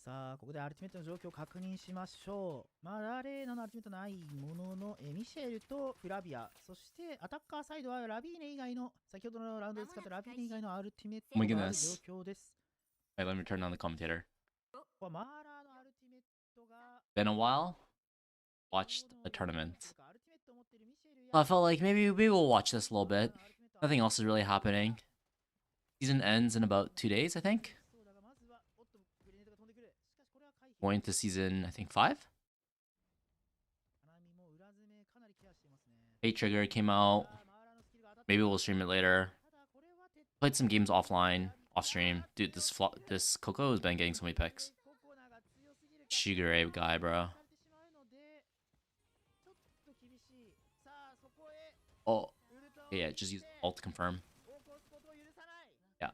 さあ、ここでアルティメットの状況を確認しましょう。まあ、レーナのアルティメットないものの、ミシェルとフラビア、そしてアタッカーサイドはラビーネ以外の、先ほどのラウンドで使ったラビーネ以外のアルティメットがある状況です。Wait, let me turn on the commentator. マーラーのアルティメットが Been a while. Watched the tournament. I felt like maybe we will watch this a little bit. Nothing else is really happening. Season ends in about 2 days, I think. Going to season, I think 5. Fate Trigger came out. Maybe we'll stream it later. Played some games offline, off stream. Dude, this Coco has been getting so many picks. Shigure guy, bro. Oh, yeah, just use alt to confirm. Yeah.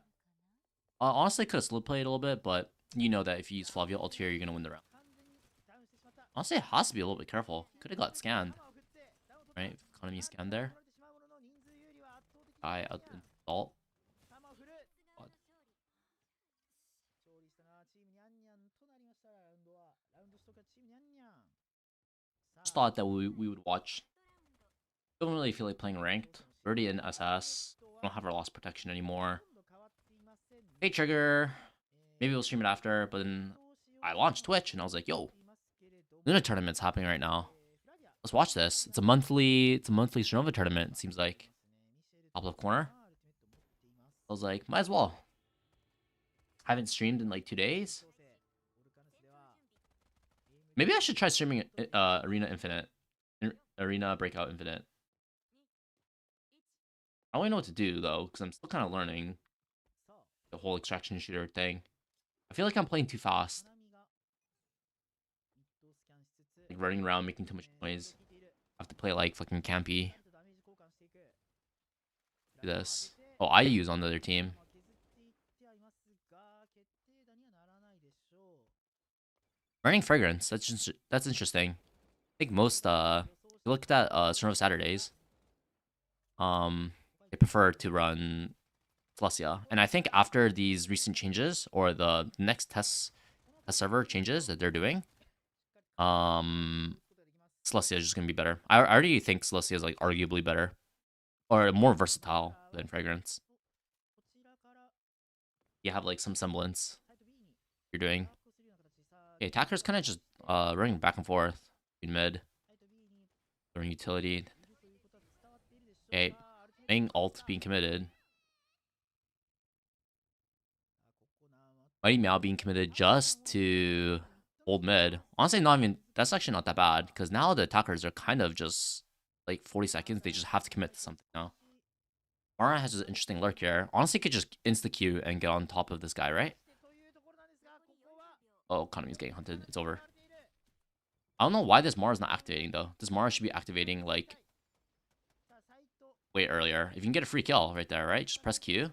Honestly, could have slow played a little bit, but you know that if you use Flavio ult here, you're going to win the round. Honestly, it has to be a little bit careful. Could have got scanned. Right? Economy scanned there. Guy out in alt. Just thought that we would watch. Don't really feel like playing ranked. We're already in SS. We don't have our loss protection anymore. Hey, Trigger. Maybe we'll stream it after, but then I launched Twitch and I was like, yo, Luna tournament's happening right now. Let's watch this. It's a monthly Strinova tournament, it seems like. Top left corner. I was like, might as well. I haven't streamed in like 2 days. Maybe I should try streaming Arena Infinite. Arena Breakout Infinite. I don't really know what to do though, because I'm still kind of learning the whole extraction shooter thing. I feel like I'm playing too fast. Like running around, making too much noise. I have to play like fucking campy. Do this. Oh, I use on the other team. Running fragrance. That's interesting. I think most if you look at Strinova Saturdays, they prefer to run Flussia. And I think after these recent changes or the next test server changes that they're doing, Celestia is just gonna be better. I already think Celestia is like arguably better or more versatile than Fragrance. You have like some semblance you're doing. Okay, attacker's kind of just running back and forth in mid, throwing utility. Okay, main alt being committed. Mighty Meow being committed just to hold mid. Honestly, not even that's actually not that bad because now the attackers are kind of just like 40 seconds. They just have to commit to something now. Mara has an interesting lurk here. Honestly, could just insta Q and get on top of this guy, right? Oh, Economy's getting hunted. It's over. I don't know why this Mara's not activating though. This Mara should be activating like way earlier. If you can get a free kill right there, right? Just press Q.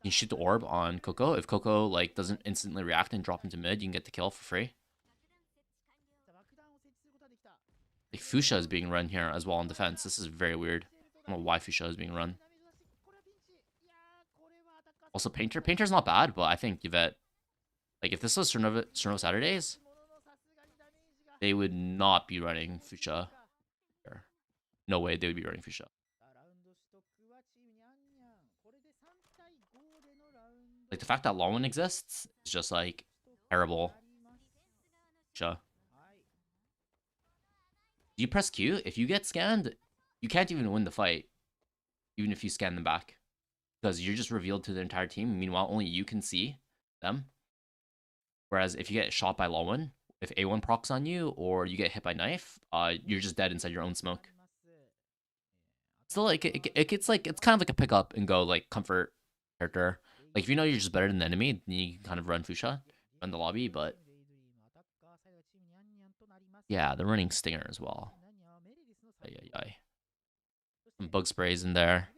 You can shoot the orb on Coco. If Coco like doesn't instantly react and drop into mid, you can get the kill for free. Like Fuchsia is being run here as well on defense. This is very weird. I don't know why Fuchsia is being run. Also Painter. Painter's not bad, but I think Yvette, like if this was Strinova Saturdays, they would not be running Fuchsia. No way they would be running Fuchsia. Like the fact that Lawin exists is just like terrible. Fuchsia. You press Q, if you get scanned, you can't even win the fight, even if you scan them back. Because you're just revealed to the entire team. Meanwhile, only you can see them. Whereas if you get shot by Lawin, if A1 procs on you, or you get hit by knife, you're just dead inside your own smoke. So like it gets like it's kind of like a pick up and go like comfort character. Like if you know you're just better than the enemy, then you can kind of run Fuchsia, run the lobby, but yeah, they're running Stinger as well. Some bug sprays in there.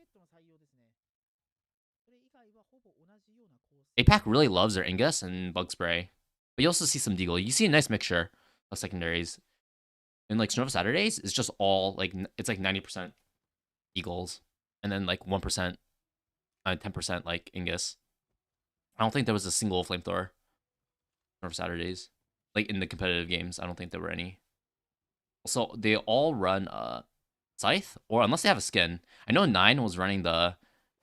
APAC really loves their Ingus and bug spray, but you also see some deagle. You see a nice mixture of secondaries. And like Strinova Saturdays, it's just all like it's like 90% Eagles, and then like 1%, 10% like Ingus. I don't think there was a single flamethrower. Nerf Saturdays. Like in the competitive games, I don't think there were any. So they all run Scythe, or unless they have a skin. I know Nine was running the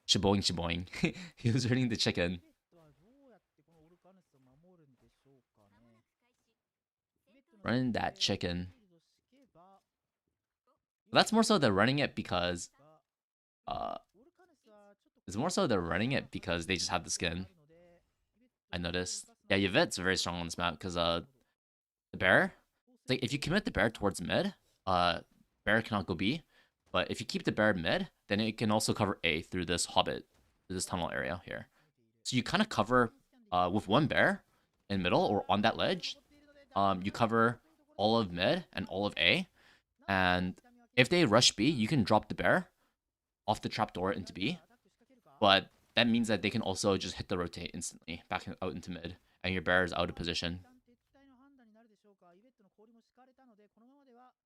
Shiboing Shiboing. He was running the chicken. Running that chicken. That's more so they're running it because it's more so they're running it because they just have the skin. I noticed. Yeah, Yvette's very strong on this map because the bear. It's like if you commit the bear towards mid, bear cannot go B. But if you keep the bear mid, then it can also cover A through this hobbit, through this tunnel area here. So you kind of cover with one bear in middle or on that ledge. You cover all of mid and all of A. And if they rush B, you can drop the bear off the trapdoor into B. But that means that they can also just hit the rotate instantly back out into mid. And your bear is out of position.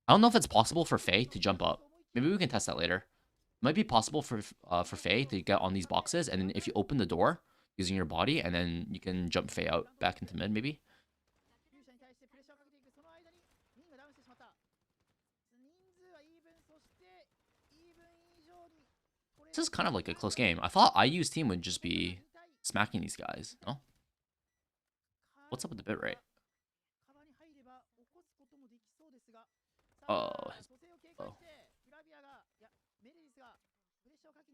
I don't know if it's possible for Faye to jump up. Maybe we can test that later. It might be possible for Faye to get on these boxes, and then if you open the door using your body, and then you can jump Faye out back into mid, maybe. This is kind of like a close game. I thought IU's team would just be smacking these guys. No? What's up with the bitrate? Oh,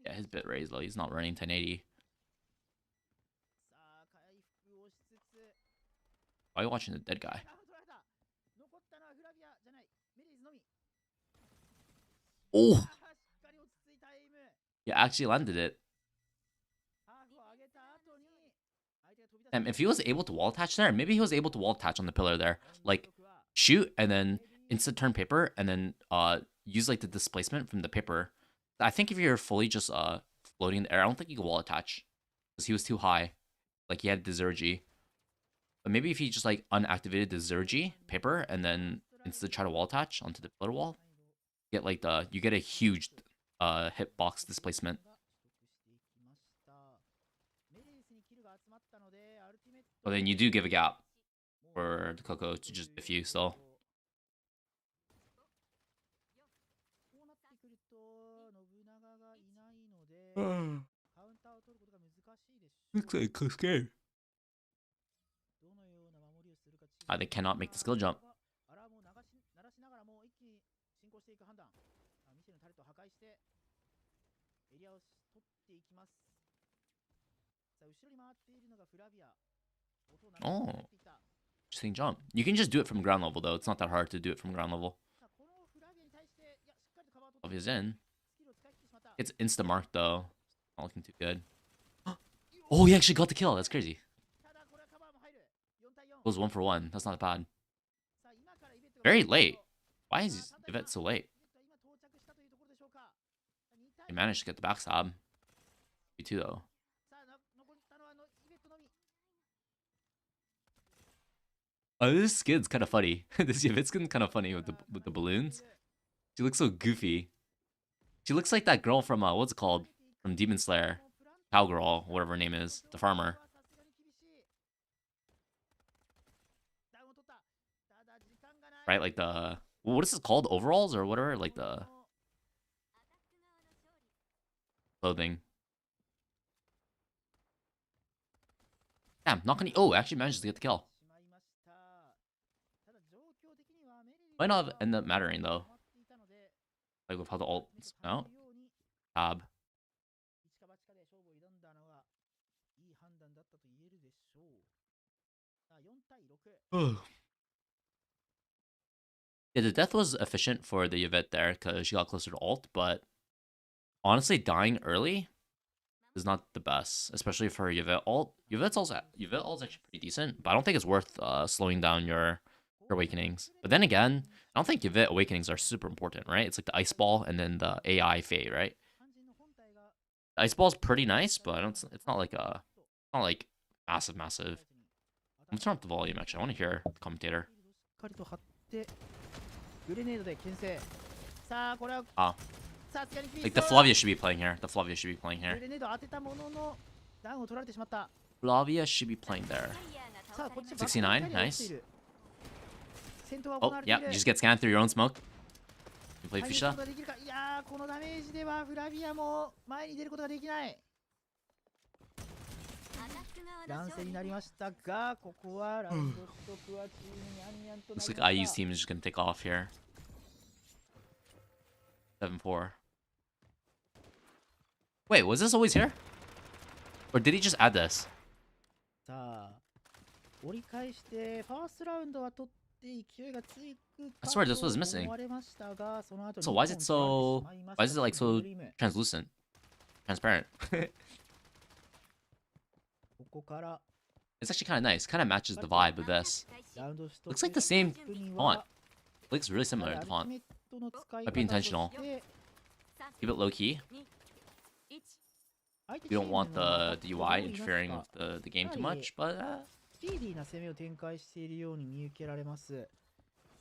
yeah, his bitrate is low. He's not running 1080. Why are you watching the dead guy? Oh! Yeah, actually landed it. And if he was able to wall attach there, maybe he was able to wall attach on the pillar there. Like, shoot, and then instant turn paper, and then use like the displacement from the paper. I think if you're fully just floating in the air, I don't think you can wall attach. Because he was too high. Like, he had the Zergy. But maybe if he just like unactivated the Zergy paper, and then instead try to wall attach onto the pillar wall, you get a huge hitbox displacement. But then you do give a gap for the Coco to just diffuse though. Looks like a close game. They cannot make the skill jump. Oh, interesting jump. You can just do it from ground level though. It's not that hard to do it from ground level. Flavia's in. It's insta mark though. Not looking too good. Oh, he actually got the kill. That's crazy. Goes 1 for 1. That's not bad. Very late. Why is Yvette so late? He managed to get the backstab. Me too though. Oh, this skin's kind of funny. This Yvette skin's kind of funny with the balloons. She looks so goofy. She looks like that girl from what's it called? From Demon Slayer. Cowgirl, whatever her name is. The farmer. Right, like the... What is this called? Overalls or whatever? Like the... clothing. Damn, not gonna... Oh, actually manages to get the kill. Might not end up mattering though. Like with how the ults out. Tab. Yeah, the death was efficient for the Yvette there because she got closer to ult, but honestly, dying early is not the best, especially for Yvette ult. Yvette ult's actually pretty decent, but I don't think it's worth slowing down your awakenings. But then again, I don't think Yvette awakenings are super important, right? It's like the ice ball and then the AI Faye, right? The ice ball's pretty nice, but it's not like massive. I'm gonna turn up the volume actually. I want to hear the commentator. Ah. Like the Flavia should be playing here. Flavia should be playing there. さあこっち 69, バックサイドに落ちている。戦闘が行 Oh, われてい yeah, る。 you just get scanned through your own smoke. You play 入ること Fuchsia. ができるか。いやーこのダメージではフラビアも前に出ることができない。乱戦になりましたが、ここはラウンドストップはチームニャンニャンとなりま Looks し like た。 IU's team is just gonna take off here. 7-4. Wait, was this always here? Or did he just add this? さあ折り返してファーストラウンドは取って勢いがつく I swear this was missing. 思われましたが、その後 So why is it so... Why is it like so ドリーム translucent? Transparent. ここから It's actually kind of nice. Kind of matches the vibe of this. ラウンドストップ Looks like the same には font. Looks really similar to the アルティ font. メットの使い Might be 方 intentional. として Keep it low key. 相手 We don't チーム want の the UI どう言います interfering か with the game too much, but スピーディーな攻めを展開しているように見受けられます。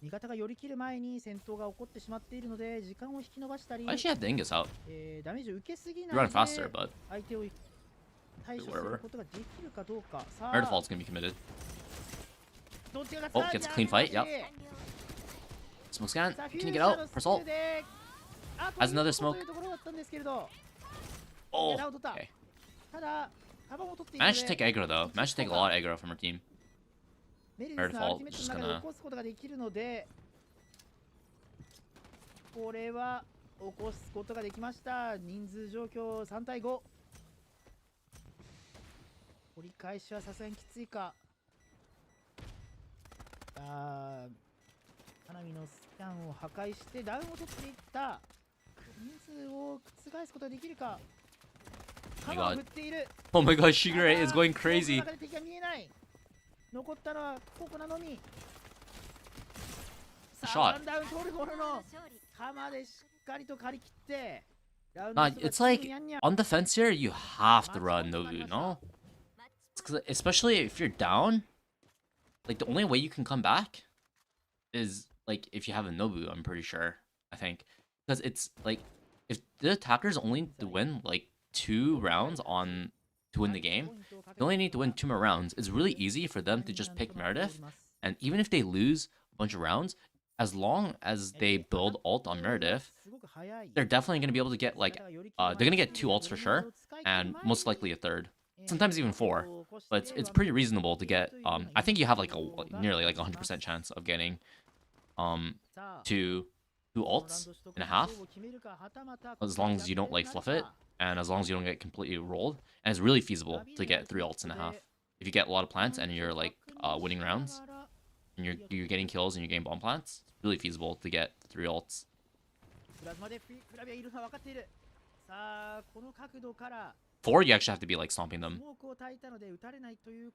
味方が寄り切る前に戦闘が起こってしまっているので、時間を引き延ばしたり、 I actually had the Ingus out. ダメージを受けすぎ You ない run faster, で but 相手を対処することができるかどうか。さ Murder あ、 Fault's gonna be committed. どっちが Oh, 勝つ gets a clean fight, yep. Smoke scan. さあ Can you get out? フューチャーの Press スキル alt. であと Has another 一歩 smoke. というところだったんですけれど、 Oh, ラウンド取った okay. ただ、幅も取っている Managed の to take で、 aggro though. Managed to take a lot of aggro from her team. メリデスのアルティメッ Murder ト Fault の中で起こすことができるので、これは起こすことができました。人数状況3対5。折り返しはさすがにきついか。花見のスキャンを破壊してダウンを取っていった。人数を覆すことができるか。 Oh my 鎌を god. 振っている。 Oh my god, Shigure is going ただ crazy. コークの中で敵が見えない。残ったのはココナのみ。 Shot. さあワンダウン取るものの鎌でしっかりと借り切ってラウンド Nah, ストが it's like チームニャンニャン on defense here, you have to run Nobu, no? It's 'cause especially if you're down, like the only way you can come back is like if you have a Nobu, I'm pretty sure. I think. Because it's like if the attackers only need to win like 2 rounds on to win the game, they only need to win 2 more rounds. It's really easy for them to just pick Meredith, and even if they lose a bunch of rounds, as long as they build ult on Meredith, they're definitely going to be able to get like they're going to get 2 ults for sure, and most likely a third, sometimes even 4. But it's pretty reasonable to get I think you have like a nearly like 100% chance of getting 2 ults in a half, as long as you don't like fluff it, and as long as you don't get completely rolled. And it's really feasible to get 3 ults in a half if you get a lot of plants and you're like winning rounds and you're getting kills and you're getting bomb plants. It's really feasible to get 3 ults. 4, you actually have to be like stomping them,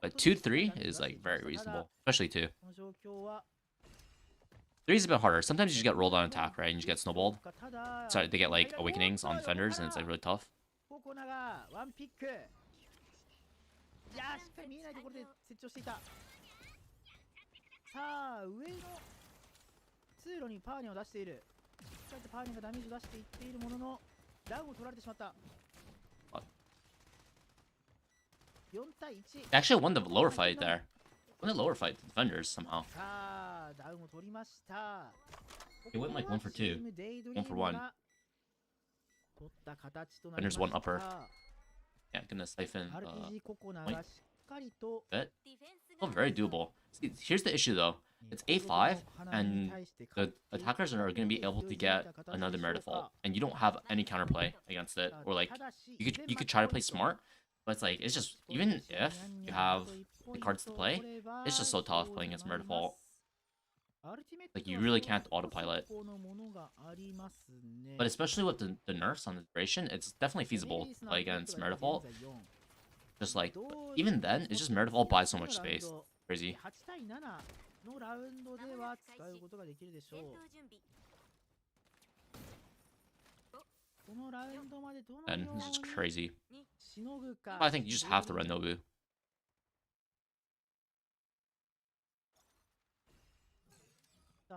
but 2, 3 is like very reasonable, especially 2. 3 is a bit harder. Sometimes you just get rolled on attack, right? And you just get snowballed. Sorry, they get like awakenings on defenders, and it's like really tough. いやーしっかり見えないところで設置をしていた。さあ上の通路にパーニャを出している。しっかりとパーニャがダメージを出していっているもののダウンを取られてしまった。4対1。 They actually won the lower fight there. Won the lower fight, the defenders somehow. さあダウンを取りました。 They went like 1 for 2, 1 for 1. 取った形となりま Defenders した。 1 upper. Yeah, gonna siphon RPG ココナ point. がしっかりと bit. Oh, very doable. See, here's the issue though. It's A5, and the attackers are going to be able to get another Meredith ult, and you don't have any counterplay against it. Or like, you could try to play smart, but it's like it's just even if you have the cards to play, it's just so tough playing against Meredith ult. Like you really can't autopilot. But especially with the nerfs on the duration, it's definitely feasible to play against Meredith ult. Just like even then, it's just Meredith ult buys so much space. Crazy. 8対7のラウンドでは使うことができるでしょう。このラウンドまでどのよう And this is に crazy. しのぐか。 I think you just have to run Nobu.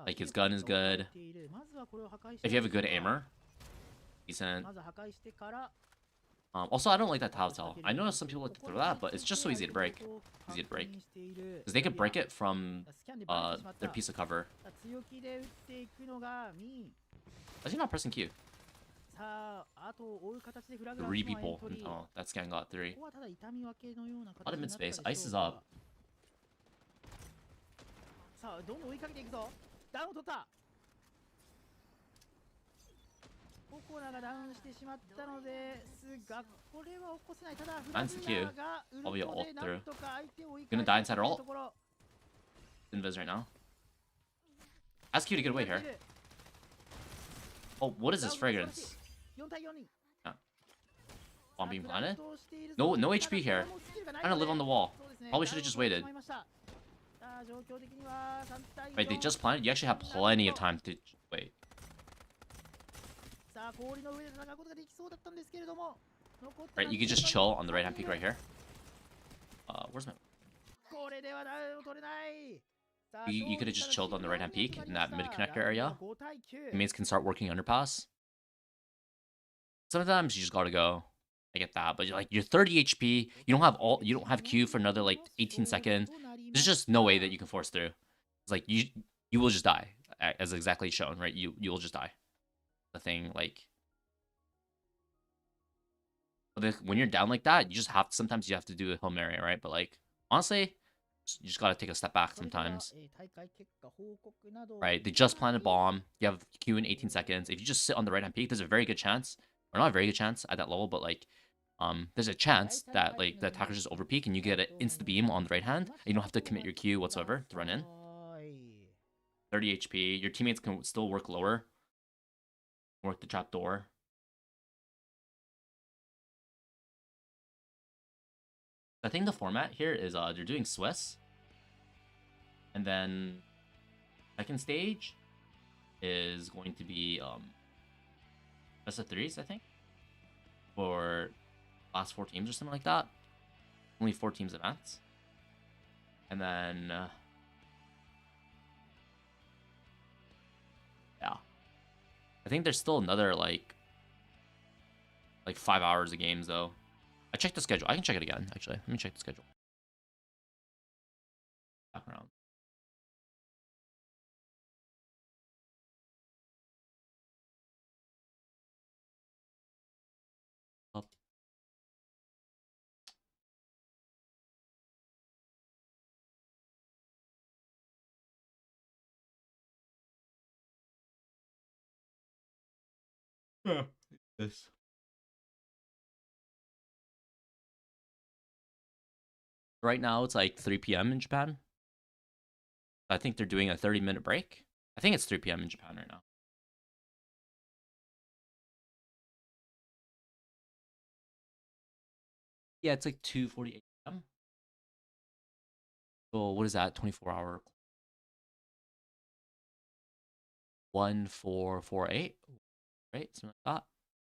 Like his gun is good. まずはこれを破壊して If you have a good aimer, decent. まず破壊してから Also, I don't like that Telltale. I know some people like to throw that, but it's just so easy to break. Easy to break. Because they could break it from their piece of cover. Is he not pressing Q? 3 people in tunnel. That scan got 3. A lot of mid space. Ice is up. さあどんどん追いかけていくぞ。ダウンを取った。ココナがダウンしてしまったのですが、これは起こせない。ただフラビアがウルトでなんとか相手を追いかけていくところ。Invis right now. Ask Q to get away here. Oh, what is this fragrance? Bomb being planted? No HP here. Trying to live on the wall. Probably should have just waited. Wait, they just planted? You actually have plenty of time to wait. Right, you can just chill on the right hand peak right here. Where's my... You could have just chilled on the right hand peak in that mid connector area. Teammates can start working underpass. Sometimes you just gotta go. I get that, but you're 30 HP. You don't have Q for another like 18 seconds. There's just no way that you can force through. It's like you will just die, as exactly shown, right? You will just die. The thing, like, when you're down like that, you just have sometimes you have to do a Hail Mary, right? But like honestly, you just gotta take a step back sometimes. Right? They just planted bomb. You have Q in 18 seconds. If you just sit on the right hand peak, there's a very good chance, or not a very good chance at that level, but like there's a chance that like the attackers just overpeak and you get an insta beam on the right hand. And you don't have to commit your Q whatsoever to run in. 30 HP. Your teammates can still work lower. Work the trap door. I think the format here is they're doing Swiss. And then second stage is going to be best of 3s, I think. For last 4 teams or something like that. Only 4 teams advance. And then yeah. I think there's still another like 5 hours of games though. I checked the schedule. I can check it again, actually. Let me check the schedule. Background. Up. Yeah. This. Right now it's like 3 p.m. in Japan. I think they're doing a 30-minute break. I think it's 3 p.m. in Japan right now. Yeah, it's like 2:48 p.m. So what is that? 24-hour. 1448, right? Something like that.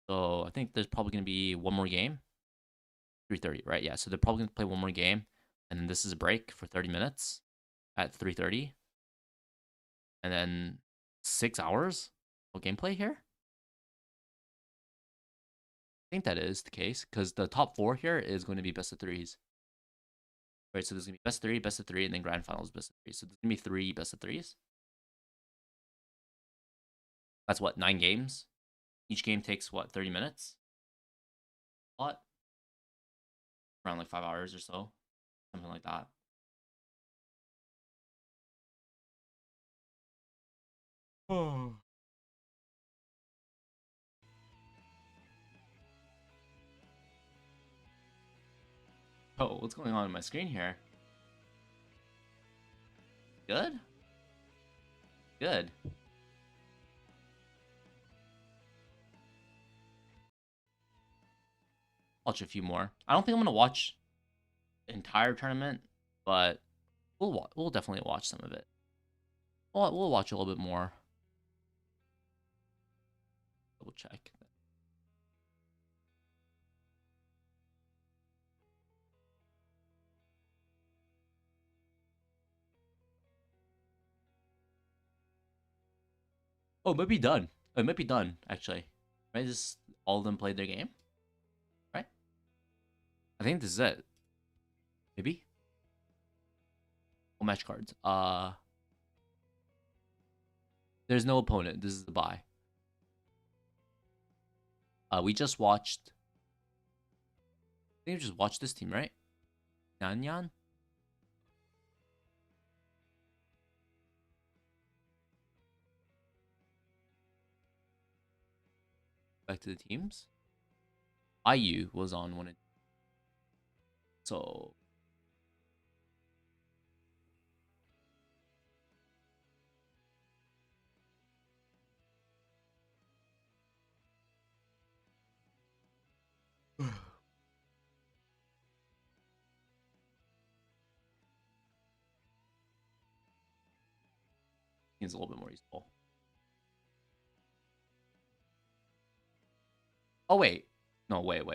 So I think there's probably gonna be one more game. 3:30, right? Yeah. So they're probably gonna play one more game, and then this is a break for 30 minutes at 3:30, and then 6 hours of gameplay here. I think that is the case because the top 4 here is going to be best of 3s. Right, so there's gonna be best of 3, and then grand finals best of 3. So there's gonna be 3 best of 3s. That's what, 9 games. Each game takes what, 30 minutes? A lot. Around like 5 hours or so, something like that. Oh. Oh, what's going on my screen here? Good? Good. Watch a few more. I don't think I'm gonna watch the entire tournament, but we'll definitely watch some of it. We'll watch a little bit more. Double check. Oh, it might be done. It might be done, actually. Right? All of them played their game. Right? I think this is it. Maybe? Oh, match cards. There's no opponent. This is the bye. We just watched. I think we just watched this team, right? Nyanyan? Back to the teams. IU was on one. So. Seems a little bit more useful. Oh, wait. No, wait.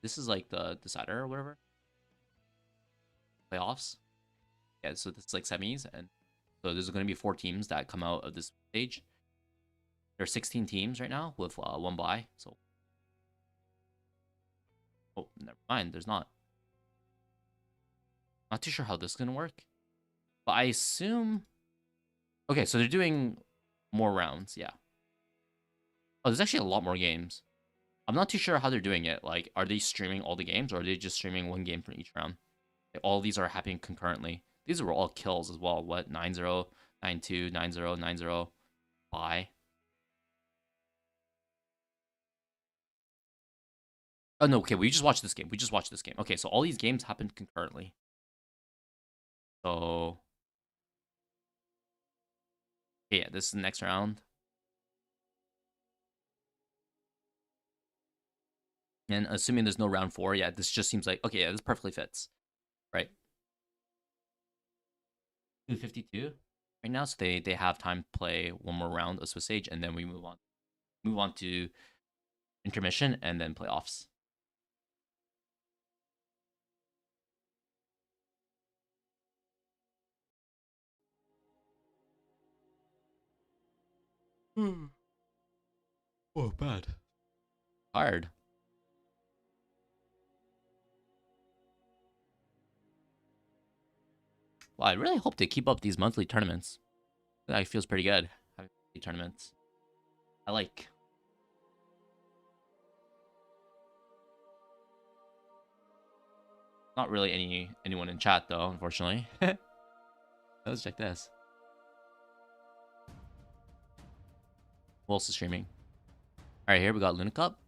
This is like the decider or whatever. Playoffs. Yeah, so this is like semis. And so there's going to be 4 teams that come out of this stage. There are 16 teams right now with 1 bye. So. Oh, never mind. There's not. Not too sure how this is going to work. But I assume. Okay, so they're doing more rounds. Yeah. Oh, there's actually a lot more games. I'm not too sure how they're doing it. Like, are they streaming all the games or are they just streaming 1 game from each round? Like, all these are happening concurrently. These were all kills as well. What? 9-0, 9-2, 9-0, 9-0. Bye. Oh, no. Okay, we just watched this game. Okay, so all these games happened concurrently. So. Yeah, this is the next round. And assuming there's no round 4, yeah, this just seems like, okay, yeah, this perfectly fits. Right? 252 right now, so they have time to play 1 more round of Swiss Age, and then we move on to intermission and then playoffs. Oh, bad. Hard. Well, I really hope they keep up these monthly tournaments. That feels pretty good, having tournaments. I like. Not really anyone in chat though, unfortunately. Let's check this. Who else is streaming? All right, here we got Luna Cup.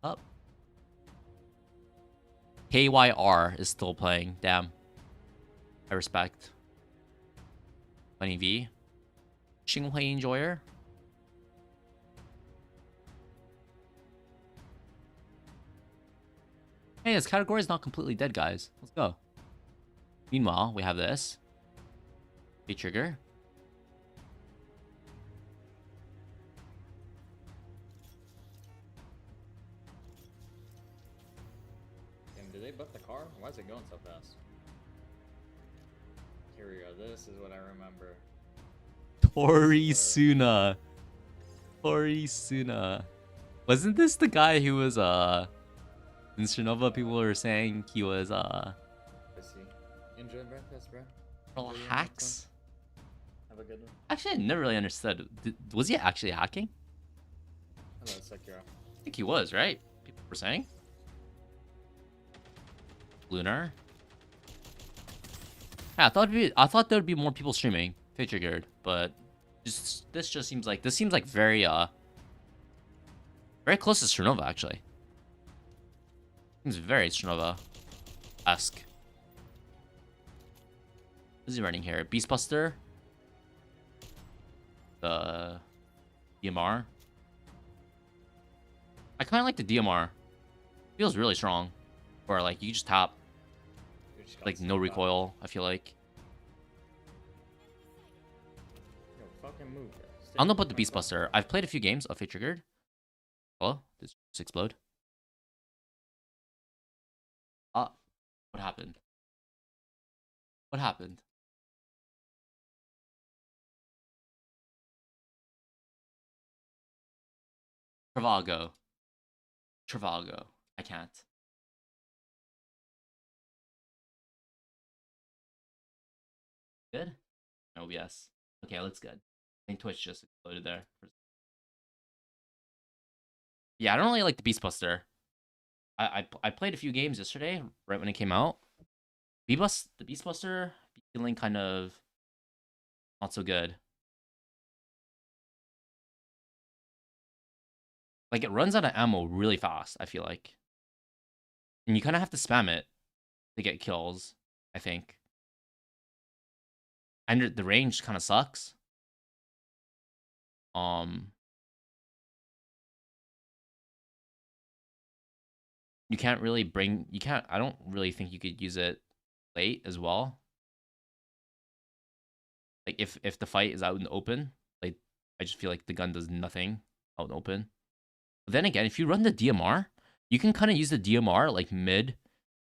Up. KYR is still playing. Damn. I respect. Funny V. Xinghui Enjoyer. Hey, this category is not completely dead, guys. Let's go. Meanwhile, we have this. A trigger. Damn, did they buff the car? Why is it going so fast? Here we go. This is what I remember. Torisuna. Wasn't this the guy who was in Strinova? People were saying he was I see. Enjoy breakfast, bro. all hacks. Have a good one. Actually, I never really understood. Was he actually hacking? Hello, Sekiro. I think he was, right? People were saying. Lunar. Yeah, I thought there'd be more people streaming. Fate triggered, but this just seems like very very close to Strinova actually. Seems very Strinova-esque. What is he running here? Beastbuster. The DMR. I kind of like the DMR. Feels really strong. Or like you just tap. Like no recoil, I feel like. Yo, fucking move. I don't know about the Beastbuster. I've played a few games of Fate Triggered. Hello? Did it just explode? What happened? What happened? Travago. Travago. I can't. Good? OBS. Okay, looks good. I think Twitch just exploded there. Yeah, I don't really like the Beast Buster. I played a few games yesterday, right when it came out. The Beast Buster feeling kind of not so good. Like it runs out of ammo really fast, I feel like. And you kind of have to spam it to get kills, I think. And the range kind of sucks. You can't really I don't really think you could use it late as well. Like if the fight is out in the open, like I just feel like the gun does nothing out in the open. But then again, if you run the DMR, you can kind of use the DMR like mid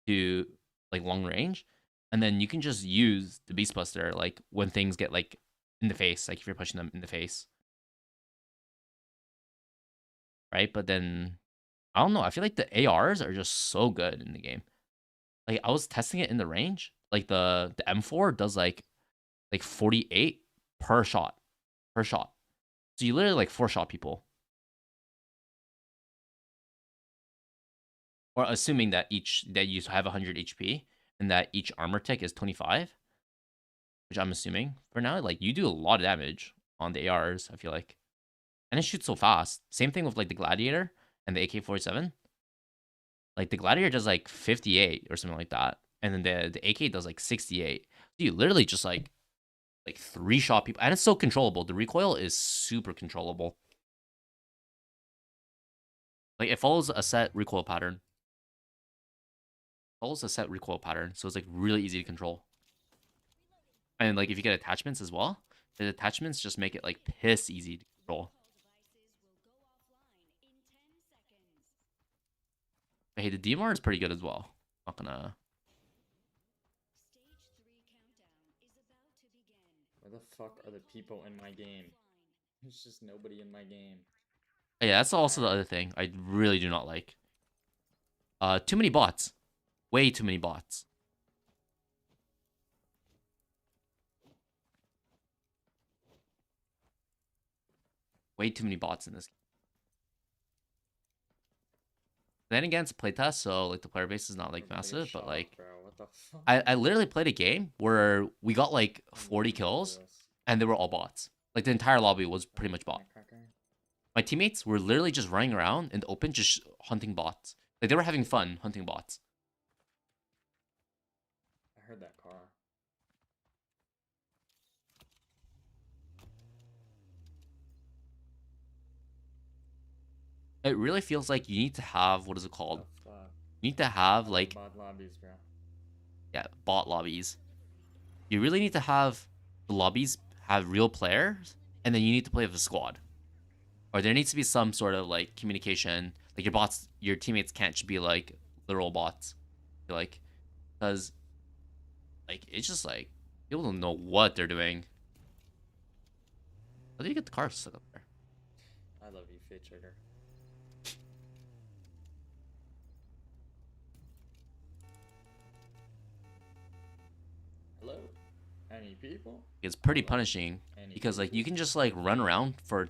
to like long range, and then you can just use the Beast Buster like when things get like in the face, like if you're pushing them in the face. Right? But then I don't know, I feel like the ARs are just so good in the game. Like I was testing it in the range. Like the M4 does like 48 per shot. Per shot. So you literally like 4-shot people. Or assuming that you have 100 HP and that each armor tick is 25, which I'm assuming for now. Like you do a lot of damage on the ARs, I feel like. And it shoots so fast. Same thing with like the Gladiator and the AK-47. Like the Gladiator does like 58 or something like that. And then the AK does like 68. So you literally just like 3-shot people. And it's so controllable. The recoil is super controllable. Like it follows a set recoil pattern. So it's like really easy to control. And like if you get attachments as well, the attachments just make it like piss easy to control. But hey, the DMR is pretty good as well. Not gonna. Where the fuck are the people in my game? There's just nobody in my game. Yeah, that's also the other thing I really do not like. Too many bots. Way too many bots. Way too many bots in this. Then again, it's a playtest, so like the player base is not like massive, but like bro, what the fuck? I literally played a game where we got like 40 kills and they were all bots. Like the entire lobby was pretty much bot. My teammates were literally just running around in the open, just hunting bots. Like they were having fun hunting bots. I heard that car. It really feels like you need to have, what is it called? You need to have like bot lobbies, bro. Yeah, bot lobbies. You really need to have the lobbies have real players, and then you need to play with a squad. Or there needs to be some sort of like communication. Like your teammates can't just be like literal bots. Like, because like it's just like people don't know what they're doing. How do you get the car stuck up there? I love you, Fit Trigger. Hello? Any people? It's pretty punishing because like you can just like run around for.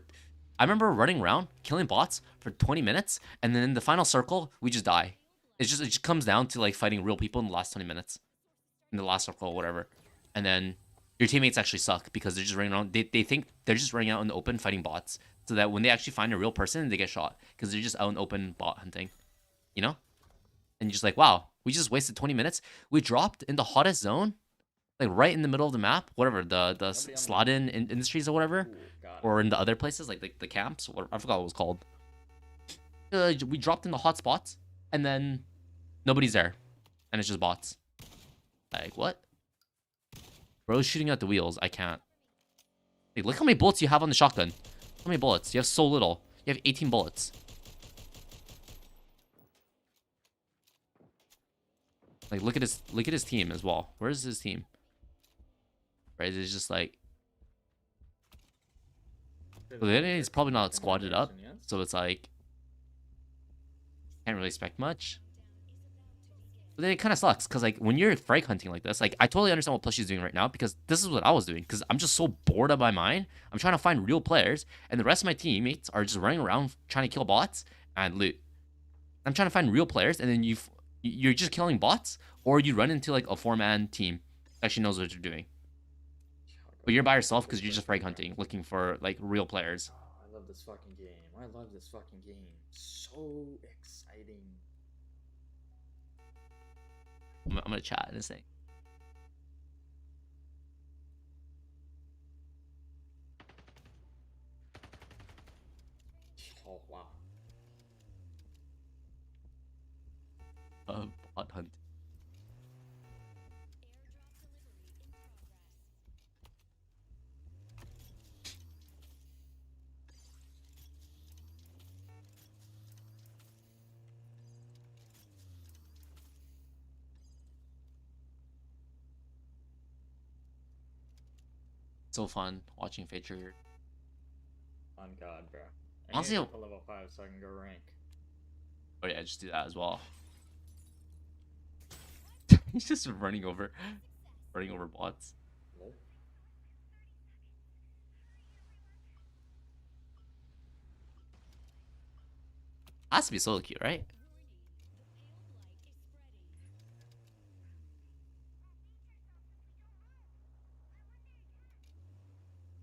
I remember running around killing bots for 20 minutes, and then in the final circle we just die. It just comes down to like fighting real people in the last 20 minutes, in the last circle or whatever, and then your teammates actually suck because they're just running around. They think they're just running out in the open fighting bots, so that when they actually find a real person, they get shot because they're just out in open bot hunting, you know. And you're just like, wow, we just wasted 20 minutes. We dropped in the hottest zone. Like right in the middle of the map, whatever the slot in industries or whatever, or in the other places like the camps. Or I forgot what it was called. We dropped in the hot spots, and then nobody's there, and it's just bots. Like what? Bro's shooting at the wheels. I can't. Hey, look how many bullets you have on the shotgun. How many bullets? You have so little. You have 18 bullets. Like look at his team as well. Where's his team? Right, it's just like, well, then he's probably not squatted up, so it's like Can't really expect much. But then it kind of sucks because like when you're frag hunting like this, like I totally understand what Plushy's doing right now because this is what I was doing because I'm just so bored of my mind. I'm trying to find real players, and the rest of my teammates are just running around trying to kill bots and loot. I'm trying to find real players, and then you're just killing bots, or you run into like a 4-man team that actually knows what you're doing. But you're by yourself because you're just frag hunting, looking for like real players. Oh, I love this fucking game. I love this fucking game. So exciting. I'm gonna chat in a sec. Oh wow. Bot hunt. So fun watching Fate Trigger. On God, bro. I Honestly, need to get to level 5 so I can go rank. oh yeah, just do that as well. He's just running over bots. Lol. Has to be solo queue, right?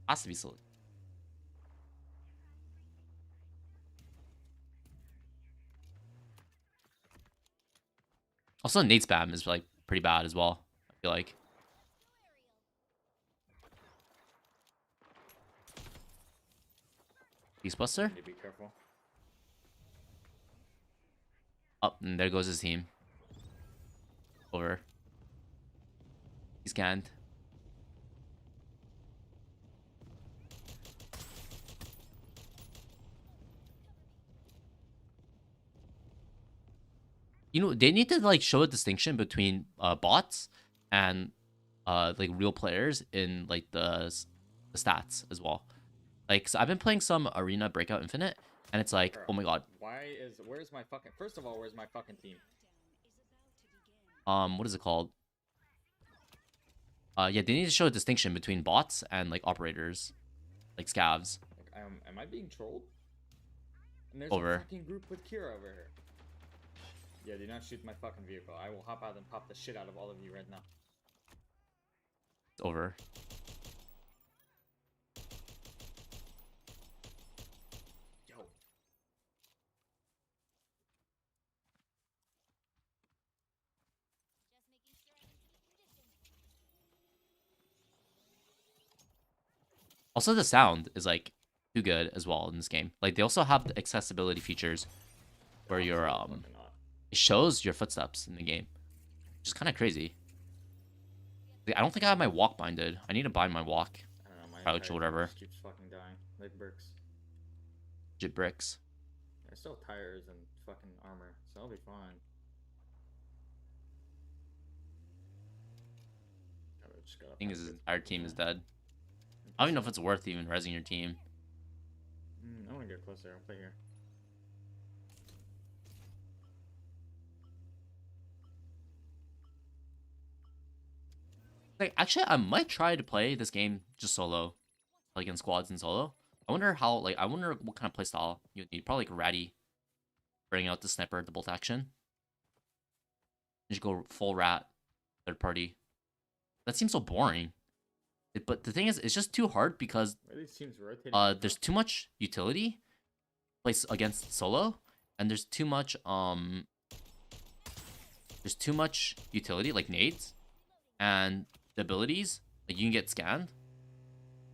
Has to be solo. Also, nade spam is like pretty bad as well. I feel like. Beastbuster? Need to be careful. Oh, and there goes his team. Over. He scanned. You know, they need to like show a distinction between bots and like real players in like the stats as well. Like, so I've been playing some Arena Breakout Infinite, and it's like, Bro, oh my god. where's my fucking, first of all, where's my fucking team? What is it called? Yeah, they need to show a distinction between bots and like operators, like scavs. Like, am I being trolled? And there's Over. a fucking group with Kira over here. Yeah, do not shoot my fucking vehicle. I will hop out and pop the shit out of all of you right now. It's over. Yo. Also, the sound is like too good as well in this game. Like, they also have the accessibility features where your Fucking not. it shows your footsteps in the game, which is kind of crazy. I don't think I have my walk binded. I need to bind my walk. I don't know, my Crouch or entire whatever. just keeps fucking dying. Like bricks. Jit bricks. I still have tires and fucking armor, so I'll be fine. Thing is, his entire team is dead. I don't even know if it's worth even resing your team. I want to get closer. I'll play here. Like, actually, I might try to play this game just solo, like in squads and solo. I wonder how, like, I wonder what kind of playstyle you need. Probably like ratty, bring out the sniper, the bolt action. Just go full rat, third party. That seems so boring. But the thing is, it's just too hard because Where are these teams rotating? there's too much utility placed against solo, and there's too much utility like nades and the abilities. Like, you can get scanned,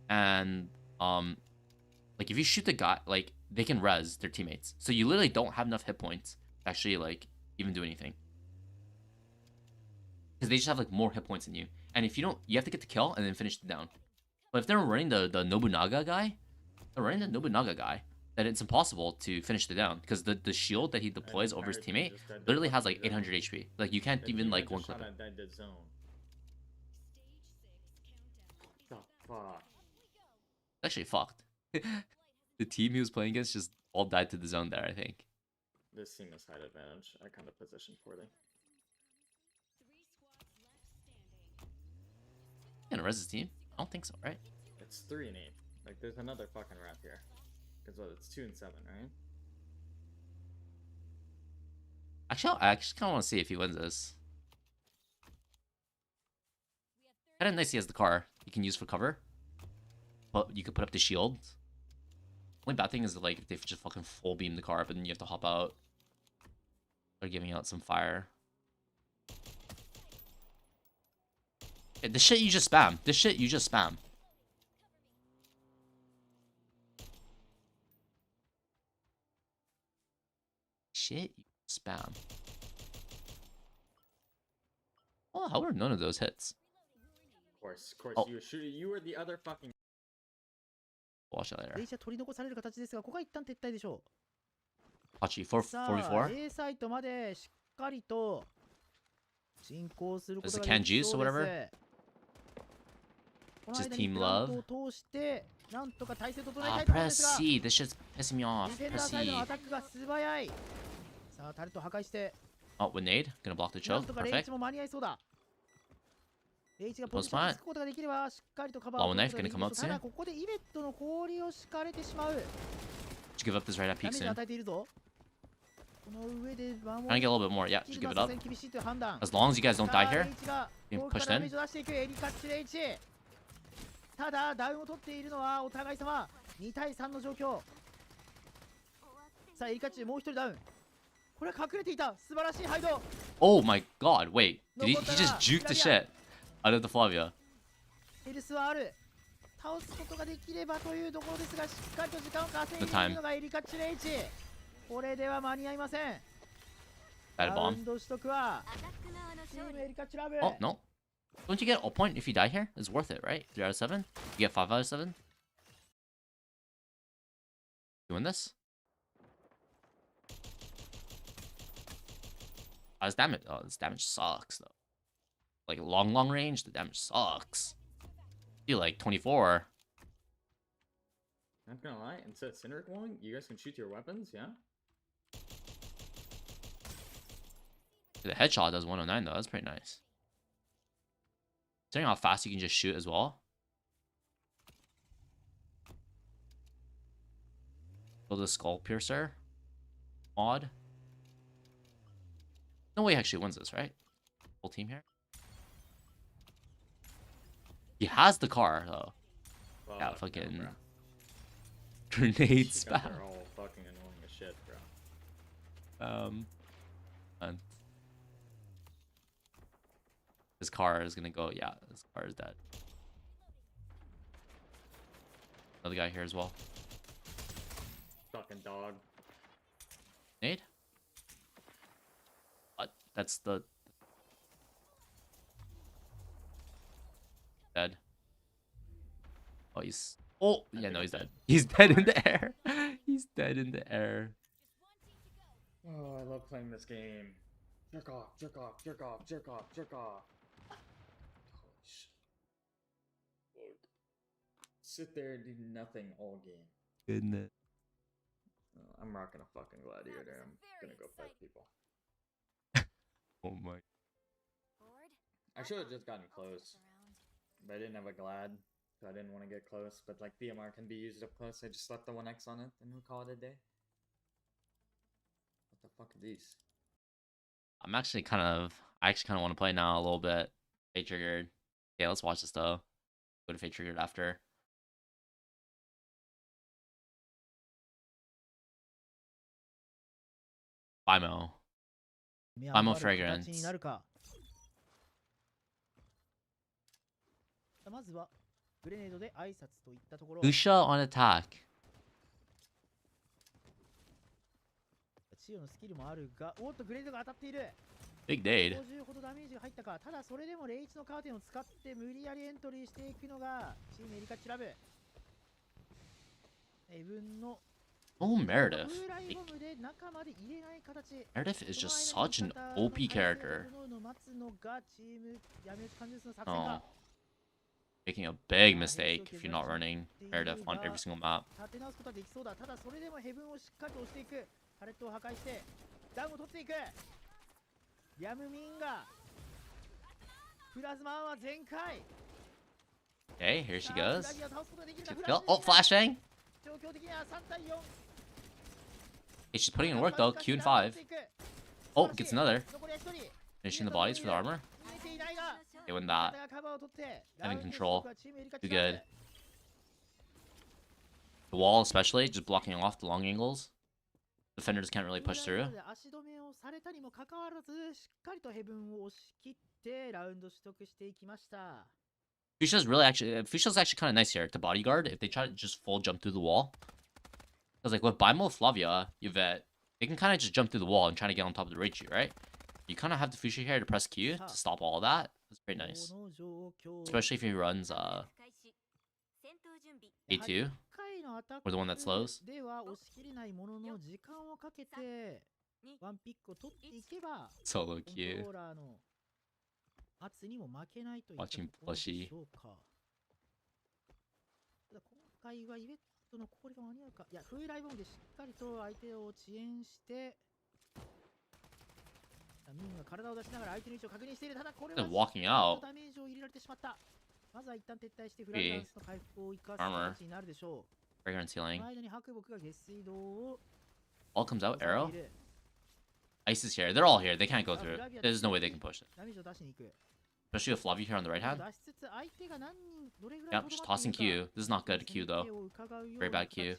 and like if you shoot the guy, like they can res their teammates, so you literally don't have enough hit points to actually like even do anything because they just have like more hit points than you. And if you don't, you have to get the kill and then finish it down. But if they're running the Nobunaga guy, then it's impossible to finish the down because the shield that he deploys over his teammate literally has like 800 HP. Like, you can't even like one clip it. Dead zone. The fuck? Actually fucked. The team he was playing against just all died to the zone there, I think. this team has height advantage. I kind of positioned poorly. Gonna res this team? I don't think so, right? It's 3 and 8. Like, there's another fucking rep here. Because what? It's 2 and 7, right? Actually, I actually kind of want to see if he wins this. Kind of nice he has the car you can use for cover. But you could put up the shield. Only bad thing is that, like, if they just fucking full beam the car, but then you have to hop out. They're giving out some fire. Yeah, this shit you just spam. This shit you just spam. Shit you spam. Oh, how are none of those hits? Of course, Oh. you were shooting. You were the other fucking. Watch that later. レイチは取り残される形ですが、ここは一旦撤退でしょ Hachi, う。さあ、 4v4? A サイトまでしっかりと進行すること Is が it で Can き Juice そ or うで whatever? す。この Just 間に team プラン love? トを通して、なんとか体勢を整え Ah, たいところで press すが、 C. This shit's pissing me off. ディフェンダ Press ーサイド C. のアタックが素早い。さあ、タルト破壊して、 Oh, with nade. Gonna block the なん choke. とかレイチ Perfect. も間に合いそうだ。レイチがポジションにつくことができれば、しっかりとカバーを Long 取る knife ことができ gonna る come で out しょう。た soon. だ、ここでイベットの氷を敷かれてしまう。 Just give up this right at ダ peak メージ soon. を与えているぞ。この上で Trying to get a little bit more. Yeah, 切 just る give の it は up. さすがに厳しいという判断。 As long as you guys don't さ die あ here, レイチが being 遠くか pushed らダ in. メージを出していくエリカッチレイチ。ただダウンを取っているのはお互い様2対3の状況。さあエリカッチもう一人ダウン。これは隠れていた素晴らしいハイド。 Oh my god, wait. He just juked the shit out of the Flavia. ヘルスはある。倒すことができればというところですが、しっかりと時間を稼いでいるのがエリカッチレイチ。これでは間に合いません。 Bad ラウ bomb. ンド取得はチームエリカッチラブ。 Oh, no. Don't you get a point if you die here? It's worth it, right? 3 out of 7? You get 5 out of 7? You win this? This damage. Oh, this damage sucks, though. Like, long range, the damage sucks. You like 24. Not gonna lie, instead of Cinder glowing, you guys can shoot your weapons, yeah? The headshot does 109, though. That's pretty nice. Considering how fast you can just shoot as well. Build a skull piercer mod. No way he actually wins this, right? Full team here. He has the car though. Well, Yeah, no, fucking bro. grenade You guys spam. are all fucking annoying as shit, bro. And his car is gonna go. Yeah, his car is dead. Another guy here as well. Fucking dog. Nade? What? That's the dead. Oh, he's. Oh, yeah, no, he's dead. He's dead in the air. He's dead in the air. Oh, I love playing this game. Jerk off, jerk off, jerk off, jerk off, jerk off. Holy shit. Look. Sit there and do nothing all game. Goodness. I'm rocking a fucking gladiator. I'm gonna go fight people. Oh my. I should have just gotten close. But I didn't have a glad. So I didn't want to get close. But like BMR can be used up close. I just slapped the 1x on it and we'll call it a day. What the fuck are these? I'm actually kind of. I actually kind of want to play now a little bit. Fate triggered. Yeah, let's watch this though. Go to Fate triggered after. Bimo. 目 I'm a 余る fragrance. 形になるか。まずはグレネードで挨拶といったところ。 Usha on attack. チオのスキルもあるが、おっとグレネードが当たっている。 Big nade. 50ほどダメージが入ったか。ただそれでもレイチのカーテンを使って無理やりエントリーしていくのがチームエリカッチラブ。エブンの Oh, Meredith. フライボムで中まで入れない形。 Meredith is just such an OP character. 待つのがチーム闇落ち感じの作戦 Oh. か。 Making a big mistake if you're not running Meredith on every single map. 立て直すことはできそうだ。ただそれでもヘブンをしっかりと押していく。パレットを破壊してダウンを取っていく。リャムミンがプラズマは全開。 Okay, here she さあ goes. フラビアを倒すことができるか。 Good フラ kill. ビ Oh, flashbang! 状況的には3対4。 Hey, she's putting in work though. Q and 5. Oh, gets another. 残りは1人。 Finishing the bodies for the armor. 見えていないが Okay, when that. カバーを取って Having control. ラウンドストックはチームエリカ Too チーム good. The wall, especially, just blocking off the long angles. Defenders can't really push through. 足止めをされたにもかかわらずしっかりとヘブンを押し切ってラウンド取得していきました。 Fuchsia's really actually. Fuchsia's actually kind of nice here to bodyguard if they try to just full jump through the wall. Because like with Baimo, Flavia, Yvette, they can kind of just jump through the wall and try to get on top of the Reichi, right? You kind of have the Fuchsia here to press Q to stop all that. That's very nice. この状況 Especially if he runs A2. 回のアタッ or the one that slows. では押し切れないものの時間をかけてワンピックを取っていけば Solo コン Q. トローラーの圧にも負けないといったと Watching ころで plushie. しょうか。ただ今回はイベットの氷が間に合うか。いや、風来ボムでしっかりと相手を遅延してミンが体を出しながら相手の位置を確認している。ただこれは They're walking out. ダメージを入れられてしまった。まずは一旦撤退してフラグランスの回復を生かす形になるでしょう。 Fragrance そ healing. の間に白木が下水道を All comes out. 抑え Arrow. ている。 Ice is here. They're all here. They can't go through it. There's no way they can push it. ダメージを出しに行く。 Especially with Flavia here on the right hand. 出しつつ相手が何人どれぐらい Yep, just tossing Q. This is not good Q though. Very bad Q.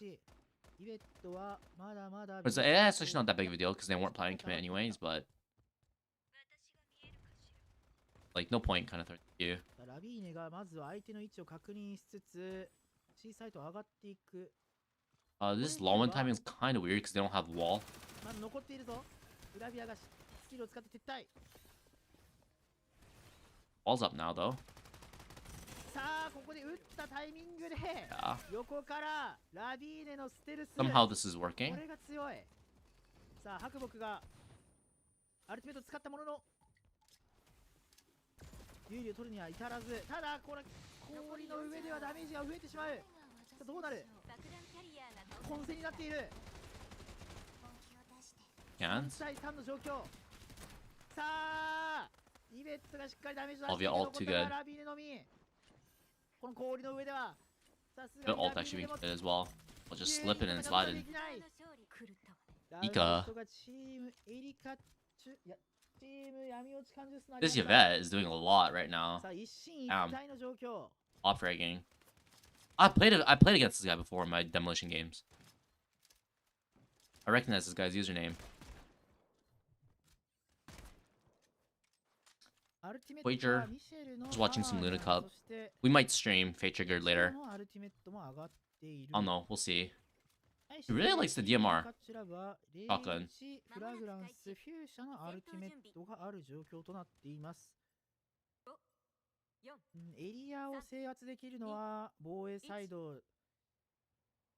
イベットはまだまだ But it's actually not that big of a deal because they weren't planning to commit anyways, but like no point kind of throwing Q. ラビーネがまずは相手の位置を確認しつつ小さいと上がっていく。 This low one timing is kind of weird because they don't have wall. まだ残っているぞ。フラビアがスキルを使って撤退。 Wall's up now though. さあここで打ったタイミングで Yeah. 横からラビーネのステルス。 Somehow this is こ working. れが強い。さあ白木がアルティメット使ったものの有利を取るには至らず。ただこれ氷の上ではダメージが増えてしまう。さあどうなる。混戦になっている。 Can. 3対3の状況。さあイベットがしっかりダメージを出して Olvia 残 ult った too のは good. ラビーネのみ。この氷の上ではさすが Good に ult ラビ actually ーネ being でも good as well. I'll just slip it and なかな slide か in. できない。 Ika. ラウンドがチームエリカチュいやチーム闇落ち感受スナ This Yvette is doing a lot right now. さあ一進一 Damn. 退の状況。 Off fragging. I played against this guy before in my demolition games. I recognize this guy's username. アルティメット Wager. はミシェルの Just watching some パワー Luna が Cup. そして We might stream Fate Triggered シェ later. ルのアルティメットも上がっている。 I don't know. We'll see. はい He really likes the DMR. こちらはShotgun. 01フラグランスフューシャのアルティメットがある状況となっています。エリアを制圧できるのは防衛サイド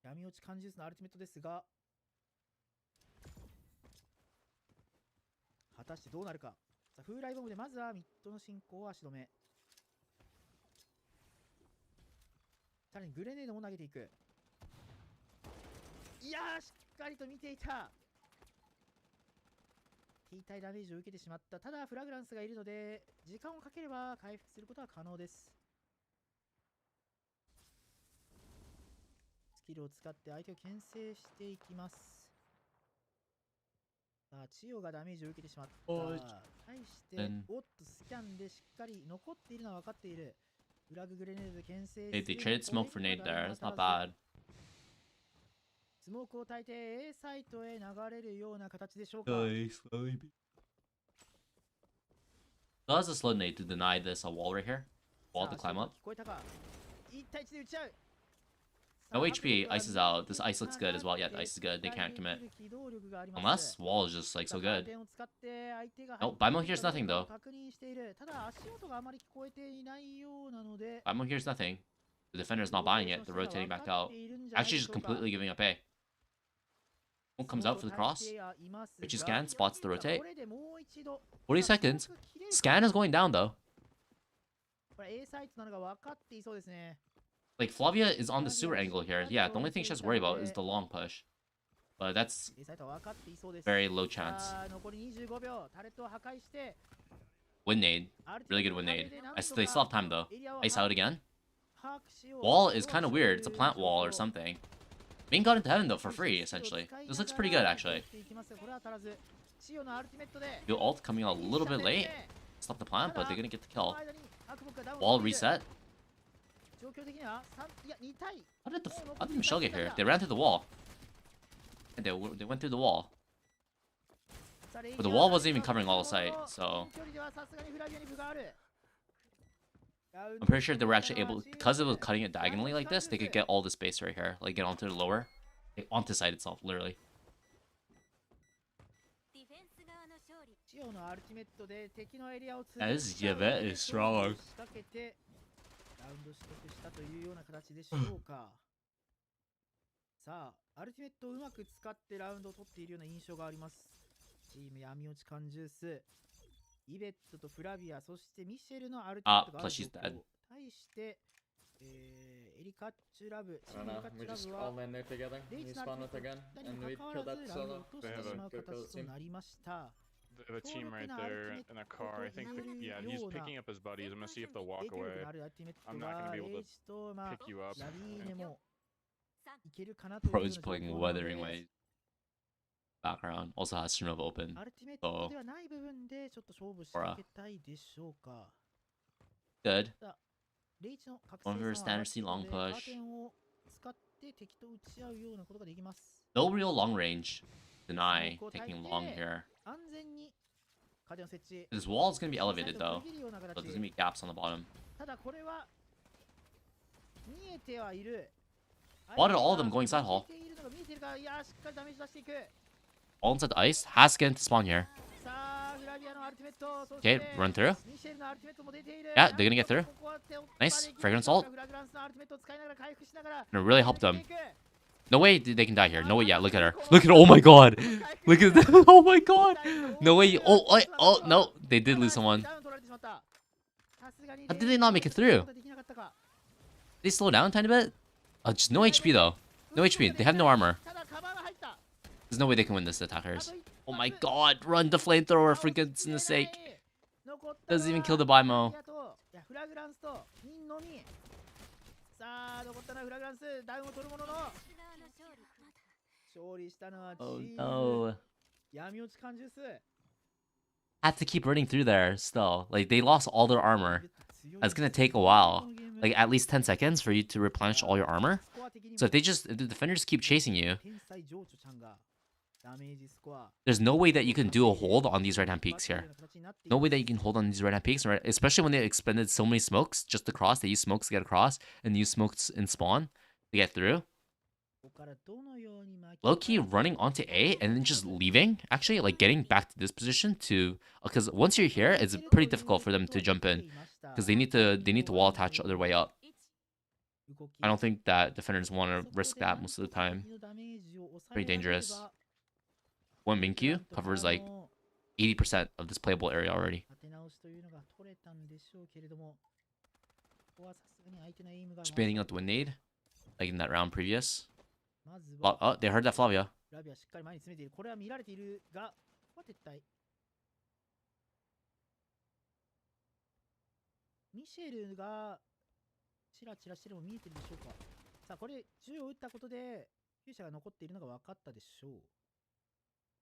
闇落ち感じ術のアルティメットですが、果たしてどうなるか。さあ風来ボムでまずはミッドの進行を足止め。さらにグレネードも投げていく。いやーしっかりと見ていた。T 体ダメージを受けてしまった。ただフラグランスがいるので時間をかければ回復することは可能です。スキルを使って相手を牽制していきます。さあチオがダメージを受けてしまった。対しておっとスキャンでしっかり残っているのは分かっている。フラググレネードで牽制 They traded smoke for nade there. That's not bad. スモークを焚いて A サイトへ流れるような形でしょうか。 Does a slow nade to deny this wall right here? Wall to climb up. 聞こえたか。1対1で打ち合う。 No HP. Ice is out. This ice looks good as well. Yeah, the ice is good. They can't commit. Unless wall is just like so good. Nope, Baimo hears nothing though. Baimo hears nothing. The defender's not buying it. They're rotating back out. Actually, just completely giving up A. One comes out for the cross. Richie scan, spots the rotate. 40 seconds. Scan is going down though. Like Flavia is on the sewer angle here. Yeah, the only thing she has to worry about is the long push. but that's サイトは分かっていそうです。 very low chance. さあ残り25秒、タレットを破壊して、 Wind nade. アルティ Really メッ good ト wind の nade. 壁でなん I と still, they か still have time though. エリアを Ice out again. 把握しよう。 Wall is kind of weird. It's a plant wall or something. Main got into heaven though for free, essentially. This looks pretty good actually. これは足らず、シオのアルティメットで Your ult coming out a little bit late. Stop the plant, but they're gonna get the kill. Wall reset. How did Michelle get here? They ran through the wall. And they went through the wall. But the wall wasn't even covering all the sight, so I'm pretty sure they were actually able, because it was cutting it diagonally like this, they could get all the space right here, like get onto the lower, like, onto the side itself, literally. As Yvette is strong. ラウンド取得したというような形でしょうか。さあ、アルティメットをうまく使ってラウンドを取っているような印象があります。チーム闇落ち缶ジュース、イベットとフラビア、そしてミシェルのアルティメットがある状況。対して、エリカッチュラブ、チームエリカッチュラブはレイチのアルティメットにもかかわらずラウンドを落としてしまう形となりました。The team right there in a car. I think, yeah, he's picking up his buddies. I'm gonna see if they'll walk away. I'm not gonna be able to pick you up. Bro is playing Wuthering Waves. Background also has Strinova open. So good. One for standard C long push. No real long range. Deny taking long here. This wall is gonna be elevated though, but there's gonna be gaps on the bottom. Spotted all of them going side hall. All inside the ice. Has to get into spawn here. Okay, run through. Yeah, they're gonna get through. Nice. Fragrance ult. Gonna really help them. No way they can die here. No way. Yeah, look at her. Look at her. Oh my god. Look at that. Oh my god. No way. Oh, no. They did lose someone. How did they not make it through? They slow down a tiny bit? Just no HP though. No HP. They have no armor. There's no way they can win this, the attackers. Oh my god. Run the flamethrower for goodness sake. Doesn't even kill the Bimo. Oh no. Have to keep running through there still. Like, they lost all their armor. It's gonna take a while. Like, at least 10 seconds for you to replenish all your armor. So if the defenders keep chasing you, there's no way that you can do a hold on these right-hand peaks here. No way that you can hold on these right-hand peaks, right? Especially when they expended so many smokes just across. They use smokes to get across and use smokes in spawn to get through. Low-key running onto A and then just leaving. Actually, like, getting back to this position to... Because once you're here, it's pretty difficult for them to jump in. Because they need to wall attach their way up. I don't think that defenders want to risk that most of the time. Pretty dangerous. One Minkyu covers like 80% of this playable area already. Just baiting out the wind nade, like in that round previous. Oh, they heard that Flavia.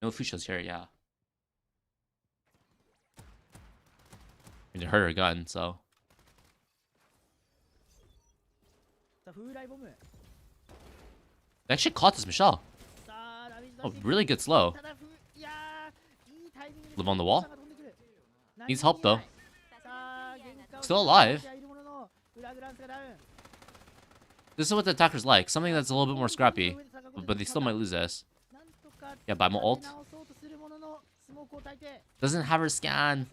No Fuchsia's here, yeah. I mean, they heard her gun, so. They actually caught this Michelle. Oh, really good slow. Live on the wall. Needs help though. Still alive. This is what the attackers like. Something that's a little bit more scrappy. But they still might lose this. Yeah, Bimo ult. Doesn't have her scan.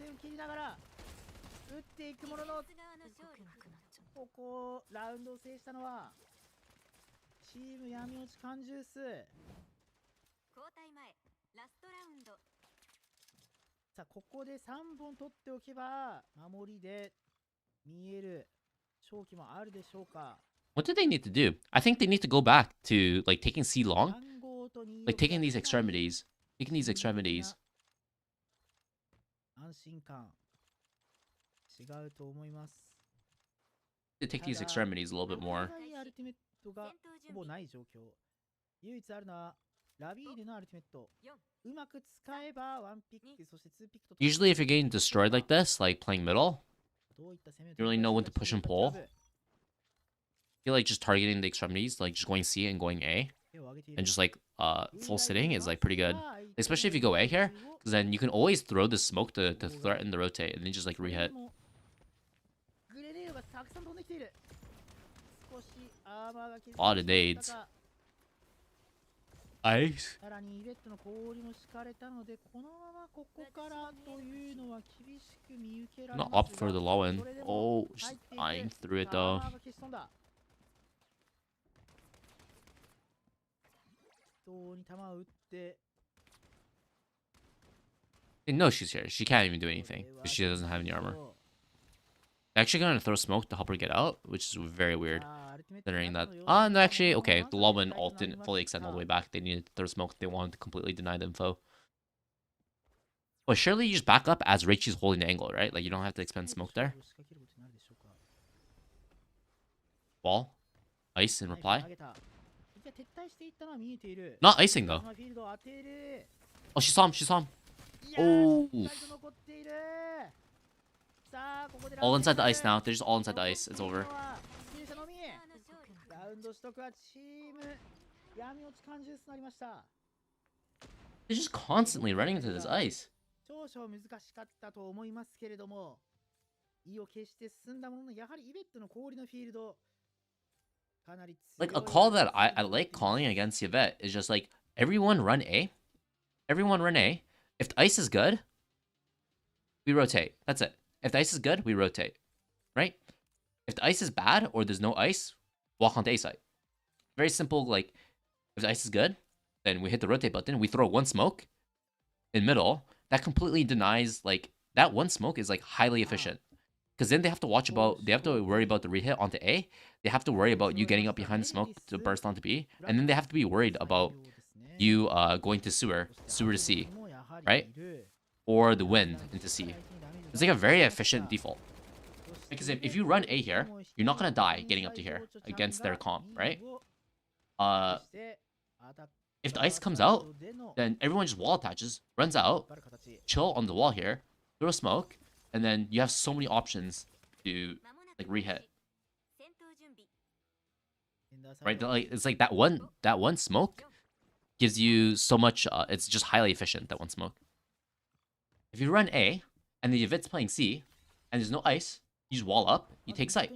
What do they need to do? I think they need to go back to like taking C long like taking these extremities. Taking these extremities. 安心感違うと思います。 To take these extremities a little bit more. アルティメットがほぼない状況。唯一あるのはラビーネのアルティメット。うまく使えばワンピック、そしてツーピックと。 Usually, if you're getting destroyed like this, like playing middle, どういった攻めを you really know when to push and pull. I feel like just targeting the extremities, like just going C and going A, and just like full sitting is like pretty good. Especially if you go A here, because then you can always throw the smoke to threaten the rotate, and then just like rehit. グレネードがたくさん飛んできている。少しアーマーが削 A lot of nades. Ice. さらにイベットの氷も敷かれたので、このままここからというのは厳しく見受けられ Not ます up for the low end. Oh, she's dying through it though. 人に球を打って And no, she's here. She can't even do anything because she doesn't have any armor. Actually, gonna throw smoke to help her get out, which is very weird. Considering that. No, actually, okay. The Lobin ult didn't fully extend all the way back. They needed to throw smoke. They wanted to completely deny the info. But surely you just back up as Reichi's holding the angle, right? Like you don't have to expend smoke there. Ball, ice in reply. Not icing though. Oh, she saw him. She saw him. Oh. All inside the ice now. They're just all inside the ice. It's over. They're just constantly running into this ice. 少々難しかったと思いますけれども、意を決して進んだものの、やはりイベットの氷のフィールド、かなり強い。 Like a call that I like calling against Yvette is just like everyone run A. Everyone run A. If the ice is good, we rotate. That's it. If the ice is good, we rotate. Right? If the ice is bad or there's no ice, walk onto A side. Very simple, like if the ice is good, then we hit the rotate button, we throw one smoke in middle. That completely denies, like, that one smoke is like highly efficient. Because then they have to worry about the rehit onto A. They have to worry about you getting up behind the smoke to burst onto B. And then they have to be worried about you going to sewer to C, right? Or the wind into C. It's like a very efficient default. Because if you run A here, you're not going to die getting up to here against their comp, right? If the ice comes out, then everyone just wall attaches, runs out, chill on the wall here, throw smoke, and then you have so many options to like rehit. Right? Like it's like that one smoke gives you so much. It's just highly efficient, that one smoke. If you run A and the Yvette's playing C and there's no ice, you just wall up, you take sight.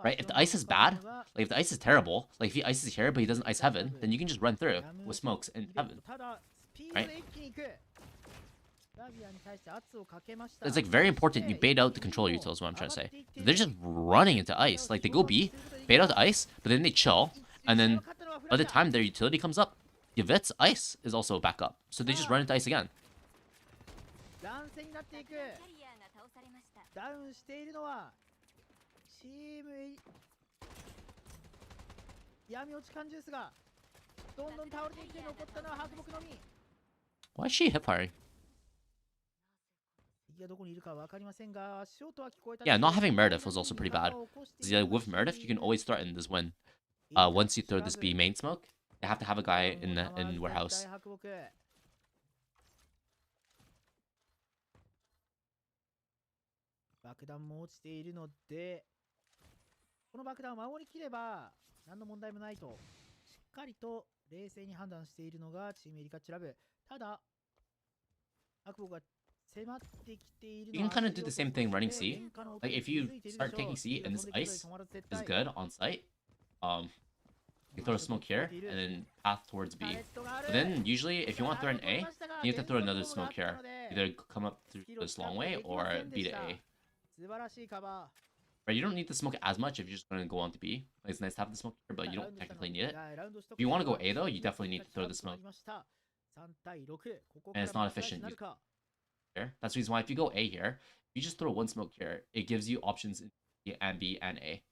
Right? If the ice is bad, like if the ice is terrible, like if he ices here but he doesn't ice heaven, then you can just run through with smokes in heaven. Right? It's like very important you bait out the control util is what I'm trying to say. They're just running into ice. Like they go B, bait out the ice, but then they chill, and then by the time their utility comes up, Yvette's ice is also back up. So they just run into ice again. ダウンしているのはチーム闇落ち缶ジュースがどんどん倒れていって残ったのは白木のみ。 Why is she hip firing? 敵がどこにいるかわかりませんが、足音は聞こえた。 Yeah, not having Meredith was also pretty bad. Because with Meredith, you can always threaten this win. Once you throw this B main smoke, they have to have a guy in warehouse. 爆弾も落ちているので、この爆弾を守りきれば何の問題もないとしっかりと冷静に判断しているのがチームエリカッチラブ。ただ、アクボが迫ってきているのは You can kind of do the same thing running C. Like if you start taking C and this ice is good on site, you throw a smoke here and then path towards B. But then usually if you want to throw an A, you have to throw another smoke here. Either come up through this long way or B to A. Right, you don't need the smoke as much if you're just going to go on to B. Like, it's nice to have the smoke here, but you don't technically need it. If you want to go A though, you definitely need to throw the smoke. And it's not efficient here. That's the reason why if you go A here, if you just throw one smoke here, it gives you options in A and B and A.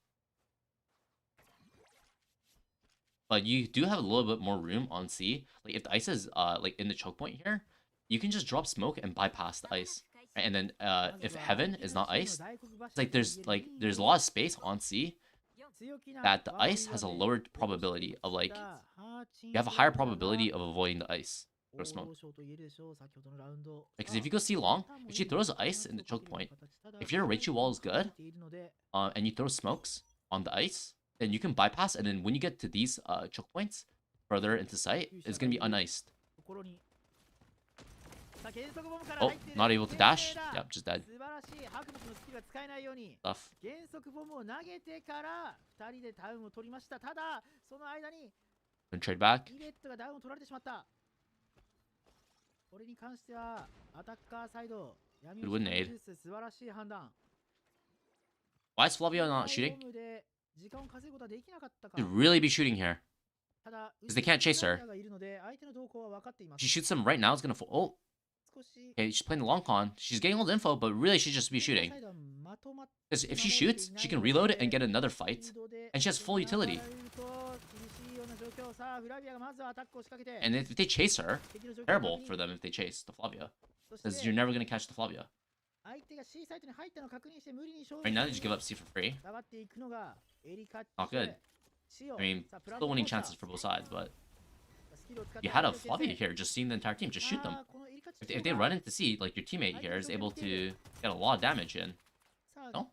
but you do have a little bit more room on C. Like if the ice is like in the choke point here, you can just drop smoke and bypass the ice. Right? And then if heaven is not iced, it's like there's a lot of space on C that the ice has a lower probability of like you have a higher probability of avoiding the ice or smoke. Because if you go C long, if she throws ice in the choke point, if your Reichu wall is good, and you throw smokes on the ice, then you can bypass, and then when you get to these choke points further into sight, it's gonna be uniced. Oh, not able to dash. Yep, just dead. Tough. Gonna trade back. Good win nade. Why is Flavia not shooting? Should really be shooting here. Because they can't chase her. She shoots them right now, it's gonna fall. Oh. Okay, she's playing the long con. She's getting all the info, but really she should just be shooting. Because if she shoots, she can reload and get another fight. And she has full utility. And if they chase her, terrible for them if they chase the Flavia. Because you're never going to catch the Flavia. Right now they just give up C for free. Not good. I mean, still winning chances for both sides, but you had a Flavia here, just seeing the entire team, just shoot them. If they run into C, like your teammate here is able to get a lot of damage in. No?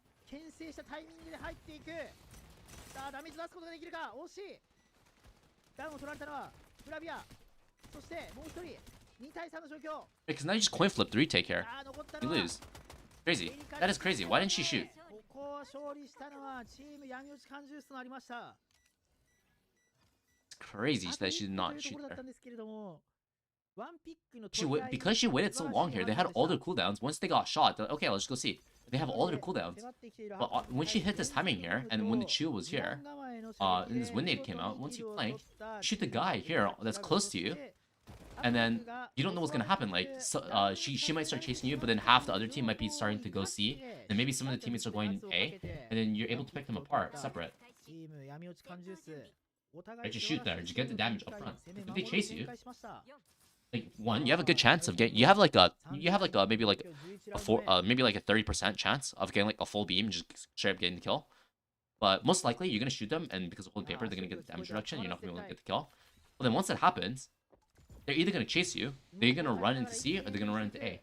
Because now you just coin flip the retake here. You lose. Crazy. That is crazy. Why didn't she shoot? It's crazy that she did not shoot there. Because she waited so long here, they had all their cooldowns. Once they got shot, they're like, okay, let's go see. They have all their cooldowns. But when she hit this timing here, and when the Chu was here, and this wind nade came out, once you flank, shoot the guy here that's close to you, and then you don't know what's gonna happen. Like, she might start chasing you, but then half the other team might be starting to go C, and maybe some of the teammates are going A, and then you're able to pick them apart, separate. Right, just shoot there, just get the damage up front. If they chase you, like one, you have a good chance of getting. You have like a maybe like a 30% chance of getting like a full beam, just straight up getting the kill. But most likely you're gonna shoot them, and because of holy paper, they're gonna get the damage reduction. You're not gonna be able to get the kill. But then once that happens, they're either gonna chase you, they're gonna run into C, or they're gonna run into A.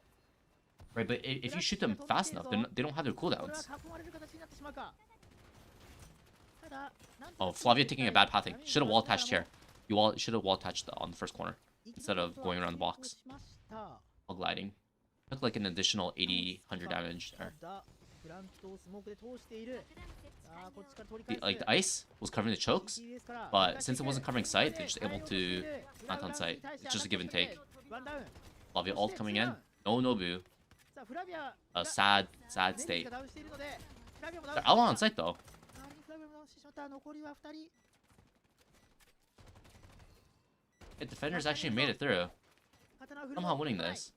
Right? But if you shoot them fast enough, they don't have their cooldowns. Oh, Flavia taking a bad pathing. Should have wall attached here. You should have wall attached on the first corner instead of going around the box. While gliding. Took like an additional 80-100 damage there. The ice was covering the chokes, but since it wasn't covering sight, they're just able to plant on sight. It's just a give and take. Flavia ult coming in. No Nobu. A sad state. They're out on sight though. The defenders actually made it through. Somehow winning this.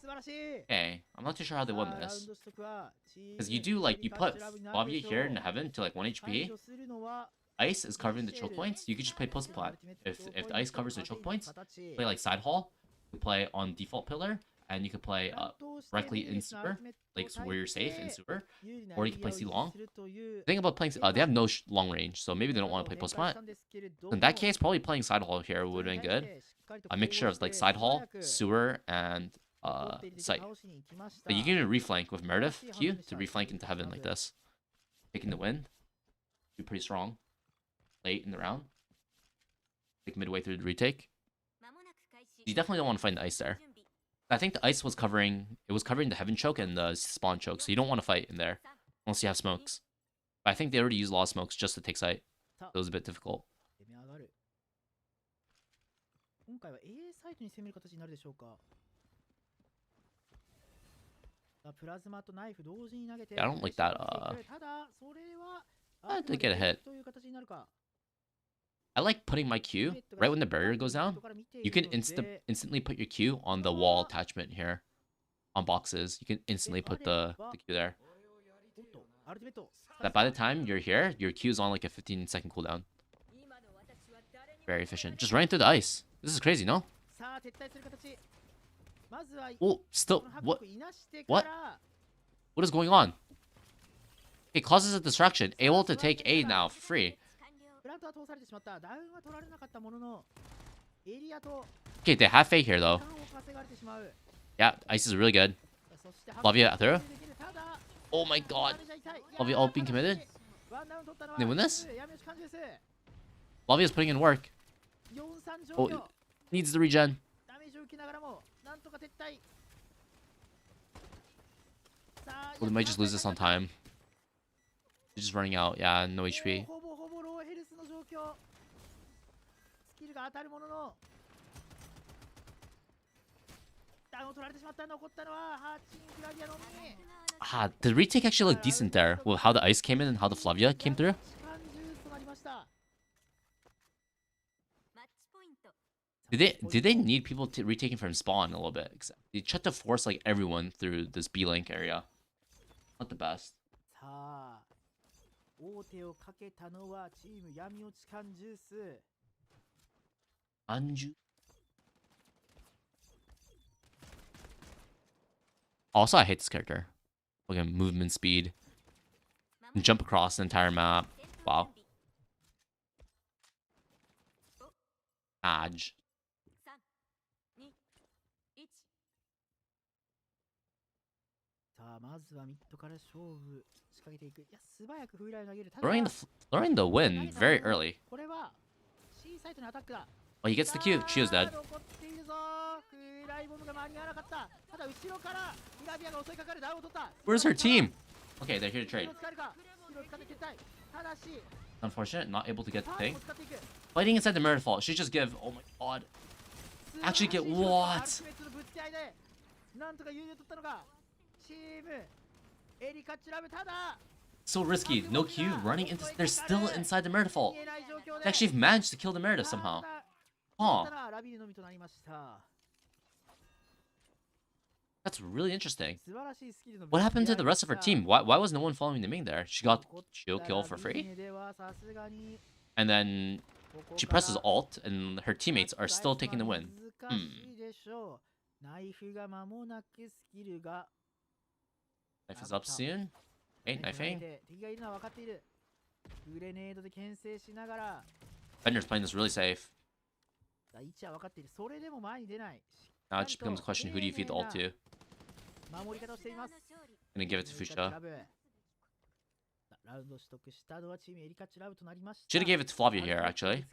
Okay, I'm not too sure how they won this. Because you do like, you put Flavia here in heaven to like 1 HP. Ice is covering the choke points. You could just play post plat. If the ice covers the choke points, play like side hall. You play on default pillar, and you could play directly in super, like so where you're safe in super, or you can play C long. The thing about playing, they have no long range, so maybe they don't want to play post plat. In that case, probably playing side hall here would have been good. A mixture of like side hall, sewer, and sight. But you can even reflank with Meredith Q to reflank into heaven like this, taking the win. Be pretty strong late in the round, like midway through the retake. You definitely don't want to fight the ice there. I think the ice was covering, it was covering the heaven choke and the spawn choke, so you don't want to fight in there unless you have smokes. But I think they already used a lot of smokes just to take sight, so it was a bit difficult. Yeah, I don't like that. I did get a hit. I like putting my Q right when the barrier goes down. You can instantly put your Q on the wall attachment here, on boxes. You can instantly put the Q there. That by the time you're here, your Q is on like a 15-second cooldown. Very efficient. Just running through the ice. This is crazy, no? さあ撤退する形。まずは Oh, still. このハク What? をいなしてか What? ら What is going on? It causes a distraction. Able to take A now for free. フラントは通されてしまった。ダウンは取られなかったもののエリアと Okay, they have A here 時 though. 間を稼がれてしまう。 Yeah, ice is really good. そして Flavia through? ただ Oh my god. じゃ痛い。 Flavia all being committed? ワンダウン取ったのは They win this? 闇落ち感じです。 Flavia's putting in work. 4-3状 Oh, 況。 needs the regen. ダメージを受けながらもなんとか撤退。さあ Well, they might just lose this on time. They're just running out. Yeah, no HP. ほぼほぼローヘルスの状況。スキルが当たるもののダウンを取られてしまった。残ったのはハーチンフラビアのみ。 Ah, the retake actually looked decent there. With how the ice came in and how the Flavia came through. 時間重視となりました。 Did they need people to retaking from spawn a little bit? 'Cause they tried to force like everyone through this B link area. Not the best. さあ王手をかけたのはチーム闇落ち感ジュース。 Anju. Also, I hate this character. Look at movement speed. Can jump across the entire map. Wow. Aj. さあまずはミッドから勝負仕掛けていく。いや素早くフーラーを投げる。ただ Throwing the win very early. これは C サイトのアタックだ。 Oh, he gets the Q. Chio's dead. 残っているぞ。フーライボムが間に合わなかった。ただ後ろからフラビアが襲いかかる。ダウンを取った。 Where's her team? Okay, they're here to スキ trade. ルを使えるか。スキルを使って撤退。ただし Unfortunate, not able to get the ターン thing. を使っていく。 Fighting inside the mirror fault. She just give. Oh my god. Actually get what? アルティメットのぶつけ合いでなんとか優位を取ったのがチームエリカチラブ。ただ So risky. No Q. Running into. They're still inside the mirror fault. 見えない状況 They で actually managed to kill the Meredith somehow. Huh. ラビーのみとなりました。 That's really interesting. 素晴らしいスキルの What happened to the rest of her team? Why was no one following the main there? She got shield kill for free? ではさすがに And then ここ she から presses alt and her teammates are still taking the win. 難しいでしょう。ナイフが間もなくスキルが Knife is up soon. Hey, knifing. 敵がいるのは分かっている。グレネードで牽制しながら Bender's playing this really safe. 位置は分かっている。それでも前に出ない。 Now it just becomes a question, who do you feed the ult to? 守り方をしています。 Gonna give it to Fuchsia. ラウンド取得したのはチームエリカチラブとなりました。 Should have gave it to Flavia here, actually.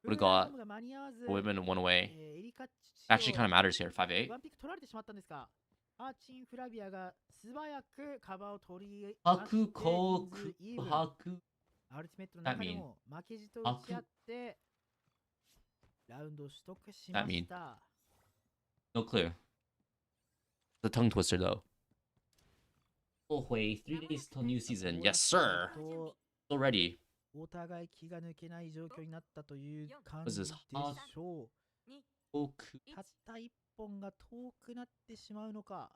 Would've got women one away. Actually kind of matters here, 5-8. ワンピック取られてしまったんですが、アーチンフラビアが素早くカバーを取り、 Haku Koku Haku. アルティメットの中でも負けじと打ち合ってラウンドを取得しました。 No clue. The tongue twister though. Oh, wait, 3 days till new season. Yes, sir. Still ready. お互い気が抜けない状況になったという感 What じ is で this? しょう。 Koku. たった一本が遠くなってしまうのか。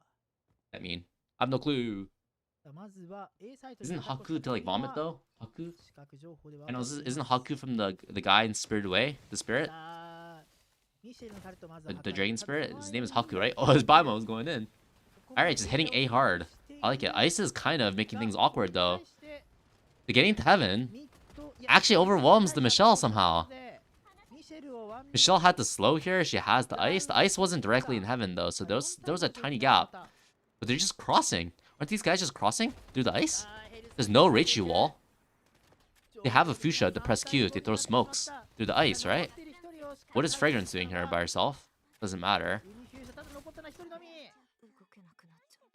That mean? I have no clue. まずは A サイト Isn't Haku to like vomit though? Haku? 視覚情報では I know, isn't Haku from the guy in Spirited Away? The spirit? ミシェルのタルトまずは The dragon spirit? His name is Haku, right? Oh, his Baimo is going in. Alright, just hitting A hard. I like it. Ice is kind of making things awkward though. The getting to heaven actually overwhelms the Michelle somehow. Michelle had to slow here. She has the ice. The ice wasn't directly in heaven though, so there was a tiny gap. But they're just crossing. Aren't these guys just crossing through the ice? There's no Reichi wall. They have a Fuchsia to press Q if they throw smokes through the ice, right? What is Fragrance doing here by herself? Doesn't matter.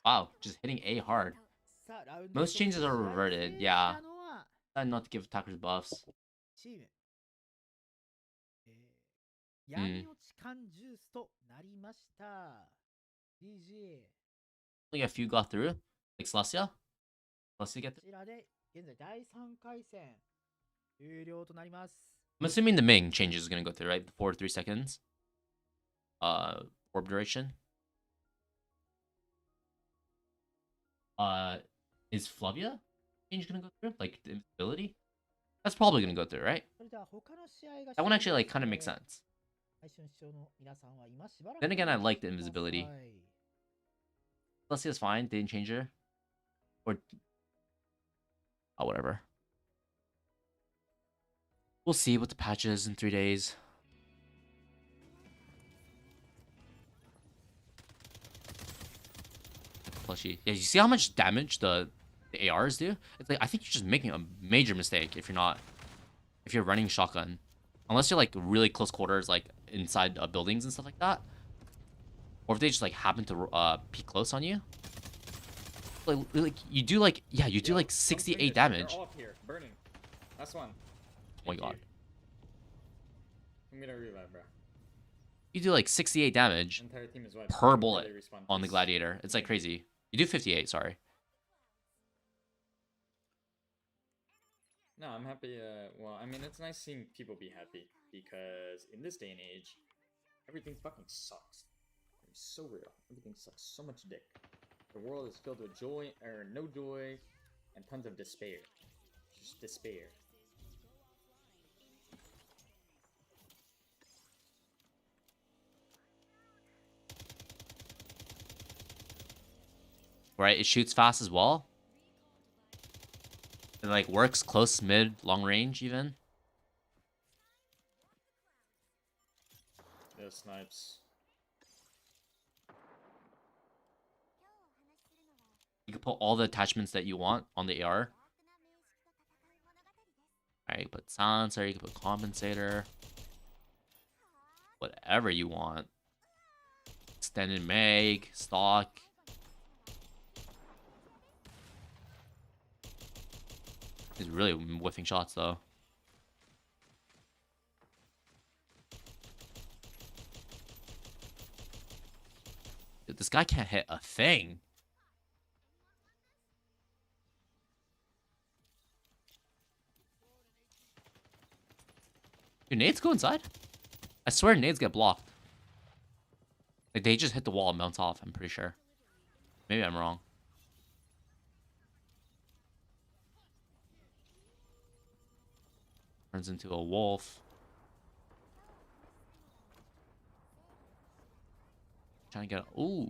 Wow, just hitting A hard. Most changes are reverted, yeah. Decided not to give attackers buffs. 闇落ち感ジュースとなりました。GG。 Only a few got through. Like Celestia? Celestia get こ through? ちらで現在第3回戦終了となります。 I'm assuming the Ming changes is gonna go through, right? Before 3 seconds. Orb duration. Is Flavia change gonna go through? Like the invincibility? That's probably gonna go through, right? それでは他の試合が That one actually like 終 kind of 了 makes して sense. 配信視聴の皆さんは今しばらく Then again, I お like the 待ちください invisibility. Let's see, it's fine. Didn't change her. Or oh, whatever. We'll see what the patch is in 3 days. Plushie. Yeah, you see how much damage the ARs do? It's like I think you're just making a major mistake if you're running shotgun, unless you're like really close quarters, like inside buildings and stuff like that, or if they just like happen to peek close on you. Like you do like you do like 68 damage. They're all up here, burning. Last one. Oh my god. I'm gonna revive, bro. You do like 68 damage Entire team is wiped. per Before bullet they respawn, on the please. gladiator. It's like crazy. You do 58, sorry. No, I'm happy. Well, I mean, it's nice seeing people be happy because in this day and age, everything fucking sucks. It's so real. Everything sucks so much dick. The world is filled with joy or no joy and tons of despair. Just despair. Right, it shoots fast as well. It like works close, mid, long range even. Yeah, snipes. You can put all the attachments that you want on the AR. Alright, you can put silencer, you can put compensator. Whatever you want. Extended mag, stock. He's really whiffing shots though. Dude, this guy can't hit a thing. Do nades go inside? I swear nades get blocked. Like they just hit the wall and bounce off, I'm pretty sure. Maybe I'm wrong. Turns into a wolf. Trying to get. Ooh.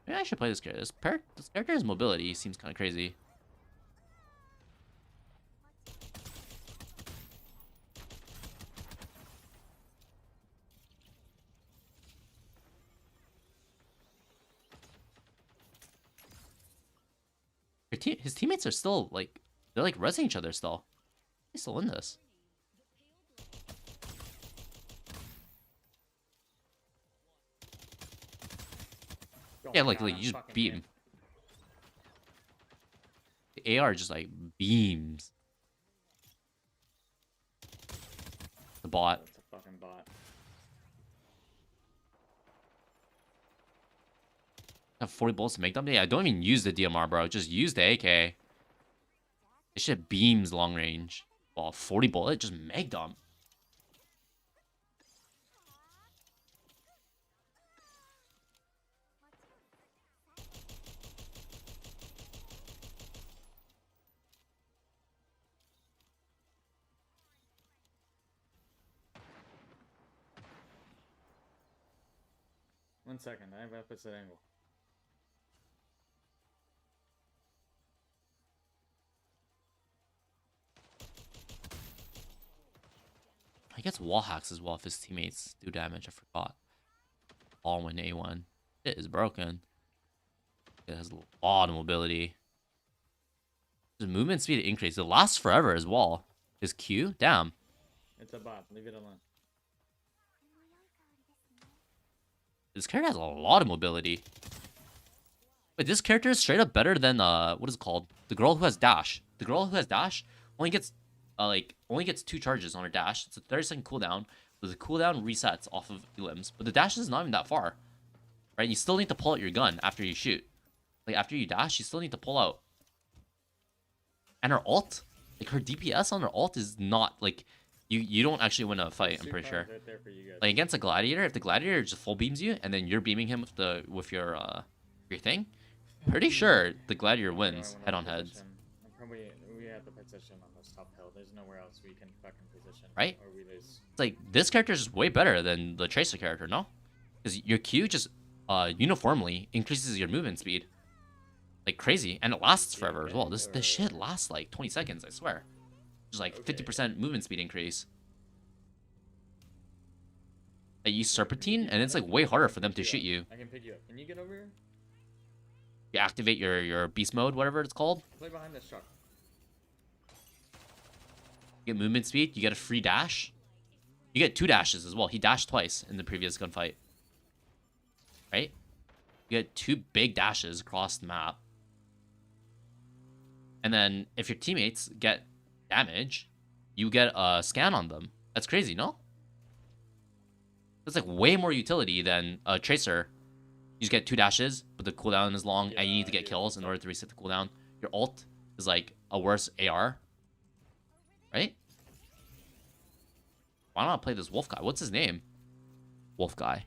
Maybe I should play this character. This character's mobility seems kind of crazy. His teammates are still like. They're like resing each other still. They still in this. Oh Yeah, my like God, you I'm just fucking beat hit. him. The AR just like beams. The bot. That's a fucking bot. Have 40 bullets to make them? Yeah, don't even use the DMR, bro. Just use the AK. This shit beams long range. Well, 40 bullet, just meg dump. One second, I have opposite angle. He gets wall hacks as well if his teammates do damage. I forgot. All win A1. It is broken. It has a lot of mobility. His movement speed increase. It lasts forever as well. His Q? Damn. It's a bot. Leave it alone. This character has a lot of mobility. Wait, this character is straight up better than what is it called? The girl who has dash. The girl who has dash only gets only gets 2 charges on her dash. It's a 30-second cooldown. But the cooldown resets off of elims. But the dash is not even that far. Right? You still need to pull out your gun after you shoot. Like after you dash, you still need to pull out. And her ult, like her DPS on her ult is not like you don't actually win a fight, I'm pretty sure. Right there for you guys. Like against a gladiator, if the gladiator just full beams you and then you're beaming him with your thing, pretty sure the gladiator wins head on heads. I'm can we have the position on this top hill. There's nowhere else we can fucking position. Right? Or we lose. It's like this character is way better than the Tracer character, no? Because your Q just uniformly increases your movement speed. Like crazy. And it lasts forever as well. This shit lasts like 20 seconds, I swear. Just like 50% movement speed increase. I use Serpentine, and it's like way harder for them to shoot you. I can pick you up. Can you get over here? You activate your beast mode, whatever it's called. Play behind this truck. You get movement speed. You get a free dash. You get 2 dashes as well. He dashed twice in the previous gunfight. Right? You get 2 big dashes across the map. And then if your teammates get damage, you get a scan on them. That's crazy, no? That's like way more utility than a Tracer. You just get 2 dashes, but the cooldown is long, and you need to get kills in order to reset the cooldown. Your ult is like a worse AR. Right? Why not play this wolf guy? What's his name? Wolf guy.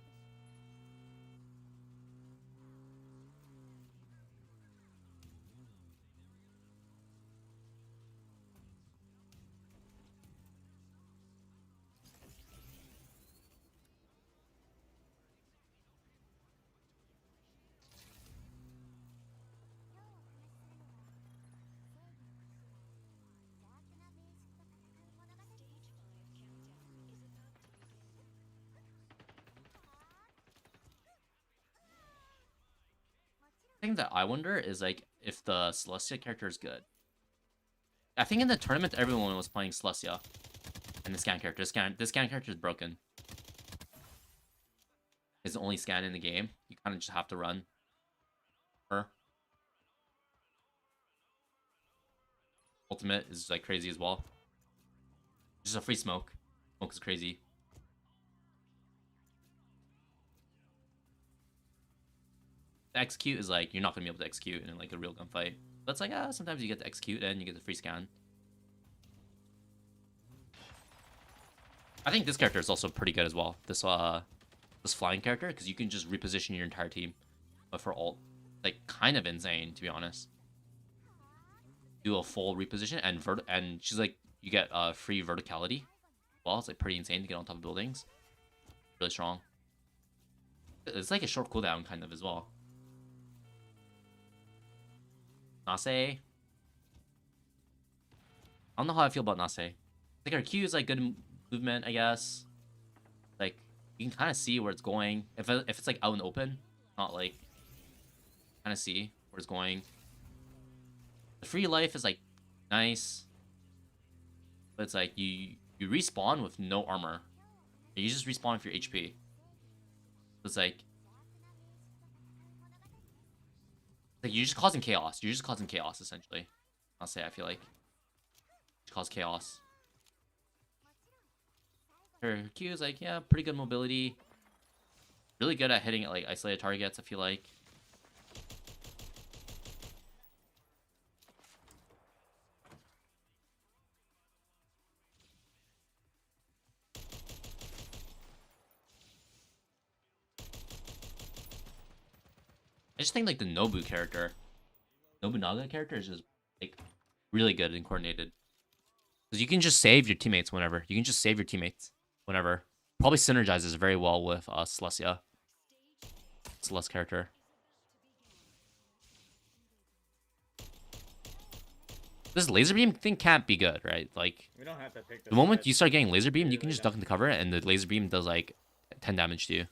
Thing that I wonder is like if the Celestia character is good. I think in the tournament everyone was playing Celestia, and the scan character. This scan character is broken. It's the only scan in the game. You kind of just have to run her. Ultimate is like crazy as well. Just a free smoke. Smoke is crazy. Execute is like you're not gonna be able to execute in like a real gunfight. But it's like sometimes you get to execute and you get the free scan. I think this character is also pretty good as well. This flying character, because you can just reposition your entire team. But for ult, like kind of insane to be honest. Do a full reposition and she's like you get free verticality. Well, it's like pretty insane to get on top of buildings. Really strong. It's like a short cooldown kind of as well. Nase. I don't know how I feel about Nase. I think her Q is like good movement, I guess. Like you can kind of see where it's going. If it's like out in the open, not like kind of see where it's going. The free life is like nice, but it's like you respawn with no armor. You just respawn with your HP. It's like you're just causing chaos. You're just causing chaos, essentially. I'll say, I feel like. Just cause chaos. Her Q is like, yeah, pretty good mobility. Really good at hitting at like isolated targets, I feel like. I just think like the Nobunaga character is just like really good and coordinated. Because you can just save your teammates whenever. Probably synergizes very well with Celestia. Celeste character. This laser beam thing can't be good, right? Like We don't have to pick the moment you start getting laser beam, you can just duck into cover and the laser beam does like 10 damage to you.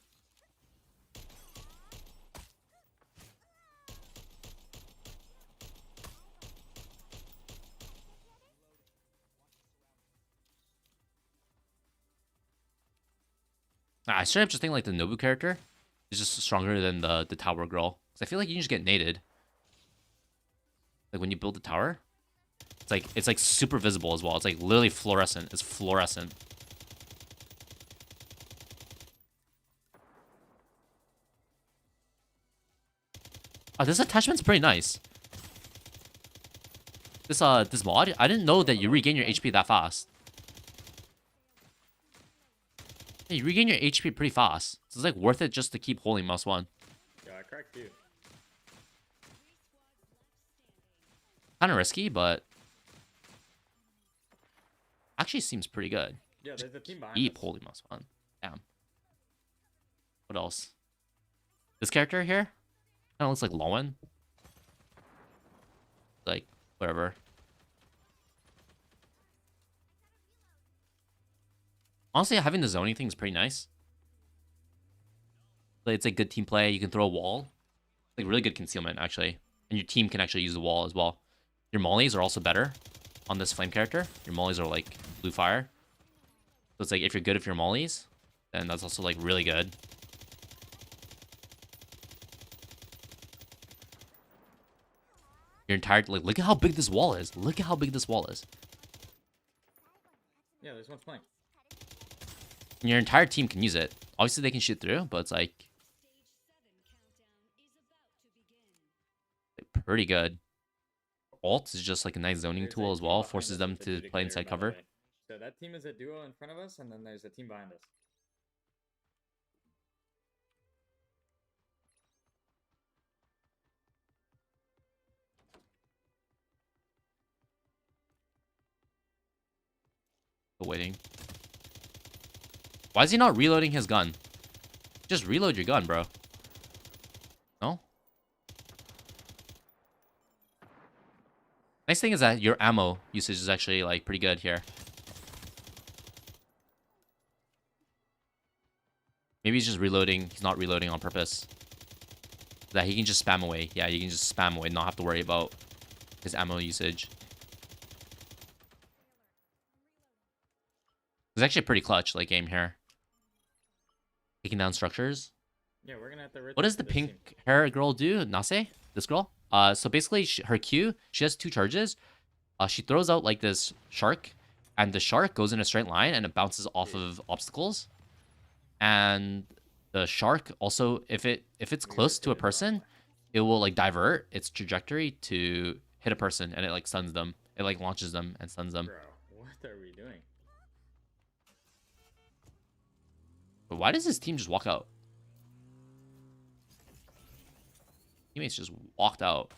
I straight up just think like the Nobu character is just stronger than the tower girl. Cause I feel like you can just get naded. Like when you build the tower, it's like super visible as well. It's like literally fluorescent. It's fluorescent. Oh, this attachment's pretty nice. This mod, I didn't know that you regain your HP that fast. Yeah, you regain your HP pretty fast. So it's like worth it just to keep holding mouse 1. Yeah, I cracked you. Kind of risky, but actually seems pretty good. Yeah, there's a team behind Deep, us. holy most fun. Damn. What else? This character here kind of looks like Lowen. Like, whatever. Honestly, having the zoning thing is pretty nice. It's like good team play. You can throw a wall. Like really good concealment, actually. And your team can actually use the wall as well. Your mollies are also better on this flame character. Your mollies are like blue fire. So it's like if you're good with your mollies, then that's also like really good. Your entire, like, look at how big this wall is. Look at how big this wall is. Yeah, there's one flank. And your entire team can use it. Obviously, they can shoot through, but it's like pretty good. Alt is just like a nice zoning There's tool a as team well. behind Forces us them with the to play Judicator, inside by the cover. way. So that team is a duo in front of us, and then there's a team behind us. Waiting. Why is he not reloading his gun? Just reload your gun, bro. No? Nice thing is that your ammo usage is actually like pretty good here. Maybe he's just reloading. He's not reloading on purpose. That he can just spam away. Yeah, you can just spam away, not have to worry about his ammo usage. It's actually pretty clutch, like game here. Taking down structures. Yeah, we're gonna have to. What does the pink hair girl do? Nase? This girl? So basically, her Q, she has 2 charges. She throws out like this shark, and the shark goes in a straight line and it bounces off of obstacles. And the shark also, if it's close to a person, it will like divert its trajectory to hit a person, and it like stuns them. It like launches them and stuns them. Bro, what are we doing? But why does this team just walk out? Teammates just walked out.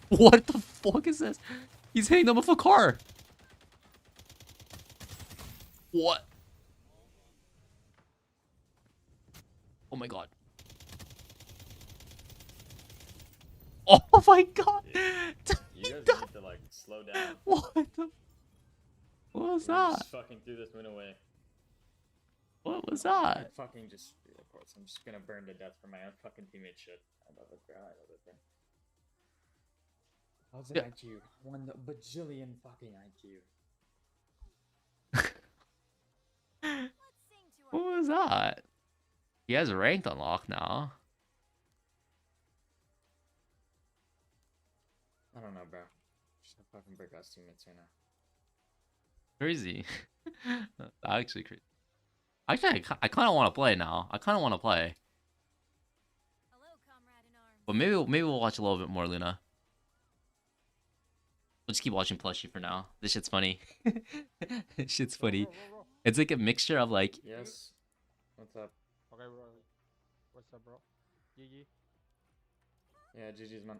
What the fuck is this? He's hitting them with a car. What? Oh my god. Oh my god. You guys need to like slow down. What the? What was We that? just fucking threw this win away. What was I that? fucking just, of course, I'm just gonna burn to death for my own fucking teammate shit. I love it, bro. I love it, bro. How's an Yeah. IQ? 1 bajillion fucking IQ. What was that? He has ranked unlock now. I don't know, bro. Just a fucking break us teammates right now. Crazy. Actually crazy. Actually, I kind of want to play now. I kind of want to play. But maybe we'll watch a little bit more, Luna. We'll just keep watching plushie for now. This shit's funny. This shit's funny. Bro. It's like a mixture of like Yes. What's up? Okay, bro. What's up, bro? GG. Yeah, GG's man.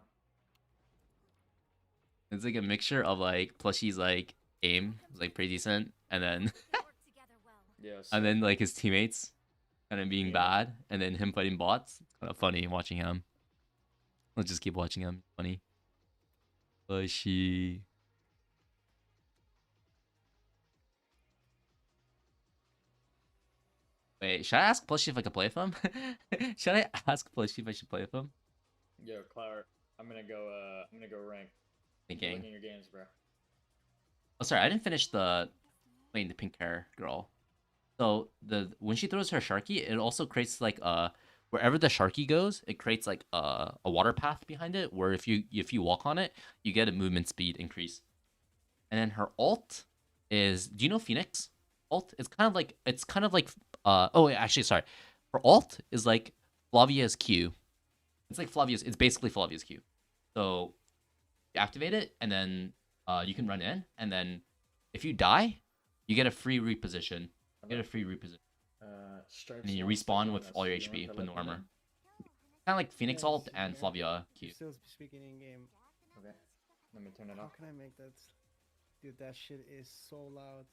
it's like a mixture of like plushie's like aim is like pretty decent, and then Yes. and then like his teammates kind of being Yeah. bad, and then him fighting bots. It's kind of funny watching him. Let's just keep watching him. Funny. Plushie. Wait, should I ask Plushie if I can play with him? Should I ask Plushie if I should play with him? Yo, Clower, I'm gonna go rank. Thinking. Looking your games, bro. Oh, sorry, I didn't finish the playing the pink hair girl. So when she throws her Sharky, it also creates like wherever the Sharky goes, it creates like a water path behind it where if you walk on it, you get a movement speed increase. And then her ult is, do you know Phoenix? Ult it's kind of like oh wait, actually sorry. Her ult is like Flavia's Q. It's basically Flavia's Q. So you activate it, and then you can run in, and then if you die, you get a free reposition. You get a free reposition. Stripes. And then you wants to respawn join with us. all your Do you HP want to with no let him armor. in? Kind of like Phoenix Yes, ult and yeah. Flavia Q. Still speaking in game. Okay. Let me turn it How off. can I make that Dude, that shit is so loud.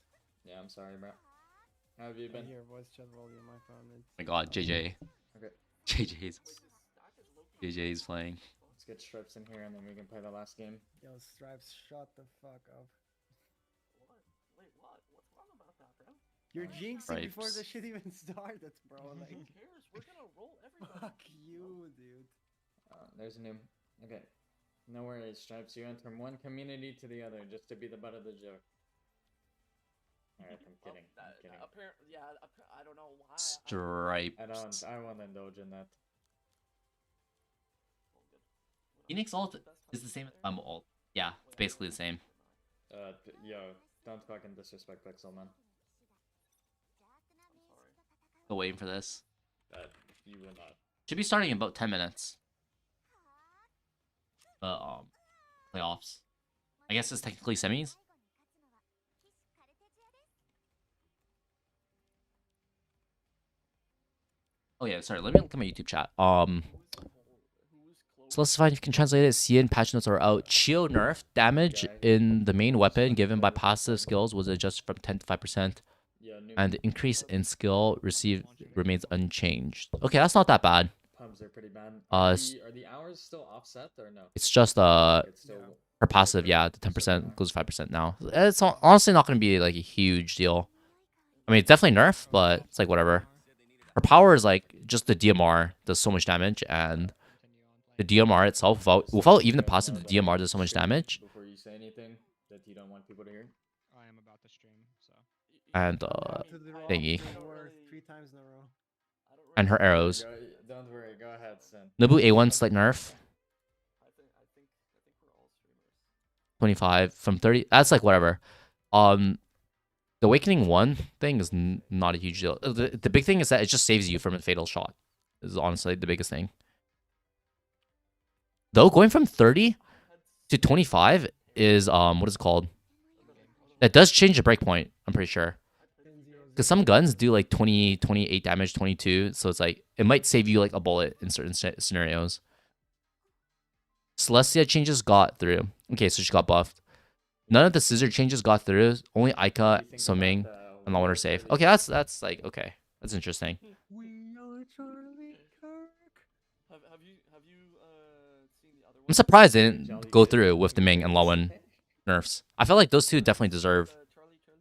Yeah, I'm sorry, bro. How have you I been? hear voice chat volume. I found it. Oh my god, JJ. Okay. JJ's playing. Let's get Strips in here and then we can play the last game. Yo, Stripes, shut the fuck up. Wait, what? What's wrong about that, bro? You're jinxing before the Stripes. shit even started, bro. Like, Who cares? We're gonna roll everybody. fuck you, dude. There's a new. Okay. No worries, Stripes. You went from one community to the other just to be the butt of the joke. Alright, I'm kidding. I'm kidding. I don't know why. Stripes. I won't indulge in that. Phoenix ult is the same as ult. Yeah, it's basically the same. Yo, don't fucking disrespect Pixel, man. Still waiting for this. You will not. Should be starting in about 10 minutes. Playoffs. I guess it's technically semis. Oh yeah, sorry. Let me look at my YouTube chat. So let's see if you can translate it. CN patch notes are out. Chio nerf damage in the main weapon given by passive skills was adjusted from 10 to 5%, Yeah, new and the increase in skill received remains unchanged. Okay, that's not that bad. pubs are pretty bad. Are Are the hours still offset or no? It's just It's still. her passive, yeah, the 10% goes to 5% now. It's honestly not going to be like a huge deal. I mean, it's definitely nerf, but it's like whatever. Her power is like just the DMR does so much damage, and the DMR itself, without even the passive, the DMR does so much damage. Before you say anything that you don't want people to hear. I am about to stream, so. And thingy. 3 times in a row. And her arrows. Don't worry, go ahead, Sin. Nobu A1 slight nerf. I think we're all streamers. 25 from 30. That's like whatever. The Awakening 1 thing is not a huge deal. The big thing is that it just saves you from a fatal shot. This is honestly the biggest thing. Though going from 30 to 25 is what is it called? That does change the breakpoint, I'm pretty sure. Because some guns do like 20, 28 damage, 22. So it's like, it might save you like a bullet in certain scenarios. Celestia changes got through. Okay, so she got buffed. None of the scissor changes got through. Only Aika, Suming, and Lawan are safe. Okay, that's like, okay. That's interesting. We are Charlie Kirk. Have you seen the other one? I'm surprised they didn't go through with the Ming and Lawan nerfs. I feel like those two definitely deserve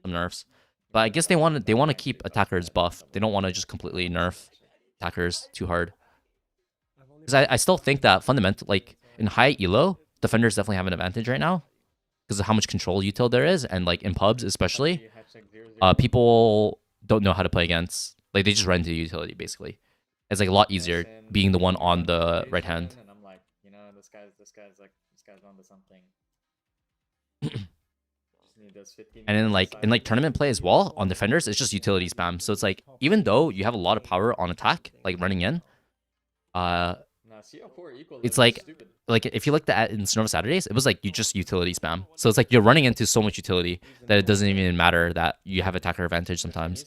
some nerfs. But I guess they want to keep attackers buffed. They don't want to just completely nerf attackers too hard. Because I still think that fundamental, like in high elo, defenders definitely have an advantage right now because of how much control util there is, and like in pubs especially, people don't know how to play against. Like they just run into utility basically. It's like a lot easier being the one on the right hand. And I'm like, you know, this guy's onto something. And then like in like tournament play as well on defenders, it's just utility spam. So it's like even though you have a lot of power on attack, like running in, it's like if you looked at in Strinova Saturdays, it was like you just utility spam. So it's like you're running into so much utility that it doesn't even matter that you have attacker advantage sometimes.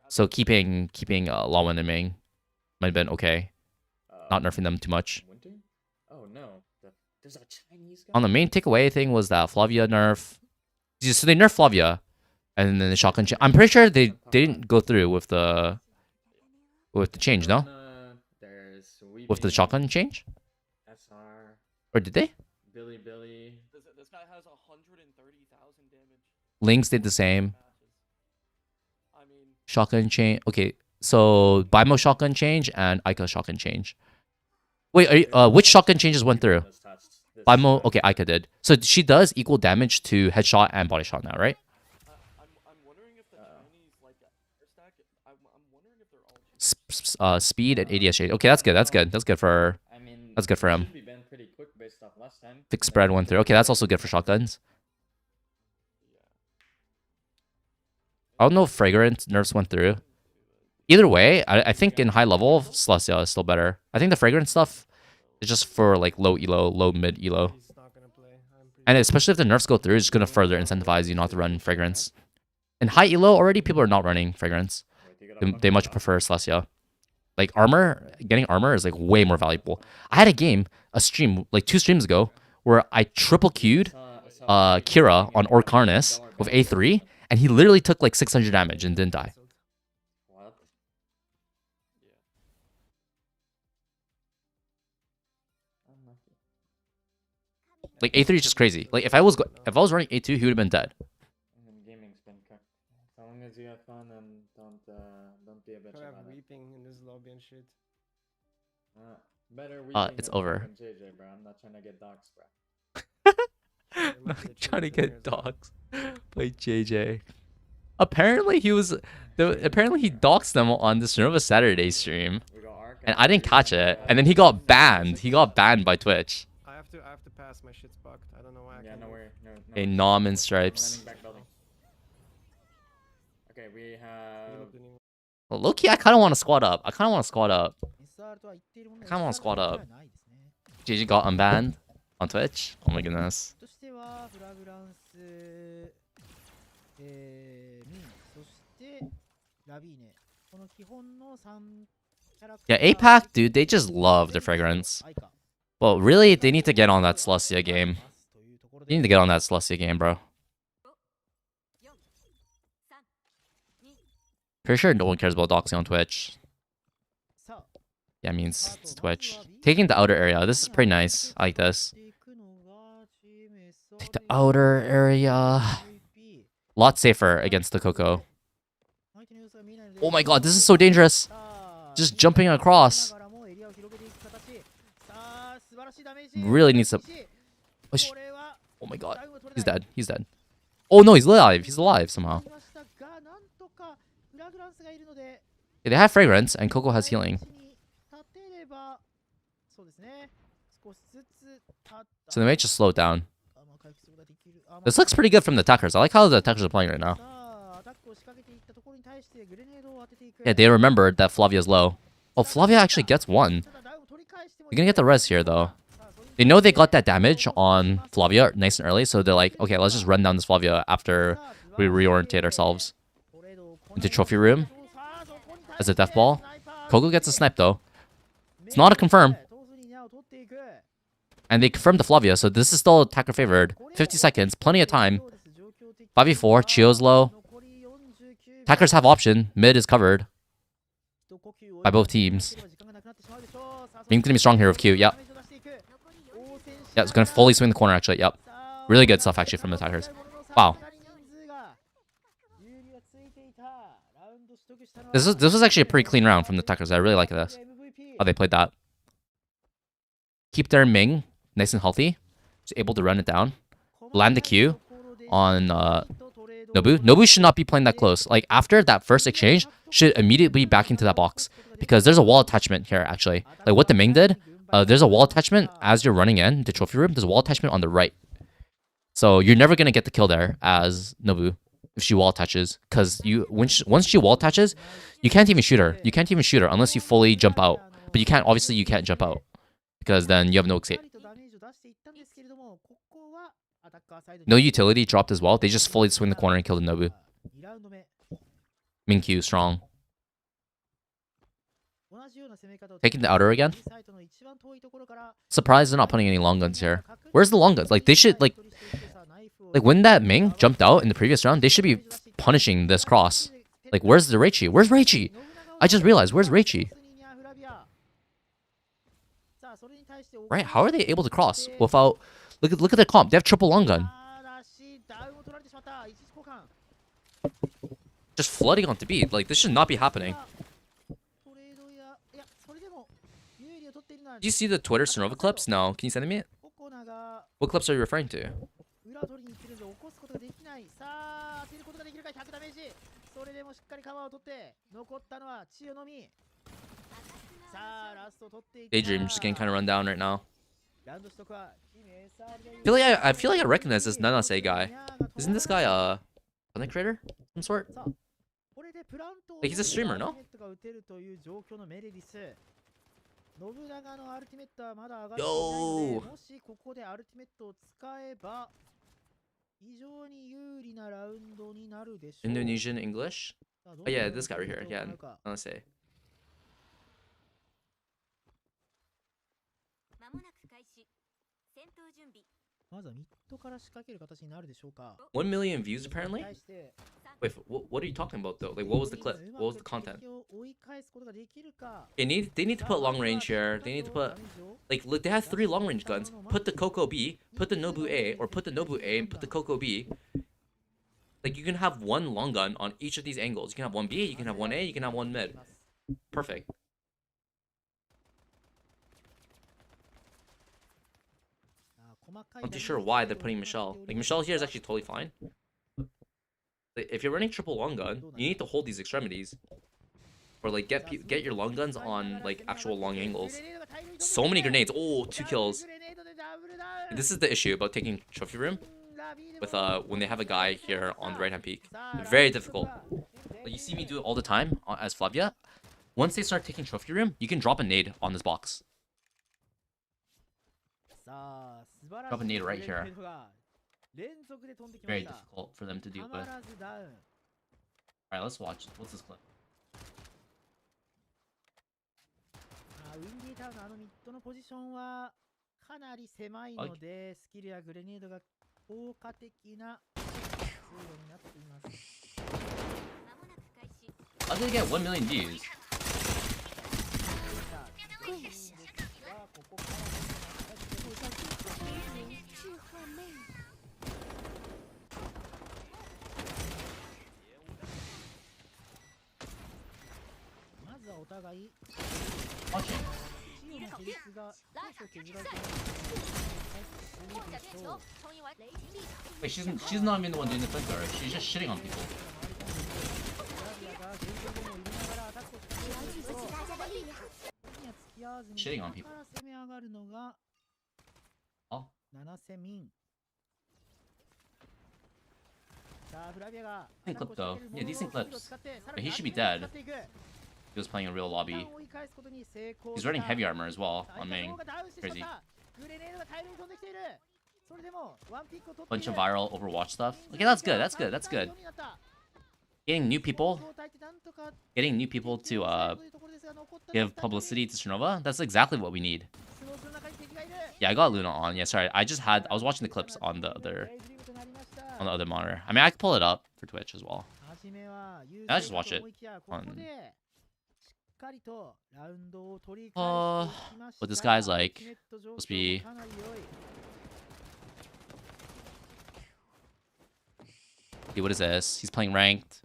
So keeping Lawan and Ming might have been okay, not nerfing them too much. Oh no, there's a Chinese guy. On the main takeaway thing was that Flavia nerf. So they nerfed Flavia, and then the shotgun. I'm pretty sure they didn't go through with the change, no? With the shotgun change? SR. Or did they? Billy. This guy has 130,000 damage. Lynx did the same. I mean, Shotgun change. Okay, so Bimo shotgun change and Aika shotgun change. Wait, which shotgun changes went through? Bimo. Okay, Aika did. So she does equal damage to headshot and body shot now, right? I'm wondering if the Chinese like air stack. I'm wondering if they're all. Speed and ADS. Okay, that's good. That's good. That's good for. I mean, That's good for him. should be been pretty quick based off last time. Thick spread went through. Okay, that's also good for shotguns. I don't know if fragrant nerfs went through. Either way, I think in high level, Celestia is still better. I think the fragrant stuff is just for like low elo, low mid elo. He's not gonna play. And especially if the nerfs go through, it's just going to further incentivize you not to run fragrance. In high elo already, people are not running fragrance. They much prefer Celestia. Like armor, getting armor is like way more valuable. I had a stream, like 2 streams ago, where I triple queued Kira on Orkarnis with A3, and he literally took like 600 damage and didn't die. What? Unlucky. Like A3 is just crazy. Like if I was running A2, he would have been dead. And then gaming's been cooked. As long as you have fun and don't be a bitch I have about it. weeping in this lobby and shit. Better weeping It's than over. fucking JJ, bro. I'm not trying to get doxxed, bro. Might be a Trying to cheat get there as well. doxxed by JJ. Apparently he doxed them on the Strinova Saturday stream, We go Arc and I didn't catch it. And then he got banned. He got banned by Twitch. I have to pass. My shit's bugged. I don't know why. I Yeah, can't no move. worry. No. A nom and I'm stripes. landing back building. Okay, we You have. look anymore. Well, low-key, I kind of want to squad up. I kind of want to squad up. JJ got unbanned on Twitch. Oh my goodness. Yeah, APAC, dude, they just love the fragrance. Well, really, they need to get on that Celestia game. They need to get on that Celestia game, bro. Pretty sure no one cares about doxing on Twitch. Yeah, I mean, it's Twitch. Taking the outer area. This is pretty nice. I like this. Take the outer area. Lot safer against the Coco. Oh my god, this is so dangerous. Just jumping across. Really needs to... Oh my god. He's dead. He's dead. Oh no, he's alive. He's alive somehow. Yeah, they have fragrance and Coco has healing. So they might just slow it down. This looks pretty good from the attackers. I like how the attackers are playing right now. Yeah, they remembered that Flavia's low. Oh, Flavia actually gets one. You're gonna get the res here, though. They know they got that damage on Flavia nice and early, so they're like, okay, let's just run down this Flavia after we reorientate ourselves. Into trophy room. As a death ball. Coco gets a snipe, though. It's not a confirm. And they confirmed the Flavia, so this is still attacker favored. 50 seconds, plenty of time. 5v4, Chio's low. Attackers have option. Mid is covered by both teams. Ming's gonna be strong here with Q, yep. Yeah, it's gonna fully swing the corner actually, yep. Really good stuff actually from the attackers. Wow. This was actually a pretty clean round from the attackers. I really like this. How they played that. Keep their Ming nice and healthy. Just able to run it down. Land the Q on Nobu. Nobu should not be playing that close. Like after that first exchange, should immediately be back into that box. Because there's a wall attachment here actually. Like what the Ming did, there's a wall attachment as you're running in the trophy room. There's a wall attachment on the right. So you're never gonna get the kill there as Nobu if she wall attaches. Because once she wall attaches, you can't even shoot her. You can't even shoot her unless you fully jump out. But you can't, obviously you can't jump out. Because then you have no escape. No utility dropped as well. They just fully swing the corner and kill the Nobu. Min Q strong. Taking the outer again. Surprised they're not putting any long guns here. Where's the long guns? Like they should like when that Ming jumped out in the previous round, they should be punishing this cross. Like where's the Reichi? Where's Reichi? I just realized where's Reichi? Right? How are they able to cross without? Look at their comp. They have triple long gun. Just flooding onto B. Like this should not be happening. Do you see the Twitter Strinova clips? No. Can you send me it? What clips are you referring to? Daydream just getting kind of run down right now. I feel like I recognize this Nanase guy. Isn't this guy a content creator of some sort? Like he's a streamer, no? Yo! Indonesian English? Oh yeah, this guy right here. Yeah, Nanase. まずはミッドから仕掛ける形になるでしょうか。 1 million views apparently? 対して Wait, what are you talking about though? Like, what was the clip? What was the content? 敵を追い返すことができるか。 They need to put long range here. They need to put like look. They have 3 long range guns. Put the Coco B, put the Nobu A, or put the Nobu A and put the Coco B. Like you can have one long gun on each of these angles. You can have one B, you can have one A, you can have one mid. Perfect. I'm not too sure why they're putting Michelle. Like Michelle here is actually totally fine. Like, if you're running triple long gun, you need to hold these extremities, or like get your long guns on like actual long angles. So many grenades. Oh, 2 kills. This is the issue about taking trophy room with when they have a guy here on the right hand peak. Very difficult. Like, you see me do it all the time as Flavia. Once they start taking trophy room, you can drop a nade on this box. Drop a nade right here. Very difficult for them to deal with. Alright, let's watch. What's this clip? ウィンディータウンのミッドのポジションはかなり狭いので、スキルやグレネードが効果的なツールになっています。 How did they get 1 million views? まずはお互い Watching. チームの比率が少し削られています。 Wait, she's not even the one doing the flamethrower. She's just shitting on people. Shitting on people. Oh. Decent clip though. Yeah, decent clips. But he should be dead. He was playing a real lobby. He's running heavy armor as well on main. Crazy. Bunch of viral Overwatch stuff. Okay, that's good. That's good. That's good. Getting new people to give publicity to Strinova. That's exactly what we need. Yeah, I got Luna on. Yeah, sorry. I was watching the clips on the other monitor. I mean, I could pull it up for Twitch as well. I just watch it on. But this guy's like supposed to be. Okay, what is this? He's playing ranked.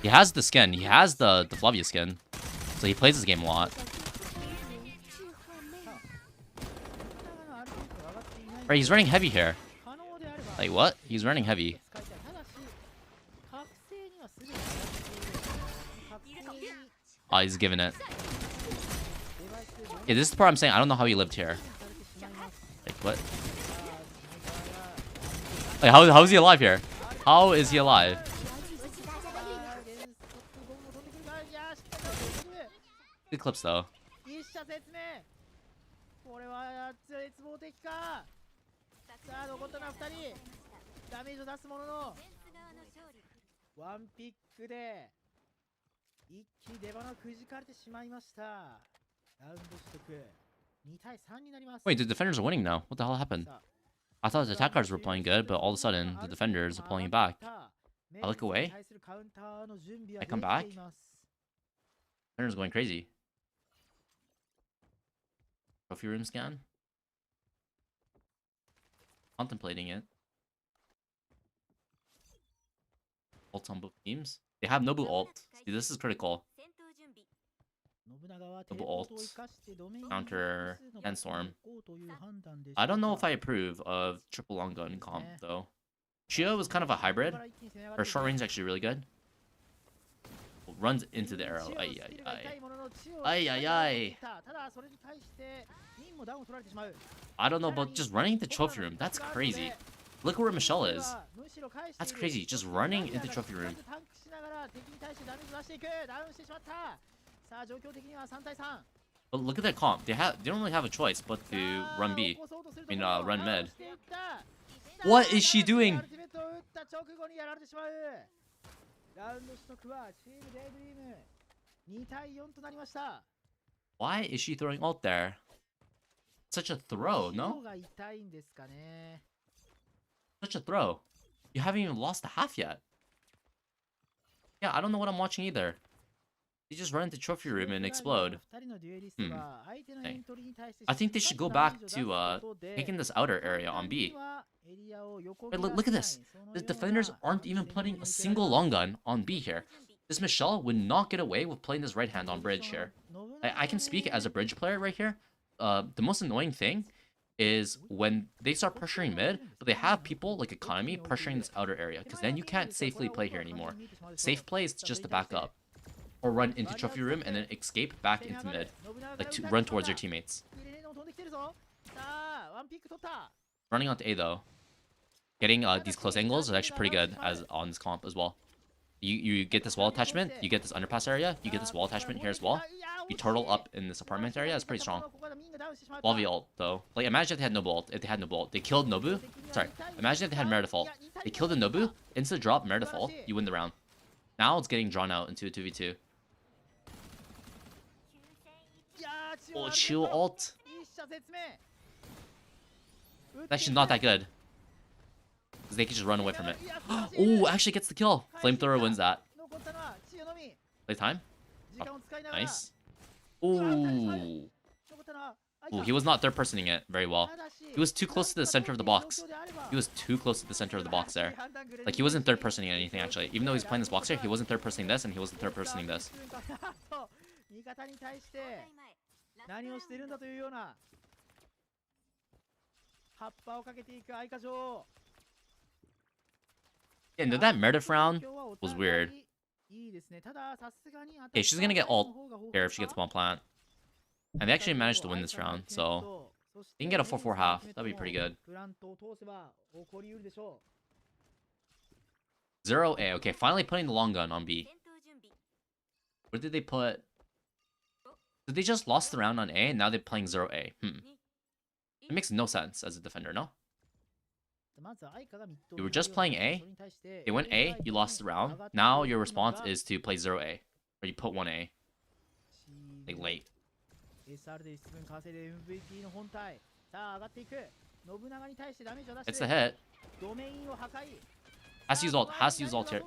He has the skin. He has the Flavia skin. So he plays this game a lot. Right, he's running heavy here. Like, what? He's running heavy. Oh, he's giving it. Yeah, this is the part I'm saying. I don't know how he lived here. Like, what? Like, how is he alive here? How is he alive? Good clips, though. Wait, the defenders are winning now. What the hell happened? I thought the attackers were playing good, but all of a sudden, the defenders are pulling back. I look away. I come back. Defenders going crazy. Trophy room scan. Contemplating it. Ults on both teams. They have Nobu ult. See, this is critical. Nobu ult. Counter and storm. I don't know if I approve of triple long gun comp though. Chio was kind of a hybrid. Her short range is actually really good. Runs into the arrow. Ay ay ay. Ay ay ay. I don't know about just running into trophy room. That's crazy. Look where Michelle is. That's crazy. Just running into trophy room. But look at that comp. They don't really have a choice but to run B. I mean, run mid. What is she doing? Why is she throwing ult there? Such a throw, no? 後ろが痛いんですかね。 Such a throw. You haven't even lost a half yet. Yeah, I don't know what I'm watching either. They just run into trophy room and explode. 2人のデュエリストが相手のエントリーに対して I think they should go back to taking this outer area on B. Wait, look at this. The defenders aren't even putting a single long gun on B here. This Michelle would not get away with playing this right hand on bridge here. I can speak as a bridge player right here. The most annoying thing is when they start pressuring mid, but they have people like Economy pressuring this outer area, because then you can't safely play here anymore. Safe play is just to back up, or run into trophy room and then escape back into mid, like to run towards your teammates. Running onto A though, getting these close angles is actually pretty good as on this comp as well. You get this wall attachment, you get this underpass area, you get this wall attachment here as well. You turtle up in this apartment area, it's pretty strong. Love the ult though. Like imagine if they had Nobu ult. If they had Nobu ult, they killed Nobu. Sorry, imagine if they had Meredith ult. They killed the Nobu, instant drop Meredith ult, you win the round. Now it's getting drawn out into a 2v2. Oh, Chill ult. It's actually not that good. Because they can just run away from it. Oh, actually gets the kill. Flamethrower wins that. Play time? Oh, nice. Ooh. Ooh, he was not third personing it very well. He was too close to the center of the box. He was too close to the center of the box there. Like, he wasn't third personing anything, actually. Even though he's playing this box here, he wasn't third personing this, and he wasn't third personing this. 味方に対して何をしているんだというような葉っぱをかけていく相方女 Yeah, no, that Meredith round was weird. Okay, she's gonna get ult here if she gets bomb plant. And they actually managed to win this round, so they can get a 4-4 half. That'd be pretty good. 0A. Okay, finally putting the long gun on B. Where did they put? Did they just lost the round on A and now they're playing 0A? It makes no sense as a defender, no? You were just playing A, they went A, you lost the round. Now your response is to play 0A. Or you put 1A. Like late. It's a hit. Has to use ult. Has to use ult here.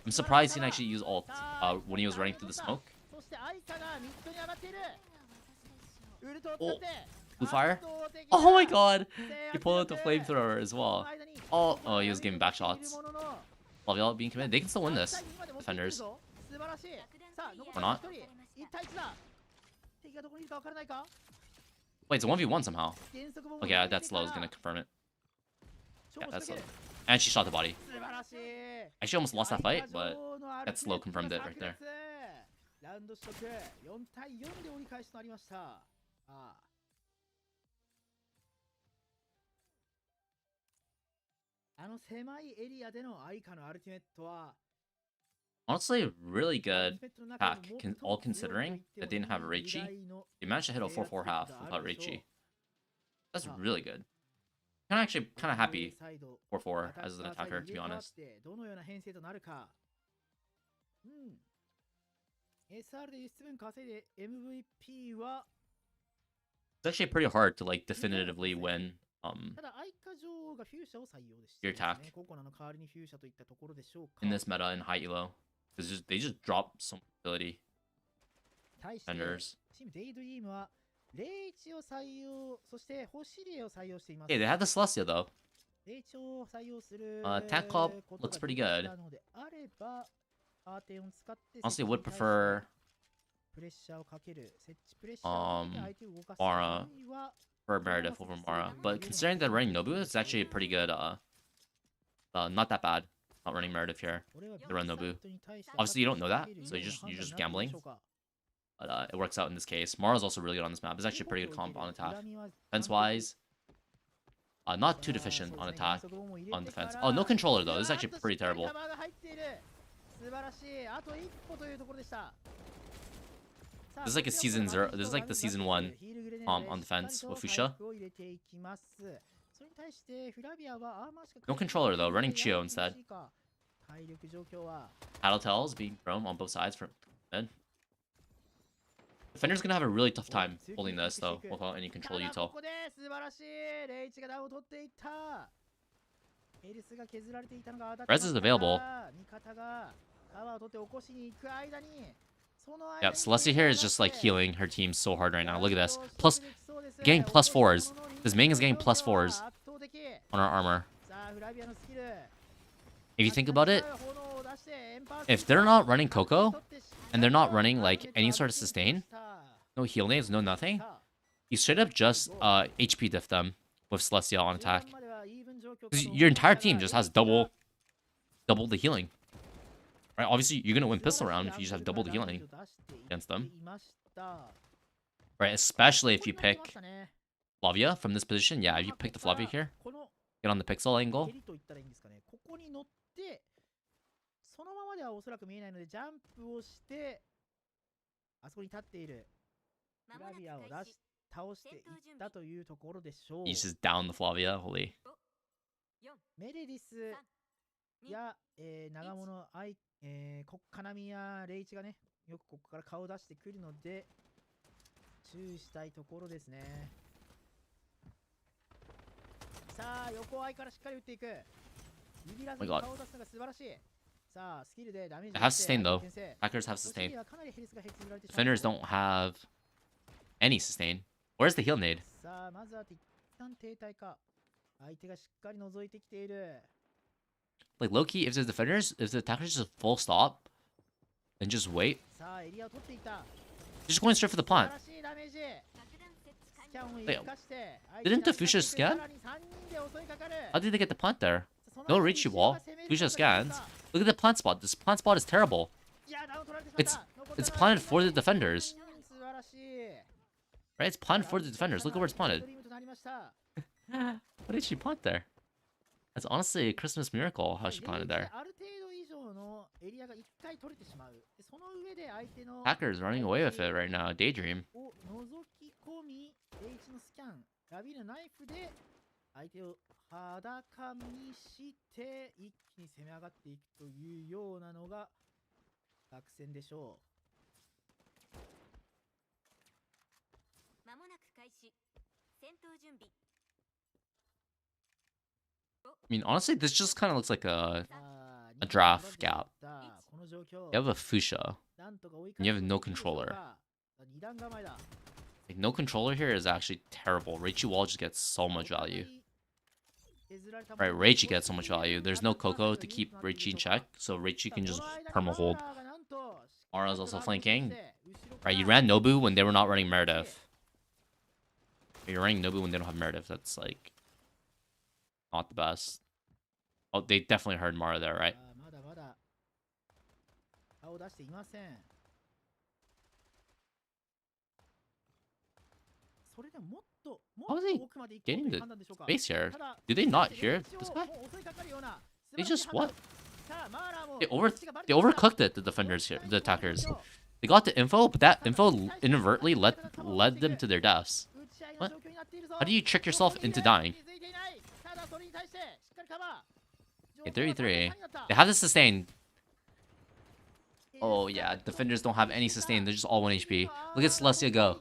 I'm surprised he didn't actually use ult when he was running through the smoke. Oh, blue fire. Oh my god. He pulled out the flamethrower as well. Oh, he was giving back shots. Love y'all being committed. They can still win this. Defenders. Or not. Wait, it's a 1v1 somehow. Okay, that slow is gonna confirm it. Yeah, that's slow. And she shot the body. I actually almost lost that fight, but that slow confirmed it right there. ラウンド取得4対4で折り返しとなりました。あの狭いエリアでのアイカのアルティメットは Honestly, really good pack, all considering that they didn't have Reichi. They managed to hit a 4-4 half without Reichi. That's really good. I'm actually kind of happy 4-4 as an attacker, to be honest. It's actually pretty hard to like definitively win your attack in this meta in high elo. Because they just drop some ability. Defenders. Hey, they have the Celestia though. Tank Club looks pretty good. Honestly, would prefer Mara for Meredith over Mara. But considering that running Nobu, it's actually a pretty good not that bad. Not running Meredith here. They run Nobu. Obviously you don't know that, so you're just gambling. But it works out in this case. Mara's also really good on this map. It's actually a pretty good comp on attack. Defense wise, not too deficient on attack, on defense. Oh, no controller though. This is actually pretty terrible. This is like a season 0. This is like the season 1 on defense with Fuchsia. No controller though, running Chio instead. Tattletales being thrown on both sides from mid. Defender's gonna have a really tough time holding this though, without any control ただ util. ここで素晴らしいレイチがダウンを取っていったヘルスが削られていたのが当たって Res is available. 味方がタワーを取って起こしに行く間にその間 Yeah, に Celestia here is just like healing her team so hard right now. Look at this. Plus, getting plus 4s. This Ming is getting plus 4s on our armor. さあフラビアのスキル If you think about it, if they're not running Coco, and they're not running like any sort of sustain, no heal nades, no nothing, you straight up just HP diff them with Celestia on attack. 'Cause your entire team just has double the healing. Right? Obviously, you're gonna win pistol round if you just have double the healing against them. Right? Especially if you pick Flavia from this position. Yeah, if you pick the Flavia here, get on the pixel angle. 蹴りと言ったらいいんですかね。ここに乗ってそのままではおそらく見えないのでジャンプをしてあそこに立っているフラビアを倒していったというところでしょう。 He's just down the Flavia. Holy. メレディスや、長物カナミやレイチがねよくここから顔を出してくるので注意したいところですね。さあ横合いからしっかり打っていく指らずに顔を出すのが素晴らしい。さあスキルでダメージ It has sustain though. Hackers have sustain. Defenders don't have any sustain. Where's the heal nade? さあまずは一旦停滞か相手がしっかり覗いてきている。 Like low key, if the attackers just full stop and just wait, さあエリアを取っていた。 they're just going straight for the plant. 素晴らしいダメージ。スキャンを Wait, 生かして didn't the Fuchsia scan? さらに三人で襲いかかる。 How did they get the plant there? その No 間に Richie wall. フューシ Fuchsia ャが攻める scans. ことができ Look at the plant spot. This plant spot is terrible. た。いやダウン取られてしまった。 It's planted for the defenders. 素晴らしい。 Right? It's planted for the defenders. Look at where it's planted. ストリームとなりました What did she plant there? That's honestly a Christmas miracle how she planted there. ある程度以上のエリアが一回取れてしまう。でその上で相手の Hackers running away with it right now. Daydream. を覗き込み、H のスキャン、ラビーのナイフで相手を裸にして一気に攻め上がっていくというようなのが作戦でしょう。まもなく開始。戦闘準備。 I mean, honestly, this just kind of looks like a さあ a draft gap. この状況 You have a Fuchsia. なんとか追い You have 返す no ことができるでしょう controller. か。二段構えだ。 Like, no controller here is actually terrible. Reichi Wall just gets so much value. Right, Reichi gets so much value. There's no Coco to keep Reichi in check, so Reichi can just perma hold. Mara's also flanking. Right, you ran Nobu when they were not running Meredith. You're running Nobu when they don't have Meredith. That's like not the best. Oh, they definitely heard Mara there, right? まだまだ顔を出していません。それでもっと How are they 奥まで行こう getting という the 判断でしょうか。 Base here. ただ Do they not hear 一応 this guy? もう襲いかかるような They 素晴らしい just 判断。 what? さあマーラーも They 位置がバレ they てきた。 overcooked it, the defenders here, the attackers. They got the info, but that info inadvertently led them to their deaths. 打ち合いの What? 状況になっているぞ。 How do you trick yourself into dying? 気づいていない。ただそれに対してしっかりカバー。 Okay, 33. They have the sustain. Oh yeah, defenders don't have any sustain. They're just all 1 HP. Look at Celestia go.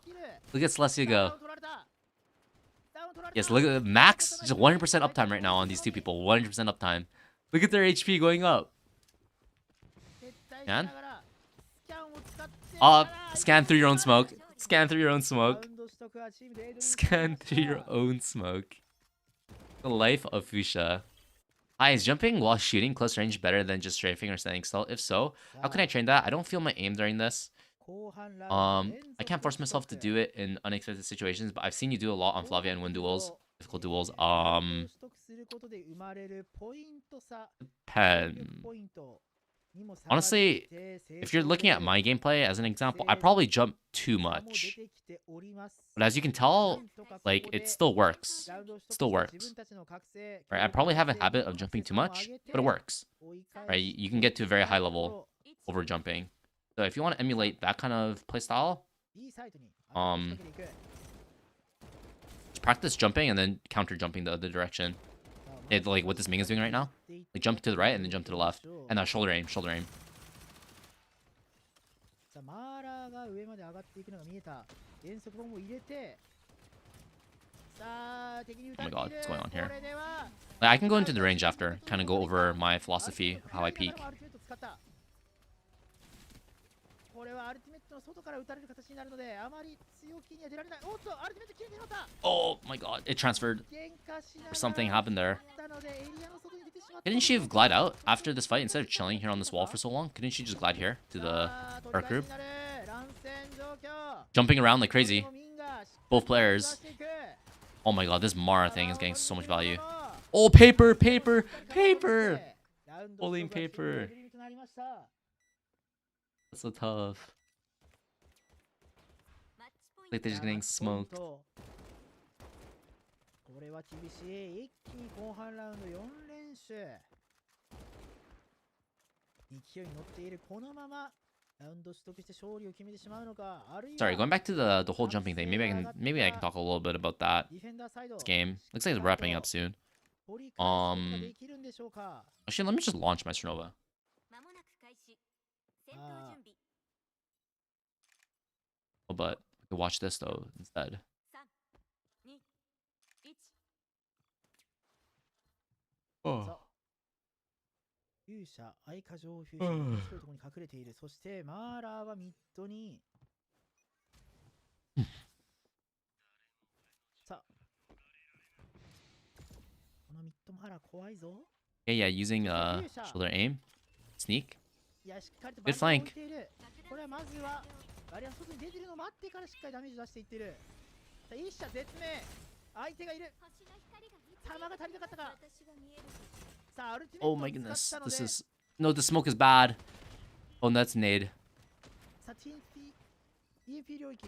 Look at Celestia go. Yes, look at max. Just 100% uptime right now on these two people. 100% uptime. Look at their HP going up. Man. Scan through your own smoke. Scan through your own smoke. Scan through your own smoke. The life of Fuchsia. Hi, is jumping while shooting close range better than just strafing or standing still? If so, how can I train that? I don't feel my aim during this. I can't force myself to do it in unexpected situations, but I've seen you do a lot on Flavia and win duels, difficult duels. Pen. Honestly, if you're looking at my gameplay as an example, I probably jump too much. But as you can tell, like, it still works. It still works. Right, I probably have a habit of jumping too much, but it works. Right, you can get to a very high level over jumping. So if you want to emulate that kind of playstyle, just practice jumping and then counter jumping the other direction. Like what this Ming is doing right now. Like jump to the right and then jump to the left. And now shoulder aim, shoulder aim. あマーラーが上まで上がっていくのが見えた。減速ボムを入れて、さあ敵に撃た Oh れ my てい god, る。 what's going on こ here? れでは Like, I can go into the range after, kind of go over my philosophy of how I peek. これはアルティメットの外から撃たれる形になるので、あまり強気には出られない。おっと、アルティメット切れてしまった。 Oh my god, it transferred. 喧嘩しながら Or something happened there. なのでエリアの外に出てしまった。 Couldn't she have glide out after this fight instead of chilling here on this wall for so long? Couldn't she just glide here to the さあ dark group? 取り返しになる。乱戦状況。 Jumping around like crazy. これもミンがしっかり Both と players. 出していく。 Oh my god, this Mara thing is getting so much value. Oh, paper, paper, paper! ラウンド Holding ストップが paper. 切れるとなりました。 That's so tough. マッチポイン Like ト they're just getting smoked. これは厳しい。一気に後半ラウンド4連勝。勢いに乗っているこのままラウンド取得して勝利を決めてしまうのか、あるいは Sorry, going back to the whole jumping thing. Maybe I can talk a little bit about that ディフェンダーサイド this game. Looks like it's wrapping up soon. 取り返すことができるんでしょうか。 Actually, let me just launch my Strinova. まもなく開始戦闘準備 Oh, but we could watch this though instead. 3 2 1 Oh. 勇者、愛花城フュージョン、白いところに隠れている。そしてマーラーはミッドに。さあ、このミッドマーラー怖いぞ。 Yeah, using shoulder aim, sneak. いや、しっかりと Good バリアを flank. 置いている。これはまずはバリアの外に出てるのを待ってからしっかりダメージ出していってる。さあ、一射絶命。相手がいる。星の光が見弾が足りなかったか。私が見えるさあ、アルティメット Oh を my 使っ goodness, たの this で is no. The smoke is bad. Oh, that's nade. さあ、TNP 領域。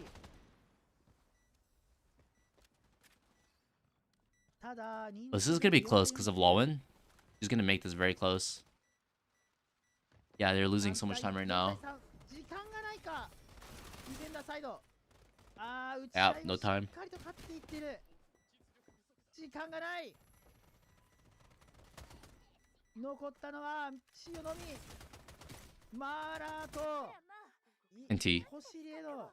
ただ、人 Oh, this is gonna be close because of Lowen. He's gonna make this very close. Yeah, they're losing so much time right now. 時間がないか。ディフェンダーサイド。ああ、打ち Yeah, 合い no にし time. っかりと勝っていってる。時間がない。残ったのはシオのみ。マーラーと NT. ホシリエの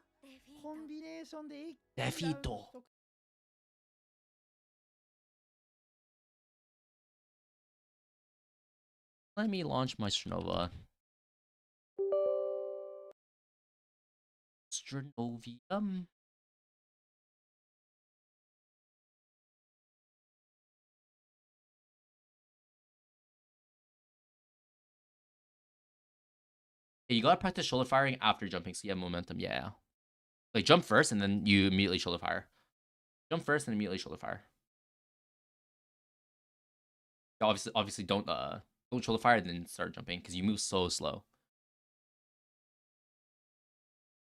コンビネーションで一気にデフィートラウンド取得 Let me launch my Strinova. Strinovium. Yeah, you gotta practice shoulder firing after jumping so you have momentum. Yeah. Like jump first and then you immediately shoulder fire. Jump first and immediately shoulder fire. Obviously don't shoulder fire and then start jumping because you move so slow.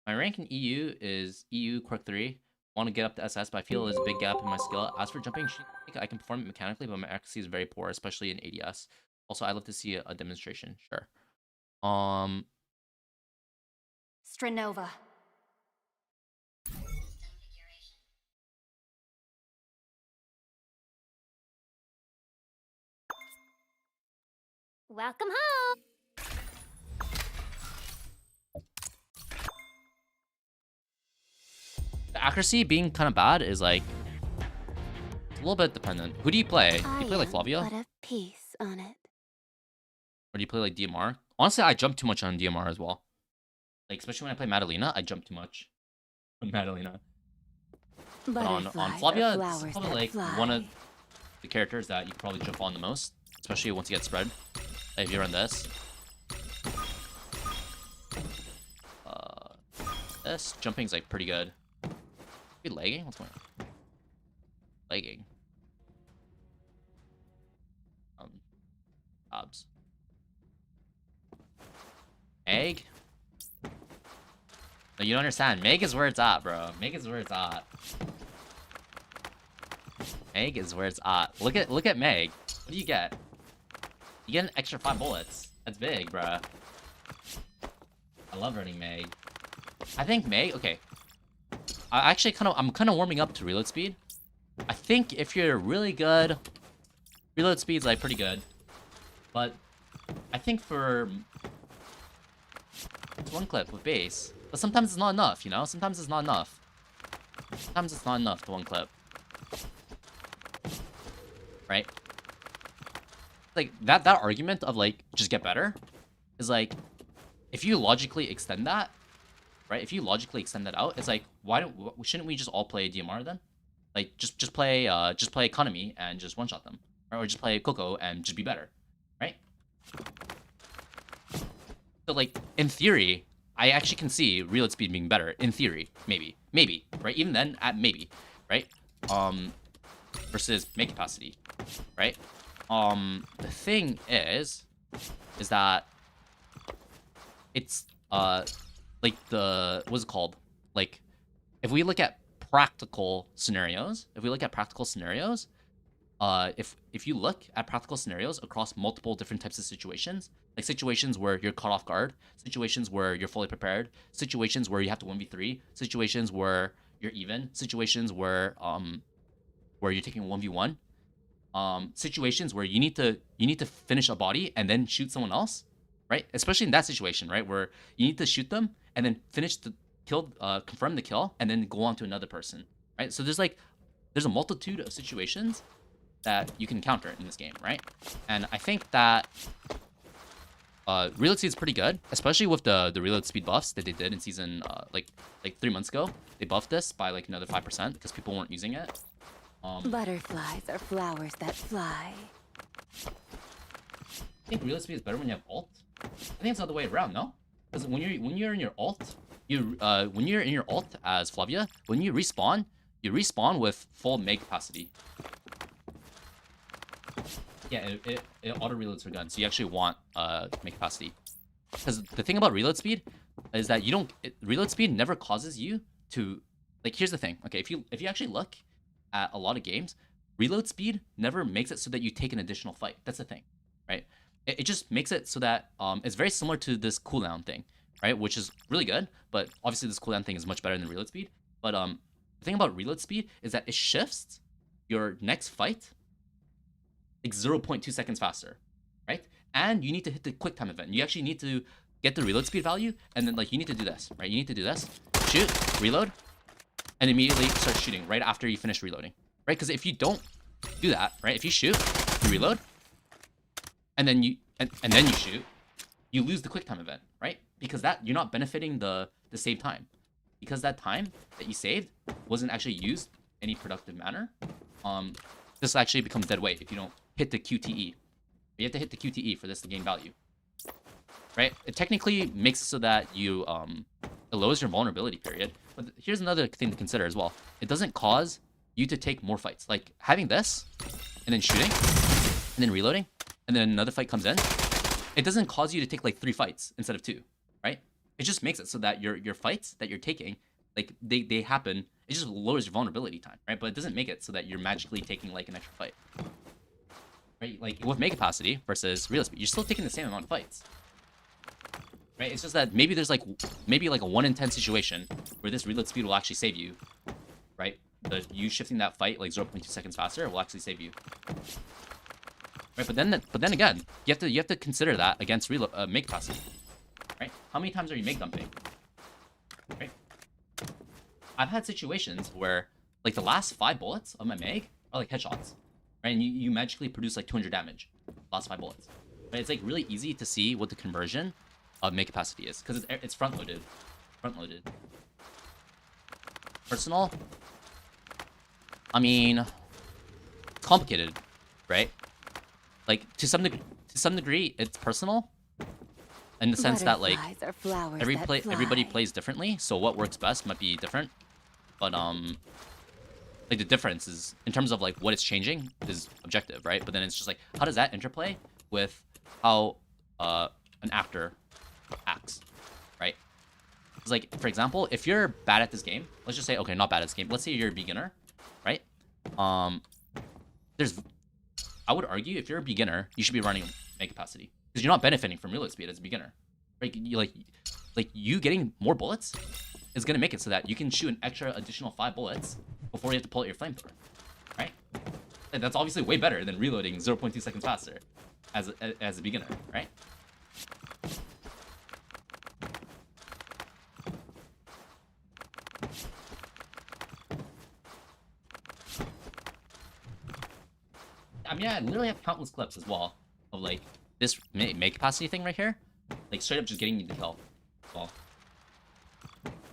My rank in EU is EU Quirk 3. Want to get up to SS, but I feel there's a big gap in my skill. As for jumping, I think I can perform it mechanically, but my accuracy is very poor, especially in ADS. Also, I'd love to see a demonstration. Sure. Strinova Welcome home. The accuracy being kind of bad is like it's a little bit dependent. Who do you play? Do you play like Flavia? Put a piece on it. Or do you play like DMR? Honestly, I jump too much on DMR as well. Like, especially when I play Madalena, I jump too much on Madalena. But on Flavia, it's probably like one of the characters that you probably jump on the most, especially once you get spread. Like, if you run this. This jumping's like pretty good. Are you lagging? What's going on? Lagging. Obs. Meg? No, you don't understand. Meg is where it's at, bro. Meg is where it's at. Meg is where it's at. Look at Meg. What do you get? You get an extra 5 bullets. That's big, bro. I love running Meg. I think Meg. Okay. I'm kind of warming up to reload speed. I think if you're really good, reload speed's like pretty good. But I think for it's one clip with base, But sometimes it's not enough, you know? Sometimes it's not enough. Sometimes it's not enough to one clip. Right? Like, that argument of, like, just get better is, like, if you logically extend that, right? If you logically extend that out, it's like, shouldn't we just all play DMR then? Like, just play economy and just one-shot them. Right? Or just play Coco and just be better. Right? So, like, in theory, I actually can see reload speed being better. In theory. Maybe. Maybe. Right? Even then, at maybe. Right? Versus make capacity. Right? The thing is that it's, like what's it called? Like, if we look at practical scenarios, if you look at practical scenarios across multiple different types of situations, like situations where you're caught off guard, situations where you're fully prepared, situations where you have to 1v3, situations where you're even, situations where you're taking 1v1, situations where you need to finish a body and then shoot someone else, right? Especially in that situation, right, where you need to shoot them and then finish the kill, confirm the kill, and then go on to another person, right? So there's a multitude of situations that you can encounter in this game, right? And I think that reload speed is pretty good, especially with the reload speed buffs that they did in season like 3 months ago. They buffed this by like another 5% because people weren't using it. Butterflies are flowers that fly. I think reload speed is better when you have ult. I think it's the other way around, no? Because when you're in your ult, when you're in your ult as Flavia, when you respawn with full mag capacity. Yeah, it auto reloads her gun, so you actually want mag capacity. Because the thing about reload speed is that reload speed never causes you to, like, here's the thing. Okay, if you actually look at a lot of games, reload speed never makes it so that you take an additional fight. That's the thing, right? It just makes it so that it's very similar to this cooldown thing, right? Which is really good, but obviously this cooldown thing is much better than reload speed. But the thing about reload speed is that it shifts your next fight like 0.2 seconds faster, right? And you need to hit the quick time event. You actually need to get the reload speed value, and then like you need to do this, right? You need to do this, shoot, reload, and immediately start shooting right after you finish reloading, right? Because if you don't do that, right? If you shoot, you reload, and then you shoot, you lose the quick time event, right? Because that you're not benefiting the save time, because that time that you saved wasn't actually used in any productive manner. This actually becomes dead weight if you don't hit the QTE. You have to hit the QTE for this to gain value, right? It technically makes it so that you it lowers your vulnerability period. But here's another thing to consider as well. It doesn't cause you to take more fights. Like having this and then shooting and then reloading and then another fight comes in. It doesn't cause you to take like 3 fights instead of 2, right? It just makes it so that your fights that you're taking, like they happen. It just lowers your vulnerability time, right? But it doesn't make it so that you're magically taking like an extra fight, right? Like with mag capacity versus reload speed, you're still taking the same amount of fights, right? It's just that maybe there's like a 1 in 10 situation where this reload speed will actually save you, right? You shifting that fight like 0.2 seconds faster will actually save you, right? But then again, you have to consider that against mag capacity, right? How many times are you mag dumping, right? I've had situations where, like, the last 5 bullets of my mag are, like, headshots, right? And you magically produce, like, 200 damage, last 5 bullets. Right? It's, like, really easy to see what the conversion of mag capacity is, because it's front-loaded. Front-loaded. Personal? I mean, it's complicated, right? Like, to some degree, it's personal, in the sense that, like, everybody plays differently, so what works best might be different. But like the difference is in terms of like what it's changing is objective, right? But then it's just like, how does that interplay with how an actor acts, right? It's like, for example, if you're bad at this game, let's just say, okay, not bad at this game. Let's say you're a beginner, right? I would argue if you're a beginner, you should be running mag capacity because you're not benefiting from reload speed as a beginner, right? You getting more bullets is going to make it so that you can shoot an extra additional 5 bullets before you have to pull out your flamethrower, right? And that's obviously way better than reloading 0.2 seconds faster as a beginner, right? I mean, I literally have countless clips as well of like this make capacity thing right here, like straight up just getting you the kill. Well,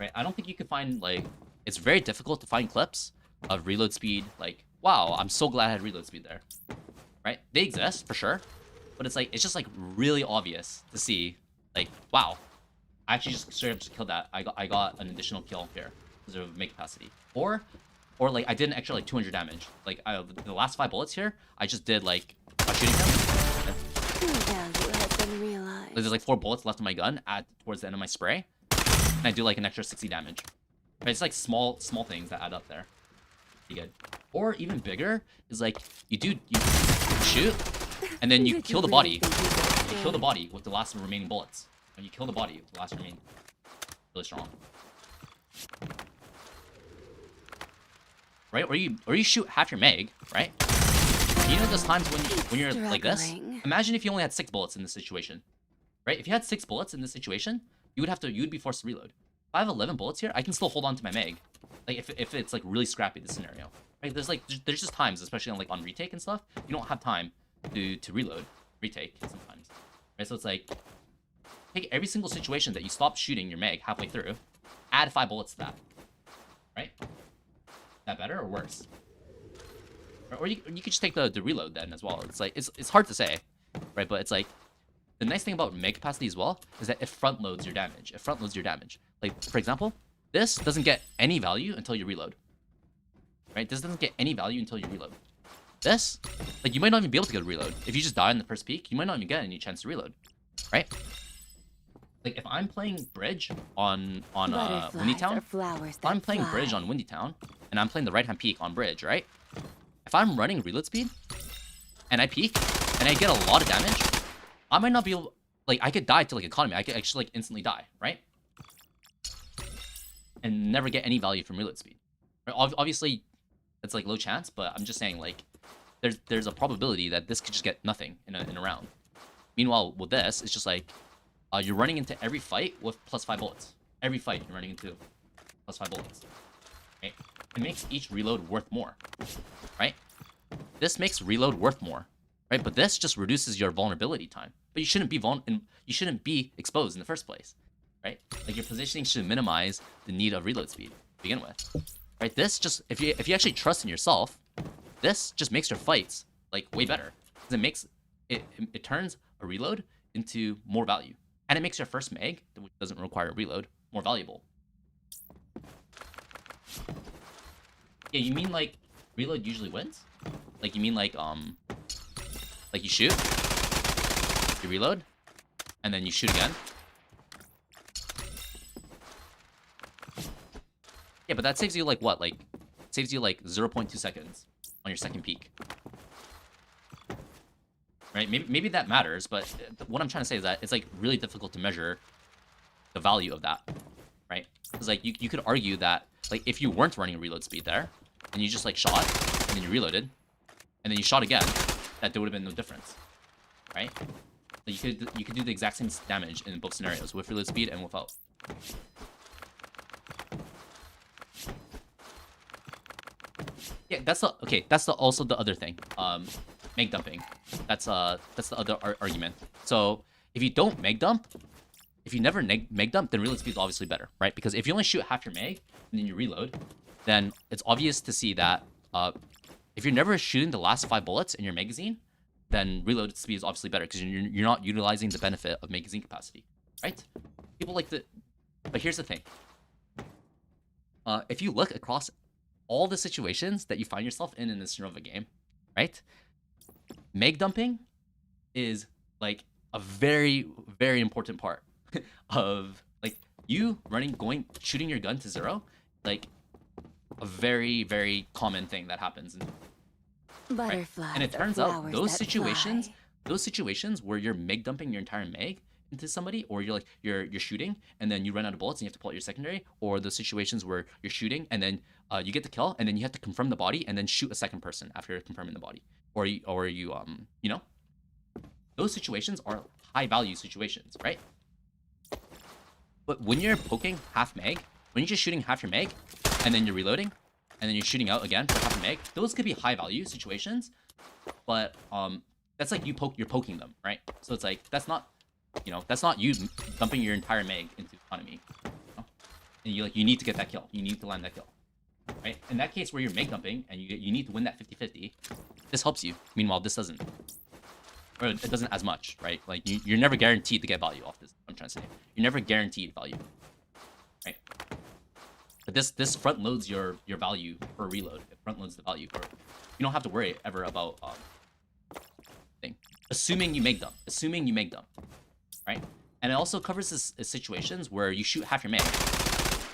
right? I don't think you could find like it's very difficult to find clips of reload speed. Like, wow, I'm so glad I had reload speed there. Right? They exist for sure, but it's like it's just like really obvious to see. Like, wow, I actually just straight up just killed that. I got an additional kill here because of make capacity, or like I did an extra like 200 damage. Like the last 5 bullets here, I just did like by shooting him. True value has been realized. There's like 4 bullets left in my gun towards the end of my spray, and I do like an extra 60 damage. But it's like small things that add up there. Pretty good. Or even bigger is like you shoot, and then you kill the body. You kill the body with the last remaining bullets. And you kill the body with the last remaining. Really strong. Right? Or you shoot half your mag, right? You know those times when you're like this? Imagine if you only had 6 bullets in this situation. Right? If you had 6 bullets in this situation, you'd be forced to reload. If I have 11 bullets here, I can still hold on to my mag. Like if it's like really scrappy, this scenario. Right? There's just times, especially on retake and stuff, you don't have time to reload, retake sometimes. Right? So it's like take every single situation that you stop shooting your mag halfway through, add 5 bullets to that. Right? That better or worse? Or you could just take the reload then as well. It's like it's hard to say, right? But it's like the nice thing about mag capacity as well is that it front loads your damage. It front loads your damage. Like for example, this doesn't get any value until you reload. Right? This doesn't get any value until you reload. This, like you might not even be able to get a reload. If you just die in the first peak, you might not even get any chance to reload. Right? Like if I'm playing bridge on Windy Town, if I'm playing bridge on Windy Town, and I'm playing the right hand peak on bridge, right? If I'm running reload speed, and I peek, and I get a lot of damage, I might not be able, like I could die to like economy. I could actually like instantly die, right? And never get any value from reload speed. Right? Obviously, it's like low chance, but I'm just saying like there's a probability that this could just get nothing in a round. Meanwhile, with this, it's just like you're running into every fight with +5 bullets. Every fight you're running into +5 bullets. Right? It makes each reload worth more. Right? This makes reload worth more. Right? But this just reduces your vulnerability time. But you shouldn't be exposed in the first place. Right? Like your positioning should minimize the need of reload speed to begin with. Right? This just if you actually trust in yourself, this just makes your fights like way better. Because it turns a reload into more value. And it makes your first mag, which doesn't require a reload, more valuable. Yeah, you mean like reload usually wins? Like you mean like you shoot, you reload, and then you shoot again? Yeah, but that saves you like what? Like saves you like 0.2 seconds on your second peak. Right? Maybe that matters, but what I'm trying to say is that it's like really difficult to measure the value of that, right? Because like you could argue that like if you weren't running reload speed there, and you just like shot, and then you reloaded, and then you shot again, that there would have been no difference, right? So you could do the exact same damage in both scenarios with reload speed and without. Yeah, that's also the other thing. Mag dumping. That's the other argument. So if you don't mag dump, if you never mag dump, then reload speed is obviously better, right? Because if you only shoot half your mag and then you reload, then it's obvious to see that if you're never shooting the last 5 bullets in your magazine, then reload speed is obviously better because you're not utilizing the benefit of magazine capacity, right? People like to, but here's the thing. If you look across all the situations that you find yourself in a Strinova game, right? Mag dumping is like a very, very important part of like you shooting your gun to 0, like a very, very common thing that happens. Right? And it turns out those situations where you're mag dumping your entire mag into somebody, or you're shooting and then you run out of bullets and you have to pull out your secondary, or the situations where you're shooting and then you get the kill and then you have to confirm the body and then shoot a second person after confirming the body, or you know, those situations are high value situations, right? But when you're poking half mag, when you're just shooting half your mag and then you're reloading and then you're shooting out again for half a mag, those could be high value situations, but that's like you're poking them, right? So it's like that's not, you know, that's not you dumping your entire mag into economy. You know? And you need to get that kill. You need to land that kill, right? In that case where you're mag dumping and you need to win that 50-50, this helps you. Meanwhile, this doesn't. Or it doesn't as much, right? Like you're never guaranteed to get value off this. I'm trying to say you're never guaranteed value, right? But this front loads your value for reload. It front loads the value for. You don't have to worry ever about thing. Assuming you make them, right? And it also covers this situations where you shoot half your mag.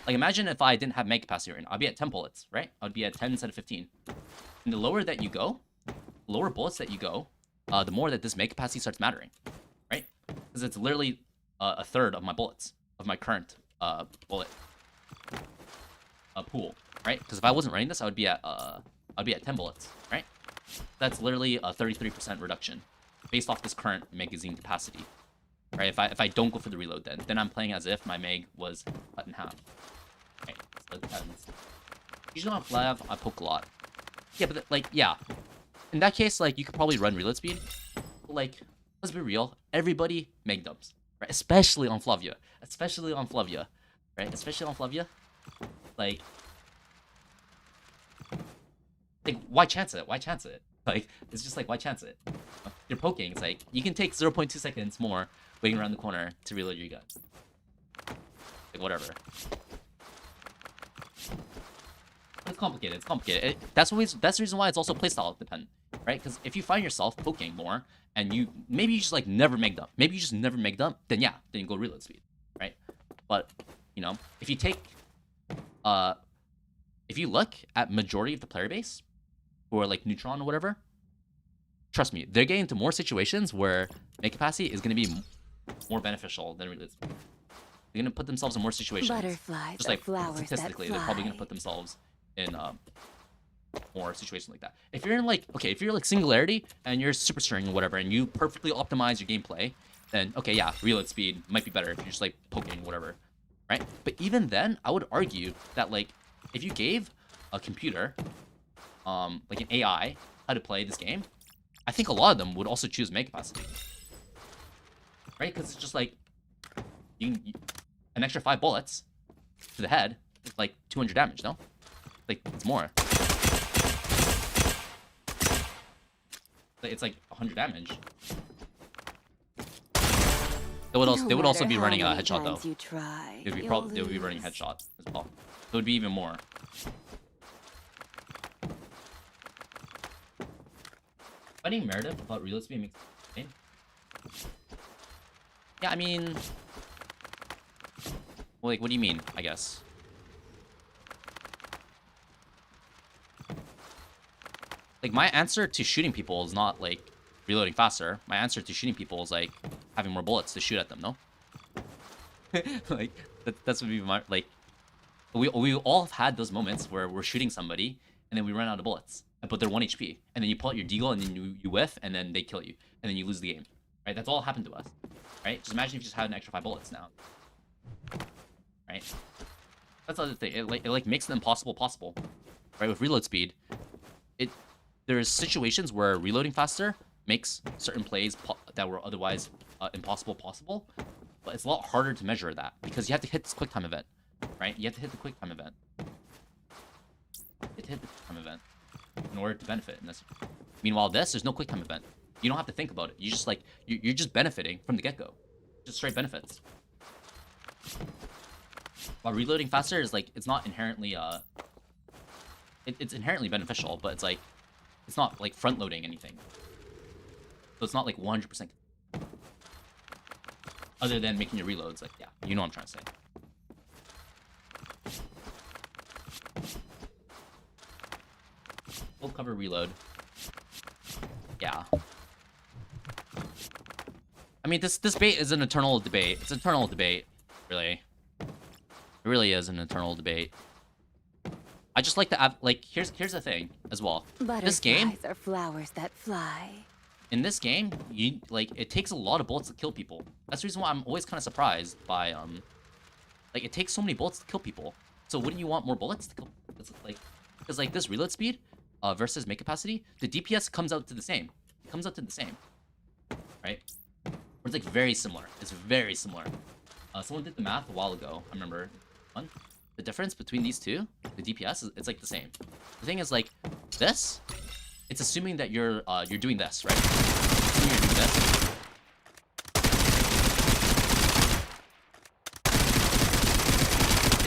Like imagine if I didn't have mag capacity right now, I'd be at 10 bullets, right? I'd be at 10 instead of 15. And the lower that you go, lower bullets that you go, the more that this mag capacity starts mattering, right? Because it's literally a third of my bullets, of my current bullet pool, right? Because if I wasn't running this, I'd be at 10 bullets, right? That's literally a 33% reduction based off this current magazine capacity, right? If I don't go for the reload, then I'm playing as if my mag was cut in half, right? So it depends. Usually on Flav, I poke a lot. Yeah, but like, yeah. In that case, like, you could probably run reload speed. But, like, let's be real. Everybody mag dumps, right? Especially on Flavia. Right? Especially on Flavia. Like, why chance it? Like, it's just like, why chance it? You're poking. It's like, you can take 0.2 seconds more waiting around the corner to reload your gun. Like, whatever. It's complicated. That's the reason why it's also playstyle dependent, right? Because if you find yourself poking more and maybe you just like never make dump, then yeah, then you go reload speed, right? But you know, if you look at majority of the player base who are like Neutron or whatever, trust me, they're getting into more situations where mag capacity is going to be more beneficial than reload speed. They're going to put themselves in more situations. Butterflies just like are flowers statistically, that they're probably fly. going to put themselves in more situations like that. If you're in like, okay, if you're like Singularity and you're super string or whatever, and you perfectly optimize your gameplay, then okay, yeah, reload speed might be better if you're just like poking whatever, right? But even then, I would argue that like if you gave a computer, like an AI, how to play this game, I think a lot of them would also choose mag capacity, right? Because it's just like an extra 5 bullets to the head is like 200 damage, no? Like, it's more. It's like 100 damage. They would also be running a headshot though. They would be running a headshot as well. It would be even more. Fighting Meredith without reload speed makes sense. Yeah, I mean, well, like, what do you mean? I guess. Like, my answer to shooting people is not, like, reloading faster. My answer to shooting people is, like, having more bullets to shoot at them, no? Like, that's what we might, like... We all have had those moments where we're shooting somebody, and then we run out of bullets. But they're 1 HP. And then you pull out your deagle, and then you whiff, and then they kill you. And then you lose the game. Right? That's all happened to us. Right? Just imagine if you just had an extra 5 bullets now. Right? That's the other thing. It like makes the impossible possible. Right? With reload speed, there's situations where reloading faster makes certain plays that were otherwise impossible possible, but it's a lot harder to measure that because you have to hit this quick time event, right? You have to hit the quick time event. In order to benefit in this. Meanwhile, there's no quick time event. You don't have to think about it. You just like you're just benefiting from the get-go, just straight benefits. While reloading faster is like it's not inherently it's inherently beneficial, but it's like it's not like front loading anything. So it's not like 100%. Other than making your reloads, like yeah, you know what I'm trying to say. Full cover reload. Yeah. I mean, this debate is an eternal debate. It's an eternal debate, really. It really is an eternal debate. I just like to have, like, here's the thing as well. This game are flowers that fly. In this game, it takes a lot of bullets to kill people. That's the reason why I'm always kind of surprised by like it takes so many bullets to kill people. So wouldn't you want more bullets to kill? It's like because like this reload speed, versus make capacity, the DPS comes out to the same. It comes out to the same, right? Or it's like very similar. It's very similar. Someone did the math a while ago. I remember. The difference between these two, the DPS, it's like the same. The thing is like this. It's assuming that you're doing this, right? Assuming you're doing this.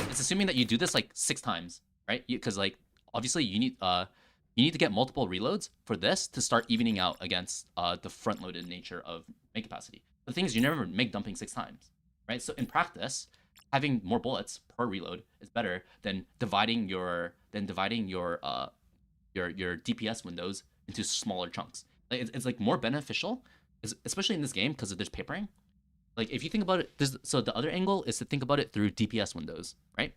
It's assuming that you do this like 6 times, right? Because like obviously you need to get multiple reloads for this to start evening out against the front-loaded nature of make capacity. The thing is, you never make dumping 6 times, right? So in practice, having more bullets per reload is better than dividing your DPS windows into smaller chunks. Like, it's like more beneficial, especially in this game because there's papering. Like if you think about it, so the other angle is to think about it through DPS windows, right?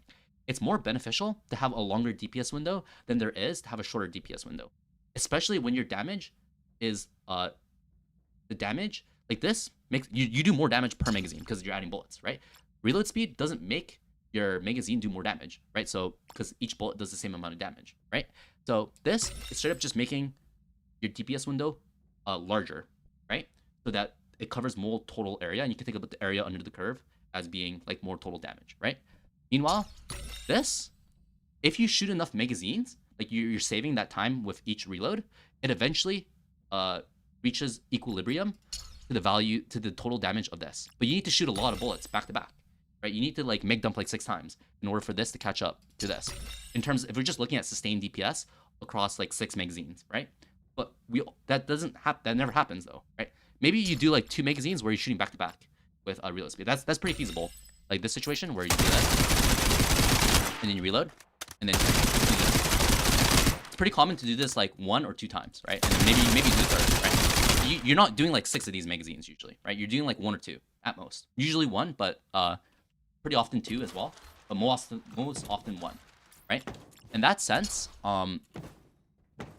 It's more beneficial to have a longer DPS window than there is to have a shorter DPS window, especially when your damage is the damage like this makes you do more damage per magazine because you're adding bullets, right? Reload speed doesn't make your magazine do more damage, right? So because each bullet does the same amount of damage, right? So this is straight up just making your DPS window larger, right? So that it covers more total area, and you can think about the area under the curve as being like more total damage, right? Meanwhile, this, if you shoot enough magazines, like you're saving that time with each reload, it eventually reaches equilibrium to the total damage of this. But you need to shoot a lot of bullets back to back, right? You need to like make dump like 6 times in order for this to catch up to this. In terms, if we're just looking at sustained DPS across like 6 magazines, right? But that never happens though, right? Maybe you do like 2 magazines where you're shooting back to back with a reload speed. That's pretty feasible. Like this situation where you do that, and then you reload, and then you do this. It's pretty common to do this like 1 or 2 times, right? And then maybe do the third, right? You're not doing like 6 of these magazines usually, right? You're doing like 1 or 2 at most. Usually 1, but pretty often 2 as well. But most often 1, right? In that sense, in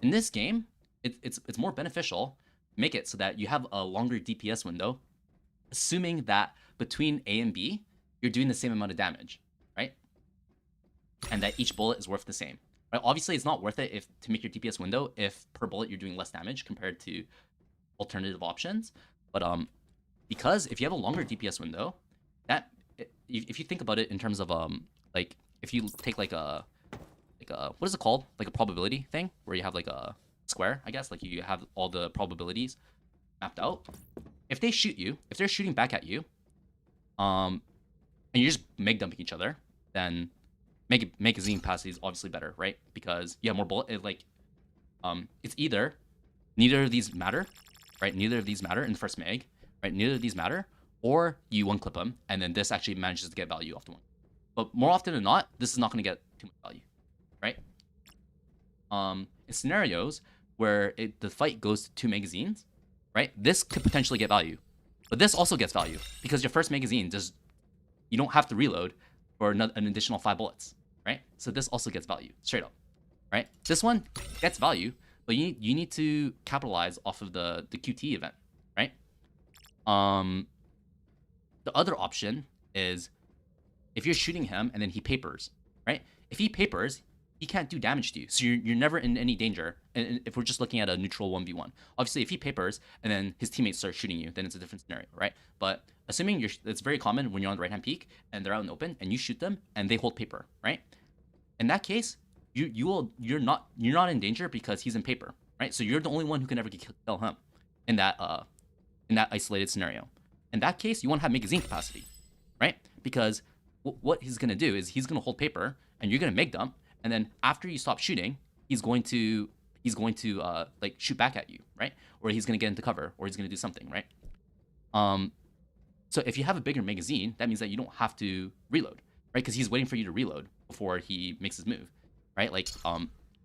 this game, it's more beneficial to make it so that you have a longer DPS window, assuming that between A and B, you're doing the same amount of damage, right? And that each bullet is worth the same. Right? Obviously, it's not worth it to make your DPS window if per bullet you're doing less damage compared to alternative options. But because if you have a longer DPS window, if you think about it in terms of like if you take like a what is it called, like a probability thing where you have like a square, I guess, like you have all the probabilities mapped out. If they shoot you, if they're shooting back at you, and you're just meg dumping each other, then magazine capacity is obviously better, right? Because you have more bullet. It's either neither of these matter, right? Neither of these matter in the first mag, right? Neither of these matter, or you one clip them, and then this actually manages to get value off the one. But more often than not, this is not going to get too much value, right? In scenarios where the fight goes to 2 magazines, right? This could potentially get value, but this also gets value because your first magazine you don't have to reload for an additional 5 bullets, right? So this also gets value straight up, right? This one gets value, but you need to capitalize off of the QT event, right? The other option is if you're shooting him and then he papers, right? If he papers, he can't do damage to you, so you're never in any danger. And if we're just looking at a neutral 1v1, obviously if he papers and then his teammates start shooting you, then it's a different scenario, right? But assuming it's very common when you're on the right hand peak and they're out in the open and you shoot them and they hold paper, right? In that case, you're not in danger because he's in paper, right? So you're the only one who can ever kill him in that isolated scenario. In that case, you want to have magazine capacity, right? Because what he's gonna do is he's gonna hold paper and you're gonna meg dump. And then after you stop shooting, he's going to like shoot back at you, right? Or he's going to get into cover, or he's going to do something, right? So if you have a bigger magazine, that means that you don't have to reload, right? Because he's waiting for you to reload before he makes his move, right? Like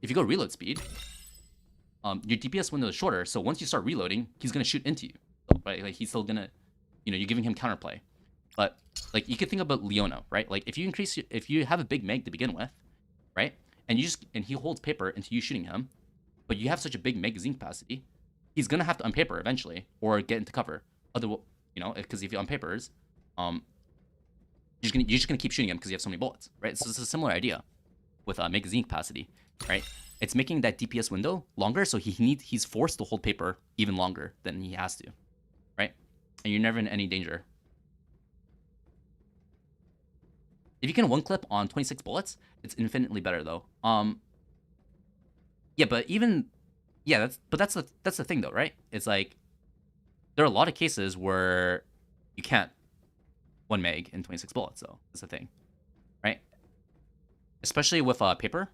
if you go reload speed, your DPS window is shorter. So once you start reloading, he's going to shoot into you, right? Like he's still gonna, you're giving him counterplay. But like you could think about Leona, right? Like if you have a big mag to begin with, right? And he holds paper into you shooting him, but you have such a big magazine capacity, he's gonna have to unpaper eventually or get into cover. Otherwise, because if he unpapers, you're just gonna keep shooting him because you have so many bullets, right? So it's a similar idea with magazine capacity, right? it's making that DPS window longer, so he's forced to hold paper even longer than he has to, right? And you're never in any danger. If you can one clip on 26 bullets, it's infinitely better though. Yeah, but even that's the thing though, right? It's like there are a lot of cases where you can't one meg in 26 bullets though. That's the thing, right? Especially with paper,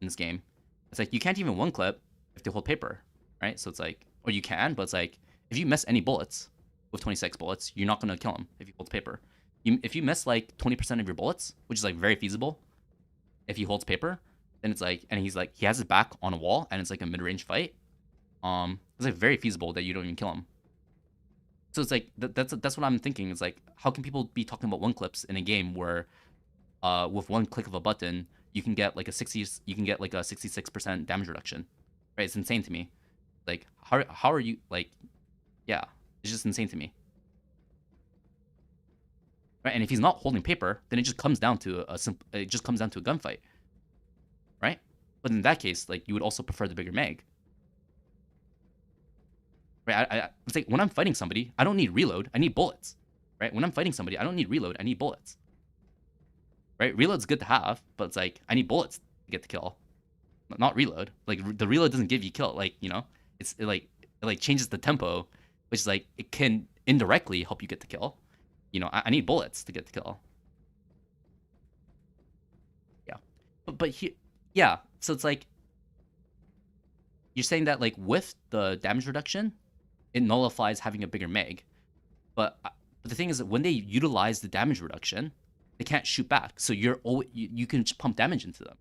in this game. It's like you can't even one clip if they hold paper, right? So it's like, or you can, but it's like if you miss any bullets with 26 bullets, you're not gonna kill him if he holds paper. If you miss like 20% of your bullets, which is like very feasible, if he holds paper, then it's like, and he's like, he has his back on a wall, and it's like a mid-range fight. It's like very feasible that you don't even kill him. So it's like that's what I'm thinking. It's like, how can people be talking about one clips in a game where, with one click of a button, you can get like a 66% damage reduction, right? It's insane to me. Like, how are you like, yeah, it's just insane to me. Right? And if he's not holding paper, then it just comes down to a gunfight, right? But in that case, like, you would also prefer the bigger mag, right? It's like when I'm fighting somebody, I don't need reload, I need bullets, right? When I'm fighting somebody, I don't need reload, I need bullets, right? Reload's good to have, but it's like I need bullets to get the kill, not reload. Like the reload doesn't give you kill, like, you know, it changes the tempo, which is like it can indirectly help you get the kill. You know, I need bullets to get the kill. Yeah, but here, yeah. So it's like you're saying that like with the damage reduction, it nullifies having a bigger mag. But the thing is that when they utilize the damage reduction, they can't shoot back. So you can just pump damage into them,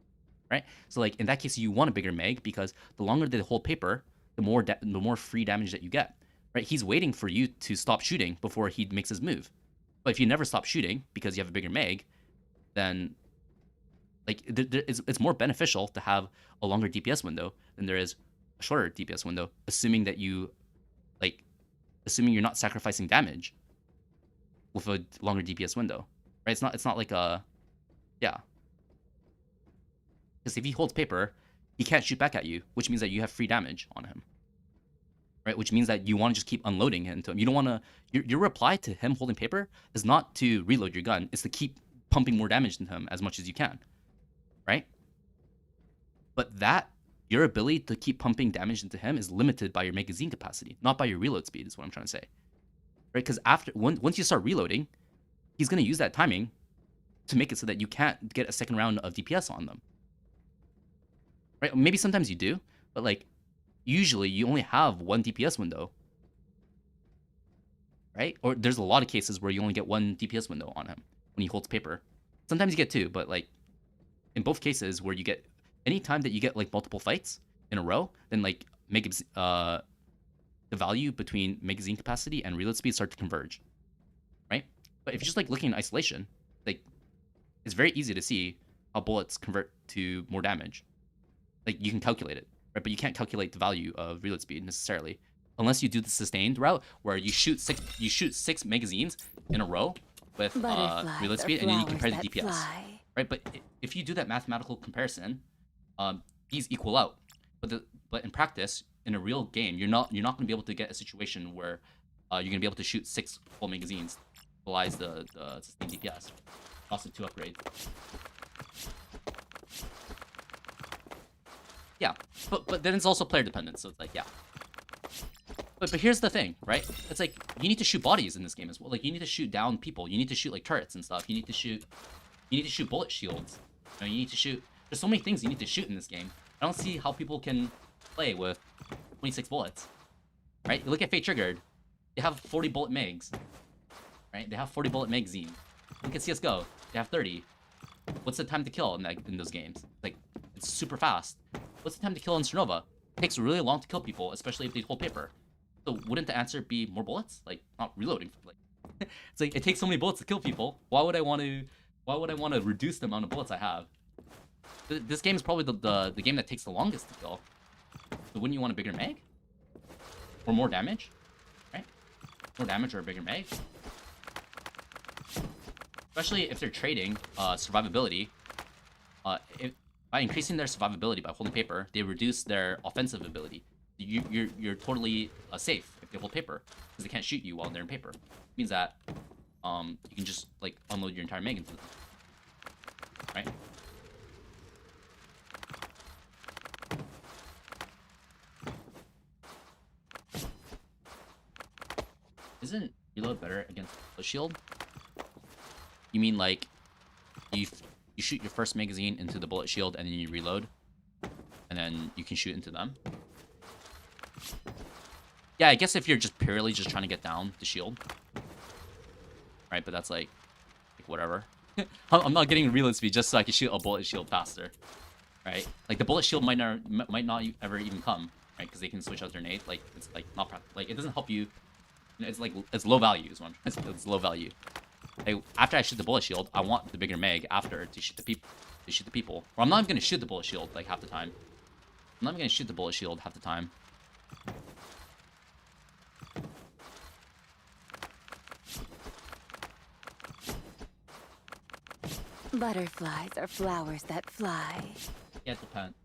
right? So like in that case, you want a bigger mag because the longer they hold paper, the more free damage that you get, right? He's waiting for you to stop shooting before he makes his move. But if you never stop shooting because you have a bigger mag, then like it's more beneficial to have a longer DPS window than there is a shorter DPS window, assuming you're not sacrificing damage with a longer DPS window, right? It's not like a, yeah. Because if he holds paper, he can't shoot back at you, which means that you have free damage on him. Right, which means that you want to just keep unloading into him. You don't want to. Your reply to him holding paper is not to reload your gun. It's to keep pumping more damage into him as much as you can, right? But your ability to keep pumping damage into him is limited by your magazine capacity, not by your reload speed. Is what I'm trying to say, right? Because once you start reloading, he's gonna use that timing to make it so that you can't get a second round of DPS on them, right? Maybe sometimes you do, but like, usually you only have one DPS window, right? Or there's a lot of cases where you only get one DPS window on him when he holds paper. Sometimes you get two, but like in both cases where you get, anytime that you get like multiple fights in a row, then like the value between magazine capacity and reload speed start to converge, right? But if you're just like looking in isolation, like it's very easy to see how bullets convert to more damage. Like you can calculate it. Right, but you can't calculate the value of reload speed necessarily, unless you do the sustained route where you shoot six magazines in a row with reload speed, and then you compare the DPS. Fly. Right, but if you do that mathematical comparison, these equal out. But in practice, in a real game, you're not going to be able to get a situation where you're going to be able to shoot 6 full magazines, equalize the sustained DPS. Also 2 upgrades. Yeah, but then it's also player dependent, so it's like, yeah. But here's the thing, right? It's like you need to shoot bodies in this game as well. Like you need to shoot down people. You need to shoot like turrets and stuff. You need to shoot bullet shields. You know, you need to shoot. There's so many things you need to shoot in this game. I don't see how people can play with 26 bullets, right? You look at Fate Triggered. They have 40 bullet mags, right? They have 40 bullet magazine. Look at CS:GO. They have 30. What's the time to kill in those games? Like it's super fast. What's the time to kill in Strinova? It takes really long to kill people, especially if they hold paper. So wouldn't the answer be more bullets? Like not reloading. Like it's like it takes so many bullets to kill people. Why would I want to reduce the amount of bullets I have? This game is probably the game that takes the longest to kill. So wouldn't you want a bigger mag? Or more damage? Right? More damage or a bigger mag? Especially if they're trading survivability. by increasing their survivability by holding paper, they reduce their offensive ability. You're totally safe if they hold paper because they can't shoot you while they're in paper. It means that you can just like unload your entire mag into them, right? Isn't reload better against a shield? You mean like you shoot your first magazine into the bullet shield and then you reload, and then you can shoot into them? Yeah, I guess if you're just purely just trying to get down the shield, right? But that's like whatever. I'm not getting reload speed just so I can shoot a bullet shield faster, right? Like the bullet shield might not ever even come, right? Because they can switch out their nade. Like it's like not like it doesn't help you. It's like it's low value. Is what it's low value. Like, after I shoot the bullet shield, I want the bigger mag after to shoot the people. Or I'm not even gonna shoot the bullet shield like half the time. I'm not even gonna shoot the bullet shield half the time. Butterflies are flowers that fly. Yeah, it depends.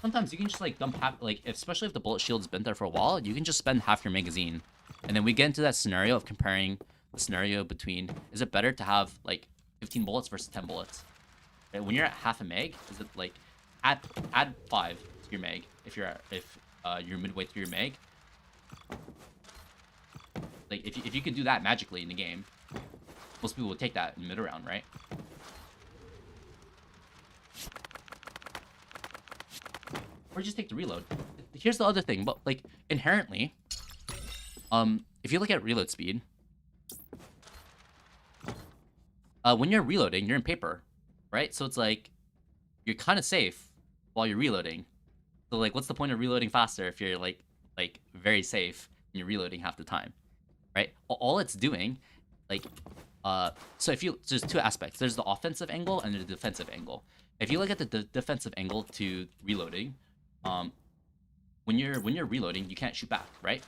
Sometimes you can just like dump half, like especially if the bullet shield's been there for a while, you can just spend half your magazine, and then we get into that scenario of comparing the scenario between, is it better to have like 15 bullets versus 10 bullets? Right? When you're at half a mag, is it like add 5 to your mag if you're midway through your mag? Like if you could do that magically in the game, most people would take that in mid round, right? Or just take the reload. Here's the other thing, but like inherently, if you look at reload speed, when you're reloading, you're in paper, right? So it's like you're kind of safe while you're reloading. So like, what's the point of reloading faster if you're like very safe and you're reloading half the time, right? All it's doing, like, so if you there's two aspects. There's the offensive angle and the defensive angle. If you look at the defensive angle to reloading, when you're reloading, you can't shoot back, right?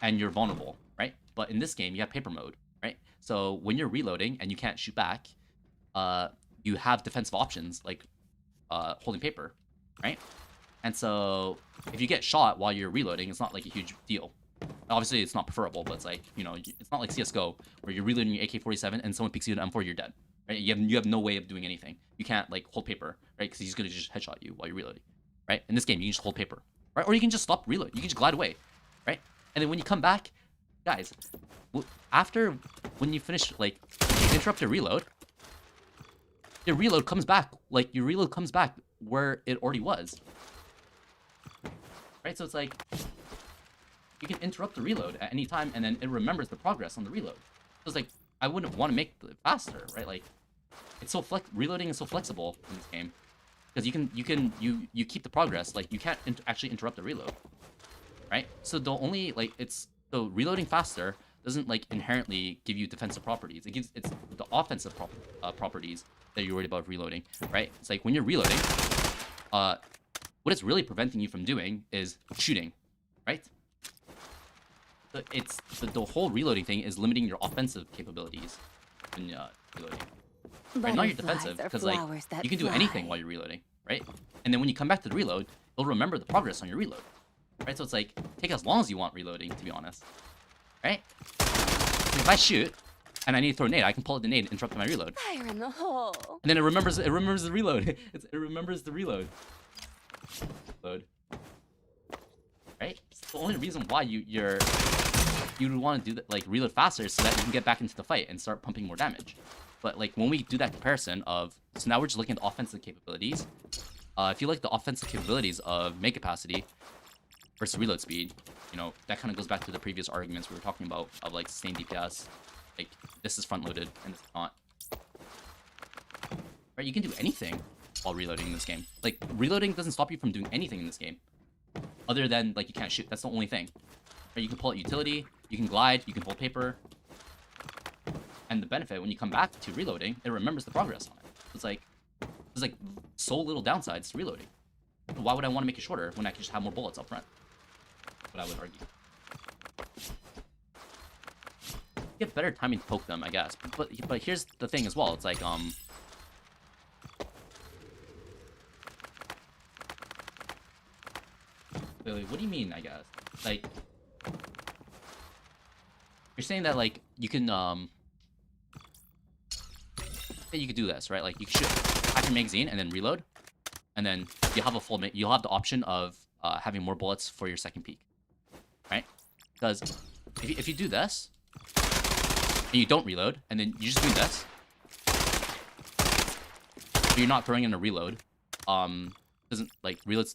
And you're vulnerable, right? But in this game, you have paper mode, right? So when you're reloading and you can't shoot back, you have defensive options like holding paper, right? And so if you get shot while you're reloading, it's not like a huge deal. Obviously, it's not preferable, but it's like, you know, it's not like CSGO where you're reloading your AK-47 and someone picks you an M4, you're dead, right? You have no way of doing anything. You can't like hold paper, right? Because he's gonna just headshot you while you're reloading, right? In this game, you can just hold paper, right? Or you can just stop reload. You can just glide away, right? And then when you come back, guys, when you finish, like, you interrupt your reload comes back, like, your reload comes back where it already was, right? So it's like, you can interrupt the reload at any time, and then it remembers the progress on the reload. So it's like, I wouldn't want to make it faster, right? Like, it's so reloading is so flexible in this game, because you keep the progress. Like, you can't actually interrupt the reload, right? So the only, like, so reloading faster doesn't like inherently give you defensive properties. It's the offensive properties that you're worried about reloading, right? It's like when you're reloading, what it's really preventing you from doing is shooting, right? So the whole reloading thing is limiting your offensive capabilities when reloading. Right? Not your defensive, because like you can do anything while you're reloading, right? And then when you come back to the reload, it'll remember the progress on your reload, right? So it's like take as long as you want reloading, to be honest, right? If I shoot and I need to throw a nade, I can pull out the nade and interrupt my reload. Fire in the hole. And then it remembers the reload. It remembers the reload. Load. Right? It's the only reason why you would want to do that, like reload faster, so that you can get back into the fight and start pumping more damage. But like when we do that comparison of, so now we're just looking at the offensive capabilities. If you like the offensive capabilities of mag capacity versus reload speed, you know, that kind of goes back to the previous arguments we were talking about of like sustained DPS. Like this is front loaded and it's not. Right? You can do anything while reloading in this game. Like reloading doesn't stop you from doing anything in this game, other than like you can't shoot. That's the only thing. Right? You can pull out utility, you can glide, you can hold paper. And the benefit when you come back to reloading, it remembers the progress on it. It's like there's like so little downsides to reloading. Why would I want to make it shorter when I can just have more bullets up front? What I would argue. Get better timing to poke them, I guess. But here's the thing as well. It's like Wait, what do you mean, I guess? Like, you're saying that, like, you can, say you could do this, right? Like, you should pack your magazine and then reload, and then you'll have a full you'll have the option of having more bullets for your second peek, right? Because if you do this, and you don't reload, and then you just do this, but you're not throwing in a reload, doesn't, like, reloads,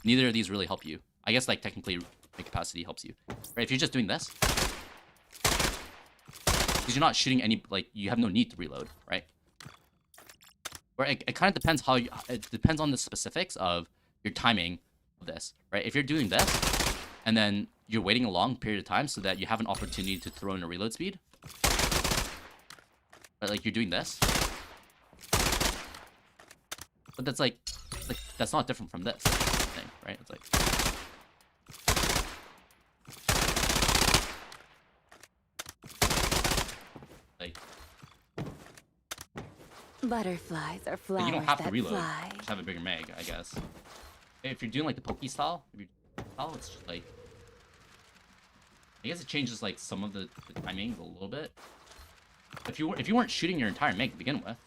neither of these really help you. I guess, like, technically, the capacity helps you, right? If you're just doing this, because you're not shooting any, like, you have no need to reload, right? Or it kind of depends how it depends on the specifics of your timing of this, right? If you're doing this, and then you're waiting a long period of time so that you have an opportunity to throw in a reload speed, right? Like, you're doing this, but that's like that's not different from this thing, right? It's like, Butterflies are but flowers you don't have to that reload. fly. Just have a bigger mag, I guess. If you're doing like the pokey style, it's just like, I guess it changes like some of the timings a little bit. If you weren't shooting your entire mag to begin with,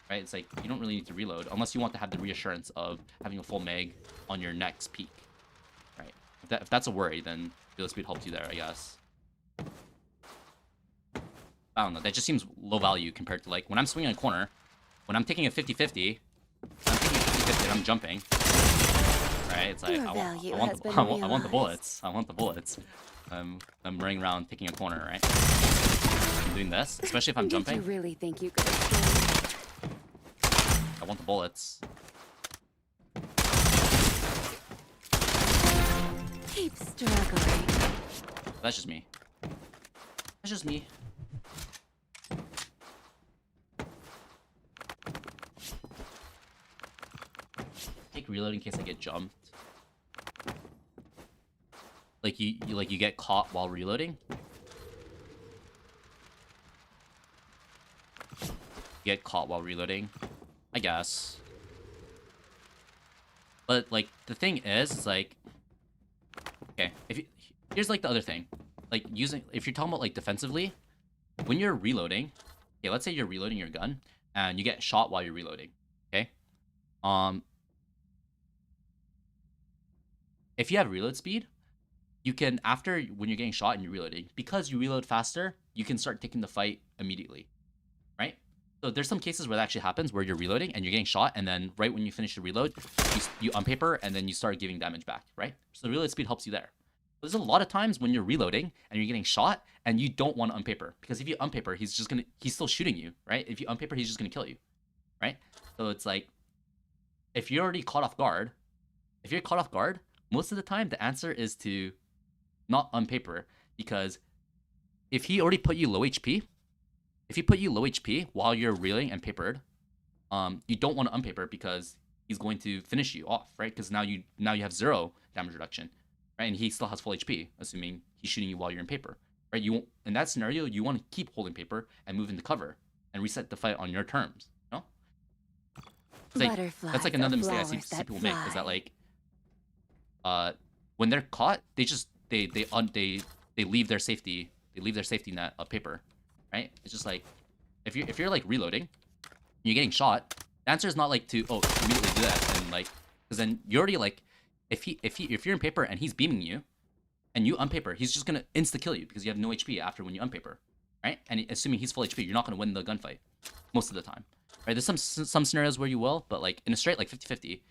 right? It's like you don't really need to reload unless you want to have the reassurance of having a full mag on your next peak, right? If that's a worry, then reload speed helps you there, I guess. I don't know. That just seems low value compared to, like, when I'm swinging a corner, when I'm taking a 50-50, and I'm jumping, right? It's like, I want the bullets. I want the bullets. I'm running around taking a corner, right? I'm doing this, especially if I'm jumping. Did you really think you could escape? I want the bullets. Keep struggling. That's just me. That's just me. Take reload in case I get jumped. Like you get caught while reloading. Get caught while reloading, I guess. But like the thing is like, okay, here's like the other thing, like if you're talking about like defensively, when you're reloading, okay, let's say you're reloading your gun and you get shot while you're reloading, okay, if you have reload speed, you can, after when you're getting shot and you're reloading, because you reload faster, you can start taking the fight immediately, right? So there's some cases where that actually happens, where you're reloading and you're getting shot, and then right when you finish the reload, you unpaper and then you start giving damage back, right? So the reload speed helps you there. But there's a lot of times when you're reloading and you're getting shot and you don't want to unpaper, because if you unpaper, he's still shooting you, right? If you unpaper, he's just gonna kill you, right? So it's like, if you're already caught off guard, most of the time the answer is to not unpaper, because if he already put you low HP, while you're reeling and papered, you don't want to unpaper because he's going to finish you off, right? Because now you have 0 damage reduction, right? And he still has full HP, assuming he's shooting you while you're in paper, right? You won't, in that scenario, you want to keep holding paper and move into cover and reset the fight on your terms, you know? That's like another mistake I see people make, is that like, when they're caught, they leave their safety net of paper, right? It's just like, if you're like reloading, and you're getting shot, the answer is not like to immediately do that, and like, because then you're already like, if you're in paper and he's beaming you, and you unpaper, he's just gonna insta kill you because you have no HP after when you unpaper, right? And assuming he's full HP, you're not gonna win the gunfight most of the time, right? There's some scenarios where you will, but like in a straight like 50-50,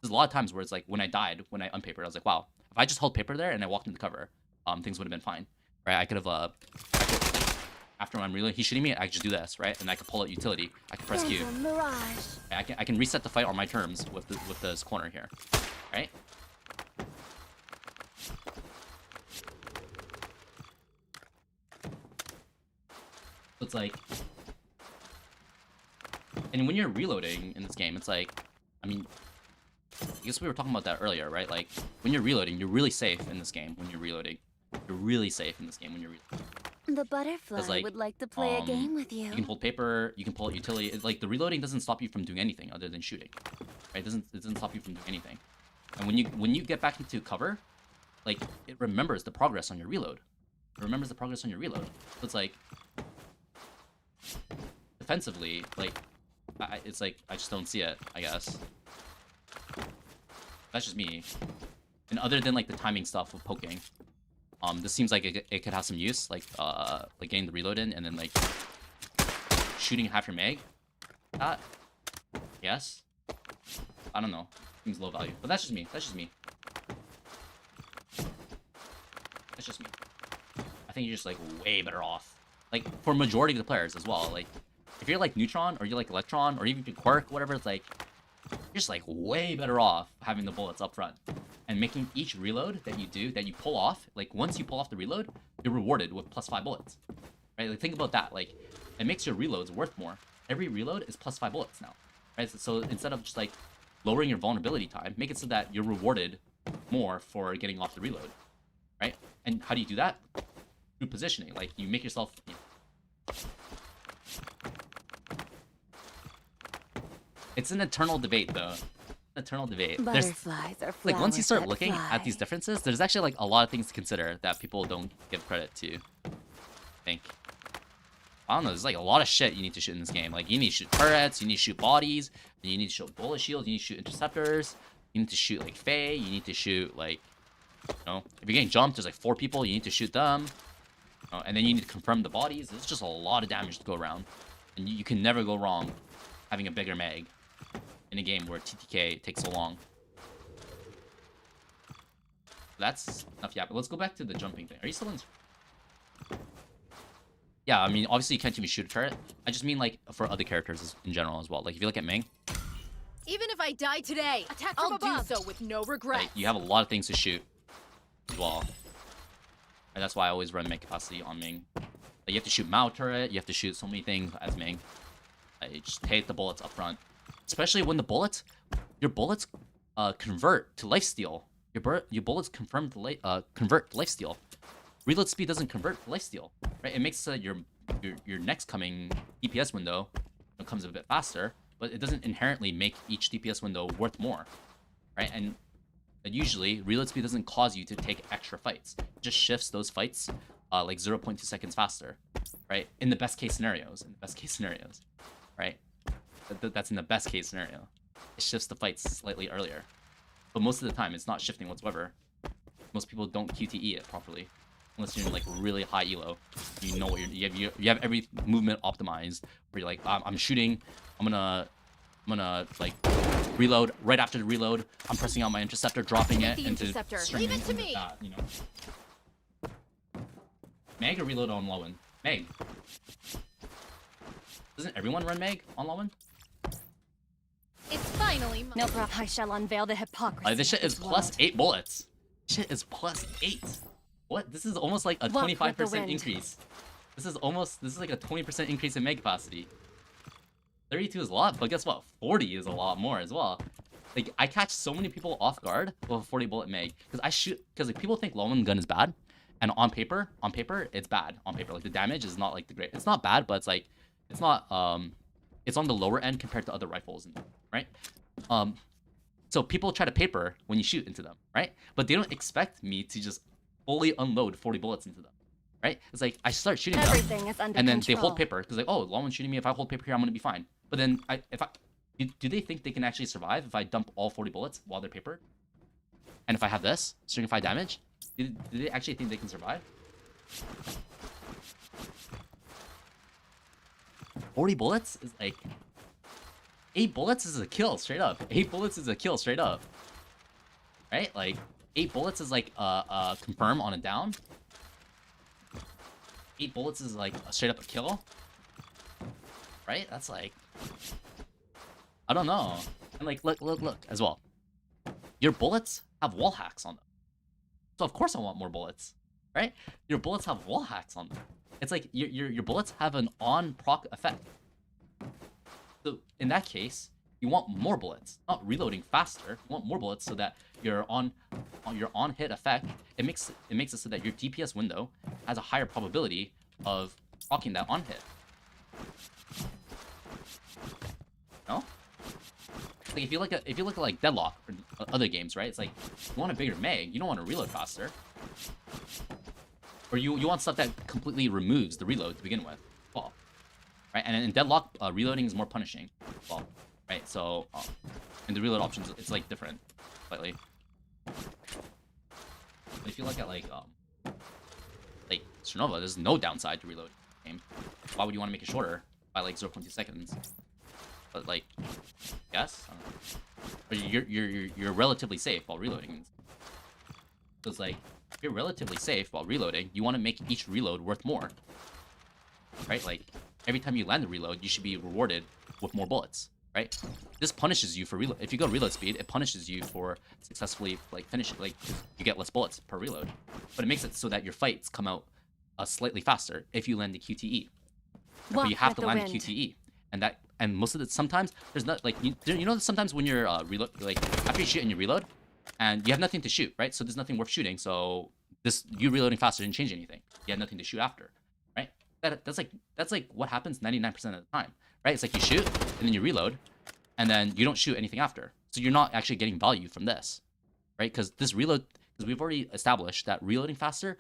there's a lot of times where it's like, when I unpapered, I was like, wow, if I just held paper there and I walked into cover, things would have been fine, right? I could have after I'm reloading, he's shooting me, I could just do this, right? And I could pull out utility, I can press Q. I can reset the fight on my terms with this corner here, right? So it's like, and when you're reloading in this game, it's like, I mean, I guess we were talking about that earlier, right? Like, when you're reloading, you're really safe in this game when you're reloading. You're really safe in this game when you're reloading. The butterfly would like to play a game with you. You can hold paper, you can pull out utility. Like, the reloading doesn't stop you from doing anything other than shooting, right? It doesn't stop you from doing anything. And when you get back into cover, like it remembers the progress on your reload. It remembers the progress on your reload. So it's like defensively, like it's like I just don't see it, I guess. That's just me. And other than like the timing stuff of poking, this seems like it could have some use, like getting the reload in and then like shooting half your mag. That, yes. I don't know. Seems low value, but that's just me. That's just me. That's just me. I think you're just like way better off. Like for majority of the players as well. Like if you're like Neutron or you're like Electron or even if you're Quirk, whatever, it's like you're just like way better off having the bullets up front and making each reload that you do, that you pull off. Like once you pull off the reload, you're rewarded with +5 bullets. Right? Like think about that. Like it makes your reloads worth more. Every reload is +5 bullets now. Right? So instead of just like lowering your vulnerability time, make it so that you're rewarded more for getting off the reload. Right? And how do you do that? Through positioning. Like you make yourself. It's an eternal debate, though. Eternal debate. Butterflies are flowers like once you start that looking fly. at these differences, there's actually like a lot of things to consider that people don't give credit to. I think. I don't know. There's like a lot of shit you need to shoot in this game. Like you need to shoot turrets, you need to shoot bodies, you need to shoot bullet shields, you need to shoot interceptors, you need to shoot like Faye, you need to shoot like, you know, if you're getting jumped, there's like 4 people, you need to shoot them, you know, and then you need to confirm the bodies. There's just a lot of damage to go around, and you can never go wrong having a bigger mag in a game where TTK takes so long. That's enough yapping. Let's go back to the jumping thing. Are you still in? Yeah, I mean, obviously you can't even shoot a turret. I just mean like for other characters in general as well. Like if you look at Ming, Even if I die today, I'll do so with no regret. like, you have a lot of things to shoot as well. And that's why I always run Ming capacity on Ming. Like, you have to shoot Mao turret, you have to shoot so many things as Ming. Like, just hate the bullets up front. Especially when the bullets, your bullets convert to lifesteal. Your bullets convert to lifesteal. Reload speed doesn't convert to lifesteal, right? It makes so that your next coming DPS window comes a bit faster, but it doesn't inherently make each DPS window worth more, right? And usually, reload speed doesn't cause you to take extra fights. It just shifts those fights like 0.2 seconds faster, right? In the best case scenarios, right? That's in the best case scenario. It shifts the fights slightly earlier, but most of the time, it's not shifting whatsoever. Most people don't QTE it properly. Unless you're in like really high elo, you know what you have every movement optimized. Where you're like, I'm shooting, I'm gonna like reload. Right after the reload, I'm pressing out my interceptor, dropping it into Leave it to me. that, you know. Mag or reload on Lowen? Mag. Doesn't everyone run Mag on Lowen? It's finally No problem. I shall unveil the hypocrisy. This shit of is this plus world. 8 bullets. Shit is plus 8. What? This is almost like a Walk with the 25% wind. increase. This is like a 20% increase in mag capacity. 32 is a lot, but guess what? 40 is a lot more as well. Like, I catch so many people off guard with a 40 bullet mag. Because like, people think Lowen gun is bad. And on paper, it's bad. On paper, like the damage is not like the great. It's not bad, but it's like, it's not, it's on the lower end compared to other rifles, right? So people try to paper when you shoot into them, right? But they don't expect me to just fully unload 40 bullets into them, right? It's like I start shooting them, Everything is under and then control. they hold paper because like, oh, Lawman's shooting me. If I hold paper here, I'm gonna be fine. But then do they think they can actually survive if I dump all 40 bullets while they're papered? And if I have this string of 5 damage, do they actually think they can survive? 40 bullets is like 8 bullets is a kill straight up. 8 bullets is a kill straight up, right? Like 8 bullets is like confirm on a down. 8 bullets is like straight up a kill, right? That's like, I don't know. And like look as well. Your bullets have wall hacks on them, so of course I want more bullets, right? Your bullets have wall hacks on them. It's like your bullets have an on proc effect. So in that case, you want more bullets, not reloading faster. You want more bullets so that your on hit effect, it makes it so that your DPS window has a higher probability of proccing that on hit. No? Like if you look at like Deadlock other games, right? It's like you want a bigger mag, you don't want to reload faster, or you want stuff that completely removes the reload to begin with. Well, right? And in deadlock, reloading is more punishing. Well, right? So in the reload options, it's like different slightly. But if you look at like Strinova, there's no downside to reload game. Why would you want to make it shorter by like 0.2 seconds? But like, yes, but you're relatively safe while reloading. So it's like if you're relatively safe while reloading, you want to make each reload worth more, right? Like every time you land a reload, you should be rewarded with more bullets, right? This punishes you for reload. If you go reload speed, it punishes you for successfully like finishing. Like you get less bullets per reload, but it makes it so that your fights come out slightly faster if you land the QTE. But you have to land the QTE, and most of the sometimes there's not like you know sometimes when you're reload, like after you shoot and you reload, and you have nothing to shoot, right? So there's nothing worth shooting. So you reloading faster didn't change anything. You had nothing to shoot after, right? That's like what happens 99% of the time, right? It's like you shoot and then you reload, and then you don't shoot anything after. So you're not actually getting value from this, right? Because because we've already established that reloading faster,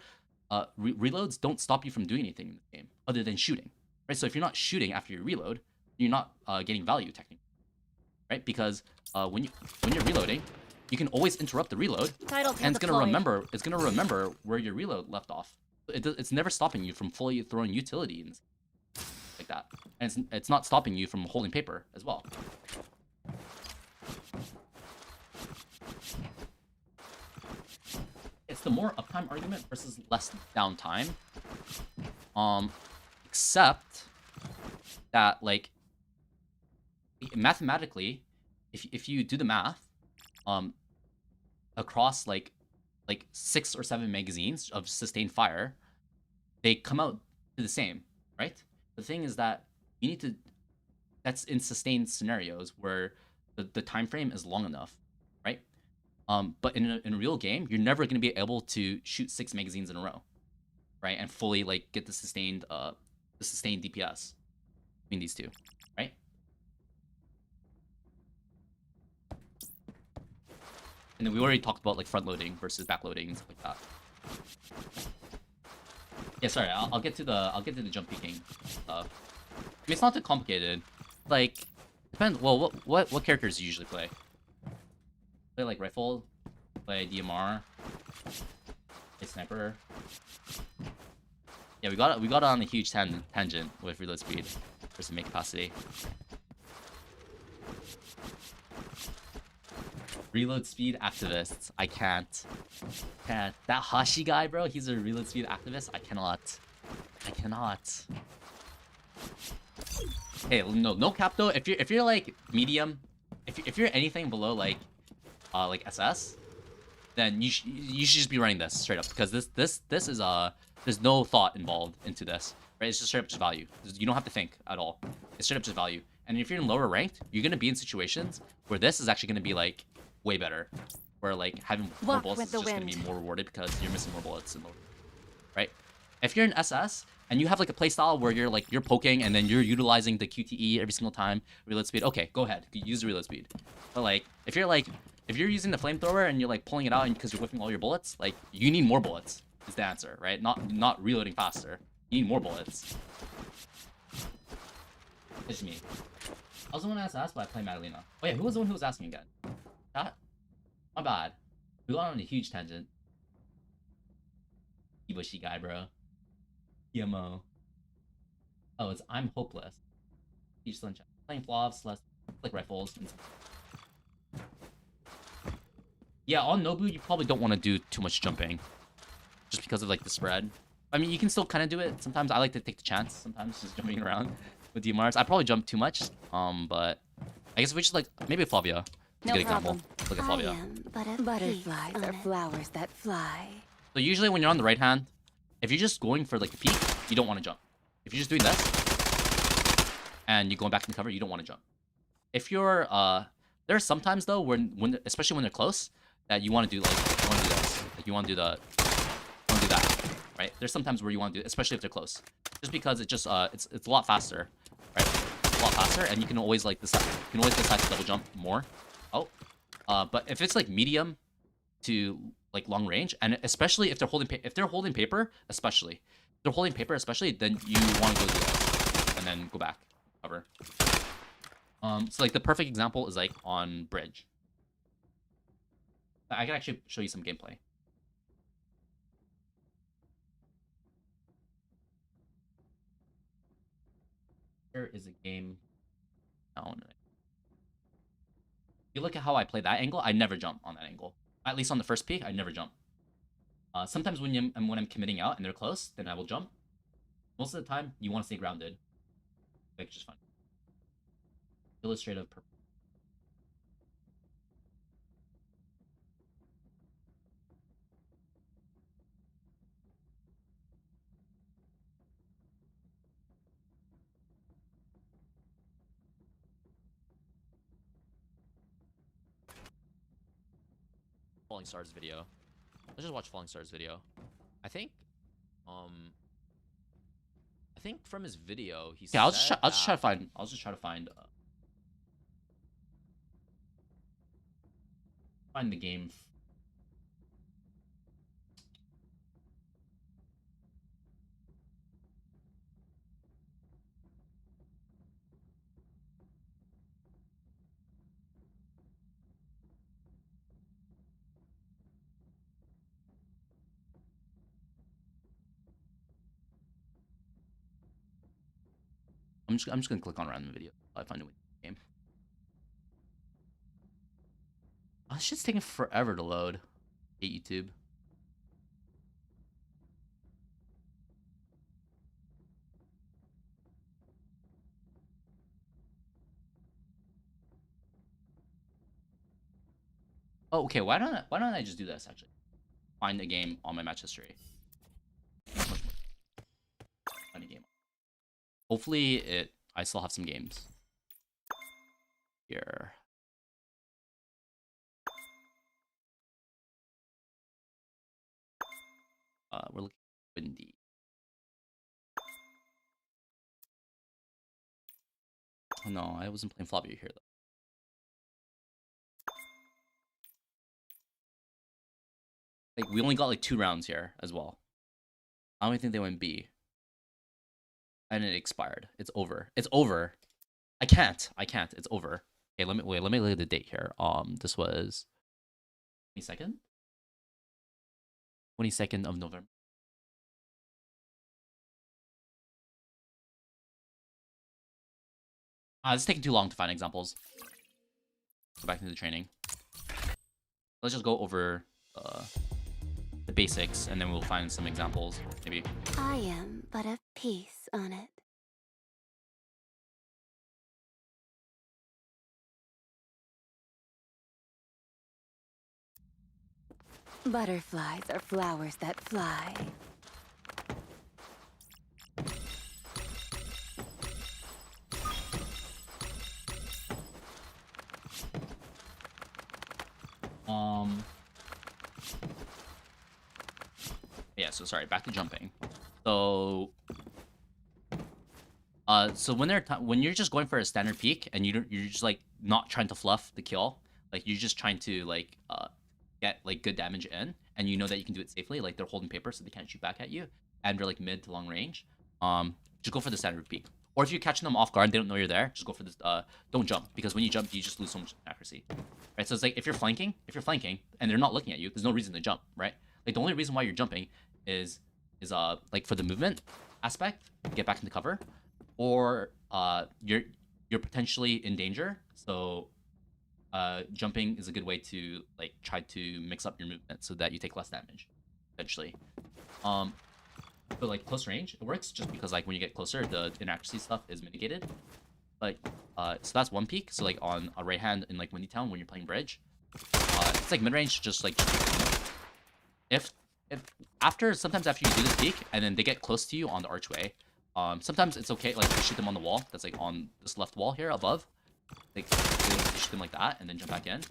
reloads don't stop you from doing anything in the game other than shooting, right? So if you're not shooting after you reload, you're not getting value technically, right? Because when you're reloading, you can always interrupt the reload, and it's gonna remember where your reload left off. It's never stopping you from fully throwing utility and like that, and it's not stopping you from holding paper as well. It's the more uptime argument versus less downtime, except that like mathematically, if you do the math, across like 6 or 7 magazines of sustained fire, they come out to the same, right? The thing is that you need to, that's in sustained scenarios where the time frame is long enough, right? But in a real game, you're never going to be able to shoot 6 magazines in a row, right? And fully like get the sustained DPS between these two, right? And then we already talked about like front loading versus back loading and stuff like that. Yeah, sorry, I'll get to the jump peeking stuff. I mean, it's not too complicated. Like, depends. Well, what characters do you usually play? Play like rifle, play DMR, play sniper. Yeah, we got on a huge tangent with reload speed versus make capacity. Reload speed activists. I can't. That Hashi guy, bro, he's a reload speed activist. I cannot. Hey, no cap though. If you're like medium, if you're anything below like SS, then you should just be running this straight up, because this is there's no thought involved into this, right? It's just straight up just value. You don't have to think at all. It's straight up just value. And if you're in lower ranked, you're gonna be in situations where this is actually gonna be like way better, where like having more bullets is just gonna be more rewarded because you're missing more bullets, right? If you're in SS and you have like a playstyle where you're poking and then you're utilizing the QTE every single time, reload speed, okay, go ahead, use the reload speed. But like if you're using the flamethrower and you're like pulling it out because you're whipping all your bullets, like you need more bullets is the answer, right? Not reloading faster. You need more bullets. It's me. I was the one that asked, but I play Madalena. Oh yeah, who was the one who was asking again? That? My bad. We got on a huge tangent. Ibushi guy, bro. PMO. Oh, it's I'm hopeless. Huge sunshine. Playing flops, less like rifles. Yeah, on Nobu, you probably don't want to do too much jumping, just because of like the spread. I mean, you can still kind of do it. Sometimes I like to take the chance. Sometimes just jumping around with DMRs. I probably jump too much. But I guess if we just like maybe Flavia. To get example. Look at Flavia. Butterflies are flowers that fly. So usually when you're on the right hand, if you're just going for like the peak, you don't want to jump. If you're just doing this and you're going back in cover, you don't want to jump. If you're there are sometimes though when especially when they're close, that you want to do like this. Like you want to do that, right? There's sometimes where you want to do, especially if they're close, just because it just it's a lot faster, right? It's a lot faster, and you can always like decide to double jump more. Oh, But if it's like medium to like long range, and especially if they're holding paper, especially then you want to go do this and then go back cover. So like the perfect example is like on bridge. I can actually show you some gameplay. There is a game. You look at how I play that angle. I never jump on that angle. At least on the first peak, I never jump. Sometimes when I'm committing out and they're close, then I will jump. Most of the time, you want to stay grounded. Like just fun. Illustrative purpose. Falling Stars video. Let's just watch Falling Stars video. I think from his video he said I'll just try to find find the game. I'm just gonna click on random video. I find a game. Oh, this shit's taking forever to load. Hate YouTube. Oh, okay. Why don't I just do this actually? Find a game on my match history. Find a game. Hopefully I still have some games. Here. We're looking at windy. Oh no, I wasn't playing floppy here though. Like we only got like 2 rounds here as well. I don't think they went B. And it expired. It's over. It's over. I can't. It's over. Okay, let me look at the date here. This was 22nd? 22nd of November. It's taking too long to find examples. Go back into the training. Let's just go over the basics, and then we'll find some examples, maybe. I am but a piece on it. Butterflies are flowers that fly. Yeah, so sorry, back to jumping. So when you're just going for a standard peak and you're just like not trying to fluff the kill, like you're just trying to like get like good damage in, and you know that you can do it safely, like they're holding paper so they can't shoot back at you, and they're like mid to long range, just go for the standard peak. Or if you're catching them off guard and they don't know you're there, just go for this. Don't jump, because when you jump, you just lose so much accuracy, right? So it's like if you're flanking and they're not looking at you, there's no reason to jump, right? Like the only reason why you're jumping is like for the movement aspect, get back into cover, or you're potentially in danger. So jumping is a good way to like try to mix up your movement so that you take less damage, eventually. But like close range, it works just because like when you get closer, the inaccuracy stuff is mitigated. Like so that's one peak. So like on a right hand in like Windy Town when you're playing bridge, it's like mid range, just like if sometimes after you do this peak and then they get close to you on the archway, sometimes it's okay like to shoot them on the wall that's like on this left wall here above, like you shoot them like that and then jump back in.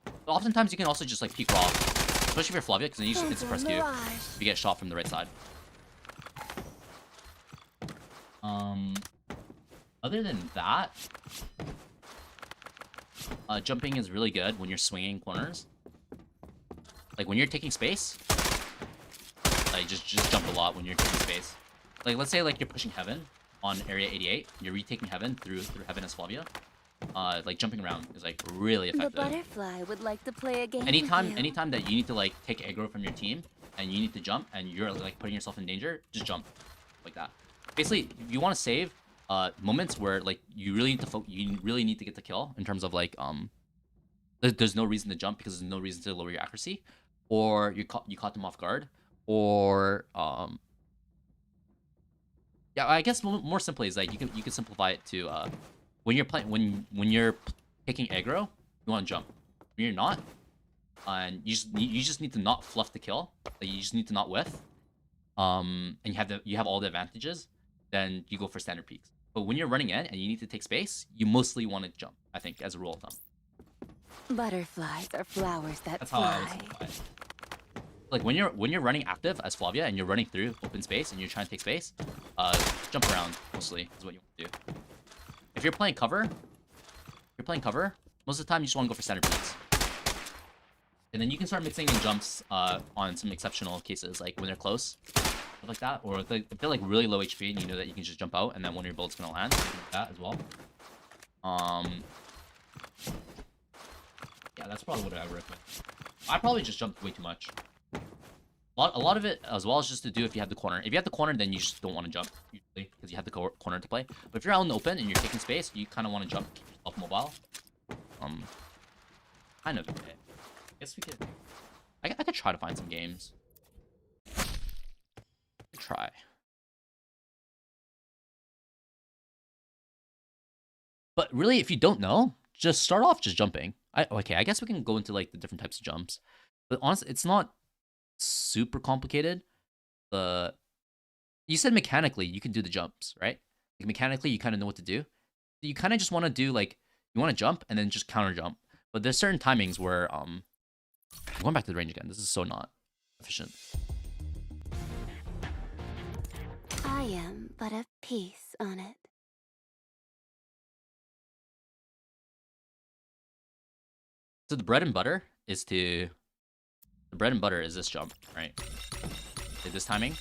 But oftentimes you can also just like peek raw, especially if you're Flavia, because then you it's suppress you if you get shot from the right side. Other than that, jumping is really good when you're swinging corners. Like when you're taking space, like just jump a lot when you're taking space. Like let's say like you're pushing heaven on area 88, you're retaking heaven through heaven as Flavia. Like jumping around is like really The effective. butterfly would like to play a game Anytime with you. anytime that you need to like take aggro from your team and you need to jump and you're like putting yourself in danger, just jump like that. Basically, you want to save moments where like you really need to you really need to get the kill in terms of like there's no reason to jump because there's no reason to lower your accuracy, or you caught them off guard, or yeah, I guess more simply is like you can simplify it to when you're playing when you're taking aggro, you want to jump. When you're not, and you just need to not fluff the kill. Like you just need to not whiff. And you have all the advantages. Then you go for standard peaks. But when you're running in and you need to take space, you mostly want to jump. I think as a rule of thumb. Butterflies are flowers that That's how I would fly. simplify it. Like when you're running active as Flavia and you're running through open space and you're trying to take space, jump around mostly is what you want to do. If you're playing cover, most of the time you just want to go for standard peaks. And then you can start mixing in jumps on some exceptional cases, like when they're close, stuff like that, or if they're like really low HP and you know that you can just jump out and then one of your bullets gonna land, something like that as well. Yeah, that's probably what I would recommend. I probably just jumped way too much. A lot of it as well is just to do if you have the corner. If you have the corner, then you just don't want to jump usually because you have the corner to play. But if you're out in the open and you're taking space, you kind of want to jump, keep yourself mobile. Kind of. I guess we could. I could try to find some games. Try. But really, if you don't know, just start off just jumping. Okay, I guess we can go into like the different types of jumps. But honestly, it's not super complicated. You said mechanically you can do the jumps, right? Like mechanically you kind of know what to do. You kind of just want to do like you want to jump and then just counter jump. But there's certain timings where I'm going back to the range again. This is so not efficient. I am but a piece on it. So the bread and butter is this jump, right? Okay, this timing.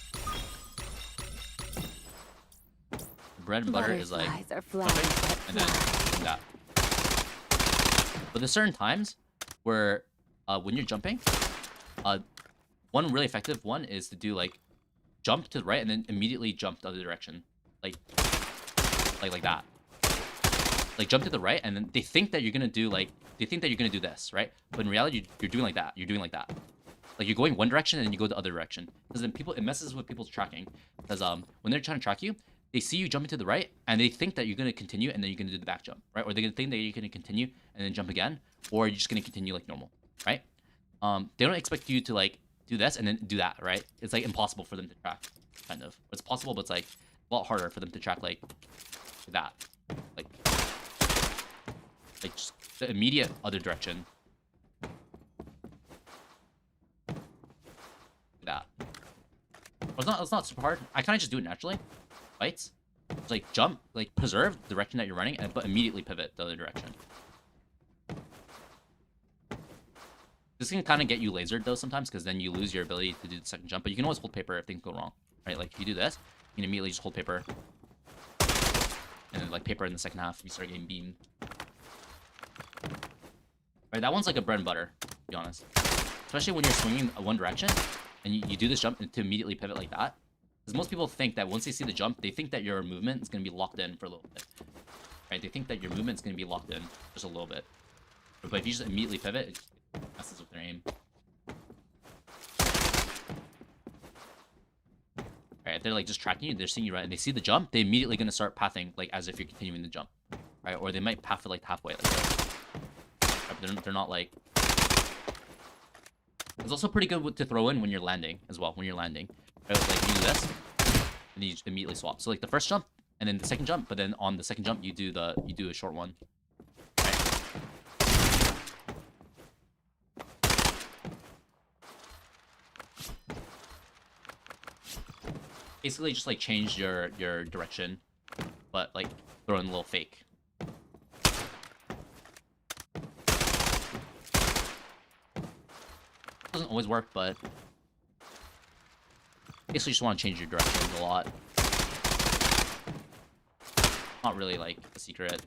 The bread and butter is like Butterflies are flowers that and then fly. that. But there's certain times where when you're jumping, one really effective one is to do like jump to the right and then immediately jump the other direction, like that. Like jump to the right and then they think that you're gonna do this, right? But in reality, you're doing like that. You're doing like that. Like you're going one direction and then you go the other direction. Because then it messes with people's tracking. Because when they're trying to track you, they see you jumping to the right and they think that you're gonna continue and then you're gonna do the back jump, right? Or they're gonna think that you're gonna continue and then jump again, or you're just gonna continue like normal, right? They don't expect you to like do this and then do that, right? It's like impossible for them to track, kind of. It's possible, but it's like a lot harder for them to track like that, like just the immediate other direction. That. It's not super hard. I kind of just do it naturally. Fights. Just like jump, like preserve the direction that you're running, but immediately pivot the other direction. This can kind of get you lasered though sometimes, because then you lose your ability to do the second jump. But you can always hold paper if things go wrong, right? Like if you do this, you can immediately just hold paper, and then like paper in the second half, you start getting beamed. Right, that one's like a bread and butter, to be honest. Especially when you're swinging one direction and you do this jump to immediately pivot like that. Because most people think that once they see the jump, they think that your movement is going to be locked in for a little bit. Right, they think that your movement is going to be locked in just a little bit. But if you just immediately pivot, it just messes with their aim. Right, if they're like just tracking you, they're seeing you right, and they see the jump, they're immediately going to start pathing like as if you're continuing the jump. Right, or they might path it like halfway like this. They're not like. It's also pretty good to throw in when you're landing as well. When you're landing, right? Like you do this, and you just immediately swap. So like the first jump, and then the second jump, but then on the second jump you do a short one. Right. Basically, just like change your direction, but like throw in a little fake. doesn't always work, but basically just want to change your directions a lot. Not really like a secret.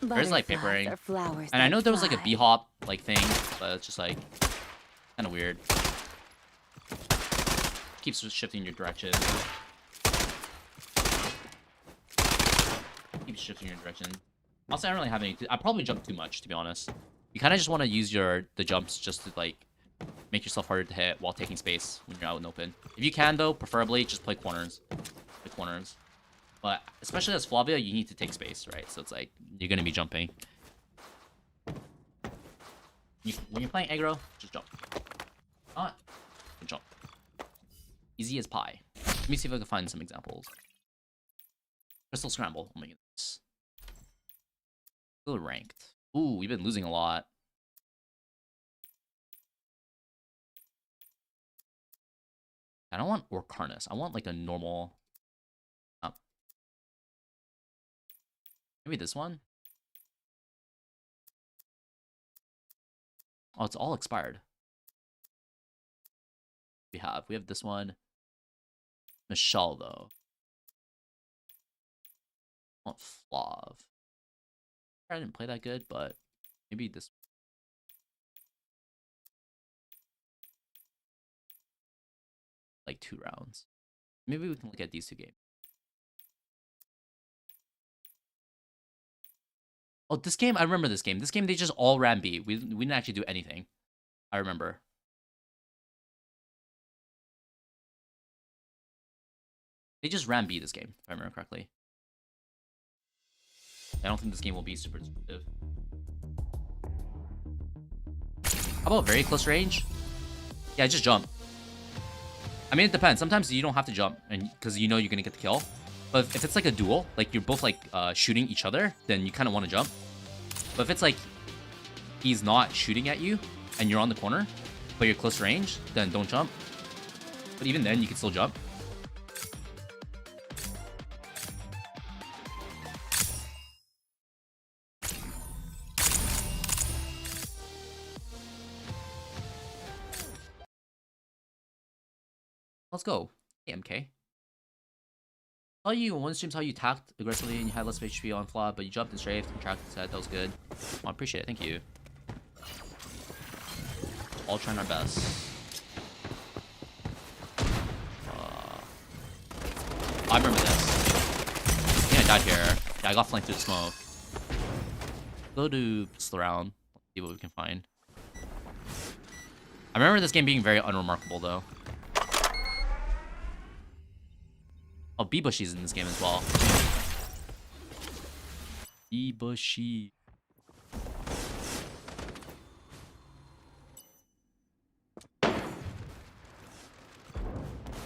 There's like papering, and I know there was like a b-hop like thing, but it's just like kind of weird. Keeps shifting your direction. Keeps shifting your direction. Also, I don't really have any. I probably jump too much, to be honest. You kind of just want to use the jumps just to like make yourself harder to hit while taking space when you're out in open. If you can, though, preferably just play corners. Play corners. But especially as Flavia, you need to take space, right? So it's like you're gonna be jumping. When you're playing aggro, just jump. Not jump. Easy as pie. Let me see if I can find some examples. Crystal Scramble. Oh my goodness. Still ranked. Ooh, we've been losing a lot. I don't want Orc Harness. I want like a normal. Maybe this one? Oh, it's all expired. We have this one. Michelle, though. I want Flav. I didn't play that good, but maybe this. Like 2 rounds. Maybe we can look at these 2 games. Oh, this game, I remember this game. This game, they just all ran B. We didn't actually do anything. I remember. They just ran B this game, if I remember correctly. I don't think this game will be super disruptive. How about very close range? Yeah, just jump. I mean, it depends. Sometimes you don't have to jump, and because you know you're gonna get the kill. But if it's like a duel, like you're both like shooting each other, then you kind of want to jump. But if it's like he's not shooting at you and you're on the corner, but you're close range, then don't jump. But even then, you can still jump. Let's go. Hey, MK. Saw you on one stream, how you attacked aggressively and you had less HP on flop, but you jumped and strafed and tracked and set. That was good. I appreciate it. Thank you. All trying our best. I remember this. I think I died here. Yeah, I got flanked through the smoke. Go to pistol round. Let's see what we can find. I remember this game being very unremarkable, though. Oh, B-Bushy's in this game as well. B-Bushy.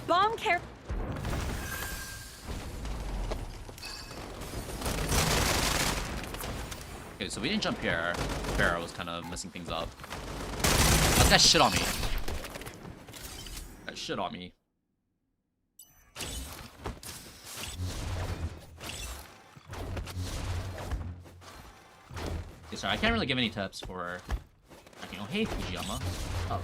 Bomb care. Okay, so we didn't jump here. Pharaoh was kind of messing things up. That guy shit on me. That shit on me. Okay, sorry, I can't really give any tips for. Oh, hey, Fujiyama. Oh.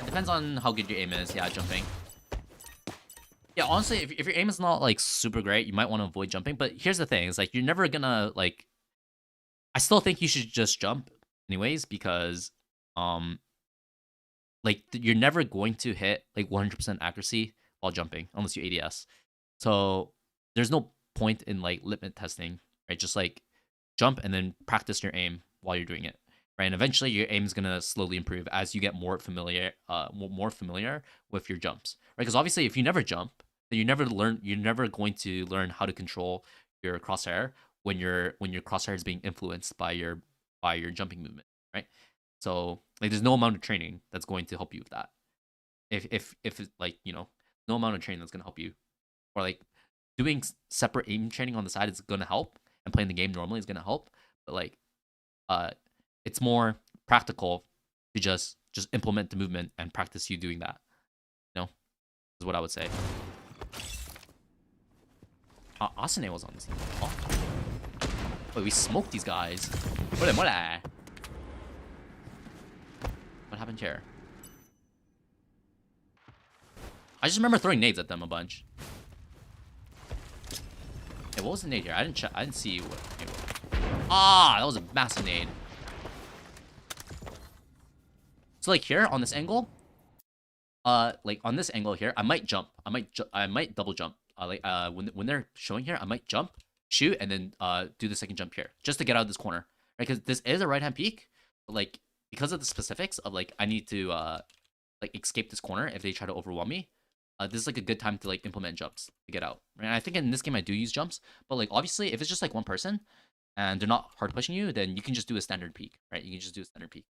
It depends on how good your aim is. Yeah, jumping. Yeah, honestly, if your aim is not like super great, you might want to avoid jumping. But here's the thing: is like you're never gonna like. I still think you should just jump, anyways, because like you're never going to hit like 100% accuracy while jumping unless you ADS. So there's no point in like limit testing, right? Just like jump and then practice your aim while you're doing it, right? And eventually your aim is gonna slowly improve as you get more familiar with your jumps, right? Because obviously if you never jump, then you're never going to learn how to control your crosshair when your crosshair is being influenced by your jumping movement, right? So like there's no amount of training that's going to help you with that. If it's like, you know, no amount of training that's gonna help you, or like doing separate aim training on the side is gonna help, and playing the game normally is gonna help, but like it's more practical to just implement the movement and practice you doing that, you know, is what I would say. Asune was on this team. Oh. Wait, we smoked these guys. Mole. happened here? I just remember throwing nades at them a bunch. Hey, what was the nade here? I didn't see what nade was. Ah, that was a massive nade. So like here on this angle, like on this angle here, I might jump. I might double jump. When they're showing here, I might jump, shoot, and then do the second jump here just to get out of this corner, right? Because this is a right hand peek, but like because of the specifics of like I need to like escape this corner if they try to overwhelm me. This is like a good time to like implement jumps to get out. Right? And I think in this game I do use jumps, but like obviously if it's just like one person and they're not hard pushing you, then you can just do a standard peek, right? You can just do a standard peek.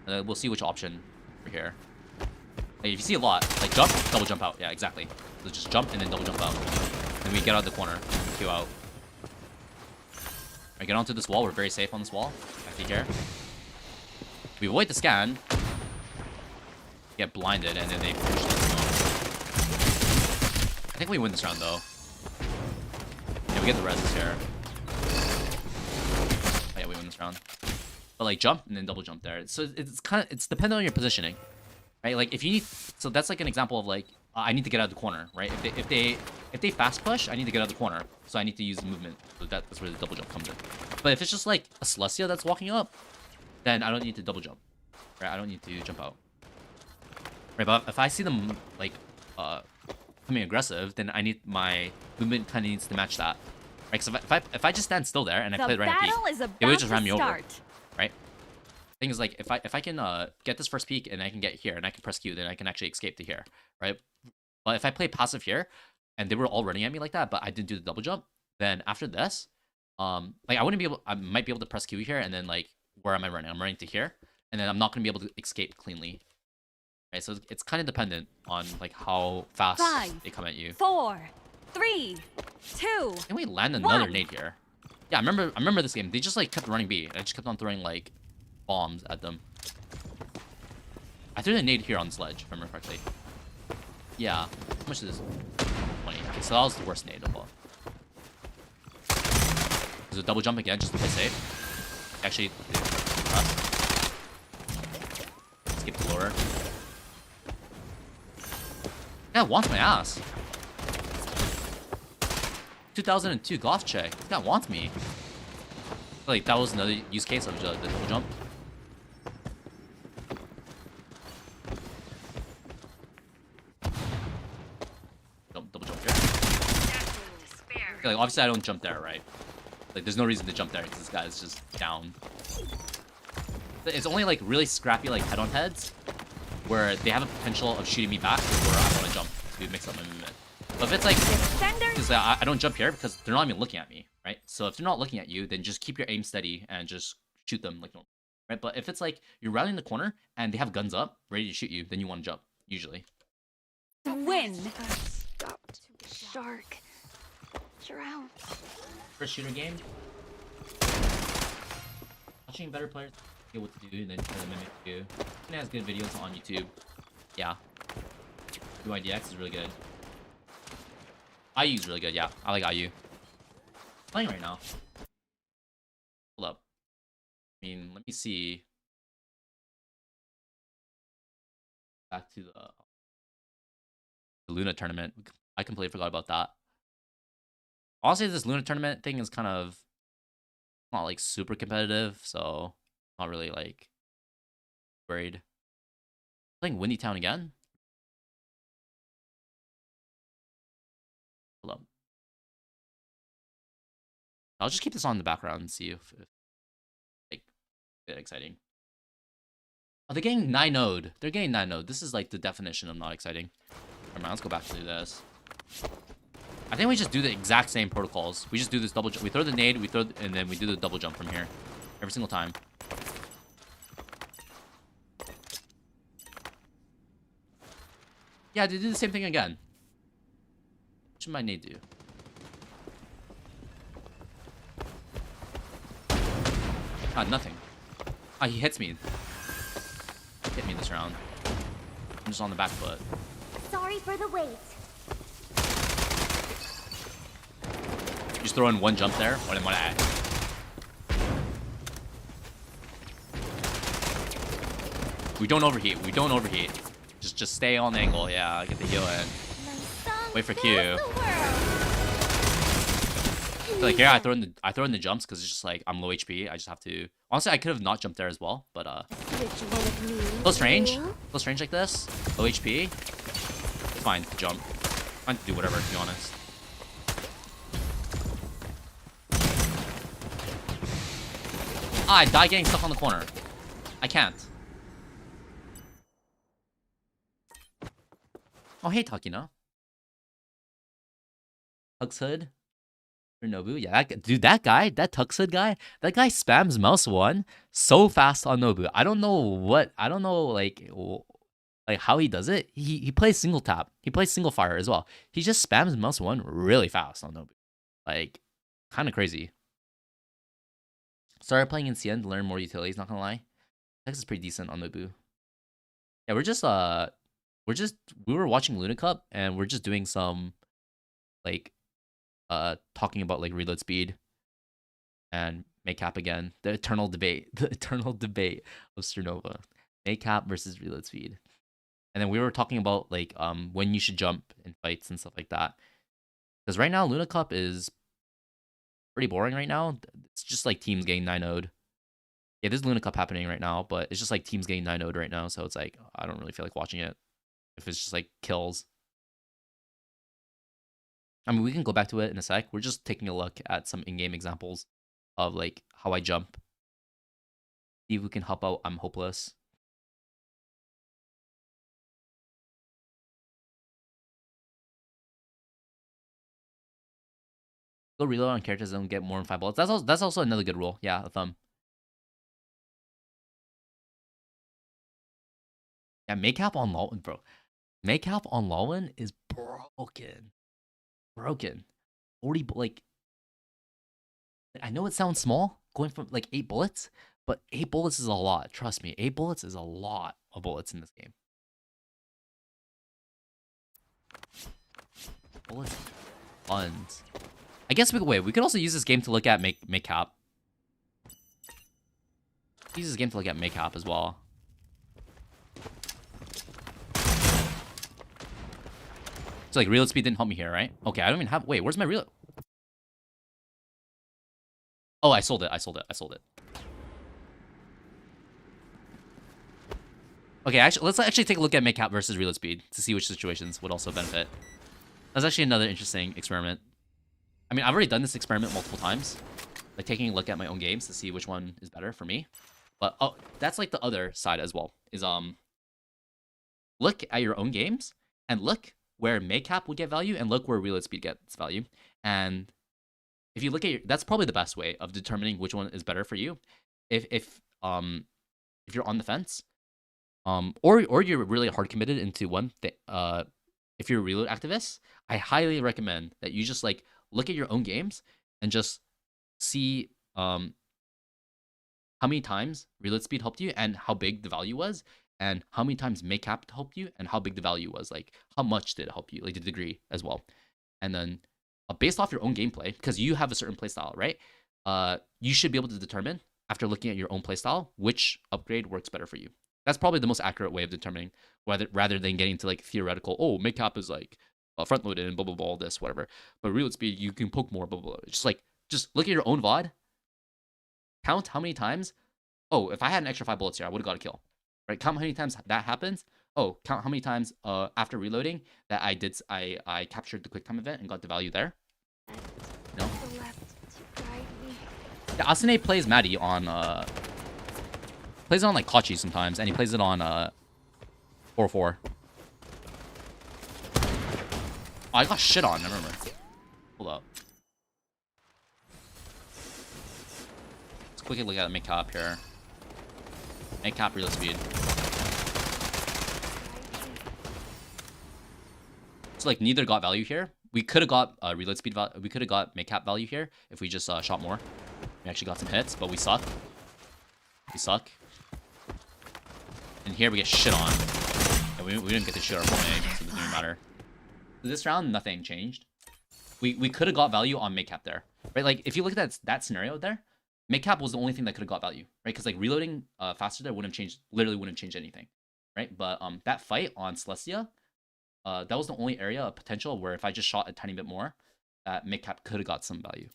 We'll see which option for here. Like, if you see a lot, like jump, double jump out. Yeah, exactly. So just jump and then double jump out. Then we get out of the corner, queue out. I get onto this wall. We're very safe on this wall. Back to here. We avoid the scan. Get blinded, and then they push us. I think we win this round though. Yeah, we get the reses here. Oh, yeah, we win this round. But like jump and then double jump there. So it's dependent on your positioning, right? Like if you need, so that's like an example of like I need to get out of the corner, right? If they fast push, I need to get out of the corner, so I need to use the movement. So that's where the double jump comes in. But if it's just like a Celestia that's walking up, then I don't need to double jump, right? I don't need to jump out. Right, but if I see them like coming aggressive, then I need my movement kind of needs to match that. Right, so if I just stand still there and I play the right peek, it would just ram me over. Right. Thing is like if I can get this first peek and I can get here and I can press Q, then I can actually escape to here. Right. But if I play passive here and they were all running at me like that, but I didn't do the double jump, then after this, like I might be able to press Q here and then like where am I running? I'm running to here, and then I'm not gonna be able to escape cleanly. Right, so it's kind of dependent on like how fast they come at you. 4, 3, 2. Can we land another nade here? Yeah, I remember this game. They just like kept running B. I just kept on throwing like bombs at them. I threw the nade here on this ledge, if I remember correctly. Yeah. How much is this? 20. Okay, so that was the worst nade of all. There's a double jump again just to play safe. Actually, skip the lower. Yeah, wants my ass. 2002 golf check. This guy wants me. Like that was another use case of the double jump. Double jump here. Okay, like obviously I don't jump there, right? Like there's no reason to jump there because this guy is just down. It's only like really scrappy like head-on heads where they have a potential of shooting me back where I want to jump to mix up my movement. But if it's like, because I don't jump here because they're not even looking at me, right? So if they're not looking at you, then just keep your aim steady and just shoot them like normal, right? But if it's like you're rallying the corner and they have guns up, ready to shoot you, then you want to jump, usually. Win. Shark. Drown. First shooter game. Watching better players get what to do and then try to mimic you. And has good videos on YouTube. Yeah. UIDX is really good. IU is really good, yeah. I like IU. Playing right now. Hold up. I mean, let me see. Back to the Luna tournament. I completely forgot about that. Honestly, this Luna tournament thing is kind of not like super competitive, so not really like worried. Playing Windy Town again? Hold up. I'll just keep this on in the background and see if like get exciting. Oh, they're getting 9-0'd. They're getting 9-0'd. This is like the definition of not exciting. Never mind, let's go back to this. I think we just do the exact same protocols. We just do this double jump. We throw the nade, and then we do the double jump from here. Every single time. Yeah, they do the same thing again. What should my nade do? Ah, nothing. Ah, he hits me. Hit me this round. I'm just on the back foot. Sorry for the wait. Just throw in one jump there. One I. We don't overheat. We don't overheat. Just stay on the angle. Yeah, get the heal in. Wait for Q. So like here, I throw in the jumps because it's just like I'm low HP. I just have to. Honestly, I could have not jumped there as well, but close range like this, low HP. It's fine to jump. Fine to do whatever, to be honest. I die getting stuck on the corner. I can't. Oh hey Takina. Tux Hood. Or Nobu. Yeah, that guy, that Tux Hood guy, that guy spams mouse 1 so fast on Nobu. I don't know like how he does it. He plays single tap. He plays single fire as well. He just spams mouse 1 really fast on Nobu. Like, kind of crazy. Started playing in CN to learn more utilities, not gonna lie. Tex is pretty decent on Nobu. Yeah, we were watching Luna Cup and we're just doing some like talking about like reload speed and make cap again. The eternal debate of Strinova. Make cap versus reload speed. And then we were talking about like when you should jump in fights and stuff like that. Because right now Luna Cup is pretty boring right now. It's just like teams getting 9-0'd. Yeah, there's Luna Cup happening right now, but it's just like teams getting 9-0'd right now, so it's like I don't really feel like watching it if it's just like kills. I mean, we can go back to it in a sec. We're just taking a look at some in-game examples of like how I jump. See if we can help out I'm Hopeless. Go reload on characters and get more than 5 bullets. That's also another good rule. Yeah, a thumb. Yeah, makeup on Lawin, bro. Makeup on Lawin is broken. 40 like I know it sounds small going from like 8 bullets, but 8 bullets is a lot. Trust me, 8 bullets is a lot of bullets in this game. Bullets, tons. I guess we could also use this game to look at make cap. Use this game to look at make cap as well. So like reload speed didn't help me here, right? Okay, I don't even have. Wait, where's my reload? Oh, I sold it. Okay, actually, let's actually take a look at make cap versus reload speed to see which situations would also benefit. That's actually another interesting experiment. I mean, I've already done this experiment multiple times, like taking a look at my own games to see which one is better for me. But oh, that's like the other side as well. Is look at your own games and look where make cap will get value and look where reload speed gets value. And if you look at that's probably the best way of determining which one is better for you. If you're on the fence, or you're really hard committed into one thing, if you're a reload activist, I highly recommend that you just like look at your own games and just see how many times reload speed helped you and how big the value was, and how many times make cap helped you and how big the value was, like how much did it help you, like the degree as well. And then based off your own gameplay, because you have a certain playstyle, right? You should be able to determine after looking at your own playstyle which upgrade works better for you. That's probably the most accurate way of determining whether, rather than getting to like theoretical, oh, make cap is like front loaded and blah blah blah, all this whatever. But reload speed, you can poke more, blah blah blah. Just look at your own VOD. Count how many times. Oh, if I had an extra 5 bullets here, I would have got a kill. Right? Count how many times that happens. Oh, count how many times after reloading that I captured the quick time event and got the value there. No. Yeah, Asune plays Maddie on plays it on like Kachi sometimes, and he plays it on 4-4. Oh, I got shit on, I remember. Hold up. Let's quickly look at make cap here. Make cap reload speed. So like neither got value here. We could have got reload speed value. We could have got make cap value here if we just shot more. We actually got some hits, but we suck. We suck. And here we get shit on. And we didn't get to shoot our opponent, so it doesn't even matter. So this round, nothing changed. We could have got value on make cap there, right? Like if you look at that scenario there, Make cap was the only thing that could have got value, right? Because like reloading faster there literally wouldn't change anything, right? But that fight on Celestia, that was the only area of potential where if I just shot a tiny bit more, that make cap could have got some value.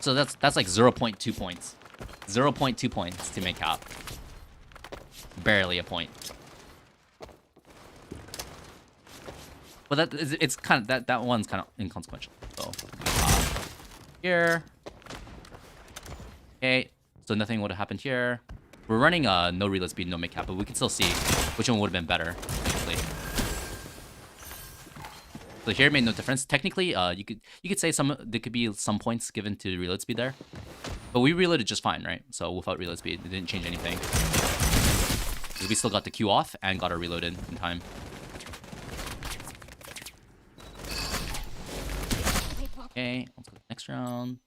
So that's like 0.2 points. 0.2 points to make cap. Barely a point. But it's kind of that one's kind of inconsequential. So here. Okay, so nothing would have happened here. We're running no reload speed, no make cap, but we can still see which one would have been better. Actually. So here it made no difference. Technically, you could say there could be some points given to reload speed there, but we reloaded just fine, right? So without reload speed, it didn't change anything. We still got the Q off and got our reload in time. Okay, let's go to the next round.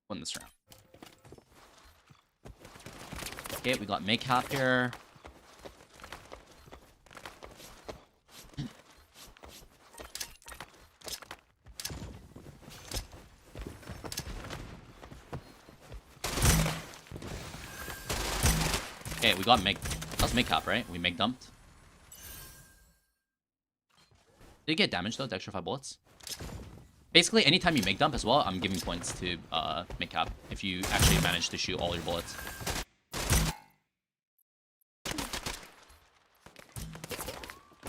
Win this round. Okay, we got make cap here. Okay, we got make. That was make cap, right? We make dumped. Did you get damage though? The extra 5 bullets. Basically, anytime you make dump as well, I'm giving points to make cap if you actually manage to shoot all your bullets.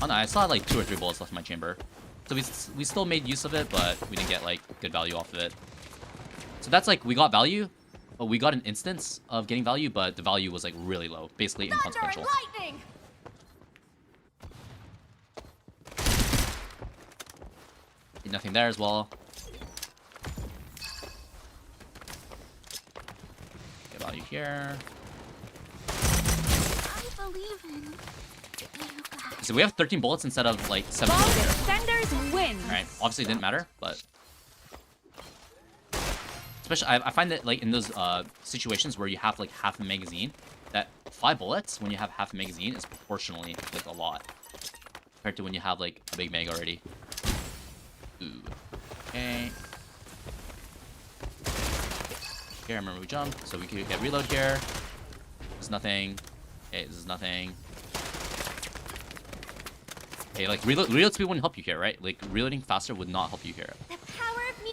Oh no, I still had like 2 or 3 bullets left in my chamber. So we still made use of it, but we didn't get like good value off of it. So that's like, we got value, but we got an instance of getting value, but the value was like really low, basically inconsequential. Nothing there as well. Get value here. I believe in So we have 13 bullets instead of like 7 bullets here. Defenders win. Alright, obviously it didn't matter, but especially I find that like in those situations where you have like half a magazine, that 5 bullets when you have half a magazine is proportionally like a lot compared to when you have like a big mag already. Ooh. Okay. Here, remember we jumped, so we could get reload here. This is nothing. Okay, this is nothing. Okay, like reload speed wouldn't help you here, right? Like reloading faster would not help you here. the power of me.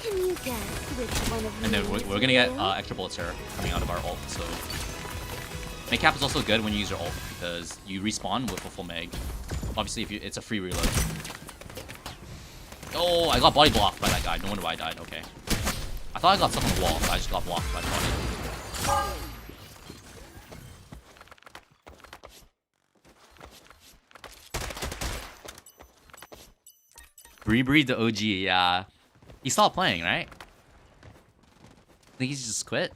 Can you guess which one of And then these we're gonna get will? extra bullets here coming out of our ult. So make cap is also good when you use your ult because you respawn with a full mag. Obviously, if it's a free reload. Oh, I got body blocked by that guy. No wonder why I died. Okay. I thought I got stuck on the wall, but I just got blocked by the body. Rebreed the OG, yeah. He stopped playing, right? I think he's just quit.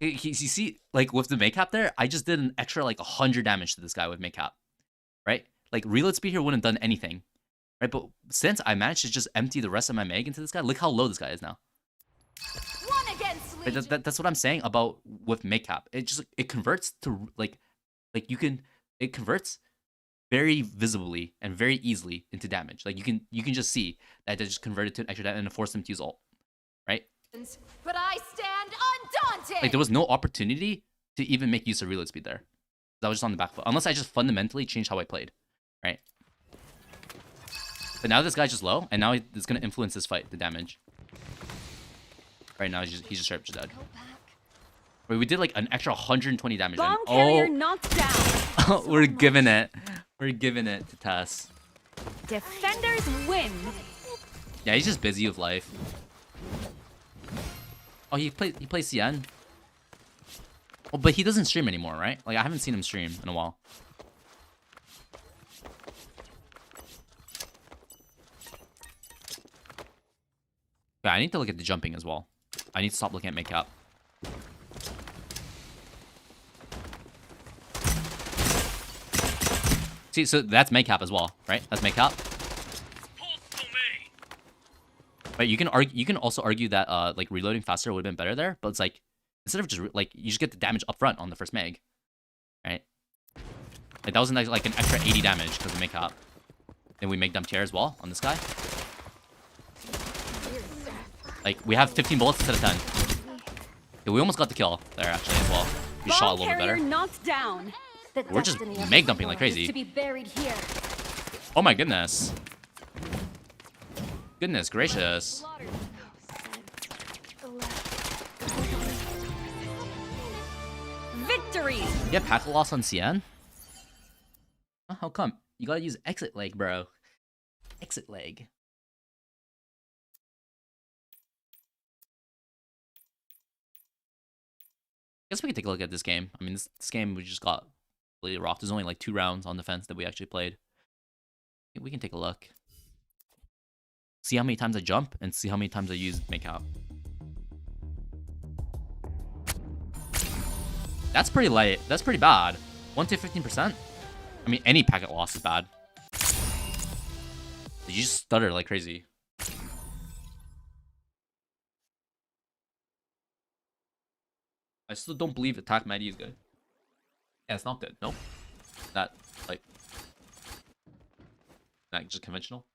You see, like with the make cap there, I just did an extra like 100 damage to this guy with make cap, right? Like reload speed here wouldn't have done anything, right? But since I managed to just empty the rest of my mag into this guy, look how low this guy is now. One against Right, that's what I'm saying about with make cap. It converts to like it converts very visibly and very easily into damage. Like you can just see that it just converted to an extra damage and force him to use ult, right? But I stand undaunted. Like there was no opportunity to even make use of reload speed there. That was just on the back foot. Unless I just fundamentally changed how I played, right? But now this guy's just low, and now it's gonna influence this fight, the damage. Right now he's just straight up just dead. Wait, we did like an extra 120 damage. Bomb then. carrier knocked down. We're giving it. We're giving it to Tess. Defenders win. Yeah, he's just busy with life. Oh, he plays CN. Oh, but he doesn't stream anymore, right? Like I haven't seen him stream in a while. Yeah, I need to look at the jumping as well. I need to stop looking at makeup. See, so that's makeup as well, right? That's makeup. Right, you can also argue that like reloading faster would have been better there, but it's like instead of just like you just get the damage up front on the first mag, right? Like that was like an extra 80 damage because we make up. Then we make dump tier as well on this guy. Like we have 15 bullets instead of 10. Okay, we almost got the kill there actually as well. We shot a little bit better. Knocked down. We're just mag dumping like crazy. To be buried here. Oh my goodness. Goodness gracious. Victory! You have packet loss on CN? Huh, how come? You gotta use exit leg, bro. Exit leg. Guess we can take a look at this game. I mean, this game we just got really rocked. There's only like 2 rounds on defense that we actually played. We can take a look. See how many times I jump and see how many times I use make out. That's pretty light. That's pretty bad. 1 to 15%. I mean, any packet loss is bad. You just stutter like crazy. I still don't believe attack Maddie is good. Yeah, it's not good. Nope. That, like... Not just conventional.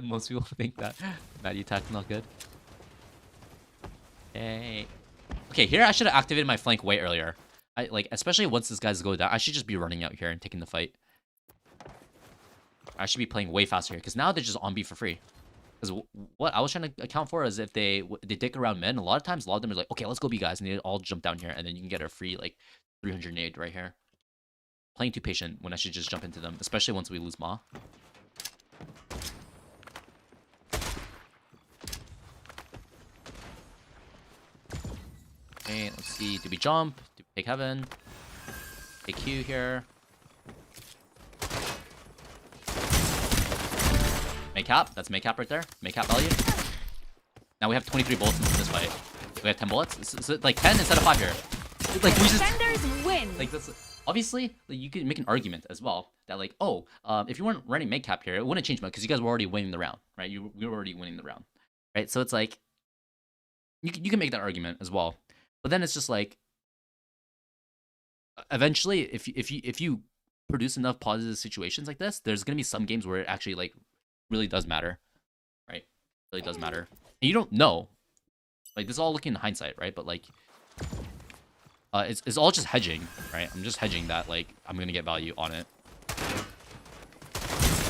Most people think that Maddie attack's not good. Hey. Okay, here I should have activated my flank way earlier. Especially once this guy's go down, I should just be running out here and taking the fight. I should be playing way faster here, because now they're just on B for free. Because what I was trying to account for is if they dick around mid, and a lot of times, a lot of them are like, okay, let's go B, guys, and they all jump down here, and then you can get a free, like, 300 nade right here. Playing too patient when I should just jump into them, especially once we lose Ma. Okay, let's see. Do we jump? Do we take heaven? Take Q here. Make cap. That's make cap right there. Make cap value. Now we have 23 bullets into this fight. We have 10 bullets. It's like 10 instead of 5 here. Like we just Defenders win. like this. Obviously, like, you could make an argument as well that like, oh, if you weren't running make cap here, it wouldn't change much because you guys were already winning the round, right? We were already winning the round, right? So it's like you can make that argument as well. But then it's just like, eventually, if you produce enough positive situations like this, there's gonna be some games where it actually like really does matter, right? Really does matter, and you don't know. Like this is all looking in hindsight, right? But like, it's all just hedging, right? I'm just hedging that like I'm gonna get value on it.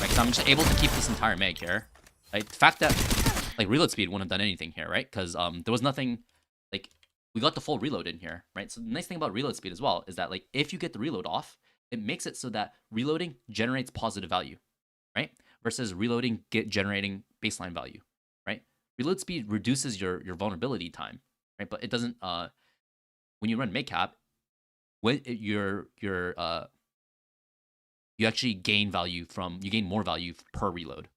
Like, 'cause I'm just able to keep this entire mag here. Like the fact that like reload speed wouldn't have done anything here, right? Because there was nothing like. We got the full reload in here, right? So the nice thing about reload speed as well is that like if you get the reload off, it makes it so that reloading generates positive value, right? Versus reloading generating baseline value, right? Reload speed reduces your vulnerability time, right? But it doesn't when you run make cap, when you actually gain value you gain more value per reload.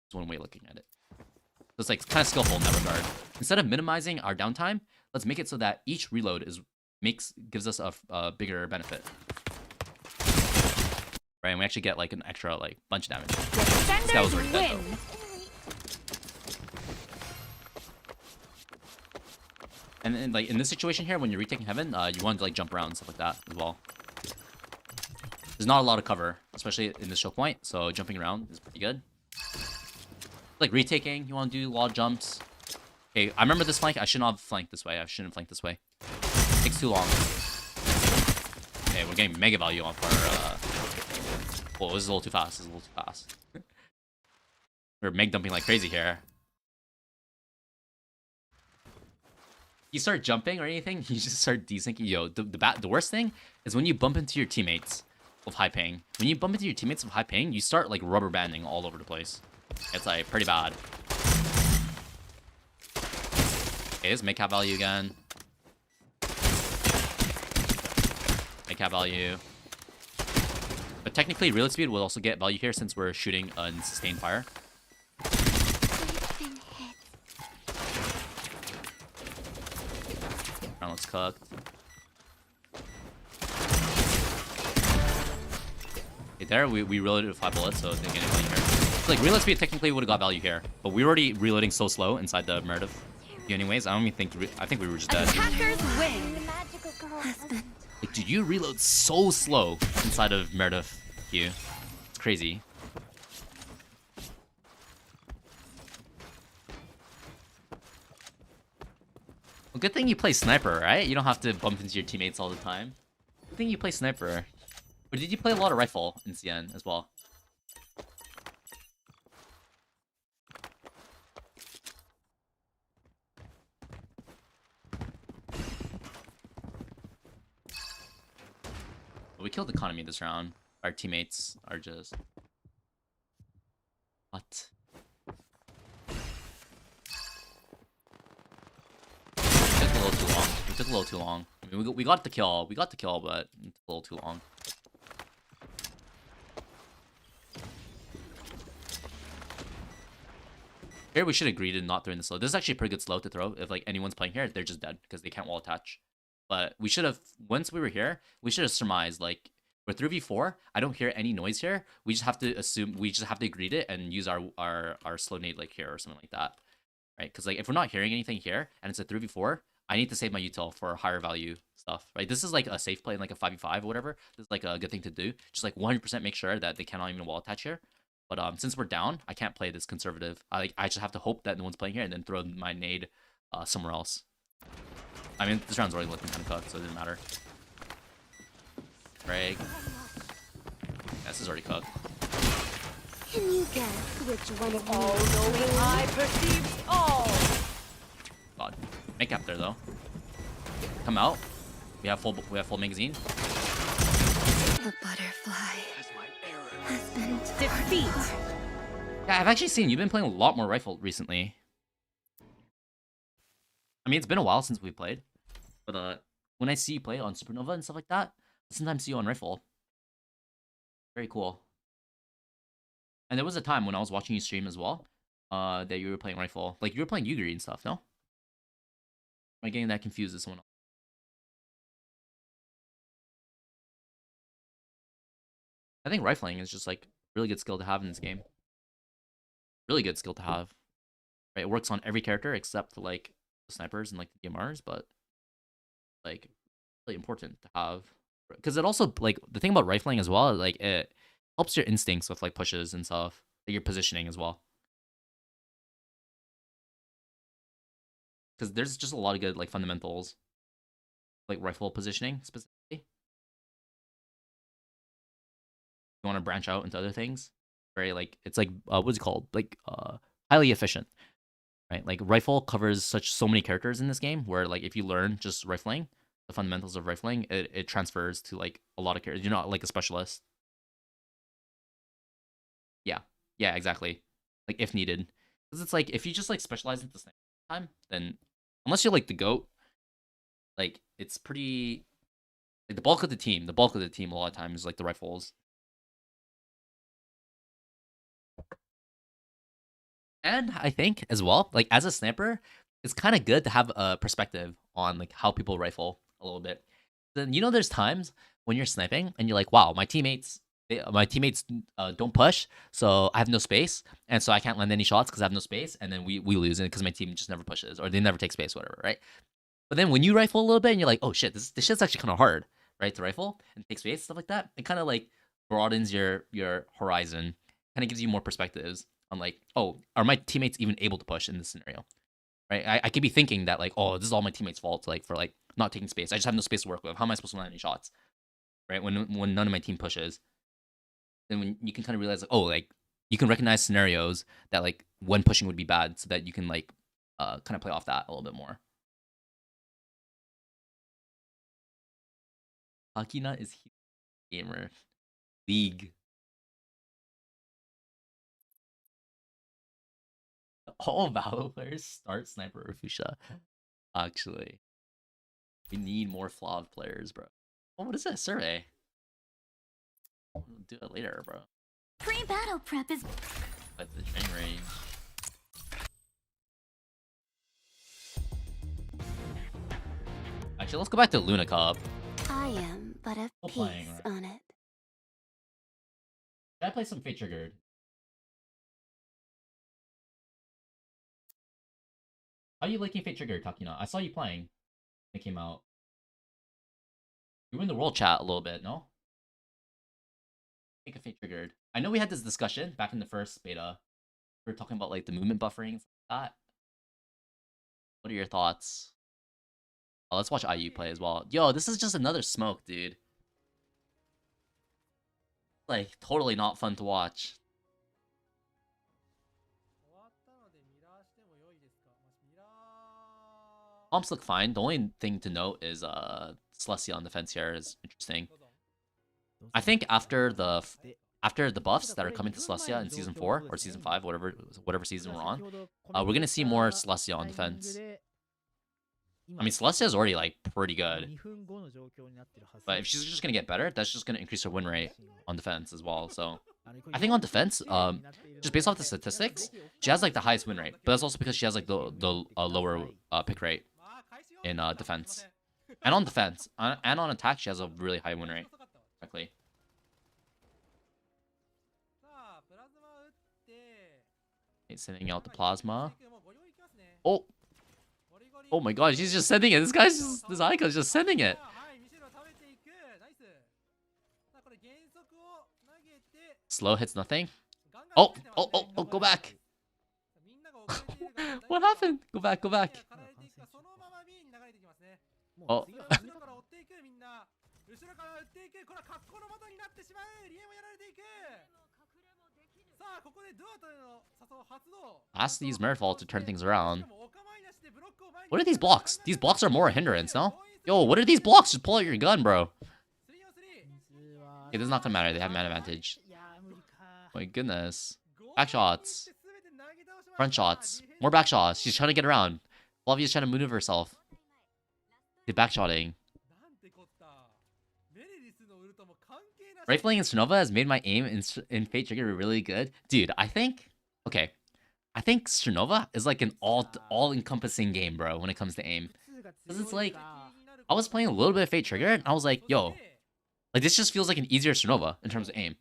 That's one way of looking at it. So it's like kind of skillful in that regard. Instead of minimizing our downtime, let's make it so that each reload gives us a bigger benefit. Right, and we actually get like an extra like bunch of damage. This guy was already dead though. And then like in this situation here, when you're retaking heaven, you want to like jump around and stuff like that as well. There's not a lot of cover, especially in this choke point, so jumping around is pretty good. Like retaking, you want to do a lot of jumps. Okay, I remember this flank. I should not have flanked this way. I shouldn't flank this way. It takes too long. Okay, we're getting mega value off our... Whoa, this is a little too fast. This is a little too fast. We're meg dumping like crazy here. You start jumping or anything, you just start desyncing. Yo, the worst thing is when you bump into your teammates of high ping. When you bump into your teammates of high ping, you start like rubber banding all over the place. It's like pretty bad. Okay, let's make cap value again. Make cap value. But technically, reload speed will also get value here since we're shooting in sustained fire. Round looks cooked. Okay, there we reloaded with 5 bullets, so it's gonna get value here. Like reload speed technically would have got value here, but we were already reloading so slow inside the Meredith. Anyways, I don't even think I think we were just dead. Attackers win. Like, dude, you reload so slow inside of Meredith Q. It's crazy. Well, good thing you play sniper, right? You don't have to bump into your teammates all the time. Good thing you play sniper. Or did you play a lot of rifle in CN as well? We killed economy this round. Our teammates are just... What? We took a little too long. We took a little too long. I mean, we got the kill. We got the kill, but it took a little too long. Here we should agree to not throwing the slow. This is actually a pretty good slow to throw. If like anyone's playing here, they're just dead because they can't wall attach. But we should have, once we were here, we should have surmised, like, we're 3v4, I don't hear any noise here. We just have to assume, we just have to agree to it and use our slow nade, like, here or something like that. Right? Because, like, if we're not hearing anything here, and it's a 3v4, I need to save my util for higher value stuff, right? This is, like, a safe play in, like, a 5v5 or whatever. This is, like, a good thing to do. Just, like, 100% make sure that they cannot even wall attach here. But since we're down, I can't play this conservative. I just have to hope that no one's playing here and then throw my nade somewhere else. I mean, this round's already looking kind of cooked, so it didn't matter. Frag. This is already cooked. Can you guess which one of you? All-knowing eye perceives all. God, make up there though. Come out. We have full magazine. The butterfly has been Defeat. Yeah, I've actually seen you've been playing a lot more rifle recently. I mean, it's been a while since we played, but when I see you play on Strinova and stuff like that, I sometimes see you on rifle. Very cool. And there was a time when I was watching you stream as well, that you were playing rifle. Like, you were playing Yugiri and stuff, no? Am I getting that confused with someone else? I think rifling is just, like, really good skill to have in this game. Really good skill to have. Right, it works on every character except for, like, the snipers and, like, the DMRs, but, like, really important to have. Because it also, like, the thing about rifling as well, like, it helps your instincts with, like, pushes and stuff. Like, your positioning as well. Because there's just a lot of good, like, fundamentals. Like, rifle positioning, specifically. You want to branch out into other things. Very, like, it's like, what's it called? Like, highly efficient. Right? Like, rifle covers so many characters in this game, where, like, if you learn just rifling, the fundamentals of rifling, it transfers to, like, a lot of characters. You're not, like, a specialist. Yeah, exactly. Like, if needed. Because it's, like, if you just, like, specialize into sniper time, then, unless you're, like, the GOAT, like, it's pretty, like, the bulk of the team a lot of times is, like, the rifles. And I think, as well, like, as a sniper, it's kind of good to have a perspective on, like, how people rifle a little bit. Then, you know, there's times when you're sniping and you're like, wow, my teammates don't push, so I have no space, and so I can't land any shots because I have no space, and then we lose it because my team just never pushes, or they never take space, whatever, right? But then when you rifle a little bit and you're like, oh shit, this shit's actually kind of hard, right, to rifle and take space, stuff like that, it kind of, like, broadens your horizon, kind of gives you more perspectives on, like, oh, are my teammates even able to push in this scenario, right? I could be thinking that, like, oh, this is all my teammates' fault, like, for, like, not taking space. I just have no space to work with. How am I supposed to land any shots, right? When none of my team pushes, then when you can kind of realize, like, oh, like, you can recognize scenarios that, like, when pushing would be bad, so that you can, like, kind of play off that a little bit more. Akina is gamer league. All Valor players start Sniper or Fusha. Actually, we need more Flav players, bro. Oh, what is that survey? We'll do it later, bro. Pre-battle prep is At the train range. Actually, let's go back to Luna Cup. I am but a Still piece playing, right? on it. Should I play some Fate Triggered? How are you liking Fate Trigger, Takina? I saw you playing when it came out. You were in the world chat a little bit, no? I think of Fate Triggered. I know we had this discussion back in the first beta. We were talking about like the movement buffering and stuff like that. What are your thoughts? Oh, let's watch IU play as well. Yo, this is just another smoke, dude. Like, totally not fun to watch. Comps look fine. The only thing to note is Celestia on defense here is interesting. I think after the buffs that are coming to Celestia in season 4 or season 5, whatever season we're on, we're gonna see more Celestia on defense. I mean, Celestia is already like pretty good, but if she's just gonna get better, that's just gonna increase her win rate on defense as well. So I think on defense, just based off the statistics, she has like the highest win rate, but that's also because she has like the lower pick rate in defense, and on defense and on attack, she has a really high win rate. Exactly. Okay, sending out the plasma. Oh my god, she's just sending it. This Aika's just sending it. Slow hits nothing. Oh, go back. What happened? Go back. Oh. Ask these Merfolk to turn things around. What are these blocks? These blocks are more a hindrance, no? Yo, what are these blocks? Just pull out your gun, bro. Okay, this is not gonna matter. They have man advantage. My goodness. Back shots. Front shots. More back shots. She's trying to get around. Flavia's trying to maneuver herself. The backshotting. Rifling in Strinova has made my aim in Fate Trigger really good. Dude, I think Strinova is like an all-encompassing game, bro, when it comes to aim. Because it's like, I was playing a little bit of Fate Trigger, and I was like, yo, like this just feels like an easier Strinova in terms of aim,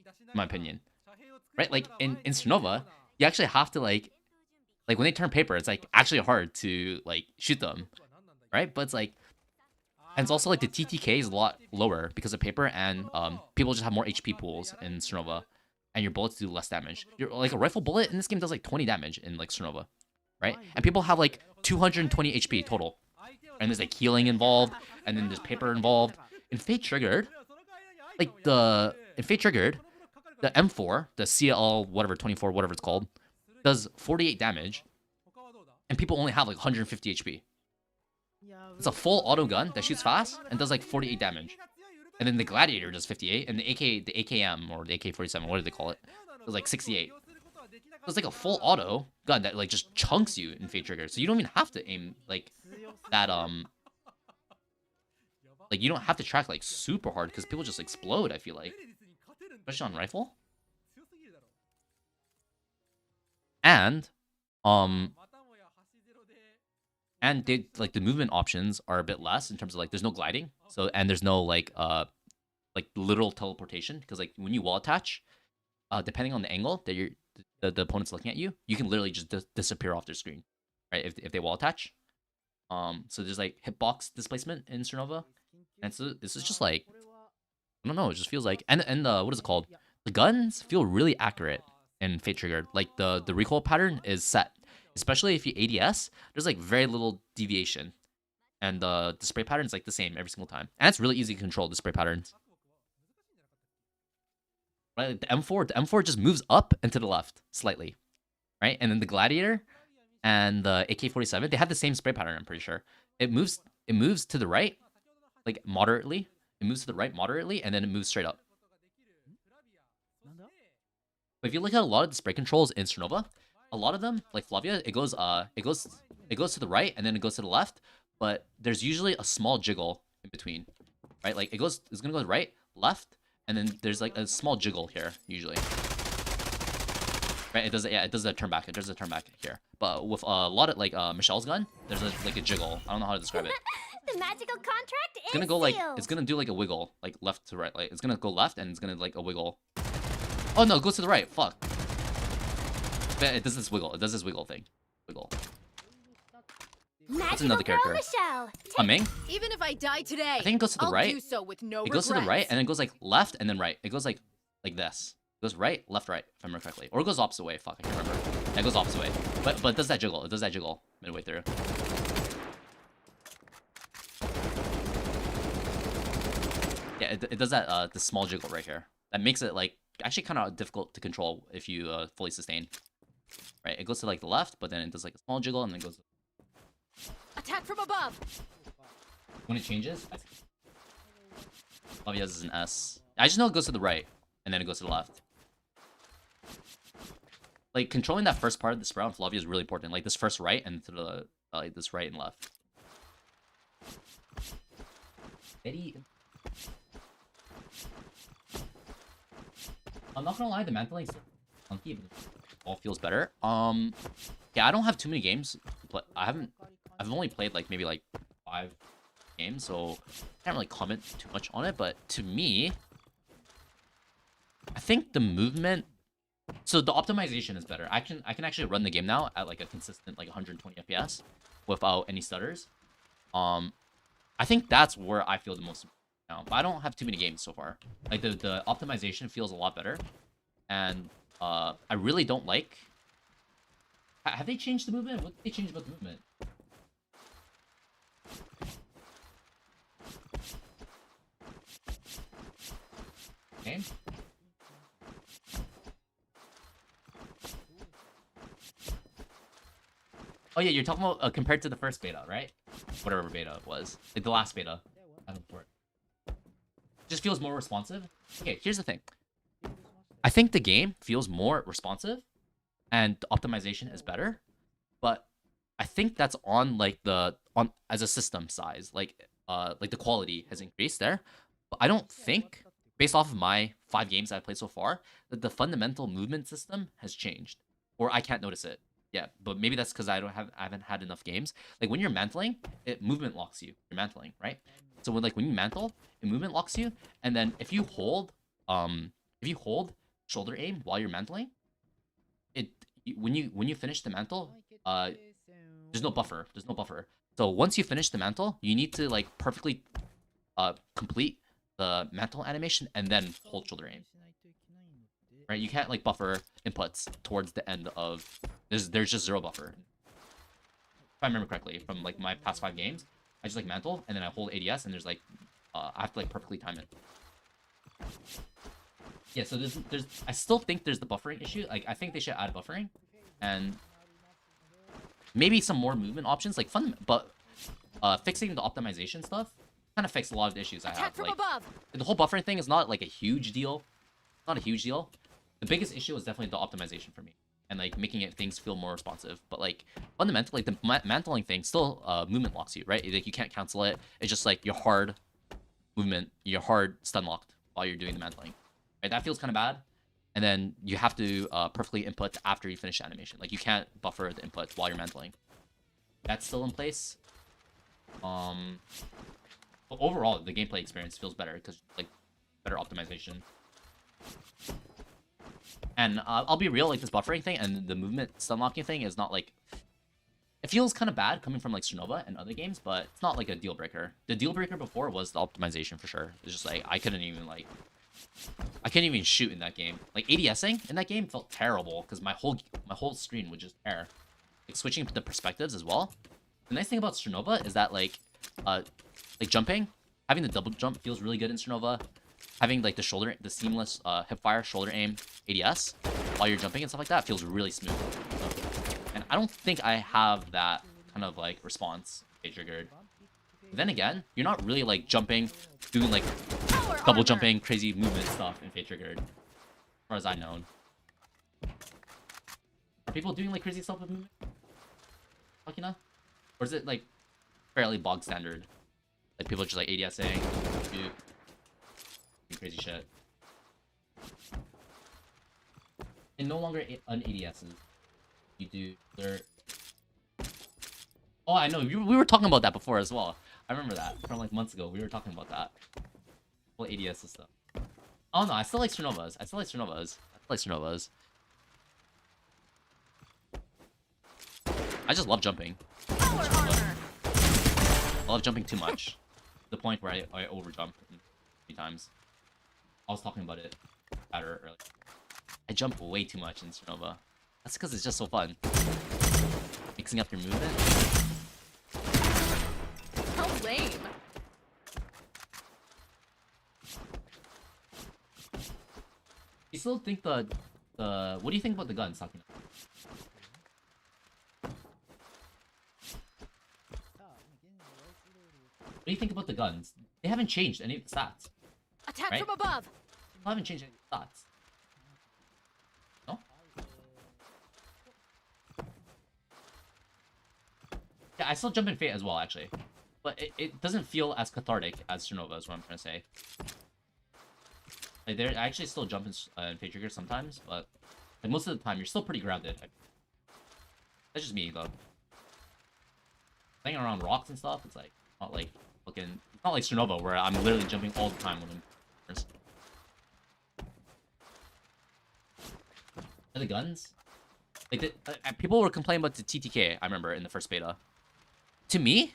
in my opinion. Right? Like, in Strinova, you actually have to, like when they turn paper, it's like actually hard to, like, shoot them. Right? But it's like, and it's also like the TTK is a lot lower because of paper, and people just have more HP pools in Strinova, and your bullets do less damage. You're like a rifle bullet in this game does like 20 damage in like Strinova, right? And people have like 220 HP total, and there's like healing involved, and then there's paper involved. In Fate Triggered, the M4, the CL whatever 24 whatever it's called, does 48 damage, and people only have like 150 HP. It's a full auto gun that shoots fast and does like 48 damage. And then the Gladiator does 58, and the AKM, or the AK-47, what do they call it, does like 68. So it's like a full auto gun that like just chunks you in Fate Trigger. So you don't even have to aim like that, like you don't have to track like super hard because people just explode, I feel like. Especially on rifle. And they, like, the movement options are a bit less in terms of like there's no gliding, so, and there's no like literal teleportation, because like when you wall attach, depending on the angle that the opponent's looking at you, you can literally just disappear off their screen, right? If they wall attach, so there's like hitbox displacement in Strinova, and so this is just like, I don't know, it just feels like, and what is it called? The guns feel really accurate in Fate Trigger. Like the recoil pattern is set. Especially if you ADS, there's like very little deviation, and the spray pattern is like the same every single time, and it's really easy to control the spray patterns. Right, like the M4 just moves up and to the left slightly, right? And then the Gladiator and the AK-47, they have the same spray pattern. I'm pretty sure it moves to the right, like moderately. It moves to the right moderately, and then it moves straight up. But if you look at a lot of the spray controls in Strinova, a lot of them, like Flavia, it goes to the right and then it goes to the left, but there's usually a small jiggle in between, right? Like it's gonna go right, left, and then there's like a small jiggle here usually, right? It does a turn back. It does a turn back here, but with a lot of like Michelle's gun, there's like a jiggle. I don't know how to describe it. The magical contract It's gonna go like it's gonna do like a wiggle, like left to right. Like it's gonna go left and it's gonna like a wiggle. Oh no, it goes to the right. Fuck. It does this wiggle. It does this wiggle thing. Wiggle. That's another character. Michelle. Ming. Even if I die today, I think it goes to the I'll right. do so with no It regrets. goes to the right, and then it goes like left, and then right. It goes like this. It goes right, left, right, if I remember correctly. Or it goes opposite way. Fuck, I can't remember. Yeah, it goes opposite way. But it does that jiggle. It does that jiggle midway through. Yeah, it does that the small jiggle right here. That makes it like actually kind of difficult to control if you fully sustain. Right, it goes to like the left, but then it does like a small jiggle, and then it goes. Attack from above. When it changes, Flavia's is an S. I just know it goes to the right, and then it goes to the left. Like controlling that first part of the sprout in Flavia is really important. Like this first right and to the like this right and left. Eddie. I'm not gonna lie, the mantling is funky, but all feels better. Yeah, I don't have too many games, but I've only played like maybe like 5 games, so I can't really comment too much on it. But to me, I think the movement, so the optimization is better. I can actually run the game now at like a consistent like 120 FPS without any stutters. I think that's where I feel the most now. But I don't have too many games so far. Like the optimization feels a lot better, and I really don't like. Have they changed the movement? What did they change about the movement? Okay. Oh yeah, you're talking about compared to the first beta, right? Whatever beta it was, like the last beta. Just feels more responsive. Okay, here's the thing. I think the game feels more responsive, and the optimization is better, but I think that's on like as a system size, like the quality has increased there. But I don't think, based off of my 5 games I've played so far, that the fundamental movement system has changed, or I can't notice it. Yeah, but maybe that's because I haven't had enough games. Like when you're mantling, it movement locks you. You're mantling, right? So when you mantle, it movement locks you, and then if you hold shoulder aim while you're mantling, when you finish the mantle, there's no buffer. There's no buffer. So once you finish the mantle, you need to like perfectly complete the mantle animation and then hold shoulder aim. Right? You can't like buffer inputs towards the end of there's just 0 buffer. If I remember correctly from like my past 5 games, I just like mantle and then I hold ADS and there's like I have to like perfectly time it. Yeah, so there's I still think there's the buffering issue. Like I think they should add buffering and maybe some more movement options, like but fixing the optimization stuff kind of fixed a lot of the issues I have. Like the whole buffering thing is not like a huge deal. Not a huge deal. The biggest issue is definitely the optimization for me, and like making things feel more responsive. But like fundamentally, like the mantling thing still movement locks you, right? Like you can't cancel it. It's just like your hard movement, your hard stun locked while you're doing the mantling. Right? That feels kind of bad. And then you have to perfectly input after you finish the animation. Like you can't buffer the input while you're mantling. That's still in place. But overall, the gameplay experience feels better because like better optimization. And I'll be real, like this buffering thing and the movement stun locking thing is not like, it feels kind of bad coming from like Strinova and other games, but it's not like a deal breaker. The deal breaker before was the optimization for sure. It's just like I couldn't even shoot in that game. Like ADSing in that game felt terrible because my whole screen would just tear. Like switching to the perspectives as well. The nice thing about Strinova is that like jumping, having the double jump feels really good in Strinova. Having like the seamless hipfire shoulder aim ADS while you're jumping and stuff like that feels really smooth. And I don't think I have that kind of like response triggered. Then again, you're not really like jumping, doing like double jumping, crazy movement stuff in Fate Triggered, as far as I know. Are people doing like crazy stuff with movement? Akina? Or is it like fairly bog standard? Like people are just like ADSing, doing crazy shit. And no longer un-ADSs. You do their... Oh, I know. We were talking about that before as well. I remember that from like months ago. We were talking about that. Well, ADS and stuff. Oh no, I still like Strinovas. I still like Strinovas. I just love jumping. I love jumping too much. To the point where I overjump 3 times. I was talking about it earlier. I jump way too much in Strinova. That's because it's just so fun. Mixing up your movement. How lame. You still think the what do you think about the guns, Sakina? What do you think about the guns? They haven't changed any of the stats. Attack Right? from above. They haven't changed any of the stats. No? Yeah, I still jump in Fate as well, actually. But it doesn't feel as cathartic as Strinova, is what I'm trying to say. Like, I actually still jump in Fate Trigger sometimes, but like, most of the time, you're still pretty grounded. That's just me, though. Playing around rocks and stuff, it's like, not like fucking... It's not like Strinova, where I'm literally jumping all the time when I'm... The guns? Like, people were complaining about the TTK, I remember, in the first beta. To me,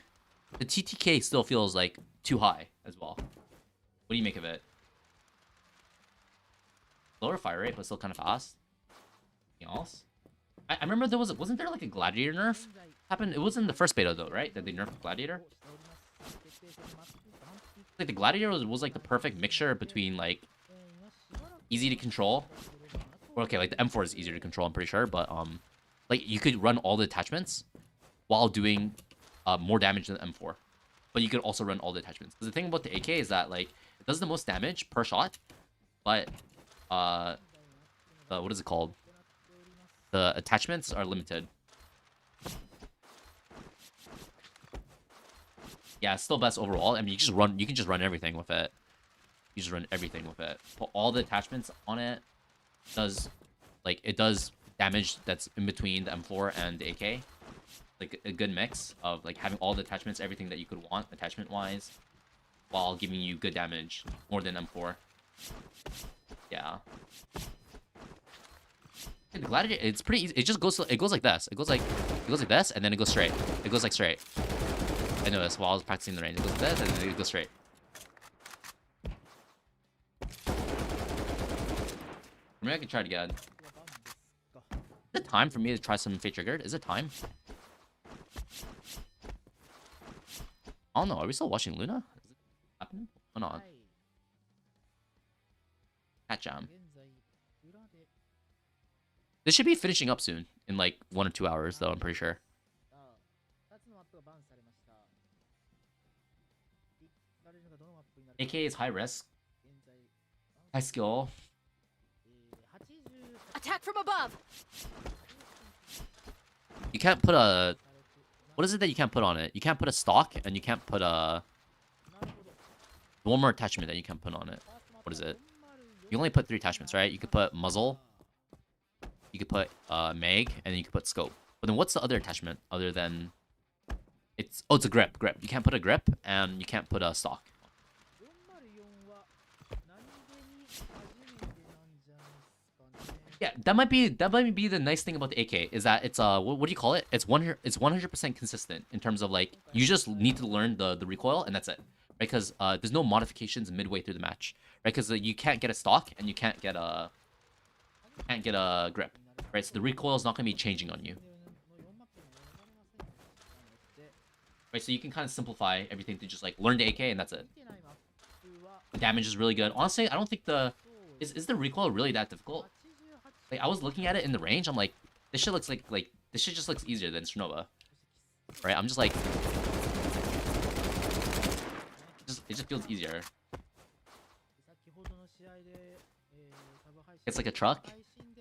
the TTK still feels, like, too high as well. What do you make of it? Lower fire rate, but still kind of fast. Anything else? I remember there wasn't there, like, a Gladiator nerf? Happened, it was in the first beta, though, right? That they nerfed Gladiator? Like, the Gladiator was like, the perfect mixture between, like, easy to control. Or, okay, like, the M4 is easier to control, I'm pretty sure, but, like, you could run all the attachments while doing more damage than the M4. But you could also run all the attachments. Because the thing about the AK is that, like, it does the most damage per shot, but, what is it called? The attachments are limited. Yeah, it's still best overall. I mean, you can just run everything with it. You just run everything with it. Put all the attachments on it. It does damage that's in between the M4 and the AK. Like, a good mix of, like, having all the attachments, everything that you could want attachment-wise, while giving you good damage, more than M4. Yeah. The Gladiator, it's pretty easy. It just goes like this. It goes like this, and then it goes straight. It goes like straight. I noticed while I was practicing the range. It goes like this, and then it goes straight. Maybe I can try it again. Is it time for me to try some Fate Triggered? Is it time? I don't know. Are we still watching Luna? Is it happening? Or not? Cat Jam. This should be finishing up soon. In like 1 or 2 hours, though, I'm pretty sure. AK is high risk. High skill. Attack from above. You can't put a... What is it that you can't put on it? You can't put a stock, and you can't put a... One more attachment that you can't put on it. What is it? You only put 3 attachments, right? You could put muzzle. You could put mag, and then you could put scope. But then what's the other attachment other than... It's a grip. You can't put a grip, and you can't put a stock. Yeah, that might be the nice thing about the AK is that it's what do you call it? It's 100% consistent in terms of, like, you just need to learn the recoil and that's it, right? Because there's no modifications midway through the match, right? Because you can't get a stock and you can't get a grip, right? So the recoil is not gonna be changing on you, right? So you can kind of simplify everything to just, like, learn the AK and that's it. The damage is really good. Honestly, I don't think is the recoil really that difficult? Like, I was looking at it in the range, I'm like, this shit looks like this shit just looks easier than Strinova. Right? I'm just like... It just feels easier. It's like a truck.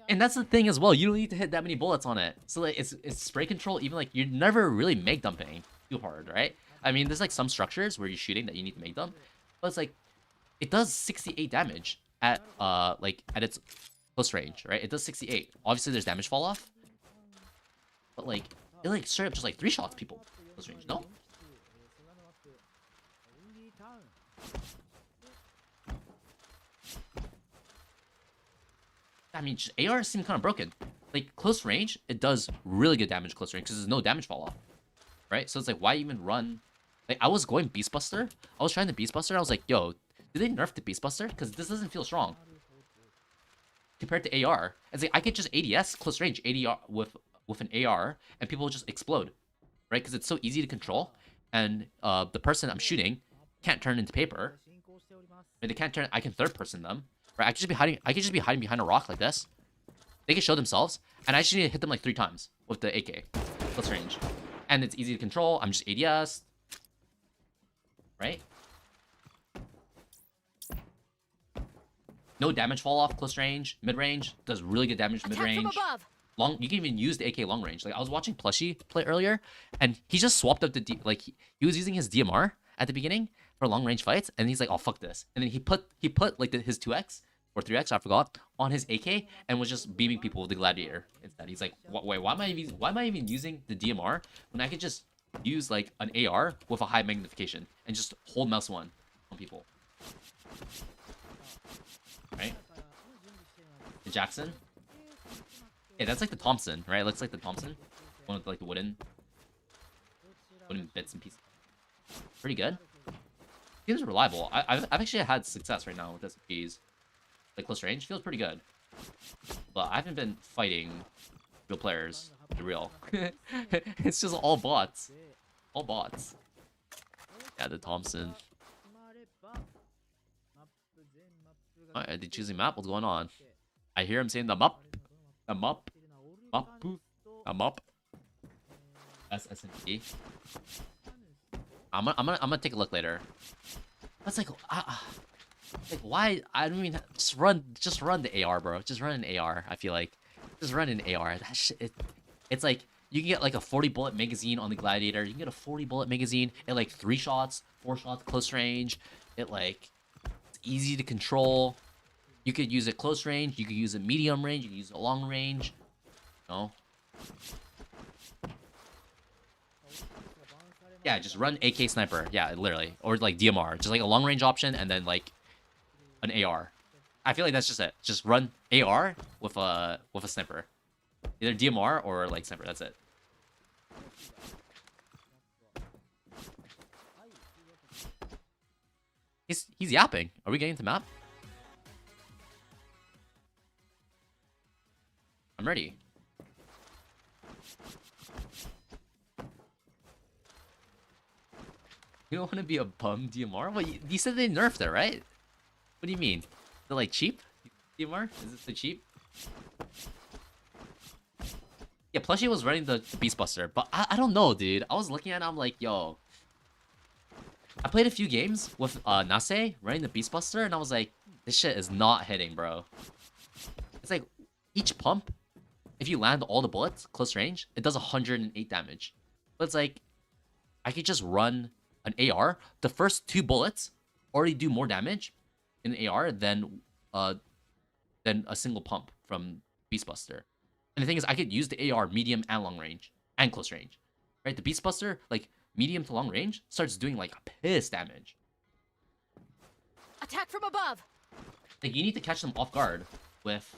And that's the thing as well, you don't need to hit that many bullets on it. So, like, it's spray control, even, like, you're never really mag dumping too hard, right? I mean, there's, like, some structures where you're shooting that you need to mag dump. But it's like, it does 68 damage at its... close range, right? It does 68. Obviously, there's damage fall off, but, like, it, like, straight up just, like, 3 shots people close range. No. I mean, just AR seems kind of broken. Like, close range, it does really good damage close range because there's no damage fall off, right? So it's like, why even run Like, I was going Beast Buster. I was trying the Beast Buster. I was like, yo, did they nerf the Beast Buster? Because this doesn't feel strong compared to AR. It's like I could just ADS close range ADR with an AR, and people will just explode, right? Because it's so easy to control, and the person I'm shooting can't turn into paper. And they can't turn. I can third person them, right? I could just be hiding. I could just be hiding behind a rock like this. They can show themselves, and I just need to hit them like 3 times with the AK close range, and it's easy to control. I'm just ADS. Right? No damage fall off close range, mid range does really good damage mid range. Long, you can even use the AK long range. Like I was watching Plushie play earlier, and he just swapped up the he was using his DMR at the beginning for long range fights, and he's like, "Oh fuck this!" And then he put like his 2x or 3x, I forgot, on his AK and was just beaming people with the Gladiator instead. He's like, "Wait, why am I even using the DMR when I could just use like an AR with a high magnification and just hold mouse 1 on people?" Right? The Jackson. Yeah, that's like the Thompson, right? Looks like the Thompson. One with like the wooden bits and pieces. Pretty good. Seems reliable. I've actually had success right now with SMGs. Like close range feels pretty good. But I haven't been fighting real players. The real. It's just all bots. All bots. Yeah, the Thompson. Alright, are they choosing map? What's going on? I hear him saying the map. The map. Map. The map. SSNG. I'm gonna take a look later. That's like why? I mean, just run the AR, bro. Just run an AR. I feel like just run an AR. That shit. It's like you can get like a 40 bullet magazine on the Gladiator. You can get a 40 bullet magazine at like 3 shots, 4 shots close range. It's easy to control. You could use it close range. You could use it medium range. You could use it long range. No. Yeah, just run AK sniper. Yeah, literally, or like DMR, just like a long range option, and then like an AR. I feel like that's just it. Just run AR with a sniper, either DMR or like sniper. That's it. He's yapping. Are we getting to map? I'm ready. You don't want to be a bum DMR? Well, you said they nerfed it, right? What do you mean? They're like cheap? DMR? Is it so cheap? Yeah, Plushie was running the Beast Buster, but I don't know, dude. I was looking at it, I'm like, yo. I played a few games with Nase running the Beast Buster, and I was like, this shit is not hitting, bro. It's like, each pump, if you land all the bullets, close range, it does 108 damage. But it's like, I could just run an AR. The first 2 bullets already do more damage in an AR than a single pump from Beast Buster. And the thing is, I could use the AR medium and long range and close range, right? The Beast Buster, like medium to long range, starts doing like piss damage. Attack from above. Like you need to catch them off guard with,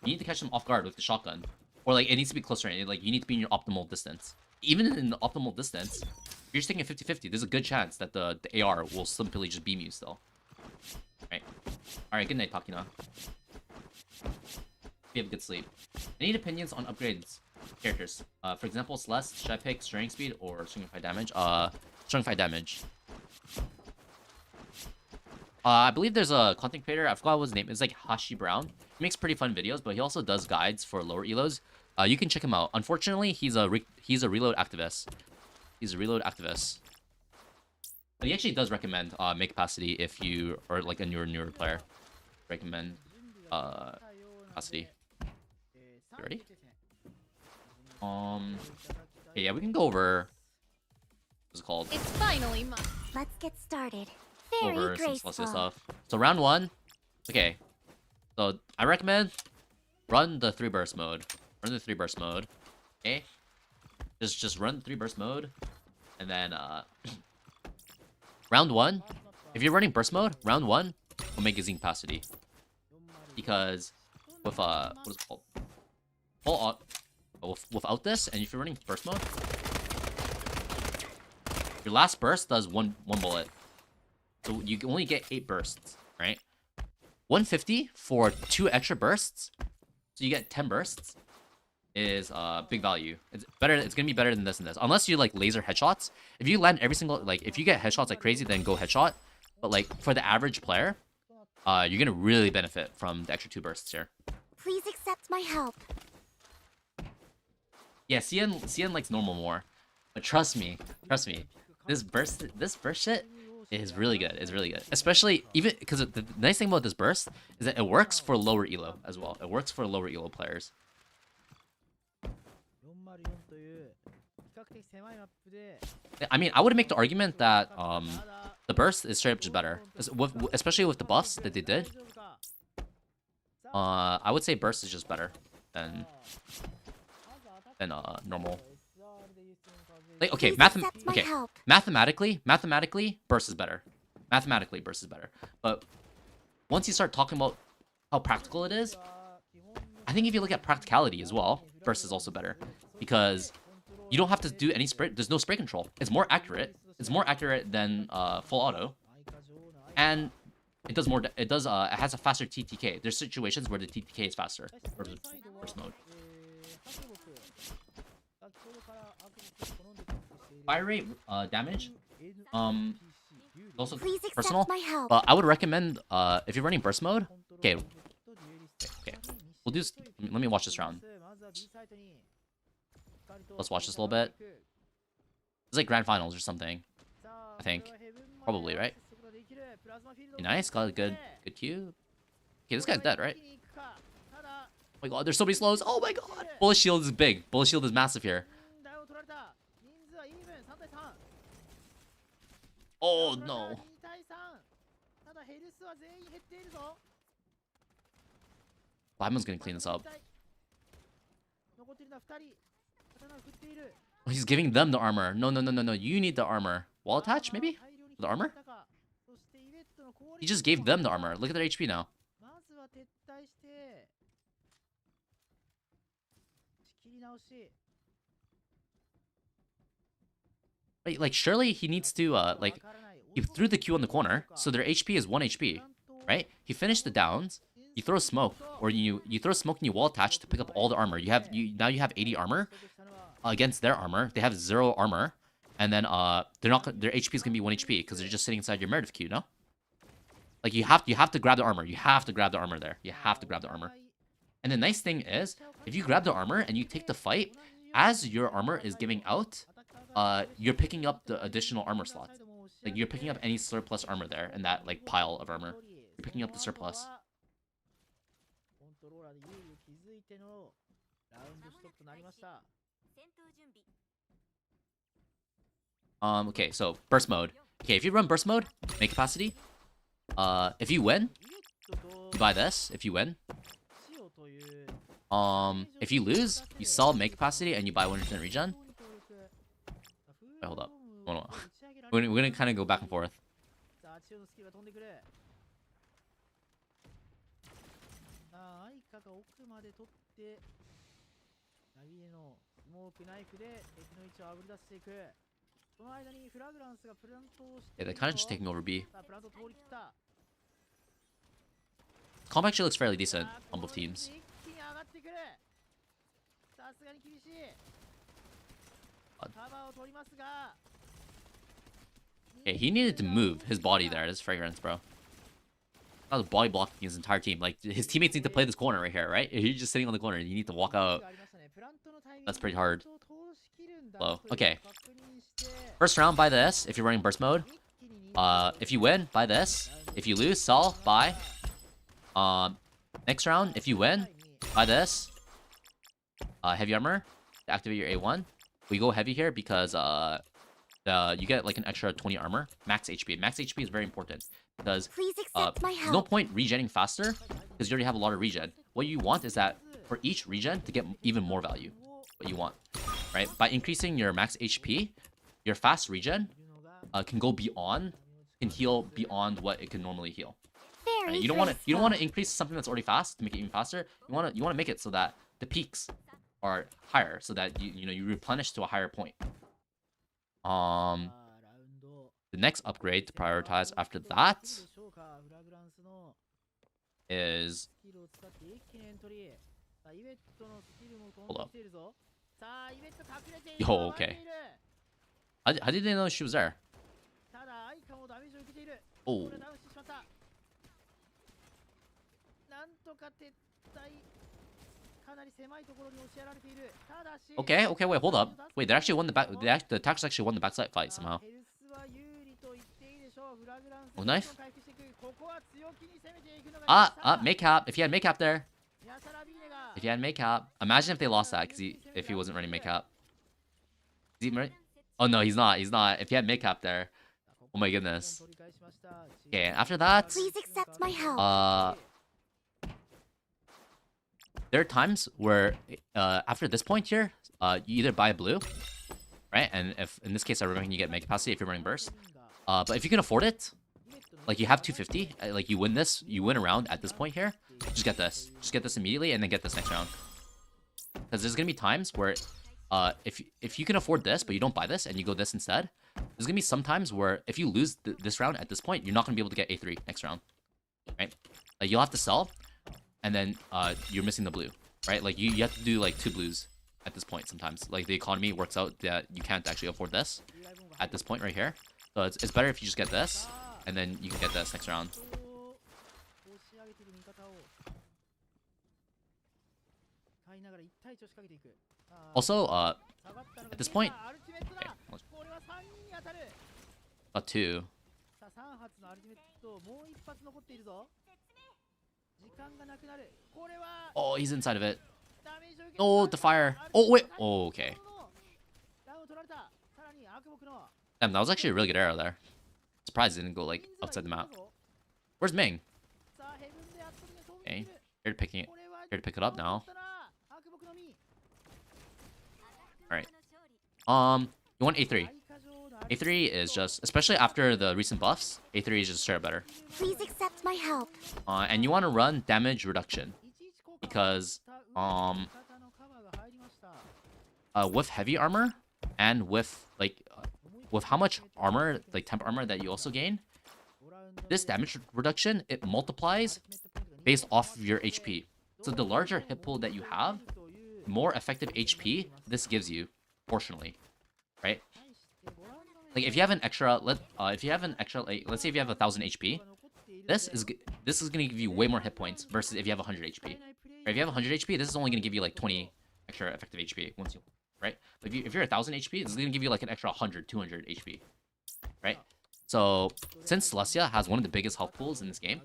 the shotgun, or like it needs to be close range. Like you need to be in your optimal distance. Even in the optimal distance, if you're just taking a 50-50, there's a good chance that the AR will simply just beam you still. Alright, good night, Takina. You have a good sleep. I need opinions on upgrades characters. For example, Celeste, should I pick Strength Speed or String 5 Damage? String 5 Damage. I believe there's a content creator, I forgot what his name is, like Hashi Brown. He makes pretty fun videos, but he also does guides for lower elos. You can check him out. Unfortunately, he's a reload activist. He's a reload activist. But he actually does recommend make capacity if you are like a newer player. Recommend capacity. You ready? Okay, yeah, we can go over what's it called? It's finally mine. Let's get started. Very Over some graceful. Celestia stuff. So round 1. Okay. So I recommend run the 3 burst mode. Run the 3 burst mode. Okay? Just run the 3 burst mode. And then round 1. If you're running burst mode, round 1 will make magazine capacity. Because with what is it called? Without this, and if you're running burst mode, Your last burst does one bullet. So you can only get 8 bursts, right? 150 for 2 extra bursts. So you get 10 bursts. Is big value. It's better. It's gonna be better than this and this. Unless you like laser headshots. If you land every single if you get headshots like crazy, then go headshot. But like for the average player, you're gonna really benefit from the extra 2 bursts here. Please accept my help. Yeah, CN likes normal more, but trust me, this burst shit is really good. It's really good, especially even because the nice thing about this burst is that it works for lower elo as well. It works for lower elo players. I mean, I would make the argument that the burst is straight up just better, especially with the buffs that they did. I would say burst is just better than normal. Like, okay, mathematically, burst is better. Mathematically, burst is better. But once you start talking about how practical it is, I think if you look at practicality as well, burst is also better because you don't have to do any spray. There's no spray control. It's more accurate. It's more accurate than full auto, and it does more. It has a faster TTK. There's situations where the TTK is faster for the burst mode. Fire rate, damage, also personal. But I would recommend I would recommend burst mode. Okay. We'll do. Let me watch this round. Let's watch this a little bit. It's like grand finals or something. I think, probably, right? Okay, nice, got a good Q. Okay, this guy's dead, right? Oh my god, there's so many slows. Oh my god, bullet shield is big. Bullet shield is massive here. Oh no. Lyman's gonna clean this up. Oh, he's giving them the armor. No. You need the armor. Wall attach, maybe? The armor? He just gave them the armor. Look at their HP now. Wait, like, surely he needs to, like, he threw the Q on the corner, so their HP is 1 HP, right? He finished the downs. You throw smoke, or you throw smoke and you wall attach to pick up all the armor. Now you have 80 armor against their armor. They have 0 armor, and then their HP is gonna be 1 HP because they're just sitting inside your Meredith Q, no? Like you have to grab the armor. You have to grab the armor there. You have to grab the armor. And the nice thing is, if you grab the armor and you take the fight, as your armor is giving out, you're picking up the additional armor slots. Like you're picking up any surplus armor there in that like pile of armor. You're picking up the surplus. Okay, so burst mode. Okay, if you run burst mode, make capacity. If you win, you buy this. If you win, if you lose, you sell make capacity and you buy 100% regen. Wait, hold up. Hold on. We're gonna kind of go back and forth. Yeah, they're kind of just taking over B. Comp actually looks fairly decent on both teams. Okay, he needed to move his body there. This fragrance, bro. That was body blocking his entire team. Like, his teammates need to play this corner right here, right? If you're just sitting on the corner, you need to walk out. That's pretty hard. Low. Okay. First round, buy this if you're running burst mode. If you win, buy this. If you lose, sell, buy. Next round, if you win, buy this. Heavy armor. Activate your A1. We go heavy here because you get like an extra 20 armor. Max HP. Max HP is very important because there's no point regenning faster because you already have a lot of regen. What you want is that for each regen to get even more value. What you want, right? By increasing your max HP, your fast regen can go beyond, can heal beyond what it can normally heal. Right? You don't want to increase something that's already fast to make it even faster. You want to make it so that the peaks are higher, so that you replenish to a higher point. The next upgrade to prioritize after that is... Hold up. Yo, okay. How did they know she was there? Oh. Okay, wait, hold up. Wait, they actually won the back. The attackers actually won the backside fight somehow. Oh, knife. Make cap. If he had make cap there. If he had make cap. Imagine if they lost that, because if he wasn't running make cap. Is he right? Oh no, he's not. He's not. If he had make cap there. Oh my goodness. Okay, after that. Please accept my help. There are times where after this point here, you either buy blue, right? And if in this case I recommend you get mega capacity if you're running burst. But if you can afford it, like you have 250, like you win a round at this point here, just get this. Just get this immediately and then get this next round. Because there's gonna be times where if you can afford this but you don't buy this and you go this instead, there's gonna be some times where if you lose this round at this point, you're not gonna be able to get A3 next round, right? Like you'll have to sell, and then you're missing the blue, right? Like you have to do like 2 blues at this point sometimes. Like the economy works out that you can't actually afford this at this point right here. So it's better if you just get this, and then you can get this next round. Also, at this point, okay, got 2. Oh, he's inside of it. Oh, the fire. Oh, wait. Oh, okay. Damn, that was actually a really good arrow there. Surprised it didn't go, like, outside the map. Where's Ming? Okay, here to pick it up now. Alright. You want A3. A3 is just, especially after the recent buffs, A3 is just straight up better. Please accept my help. And you want to run damage reduction. Because, with heavy armor, and with, like, with how much armor, like temp armor that you also gain, this damage reduction, it multiplies based off of your HP. So the larger hit pool that you have, more effective HP this gives you, proportionally, right? Like if you have an extra, let's say if you have 1000 HP, this is gonna give you way more hit points versus if you have 100 HP. Right? If you have 100 HP, this is only gonna give you like 20 extra effective HP once you, right? But if you're 1000 HP, this is gonna give you like an extra 100, 200 HP, right? So since Celestia has one of the biggest health pools in this game,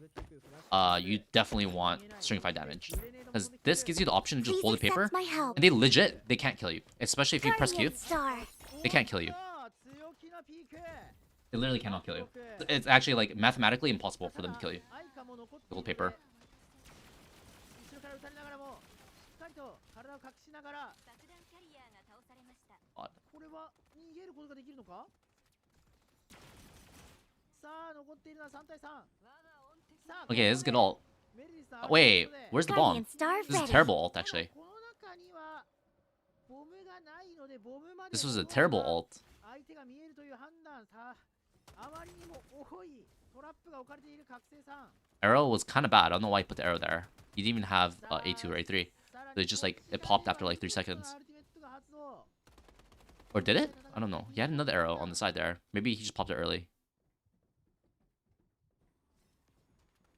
you definitely want Stringified damage. Because this gives you the option to just hold the paper, and they can't kill you. Especially if you press Q, they can't kill you. They literally cannot kill you. It's actually like mathematically impossible for them to kill you. Hold paper. Odd. Okay, this is good ult. Wait, where's the bomb? This is a terrible ult, actually. This was a terrible ult. Arrow was kind of bad. I don't know why he put the arrow there. He didn't even have A2 or A3. So it just like, it popped after like 3 seconds. Or did it? I don't know. He had another arrow on the side there. Maybe he just popped it early.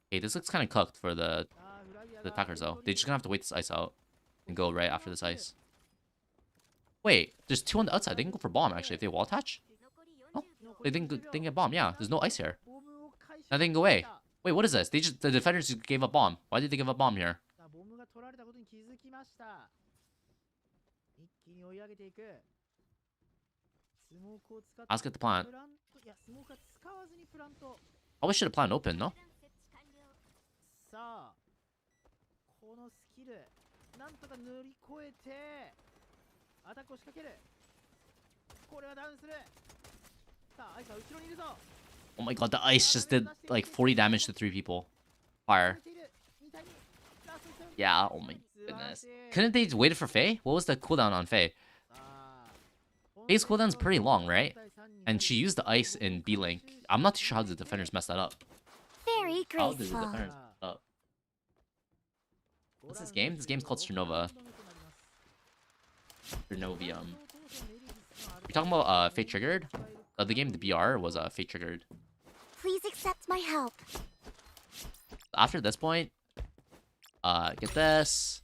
Hey, this looks kind of cooked for the attackers though. They're just gonna have to wait this ice out and go right after this ice. Wait, there's 2 on the outside. They can go for bomb actually if they wall attach. Oh, they didn't get bomb. Yeah, there's no ice here. Now they can go away. Wait, what is this? The defenders just gave up bomb. Why did they give up bomb here? Let's get the plant. Probably should have plant open, no? Oh my god, the ice just did like 40 damage to 3 people. Fire. Yeah, oh my goodness. Couldn't they just waited for Faye? What was the cooldown on Faye? Base cooldown's pretty long, right? And she used the ice in B-Link. I'm not too sure how the defenders messed that up. Very How did the graceful. defenders mess that up? What's this game? This game's called Strinova. Strinovium. You're talking about Fate Triggered? The game, the BR, was Fate Triggered. Please accept my help. After this point, get this.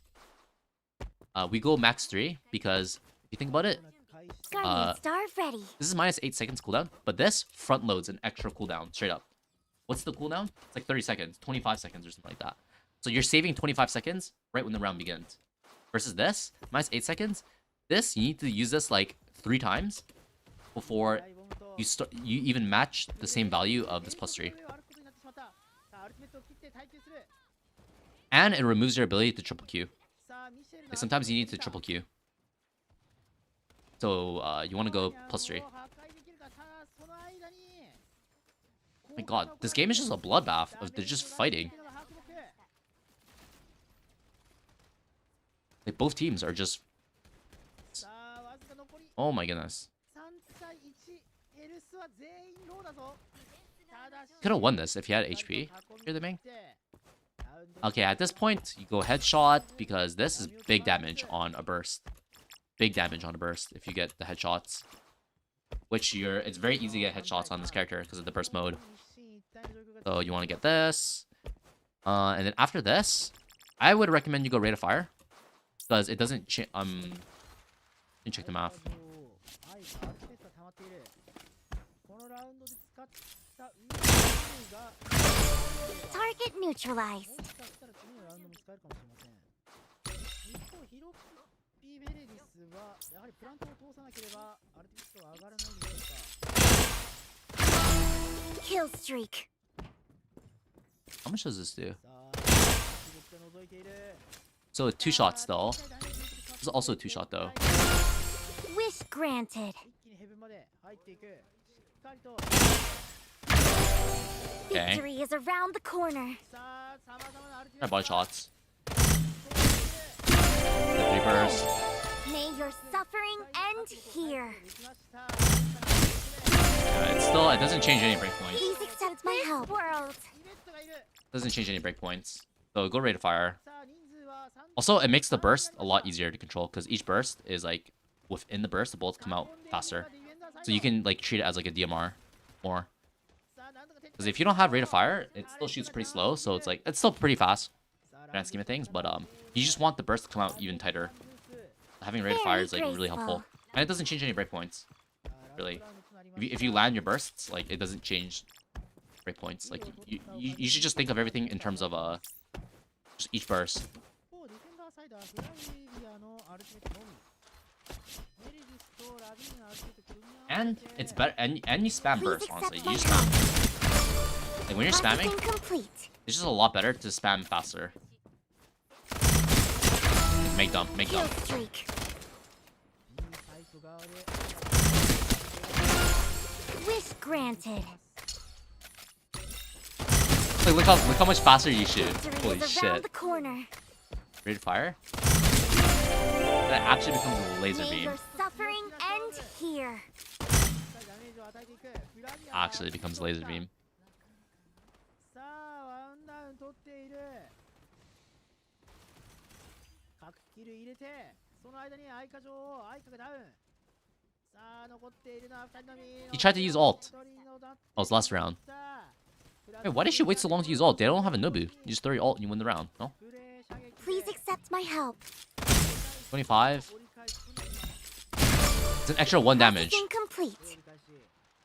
We go max 3 because if you think about it, Guardian Star ready. this is minus 8 seconds cooldown, but this front loads an extra cooldown straight up. What's the cooldown? It's like 30 seconds, 25 seconds or something like that. So you're saving 25 seconds right when the round begins. Versus this, minus 8 seconds. This, you need to use this like 3 times before you even match the same value of this plus 3. And it removes your ability to triple Q. Like sometimes you need to triple Q. So you want to go plus 3. My god, this game is just a bloodbath. They're just fighting. Like both teams are just... Oh my goodness. Could have won this if he had HP. You're the main. Okay, at this point, you go headshot because this is big damage on a burst. Big damage on a burst if you get the headshots. Which it's very easy to get headshots on this character because of the burst mode. So you want to get this. And then after this, I would recommend you go Rate of Fire. Because it doesn't check the math. Target neutralized. Kill streak. How much does this do? So 2 shots though. This is also a 2-shot though. Wish granted. Okay. Victory is around the corner. Body shots. The burst. May your suffering end here. Yeah, it doesn't change any breakpoints. Please accept my help. World. Doesn't change any breakpoints. So go Rate of Fire. Also, it makes the burst a lot easier to control because each burst is like within the burst, the bullets come out faster. So you can like treat it as like a DMR more. Because if you don't have Rate of Fire, it still shoots pretty slow, so it's like it's still pretty fast. Grand scheme of things, but you just want the burst to come out even tighter. Having Rate of Fire is like really helpful, and it doesn't change any breakpoints. Really, if you land your bursts, like it doesn't change breakpoints. Like you should just think of everything in terms of just each burst. And it's better, and you spam burst, honestly. You just spam. Like when you're spamming, it's just a lot better to spam faster. Make dump, make dump. Wish granted. Like look how much faster you shoot. Holy shit. The corner. Rate of Fire? That actually becomes a laser May beam. your suffering end here. Actually becomes laser beam. He tried to use ult. Oh, it's last round. Wait, why did she wait so long to use ult? They don't have a Nobu. You just throw your ult and you win the round, no? Please accept my help. 25. It's an extra 1 damage. Complete.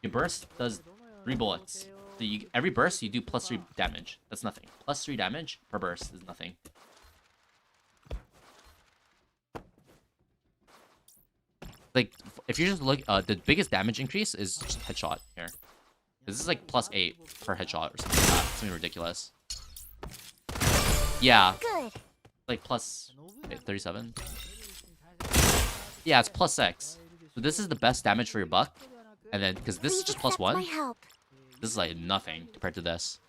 Your burst does 3 bullets. So every burst you do plus 3 damage. That's nothing. Plus 3 damage per burst is nothing. Like, if you just look, the biggest damage increase is just headshot here. This is like plus 8 per headshot or something like that. Something ridiculous. Yeah. Good. Like plus 37. Yeah, it's plus 6. So this is the best damage for your buck. And then, because this is just plus 1. This is like nothing compared to this.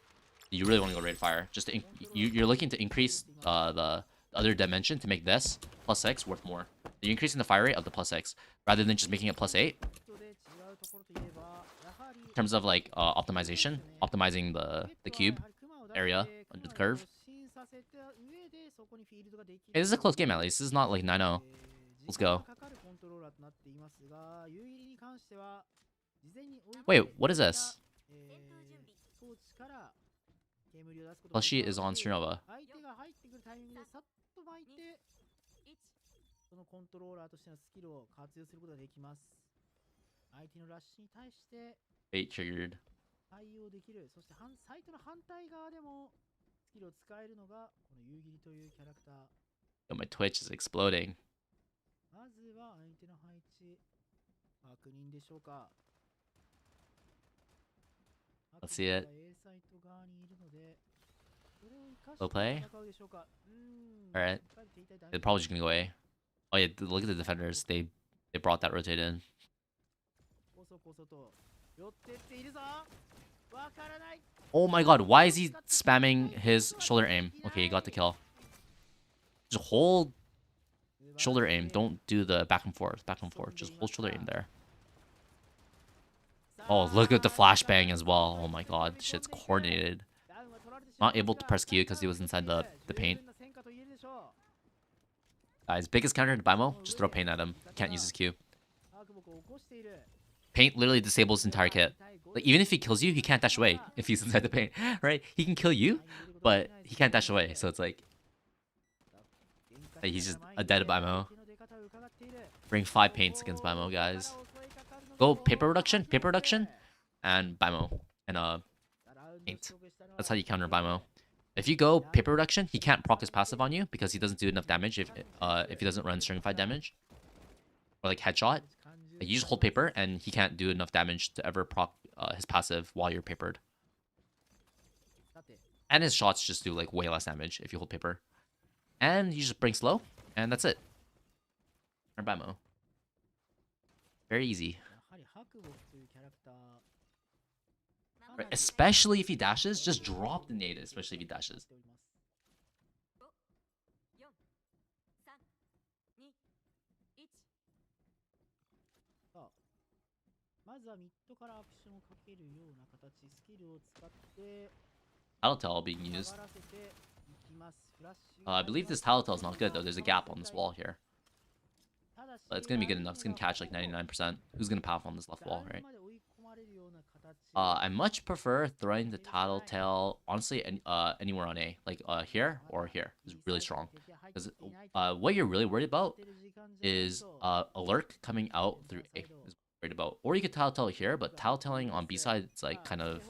You really want to go Rate of Fire. Just to you're looking to increase the other dimension to make this +6 worth more. You're increasing the fire rate of the +6 rather than just making it +8. In terms of like optimization, optimizing the cube area under the curve. Hey, this is a close game at least. This is not like 9-0. Let's go. Wait, what is this? Plushie is on Strinova. そのコントローラーとしてのスキルを活用することができます。相手のラッシュに対して Bait triggered. 対応できる。そしてサイトの反対側でもスキルを使えるのがこの夕霧というキャラクター。Yo, my Twitch is exploding. まずは相手の配置確認でしょうか。Let's see it. A サイト側にいるので、それを生かして Slow play. 戦うでしょうか。Alright. They're probably just gonna go A. Oh yeah, look at the defenders. They brought that rotate in. Oh my god, why is he spamming his shoulder aim? Okay, he got the kill. Just hold shoulder aim. Don't do the back and forth. Just hold shoulder aim there. Oh, look at the flashbang as well. Oh my god, shit's coordinated. Not able to press Q because he was inside the paint. His biggest counter to Bimo, just throw paint at him. Can't use his Q. Paint literally disables his entire kit. Like, even if he kills you, he can't dash away if he's inside the paint, right? He can kill you, but he can't dash away. So it's like he's just a dead Bimo. Bring 5 paints against Bimo, guys. Go paper reduction, and Bimo, and paint. That's how you counter Bimo. If you go paper reduction, he can't proc his passive on you because he doesn't do enough damage if he doesn't run stringified damage or like headshot. Like, you just hold paper and he can't do enough damage to ever proc his passive while you're papered. And his shots just do like way less damage if you hold paper. And you just bring slow, and that's it. Or Bimo. Very easy. Right, especially if he dashes, just drop the nade, especially if he dashes. Tattletale being used. I believe this Tattletale is not good though. There's a gap on this wall here. But it's gonna be good enough. It's gonna catch like 99%. Who's gonna path on this left wall, right? I much prefer throwing the Tattletale, honestly, anywhere on A. Like here or here is really strong. Because what you're really worried about is a lurk coming out through A. Is what you're worried about. Or you could Tattletale here, but Tattletaling on B side, it's like kind of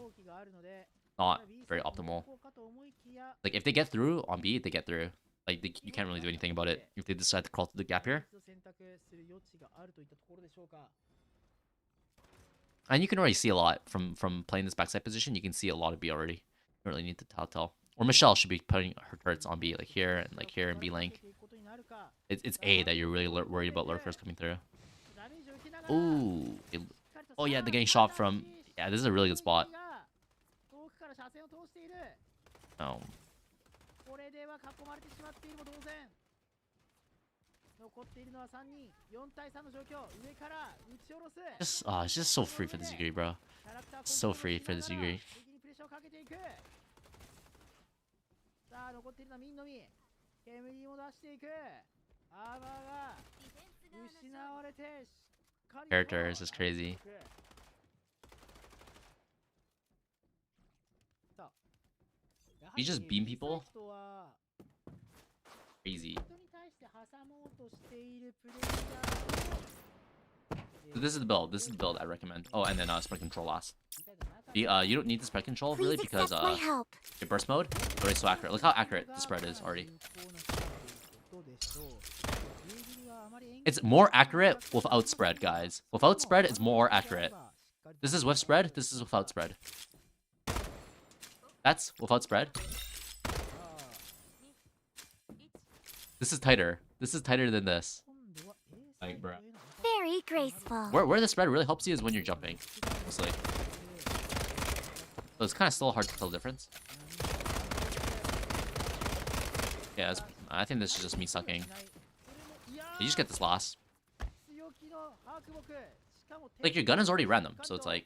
not very optimal. Like if they get through on B, they get through. Like you can't really do anything about it if they decide to crawl through the gap here. And you can already see a lot from playing this backside position. You can see a lot of B already. You don't really need to Tattletale. Or Michelle should be putting her turrets on B, like here and B link. It's A that you're really worried about lurkers coming through. Ooh. Oh yeah, they're getting shot from. Yeah, this is a really good spot. Oh. It's just so free for this degree, bro. So free for this degree. Character is just crazy. You just beam people? Crazy. So this is the build. This is the build I recommend. Oh, and then spread control last. You don't need the spread control really because your burst mode is already so accurate. Look how accurate the spread is already. It's more accurate without spread, guys. Without spread, it's more accurate. This is with spread. This is without spread. That's without spread. This is tighter. This is tighter than this. Like, bro. Very graceful. Where the spread really helps you is when you're jumping, mostly. So it's kind of still hard to tell the difference. Yeah, I think this is just me sucking. You just get this loss. Like, your gun is already random, so it's like...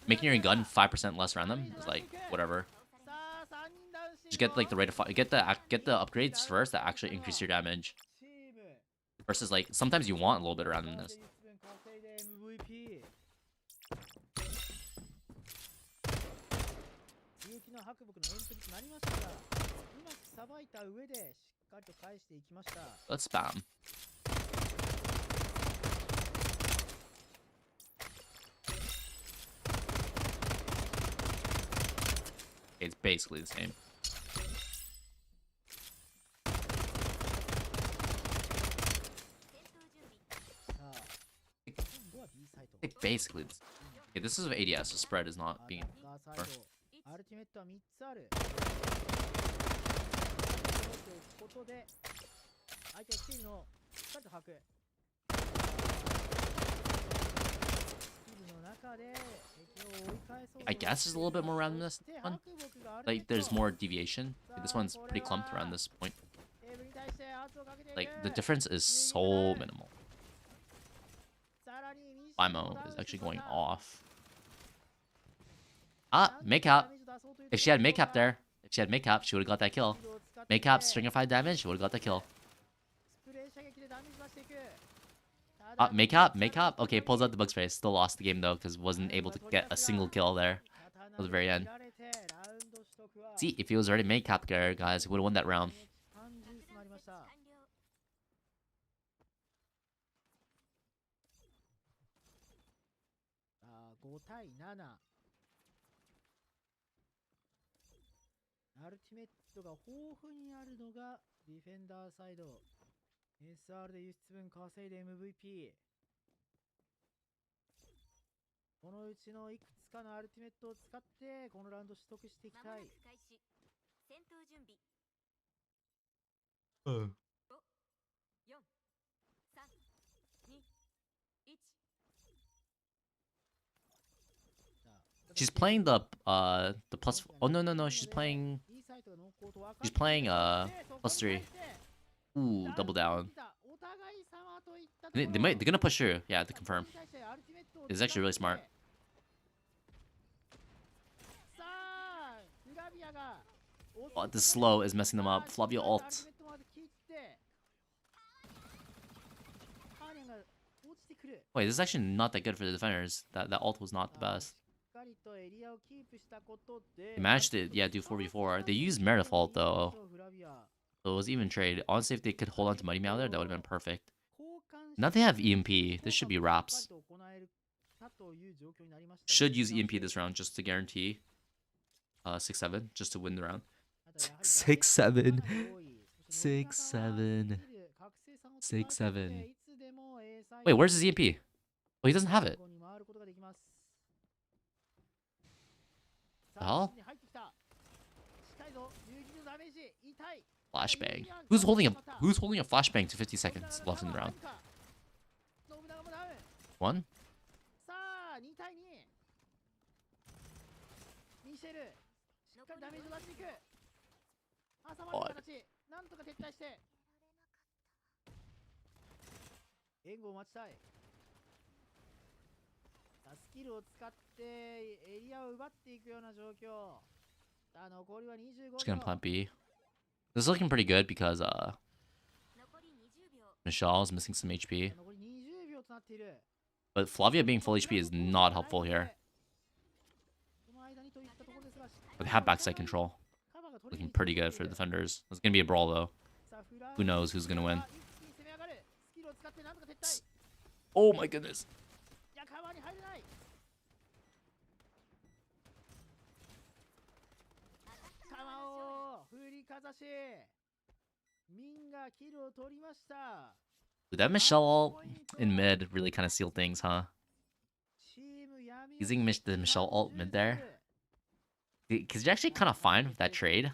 Making your gun 5% less random is like, whatever. Just get like the rate of fire, get the upgrades first that actually increase your damage. Versus like, sometimes you want a little bit of randomness. Let's spam. It's basically the same. Basically, okay, this is ADS. The spread is not being. I guess there's a little bit more around this one. Like, there's more deviation. Like, this one's pretty clumped around this point. Like, the difference is so minimal. Limo is actually going off. Ah, makeup. If she had makeup there, she would have got that kill. Makeup, stringified damage, she would have got the kill. Makeup. Okay, pulls out the bug spray. Still lost the game though, because wasn't able to get a single kill there at the very end. See, if he was already makeup there, guys, he would have won that round. SR で輸出分稼いで MVP。このうちのいくつかのアルティメットを使ってこのラウンド取得していきたい。戦闘準備。5、4、3、2、1。She's playing the plus. Oh no, she's playing +3. Ooh, double down. They're gonna push through. Yeah, to confirm. It's actually really smart. Oh, this slow is messing them up. Flavia ult. Wait, this is actually not that good for the defenders. That ult was not the best. They managed to, yeah, do 4v4. They used Meredith ult though. So it was even trade. Honestly, if they could hold on to Mighty Meow there, that would have been perfect. Now they have EMP. This should be wraps. Should use EMP this round just to guarantee 6-7, just to win the round. 6-7. 6-7. 6-7. Wait, where's his EMP? Oh, he doesn't have it. The hell? Flashbang. Who's holding a flashbang to 50 seconds left in the round? One? God. Just gonna plant B. This is looking pretty good because Michelle is missing some HP. But Flavia being full HP is not helpful here. But they have backside control. Looking pretty good for the defenders. It's gonna be a brawl though. Who knows who's gonna win? Oh my goodness. Dude, that Michelle ult in mid really kind of sealed things, huh? Using the Michelle ult mid there. Because you're actually kind of fine with that trade.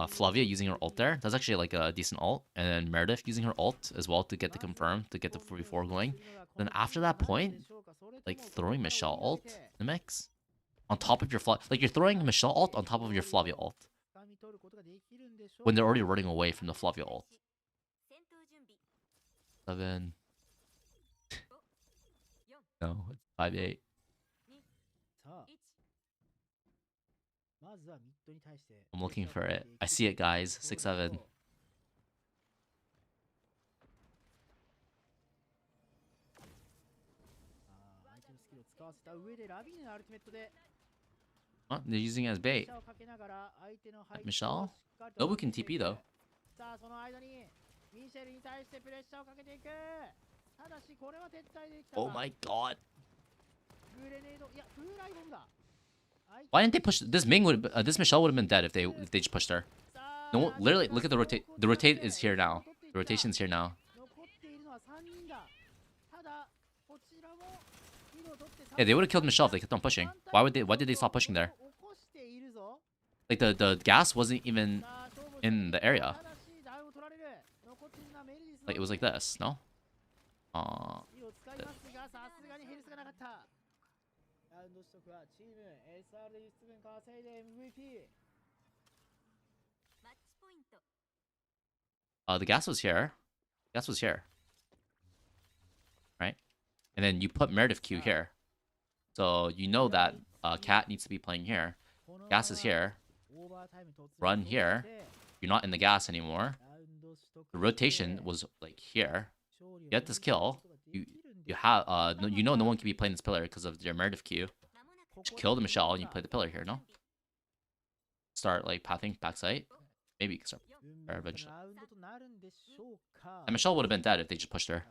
Flavia using her ult there. That's actually like a decent ult. And then Meredith using her ult as well to get the confirm, to get the 4v4 going. Then after that point, like throwing Michelle ult in the mix. On top of your like you're throwing Michelle ult on top of your Flavia ult. when they're already running away from the Flavia ult. 7. No, it's 5-8. さあまずはミッドに対して I'm looking for it. I see it, guys. 6-7. 相手のスキルを使わせた上でラビーネのアルティメットで Oh, they're using it as bait. プレッシャーをかけながら相手の配置を Michelle? しっかりと Nobu can TP though. さあその間にミシェルに対してプレッシャーをかけていくただしこれは撤退できた Oh my god. グレネードいや風来ボムだ Why didn't they push this Ming this Michelle would have been dead if they just pushed her. No, literally look at the rotate. The rotate is here now. The rotation's here now. 残っているのは3人だただこちらもキルを取って Yeah, they would have killed Michelle if they kept on pushing. Why did they stop pushing there? 起こしているぞ Like the gas wasn't even さあ勝負 in the area. ただしダウンを取られる残っているのはメルディス Like it was like this, no? スキルを使いますがさすがにヘルスがなかったラウンド取得はチーム SR で輸出分稼いで MVP The gas was here. Gas was here. Right? And then you put Meredith Q here. So you know that Cat needs to be playing here. Gas is here. Run here. You're not in the gas anymore. The rotation was like here. Get this kill. You have you know no one can be playing this pillar because of your Meredith Q. Just kill the Michelle and you play the pillar here, no? Start like pathing backside. Maybe you can start there eventually. And Michelle would have been dead if they just pushed her.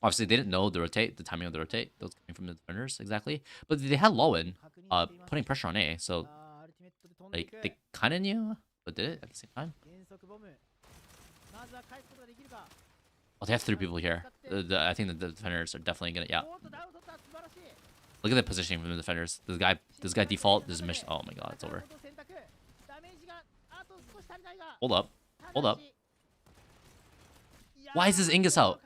Obviously, they didn't know the rotate, the timing of the rotate. That was coming from the defenders exactly. But they had Lowen putting pressure on A, so like they kind of knew, but did it at the same time. Oh, they have 3 people here. I think the defenders are definitely gonna. Yeah. Look at the positioning from the defenders. This guy default. This mission. Oh my god, it's over. Hold up. Hold up. Why is this Ingus out?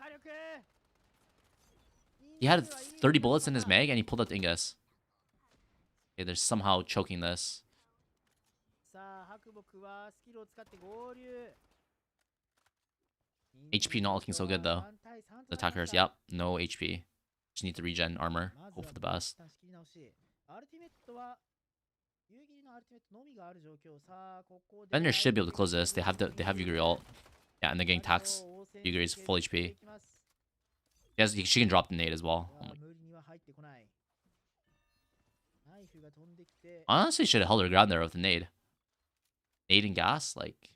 He had 30 bullets in his mag and he pulled out the Ingus. Okay, they're somehow choking this. HP not looking so good though. The attackers, yep, no HP. Just need to regen armor. Hope for the best. Defenders should be able to close this. They have Yuguri ult. Yeah, and they're getting tax. Yuguri's full HP. She can drop the nade as well. Oh honestly, should have held her ground there with the nade. Nade and gas, like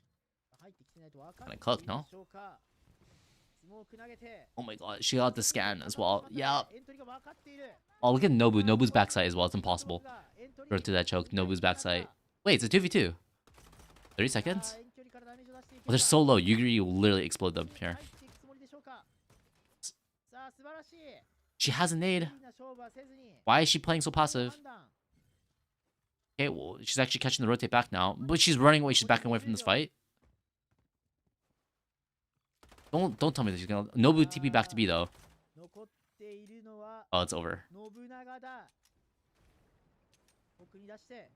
kind of cooked, no? Oh my god, she got the scan as well. Yeah. Oh, look at Nobu. Nobu's backside as well. It's impossible. Run through that choke. Nobu's backside. Wait, it's a 2v2. 30 seconds? Oh, they're so low. Yuguri will literally explode them here. She has a nade. Why is she playing so passive? Okay, well, she's actually catching the rotate back now. But she's running away. She's backing away from this fight. Don't tell me that she's gonna... Nobu TP back to B, though. Oh, it's over. Oh,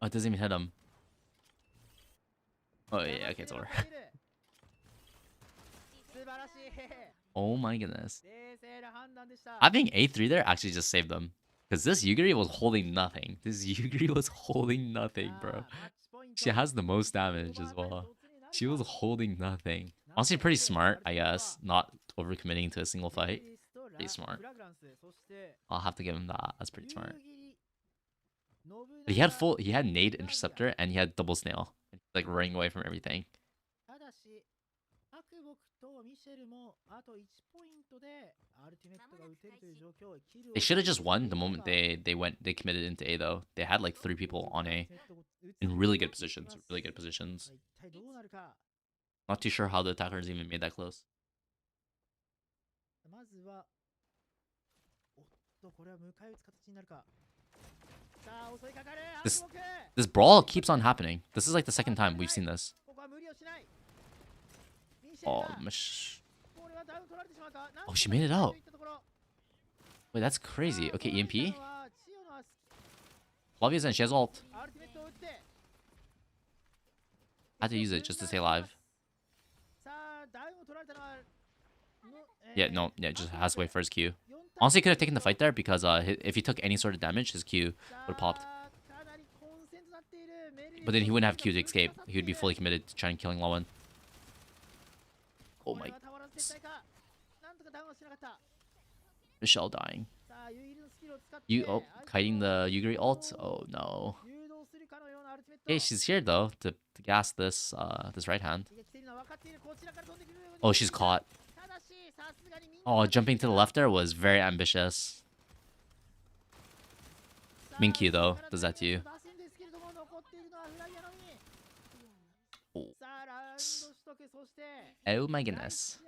it doesn't even hit him. Oh, yeah, okay, it's over. Oh my goodness. Having A3 there actually just saved them. Because this Yuguri was holding nothing. This Yuguri was holding nothing, bro. She has the most damage as well. She was holding nothing. Honestly, pretty smart, I guess. Not overcommitting to a single fight. Pretty smart. I'll have to give him that. That's pretty smart. But he had nade interceptor and he had double snail. Like running away from everything. They should have just won the moment they committed into A though. They had like 3 people on A in really good positions. Really good positions. Not too sure how the attackers even made that close. This brawl keeps on happening. This is like the second time we've seen this. Oh, oh, she made it out. Wait, that's crazy. Okay, EMP. Flavia's in. She has ult. had to use it just to stay alive. さあダウンを取られたのは Yeah, no, yeah, just has to wait for his Q. Honestly, could have taken the fight there because if he took any sort of damage, his Q would have popped. But then he wouldn't have Q to escape. He would be fully committed to trying killing Lawan. Oh my. Michelle dying. Oh, kiting the Yugiri ult. Oh no. Okay, she's here though to gas this this right hand. Oh, she's caught. Oh, jumping to the left there was very ambitious. Minkyu though does that to you. Oh my goodness.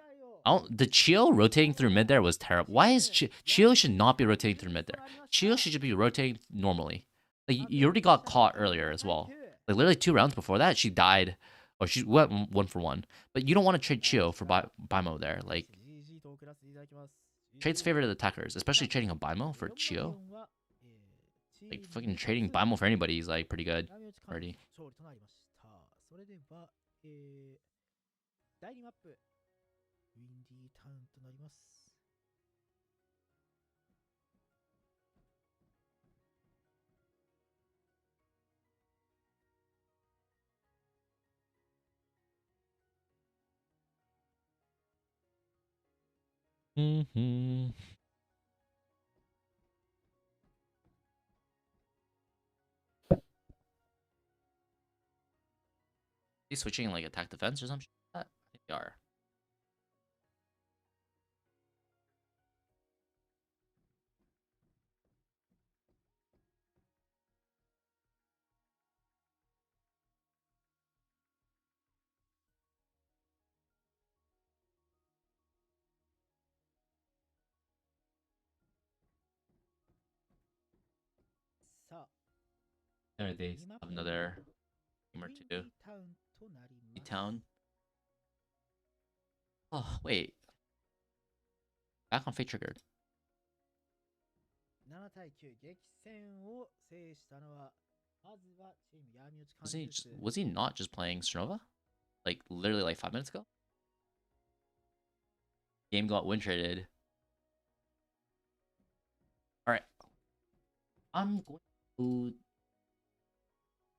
Oh, the Chio rotating through mid there was terrible. Why is Chio should not be rotating through mid there? Chio should just be rotating normally. Like you already got caught earlier as well. Like literally 2 rounds before that, she died, or she went 1-for-1. But you don't want to trade Chio for Baimo there. Like trade's favorite attackers, especially trading a Baimo for Chio. Like fucking trading Baimo for anybody is like pretty good already. 第2マップウィンディータウンとなります。He's switching like attack defense or something. I think they are. There they have another game or two. Town. Oh wait. Back on Fate Triggered. 7対9激戦を制したのはまずはチーム闇落ち Was he not just playing Strinova? Like literally like 5 minutes ago? Game got win traded. Alright. I'm going to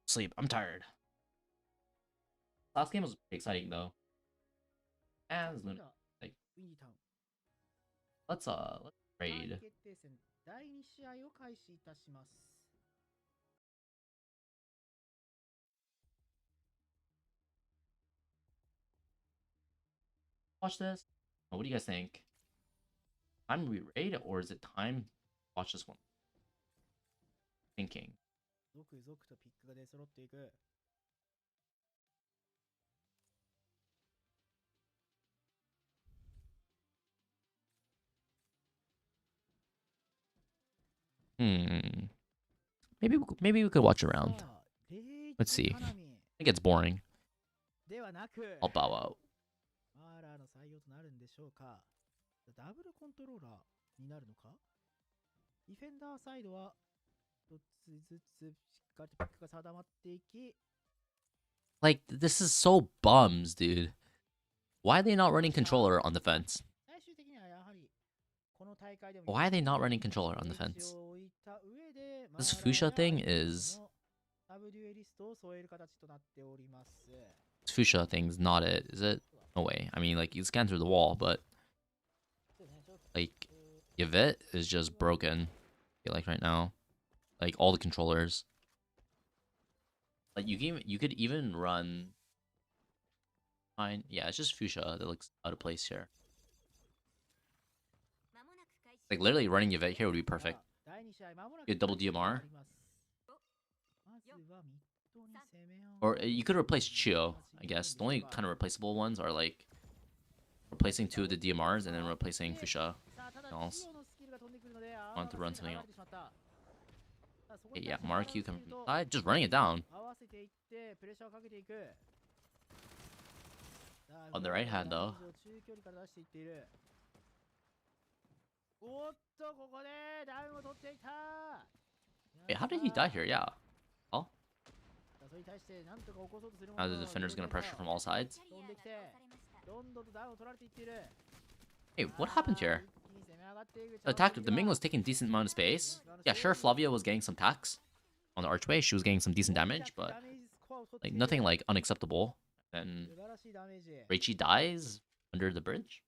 sleep. I'm tired. Last game was pretty exciting though. As Luna, like, let's trade. 決定戦第2試合を開始いたします。Watch this. Oh, what do you guys think? Time to re-raid or is it time to watch this one? Thinking. 続々とピックが出揃っていく。Maybe we could watch around. Let's see. It gets boring. ではなく I'll bow out. マーラーの採用となるんでしょうか。ダブルコントローラーになるのか。ディフェンダーサイドは一つずつしっかりとピックが定まっていき。 Like, this is so bums, dude. Why are they not running controller on defense? 最終的にはやはりこの大会でも Why are they not running controller on defense? This Fuchsia thing is... This Fuchsia thing's not it, is it? No way. I mean, like, you scan through the wall, but... Like, Yvette is just broken. I feel like right now. Like, all the controllers. Like, you could even run... Fine. Yeah, it's just Fuchsia that looks out of place here. Like, literally running Yvette here would be perfect. Get double DMR. Or you could replace Chio, I guess. The only kind of replaceable ones are, like, replacing 2 of the DMRs and then replacing Fuchsia. Else. Want to run something else. Okay, yeah, Mark, you come from the side. Just running it down. On the right hand, though. Wait, how did he die here? Yeah. Oh. Now the defender's gonna pressure from all sides. Hey, what happened here? The Ming was taking decent amount of space. Yeah, sure, Flavia was getting some attacks on the archway. She was getting some decent damage, but like nothing like unacceptable. And Reichi dies under the bridge.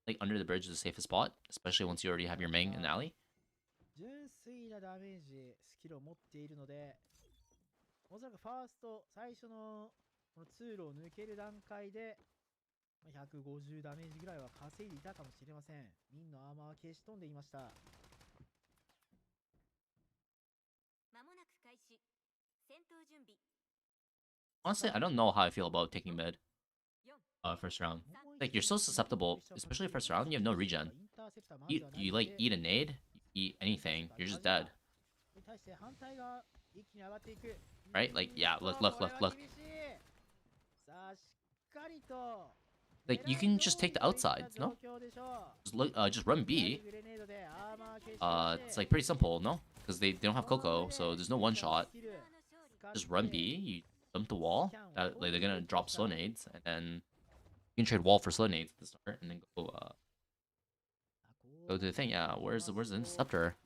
Like under the bridge is the safest spot, especially once you already have your Ming in the alley. 純粋なダメージスキルを持っているので、おそらくファースト最初のこの通路を抜ける段階で150ダメージぐらいは稼いでいたかもしれません。ミンのアーマーは消し飛んでいました。まもなく開始。戦闘準備。 Honestly, I don't know how I feel about taking mid. First round. Like you're so susceptible, especially first round. You have no regen. You like eat a nade, you eat anything, you're just dead. Right? Like yeah, look. Like you can just take the outsides, no? Just run B. It's like pretty simple, no? Because they don't have Coco, so there's no one shot. Just run B. You dump the wall. Like they're gonna drop slow nades, and then you can trade wall for slow nades at the start, and then go to the thing. Yeah, where's the interceptor?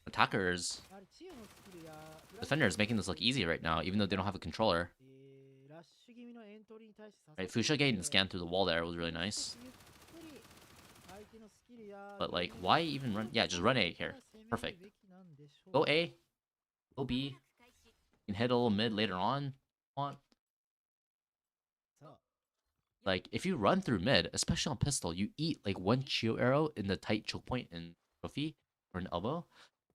Attackers, defenders making this look easy right now, even though they don't have a controller. Right, Fuchsia getting the scan through the wall there was really nice. But like, why even run? Yeah, just run A here. Perfect. Go A. Go B. You can hit a little mid later on. Like, if you run through mid, especially on pistol, you eat like one Chio arrow in the tight choke point in trophy or an elbow,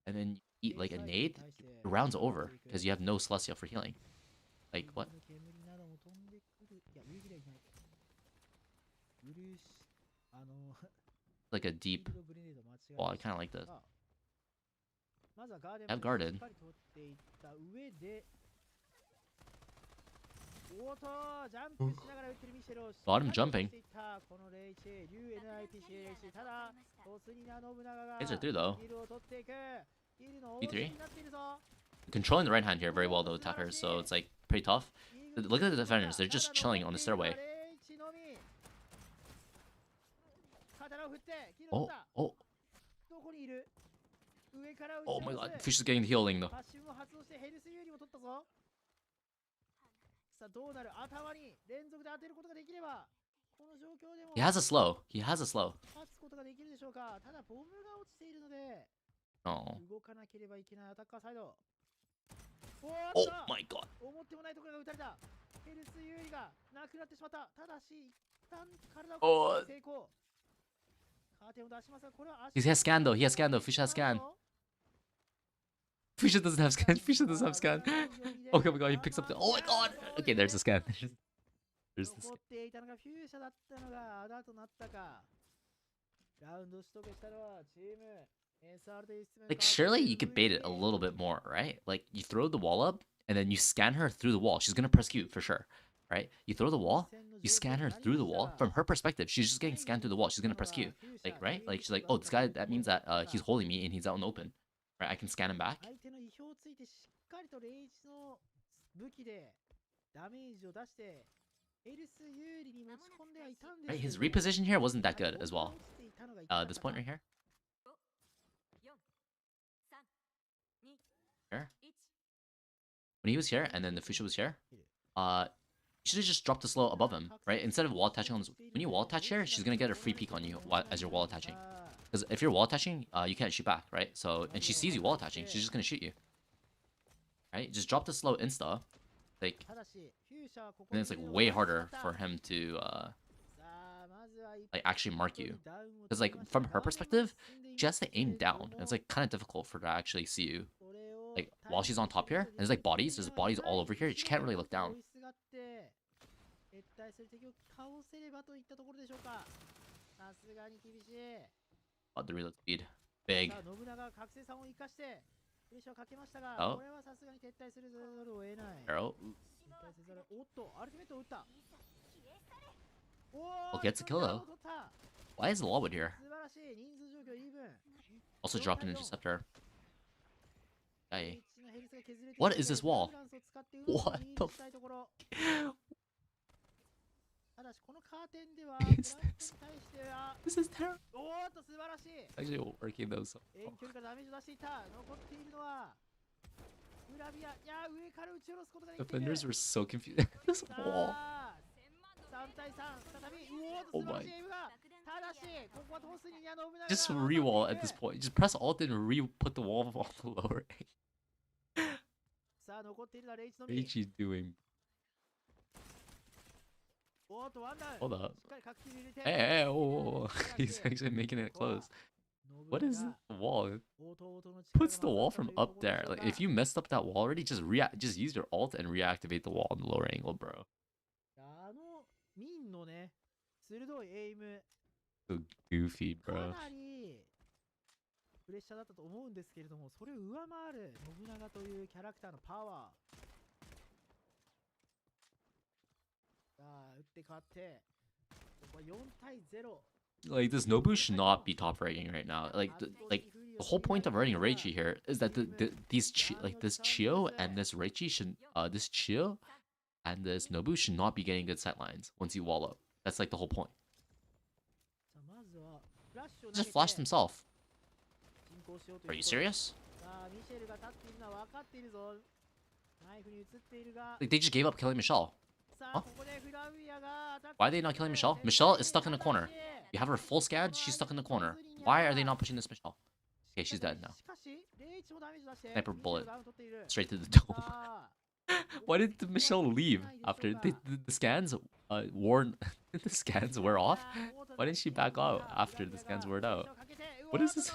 and then you eat like a nade, the round's over because you have no Celestial for healing. Like, what? Like a deep. Well, I kind of like this. Have guarded. Bottom jumping. Guys are through though. B3. Controlling the right hand here very well though, attackers, so it's like pretty tough. Look at the defenders, they're just chilling on the stairway. Oh. Oh my god, Fish is getting the healing though. He has a slow. Oh. Oh my god. Oh. He has scan though. Fish has scan. Fuchsia doesn't have scan. Oh my god, he picks up the. Oh my god! Okay, there's the scan. There's the scan. Like, surely you could bait it a little bit more, right? Like, you throw the wall up, and then you scan her through the wall. She's gonna press Q for sure, right? You throw the wall, you scan her through the wall. From her perspective, she's just getting scanned through the wall. She's gonna press Q, like, right? Like, she's like, oh, this guy, that means that he's holding me and he's out in the open. Right, I can scan him back. Right, his reposition here wasn't that good as well. This point right here. When he was here and then the Fuchsia was here, you should have just dropped the slow above him, right? Instead of wall attaching on this. When you wall attach here, she's gonna get a free peek on you as you're wall attaching. Because if you're wall attaching, you can't shoot back, right? So, and she sees you wall attaching, she's just gonna shoot you. Right? Just drop the slow insta. Like, and then it's like way harder for him to like actually mark you. Because like from her perspective, she has to aim down. And it's like kind of difficult for her to actually see you. Like while she's on top here, and there's like bodies. There's bodies all over here. She can't really look down. Oh, the reload speed. Big. Oh. Arrow. Oh, gets a kill though. Why is the Lawwood here? Also dropped an interceptor. Aye. What is this wall? What the f- is this? This is terrible. Actually working though, so. Defenders were so confused. This wall. Oh my. Just re-wall at this point. Just press alt and re-put the wall on the lower. What is she doing? Hold up. Hey, hey, whoa. He's actually making it close. What is the wall? It puts the wall from up there. Like if you messed up that wall already, just use your alt and reactivate the wall on the lower angle, bro. So goofy, bro. プレッシャーだったと思うんですけれども、それを上回る信長というキャラクターのパワー。さあ、打って変わって、ここは4対0。Like this Nobu should not be top ranking right now. Like the whole point of running Reichi here is that this Chio and this Reichi should this Chio and this Nobu should not be getting good sight lines once you wall up. That's like the whole point. Just flashed himself. Are you serious? Like they just gave up killing Michelle. Huh? Why are they not killing Michelle? Michelle is stuck in the corner. You have her full scad, she's stuck in the corner. Why are they not pushing this Michelle? Okay, she's dead now. Sniper bullet. Straight to the dome. Why did the Michelle leave after the scans worn the scans were off? Why didn't she back out after the scans were out? What is this?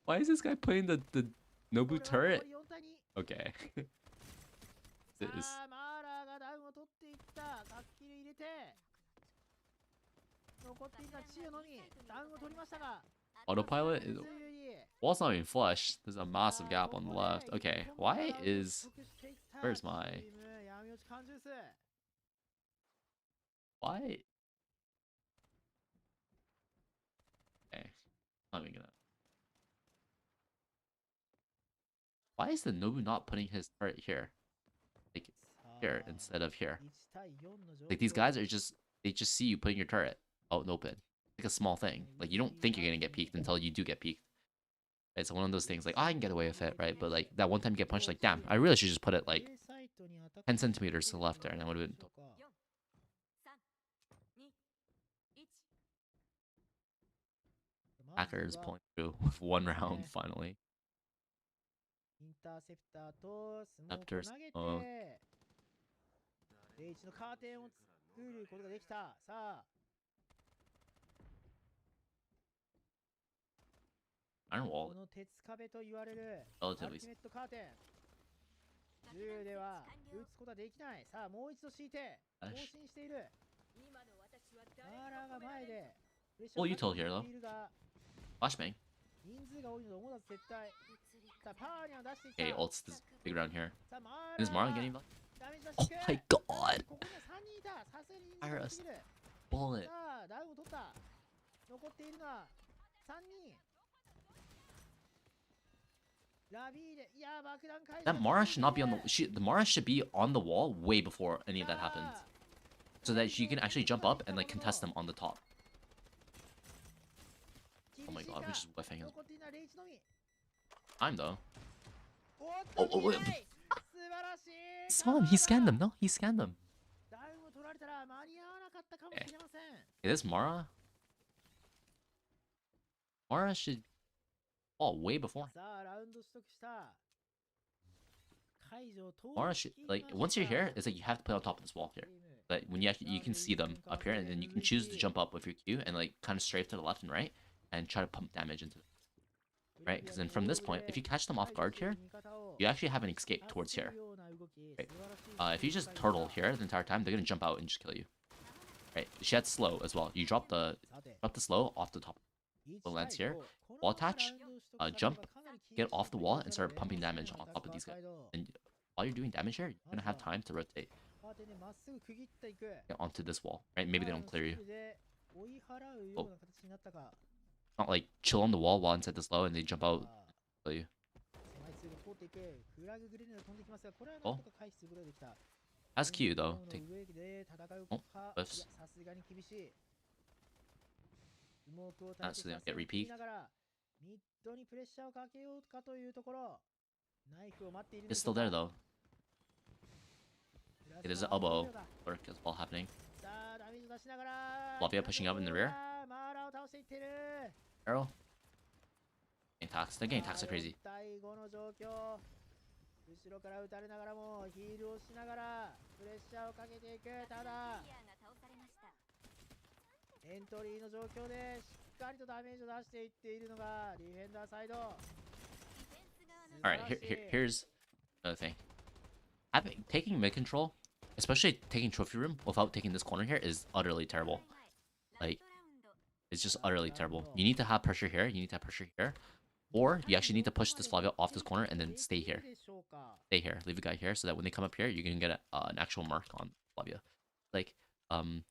Why is this guy playing the Nobu turret? Okay. This. Autopilot? Wall's not even flush. There's a massive gap on the left. Okay, why is... Where's my... Why? Okay, not even gonna... Why is the Nobu not putting his turret here? Like, here instead of here? Like, these guys are just... They just see you putting your turret out and open. Like a small thing. Like, you don't think you're gonna get peeked until you do get peeked. It's one of those things, like, oh, I can get away with it, right? But, like, that one time you get punched, like, damn, I really should just put it, like, 10 centimeters to the left there, and I would have been... Hacker is pulling through with one round, finally. Interceptor smoke. Iron wall. Relatively. Full util here though. Flashbang. Okay, ult's this big round here. Is Mara getting back? Oh my god! Iris. Bullet. That Mara should not be on the Mara should be on the wall way before any of that happens. So that you can actually jump up and like contest them on the top. Oh my god, we're just whiffing his time though. Oh, wait. Saw him, he scanned them, no? He scanned them. Okay, this Mara should fall way before. Mara should, like, once you're here, it's like you have to play on top of this wall here. But when you actually, you can see them up here, and then you can choose to jump up with your Q and like kind of strafe to the left and right, and try to pump damage into them. Right? Because then from this point, if you catch them off guard here, you actually have an escape towards here. Right? If you just turtle here the entire time, they're gonna jump out and just kill you. Right? She had slow as well. You drop the slow off the top. The lance here, wall attach, jump, get off the wall, and start pumping damage on top of these guys. And while you're doing damage here, you're gonna have time to rotate. Get onto this wall, right? Maybe they don't clear you. Oh. Not like chill on the wall while inside this low and they jump out. Kill you. Oh. That's cute though. Oh, whiffs. So they don't get repeat. It's still there though. Okay, there's an elbow work as well happening. Flavia pushing up in the rear. Arrow. Getting taxed. They're getting taxed like crazy. Alright, here's another thing. Taking mid control, especially taking trophy room without taking this corner here, is utterly terrible. Like, it's just utterly terrible. You need to have pressure here, you need to have pressure here, or you actually need to push this Flavia off this corner and then stay here. Stay here, leave a guy here, so that when they come up here, you can get an actual mark on Flavia. Like,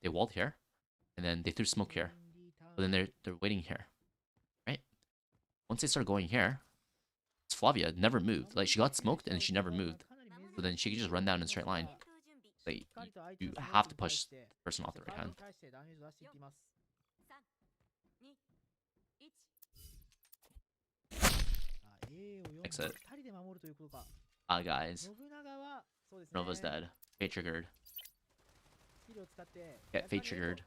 they walled here, and then they threw smoke here, but then they're waiting here, right? Once they start going here, Flavia never moved. Like, she got smoked and she never moved. So then she could just run down in a straight line. Like, you have to push the person off the right hand. Exit. Guys. Nova's dead. Fate triggered. Get fate triggered.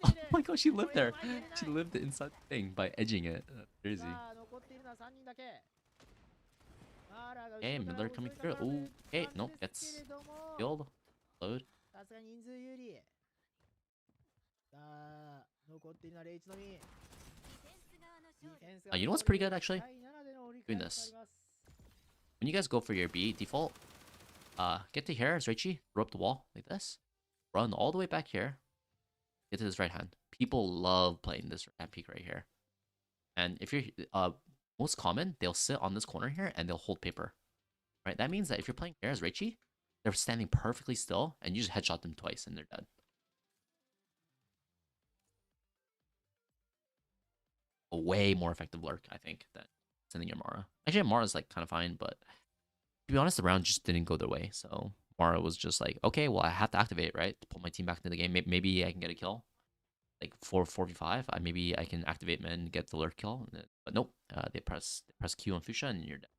Oh my god, she lived there. She lived inside the thing by edging it. Crazy. Okay, Miller coming through. Oh, okay, nope, gets killed. Load. You know what's pretty good actually? Doing this. When you guys go for your B default, get to here as Reichi, throw up the wall like this, run all the way back here, get to this right hand. People love playing this ramp peak right here. And if you're most common, they'll sit on this corner here and they'll hold paper. Right? That means that if you're playing here as Reichi, they're standing perfectly still and you just headshot them twice and they're dead. A way more effective lurk, I think, than sending your Mara. Actually, Mara's like kind of fine, but to be honest, the round just didn't go their way. So Mara was just like, okay, well, I have to activate, right, to pull my team back into the game. Maybe I can get a kill, like 4v5. Maybe I can activate men and get the lurk kill. But nope, they press Q on Fuchsia and you're dead.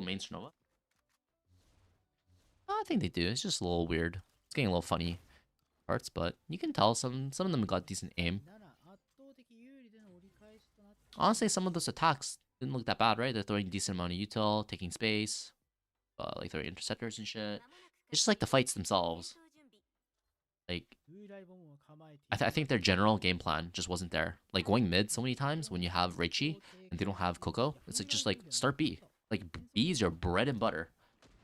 Main Strinova? I think they do. It's just a little weird. It's getting a little funny parts, but you can tell some of them got decent aim. Honestly, some of those attacks didn't look that bad, right? They're throwing a decent amount of util, taking space, like throwing interceptors and shit. It's just like the fights themselves. Like, I think their general game plan just wasn't there. Like going mid so many times when you have Reichi and they don't have Coco, it's like just like start B. Like B is your bread and butter,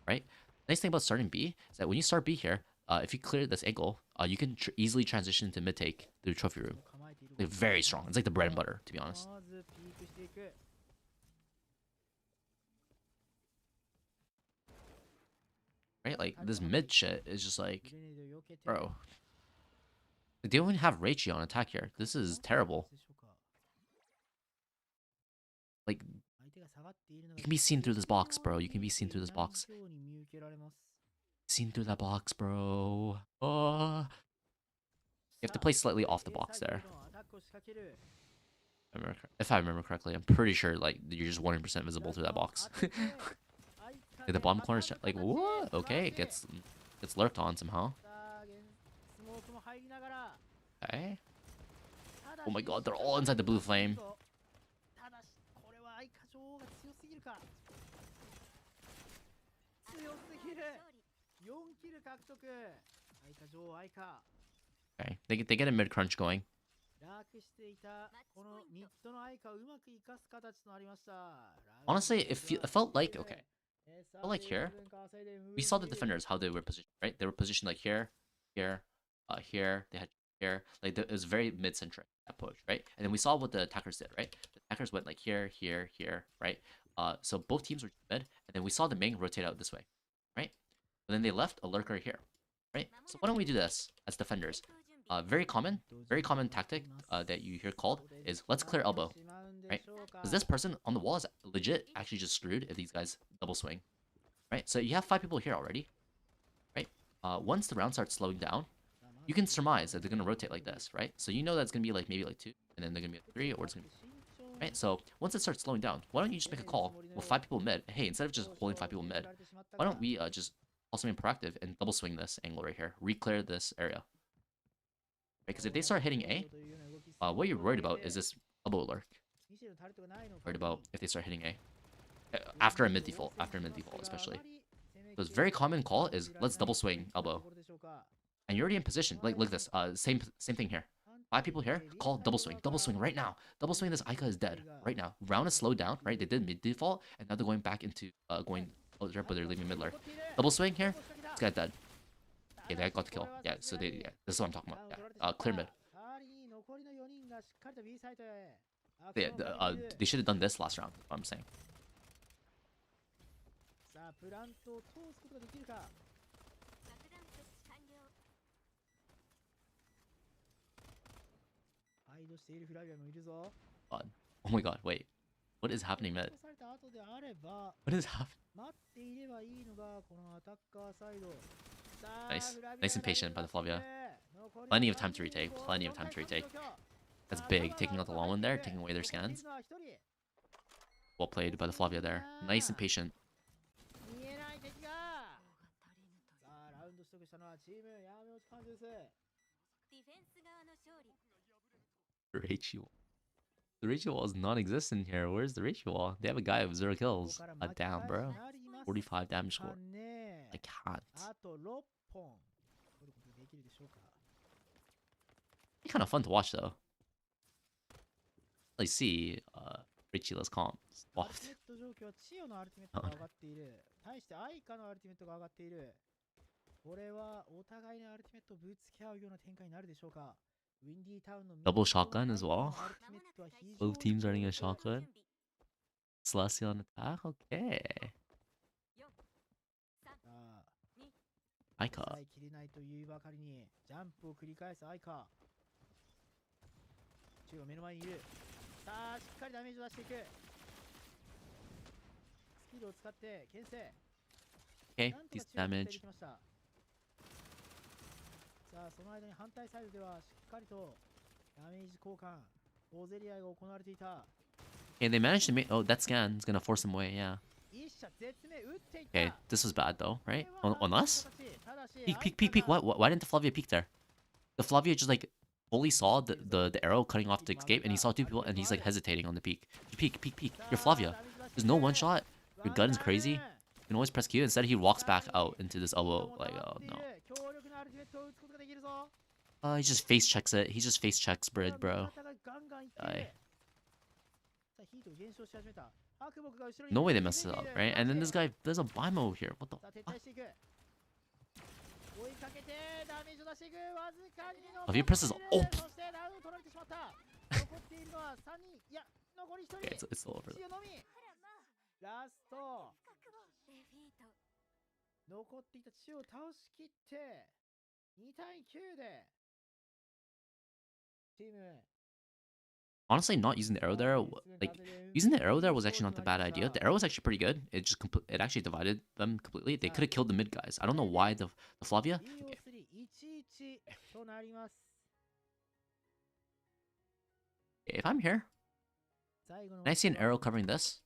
right? Nice thing about starting B is that when you start B here, if you clear this angle, you can easily transition to mid take through trophy room. Like, very strong. It's like the bread and butter, to be honest. Right? Like this mid shit is just like, bro. They don't even have Reichi on attack here. This is terrible. Like, you can be seen through this box, bro. You can be seen through this box. Seen through that box, bro. Oh. You have to play slightly off the box there. If I remember correctly, I'm pretty sure like you're just 100% visible through that box. Like, the bottom corner is like, what? Okay, it gets lurked on somehow. Okay. Oh my god, they're all inside the blue flame. Okay, they get a mid crunch going. Honestly, it felt like, okay, I felt like here, we saw the defenders, how they were positioned, right? They were positioned like here, here, here, they had here, like it was very mid-centric, that push, right? And then we saw what the attackers did, right? The attackers went like here, here, here, right? So both teams were mid, and then we saw the main rotate out this way, right? And then they left a lurker here. right? So why don't we do this as defenders? Very common tactic that you hear called is let's clear elbow, right? Because this person on the wall is legit actually just screwed if these guys double swing, right? So you have 5 people here already, right? Once the round starts slowing down, you can surmise that they're gonna rotate like this, right? So you know that's gonna be like maybe like 2, and then they're gonna be like 3, or it's gonna be, right? So once it starts slowing down, why don't you just make a call with 5 people mid? Hey, instead of just holding 5 people mid, why don't we just also be proactive and double swing this angle right here, re-clear this area? Because if they start hitting A, what you're worried about is this elbow lurk. Worried about if they start hitting A. After a mid default especially. So it's very common call is let's double swing elbow. And you're already in position. Like look at this. Same thing here. 5 people here, call double swing right now. Double swing this Ica is dead right now. Round is slowed down, right? They did mid default, and now they're going back into going but they're leaving mid lurk. Double swing here, this guy's dead. Okay, they got the kill. Yeah, so this is what I'm talking about. Yeah. Clear mid. Yeah, they should have done this last round, what I'm saying. God. Oh my god, wait. What is happening mid? What is happening? Nice and patient by the Flavia. Plenty of time to retake. That's big. Taking out the long one there, taking away their scans. Well played by the Flavia there. Nice and patient. The ratio wall is non-existent here. Where's the ratio wall? They have a guy with 0 kills. Damn, bro. 45 damage score. I can't. It's kind of fun to watch though. I see Richila's comps. Waft. Double shotgun as well. Both teams running a shotgun. Celestia on attack. Okay. Ica. Okay, decent damage. Okay, they managed to make. Oh, that scan is gonna force him away. Yeah. Okay, this was bad though, right? On us? Peek. Why didn't the Flavia peek there? The Flavia just like fully saw the arrow cutting off the escape, and he saw 2 people, and he's like hesitating on the peek. Peek. You're Flavia. There's no one shot. Your gun is crazy. You can always press Q. Instead, he walks back out into this elbow. Like, oh no. He just face checks it. He just face checks Brid, bro. Die. No way they messed it up, right? And then this guy, there's a Bimo here. What the fuck? Oh, if he presses okay, it's still over. Honestly, not using the arrow there, like using the arrow there was actually not the bad idea. The arrow was actually pretty good. It just it actually divided them completely. They could have killed the mid guys. I don't know why the Flavia. Okay. If I'm here, and I see an arrow covering this,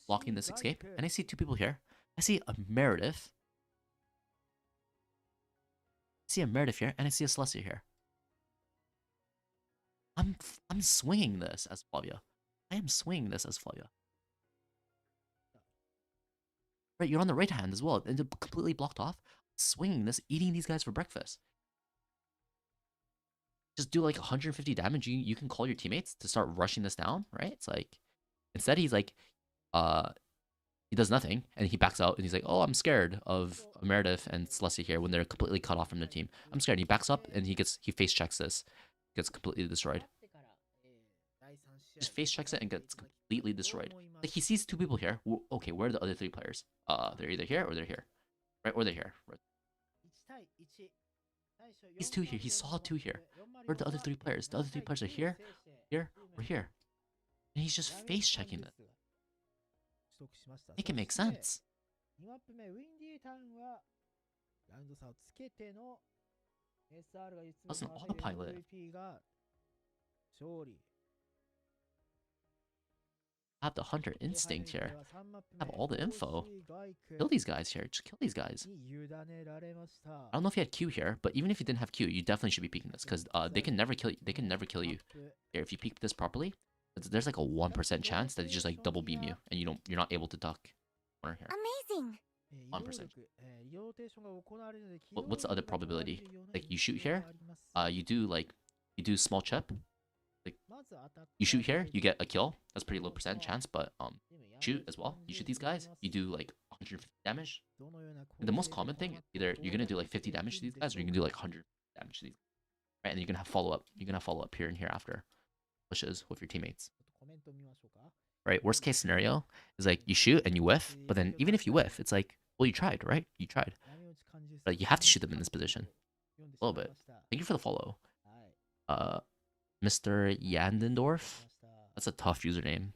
blocking this escape, and I see 2 people here. I see a Meredith. I see a Meredith here, and I see a Celestia here. I'm swinging this as Flavia. I am swinging this as Flavia. Right, you're on the right hand as well, and they're completely blocked off. Swinging this, eating these guys for breakfast. Just do like 150 damage. You can call your teammates to start rushing this down, right? It's like instead he's like, he does nothing and he backs out and he's like, oh, I'm scared of Meredith and Celestia here when they're completely cut off from their team. I'm scared. He backs up and he face checks this. Gets completely destroyed. Just face checks it and gets completely destroyed. Like he sees 2 people here. Okay, where are the other 3 players? They're either here or they're here, right? Or they're here. Right. He's 2 here. He saw 2 here. Where are the other 3 players? The other 3 players are here, here, or here. And he's just face checking it. Make it make sense. 2マップ目ウィンディータウンはラウンド差をつけての SR がいつも That's an autopilot. MVP が勝利。 Have the hunter instinct here. Have all the info. Kill these guys here. Just kill these guys. I don't know if he had Q here, but even if he didn't have Q, you definitely should be peeking this because they can never kill you. They can never kill you. Here, if you peek this properly, there's like a 1% chance that they just like double beam you and you're not able to duck. Corner here. Amazing. 1%. What's the other probability? Like you shoot here, you do small chip. Like you shoot here, you get a kill. That's pretty low percent chance, but shoot as well. You shoot these guys, you do like 150 damage. And the most common thing, either you're gonna do like 50 damage to these guys, or you can do like 100 damage to these. Right, and you're gonna have follow up. You're gonna have follow up here and here after pushes with your teammates. Right, worst case scenario is like you shoot and you whiff, but then even if you whiff, it's like, well, you tried, right? You tried. But you have to shoot them in this position. A little bit. Thank you for the follow. Mr. Yandendorf. That's a tough username.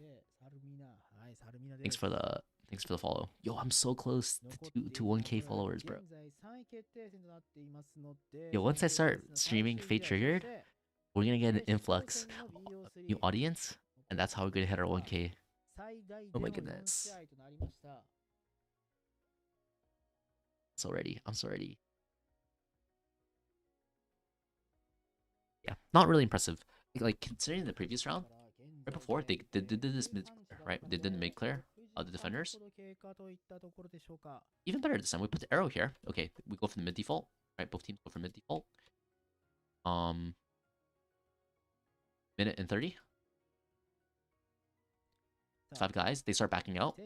Thanks for the follow. Yo, I'm so close to 1K followers, bro. Yo, once I start streaming Fate Triggered, we're gonna get an influx of new audience, and that's how we're gonna hit our 1K. Oh my goodness. So ready. I'm so ready. Yeah, not really impressive. Like considering the previous round, right before they did this mid, right? They did mid clear. The defenders. Even better this time. We put the arrow here. Okay, we go for the mid default. Right, both teams go for mid default. Minute and 30. 5 guys. They start backing out.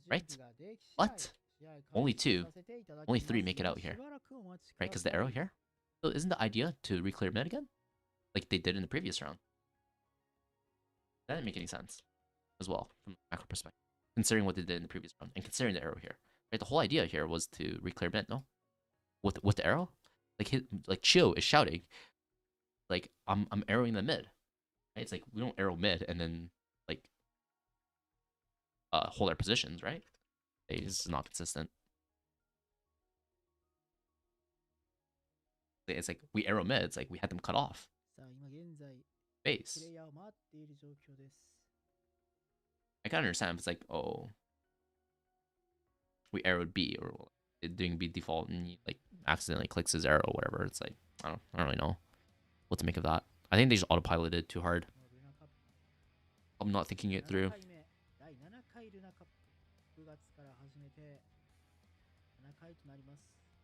Right? What? Only 2. Only 3 make it out here. Right? Because the arrow here. So isn't the idea to reclear mid again? Like they did in the previous round. That didn't make any sense as well from a macro perspective, considering what they did in the previous round and considering the arrow here. Right, the whole idea here was to reclear mid, no? With the arrow, like Chio is shouting, like I'm arrowing the mid. Right? It's like we don't arrow mid and then like hold our positions, right? It's not consistent. It's like we arrow mid. It's like we had them cut off. Base. I can understand if it's like, oh, we arrowed B or doing B default and he like accidentally clicks his arrow or whatever. It's like I don't really know what to make of that. I think they just autopiloted too hard. I'm not thinking it through.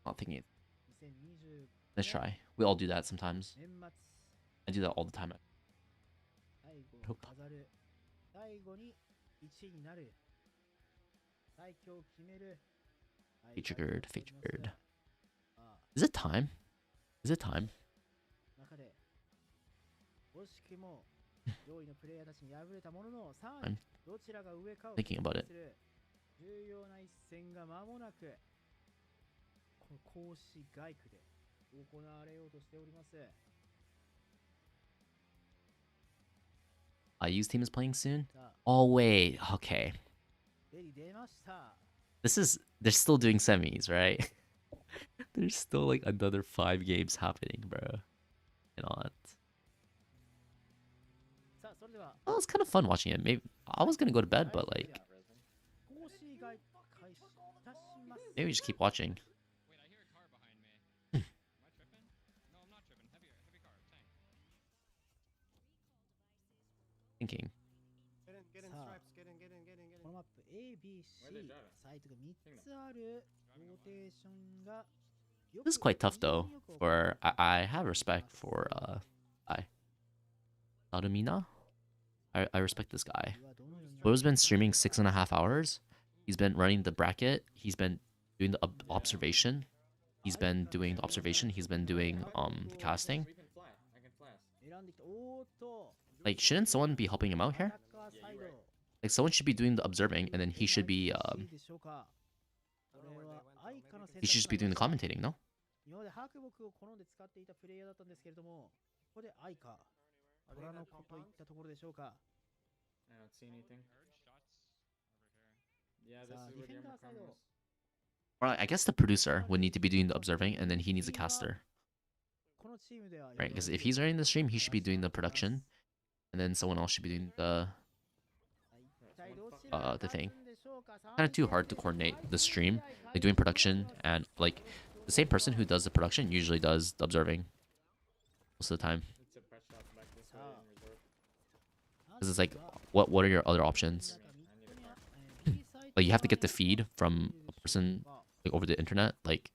Not thinking it. Let's try. We all do that sometimes. I do that all the time. Hope. Fate triggered. Fate triggered. Is it time? Is it time? I'm thinking about it. IU's team is playing soon? Oh wait, okay. They're still doing semis, right? There's still like another 5 games happening, bro. Cannot. Oh, it's kind of fun watching it. Maybe I was gonna go to bed, but like maybe we just keep watching. Thinking. This is quite tough though. For I have respect for Adamina. I respect this guy. Bo's been streaming 6.5 hours. He's been running the bracket. He's been doing the observation. He's been doing the observation. He's been doing the casting. Like, shouldn't someone be helping him out here? Like, someone should be doing the observing, and then he should be just be doing the commentating, no? 今まで白木を好んで使っていたプレイヤーだったんですけれども、ここで愛か虎の子といったところでしょうか。 I don't see anything. Yeah, さ this あ is ディ where フェ the ンダー armor サイ armor ド is. Or I guess the producer would need to be doing the observing, and then he needs a caster, このチームでは right? Because if he's running the stream, he should be doing the production, and then someone else should be doing the thing. Kind of too hard to coordinate the stream, like doing production, and like the same person who does the production usually does the observing most of the time. It's a press shot back this way in reserve. Because it's like, what are your other options? I need a car. Like you have to get the feed from a person like over the internet, like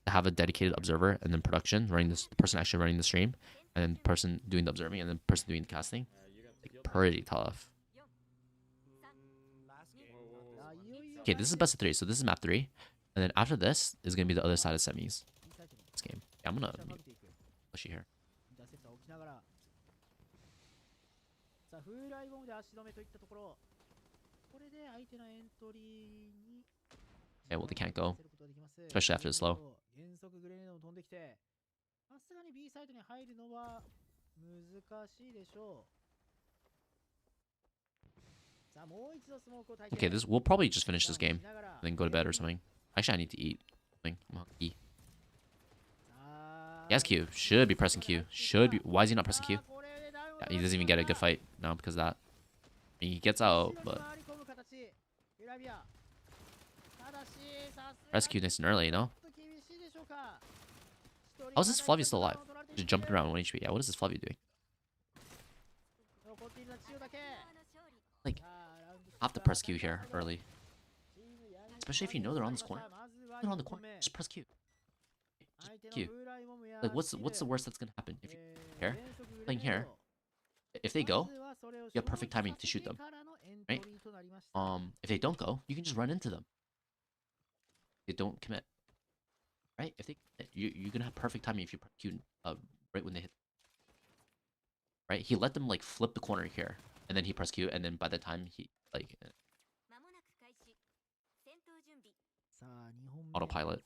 to have a dedicated observer, and then production running this, the person actually running the stream, and then person doing the observing, and then person doing the casting. You got the Like field pretty tough. Last game. Whoa, whoa, not whoa. this game. Okay, this is best of 3, so this is map 3, and then after this is gonna be the other side of semis. This game. Yeah, I'm gonna mute Bushy here. インターセプターを置きながら、さあ風来ボムで足止めといったところ、これで相手のエントリーに Yeah, well, they can't go, せることができます。 especially after the slow. 減速グレネードも飛んできて、さすがに B サイドに入るのは難しいでしょう。さあもう一度スモークを体験。 Okay, this we'll probably just finish this game, and then go to bed or something. Actually, I need to eat something. I'm hungry. He has Q. Should be pressing Q. Should be. Why is he not pressing Q? Yeah, he doesn't even get a good fight now because of that. I mean, he gets out, but press Q nice and early, you know? How is this Flavia still alive? Just jumping around 1 HP. Yeah, what is this Flavia doing? Like, have to press Q here early. Especially if you know they're on this corner. They're on the corner. Just press Q. Just Q. Like, what's the worst that's gonna happen if you here playing here? If they go, you have perfect timing to shoot them, right? If they don't go, you can just run into them. They don't commit, right? If they you're gonna have perfect timing if you press Q right when they hit. Right? He let them like flip the corner here, and then he pressed Q, and then by the time he like autopilot.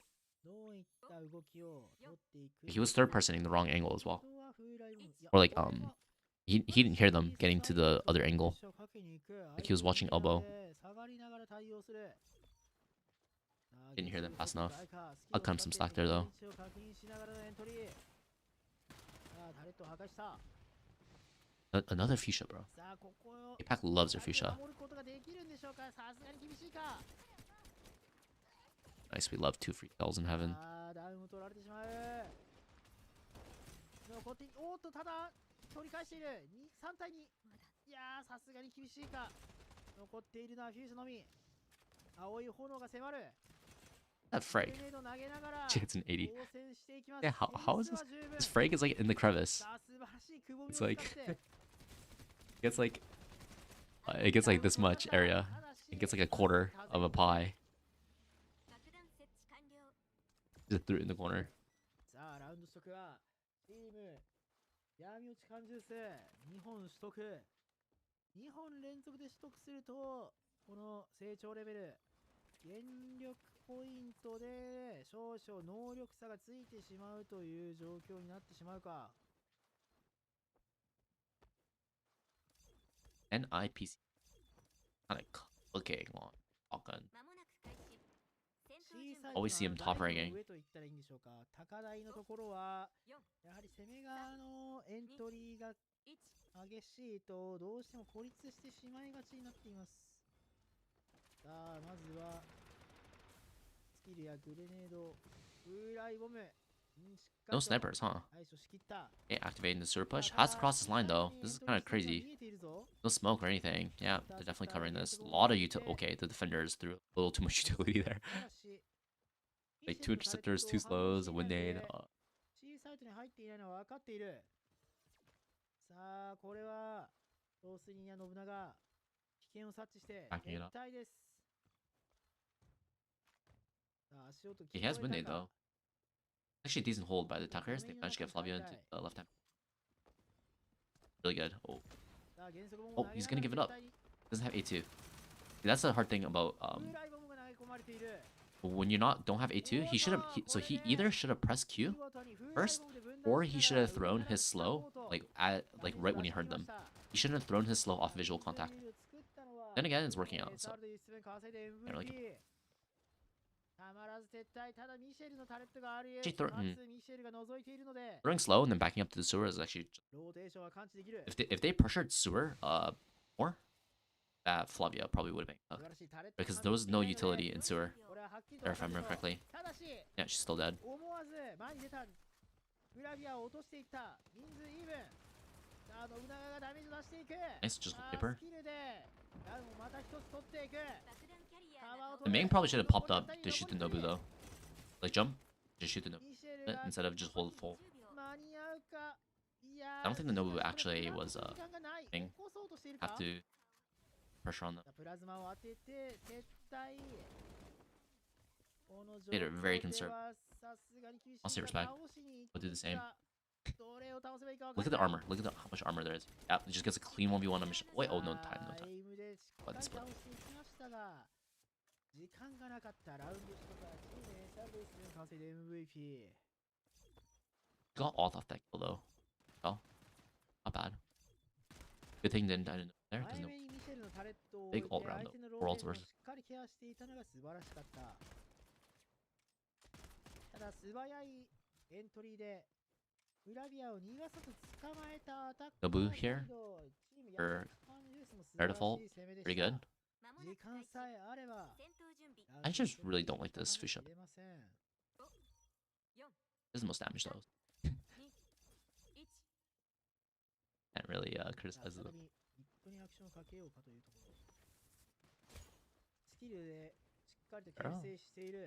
He was third personing the wrong angle as well. Or like he didn't hear them getting to the other angle. Like he was watching elbow. Didn't hear them fast enough. I'll cut him some slack there though. Another fuchsia, bro. APAC loves their fuchsia. Nice, we love 2 free kills in heaven. おっとただ取り返している3対2。いやーさすがに厳しいか。残っているのはフューズのみ。青い炎が迫る。 That frag. She hits an 80. Yeah, how is this? This frag is like in the crevice. It's like it gets like this much area. It gets like a quarter of a pie. Just threw it in the corner. さあラウンド取得はチーム闇落ち缶ジュース2本取得。2本連続で取得するとこの成長レベル原力ポイントで少々能力差がついてしまうという状況になってしまうか。 NIPC. Kind of cooking on Falcon. Always see him top ranking. 上と言ったらいいんでしょうか。高台のところはやはり攻め側のエントリーが激しいとどうしても孤立してしまいがちになっています。さあまずはスキルやグレネード、風来ボム。 No snipers, huh? Okay, activating the super push. Has to cross this line though. This is kind of crazy. No smoke or anything. Yeah, they're definitely covering this. A lot of utility. Okay, the defenders threw a little too much utility there. Like 2 interceptors, 2 slows, a wind aid. 小さいとに入っていないのは分かっている。さあこれはロースニア信長危険を察知して撤退です。さあ足音聞こえたか。 He has wind aid though. Actually, a decent hold by the attackers. They managed to get Flavia into the left hand. Really good. Oh, he's gonna give it up. Doesn't have A2. That's the hard thing about when you don't have A2, he should have. So he either should have pressed Q first, or he should have thrown his slow like right when he heard them. He shouldn't have thrown his slow off visual contact. Then again, it's working out. So can't really complain. Throwing slow and then backing up to the sewer is actually if they pressured sewer more, that Flavia probably would have been because there was no utility in sewer there if I remember correctly. Yeah, she's still dead. Nice, just paper. The main probably should have popped up to shoot the Nobu though. Like jump, just shoot the Nobu instead of just hold full. I don't think the Nobu actually was a thing. Have to pressure on them. They are very conservative. I'll say respect. We'll do the same. Look at the armor. Look at how much armor there is. Yeah, it just gets a clean 1v1 on mission. Wait, oh no time, no time. What this split? Got all off that kill though. Oh, not bad. Good thing I didn't know there because no big ult round though. 4 ults versus. Nobu here for air default, pretty good. I just really don't like this Fuchsia. This is the most damage though. Can't really criticize them.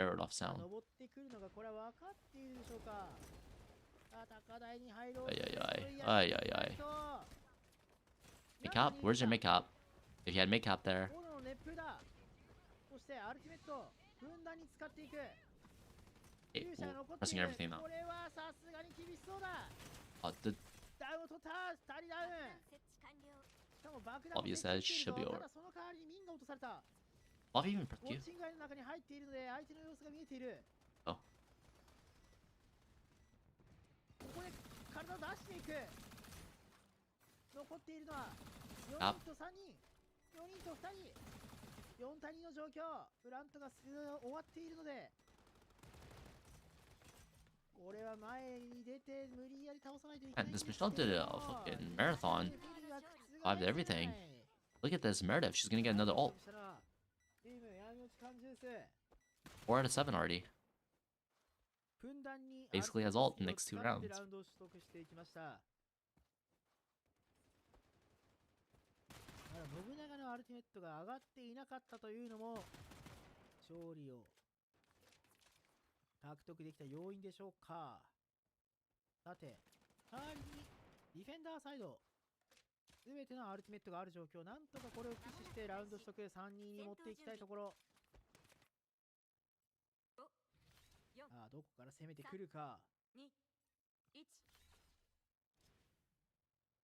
Arrowed off sound. Ay. Makeup? Where's your makeup? If you had makeup there. Okay, pressing everything now. Oh, the obvious edge should be over. Love even pressed you. Oh. Up. And this Michelle did a fucking marathon. Survived everything. Look at this Meredith. She's gonna get another ult. 4 out of 7 already. Basically has ult in the next 2 rounds.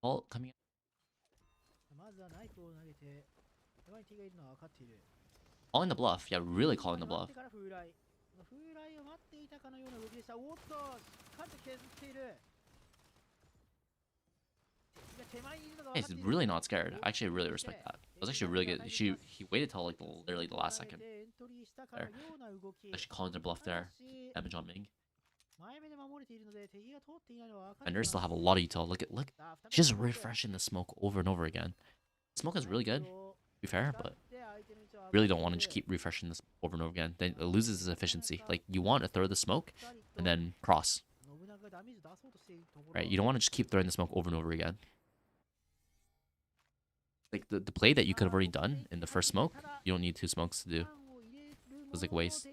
Ult coming in. Calling the bluff. Yeah, really calling the bluff. He's really not scared. I actually really respect that. It was actually really good. He waited till like literally the last second. There. Actually calling the bluff there. Damage on Ming. Vendors still have a lot of util. Look. Just refreshing the smoke over and over again. Smoke is really good, to be fair, but really don't want to just keep refreshing this over and over again. Then it loses its efficiency. Like, you want to throw the smoke and then cross. Right? You don't want to just keep throwing the smoke over and over again. Like, the play that you could have already done in the first smoke, you don't need 2 smokes to do. It was like waste.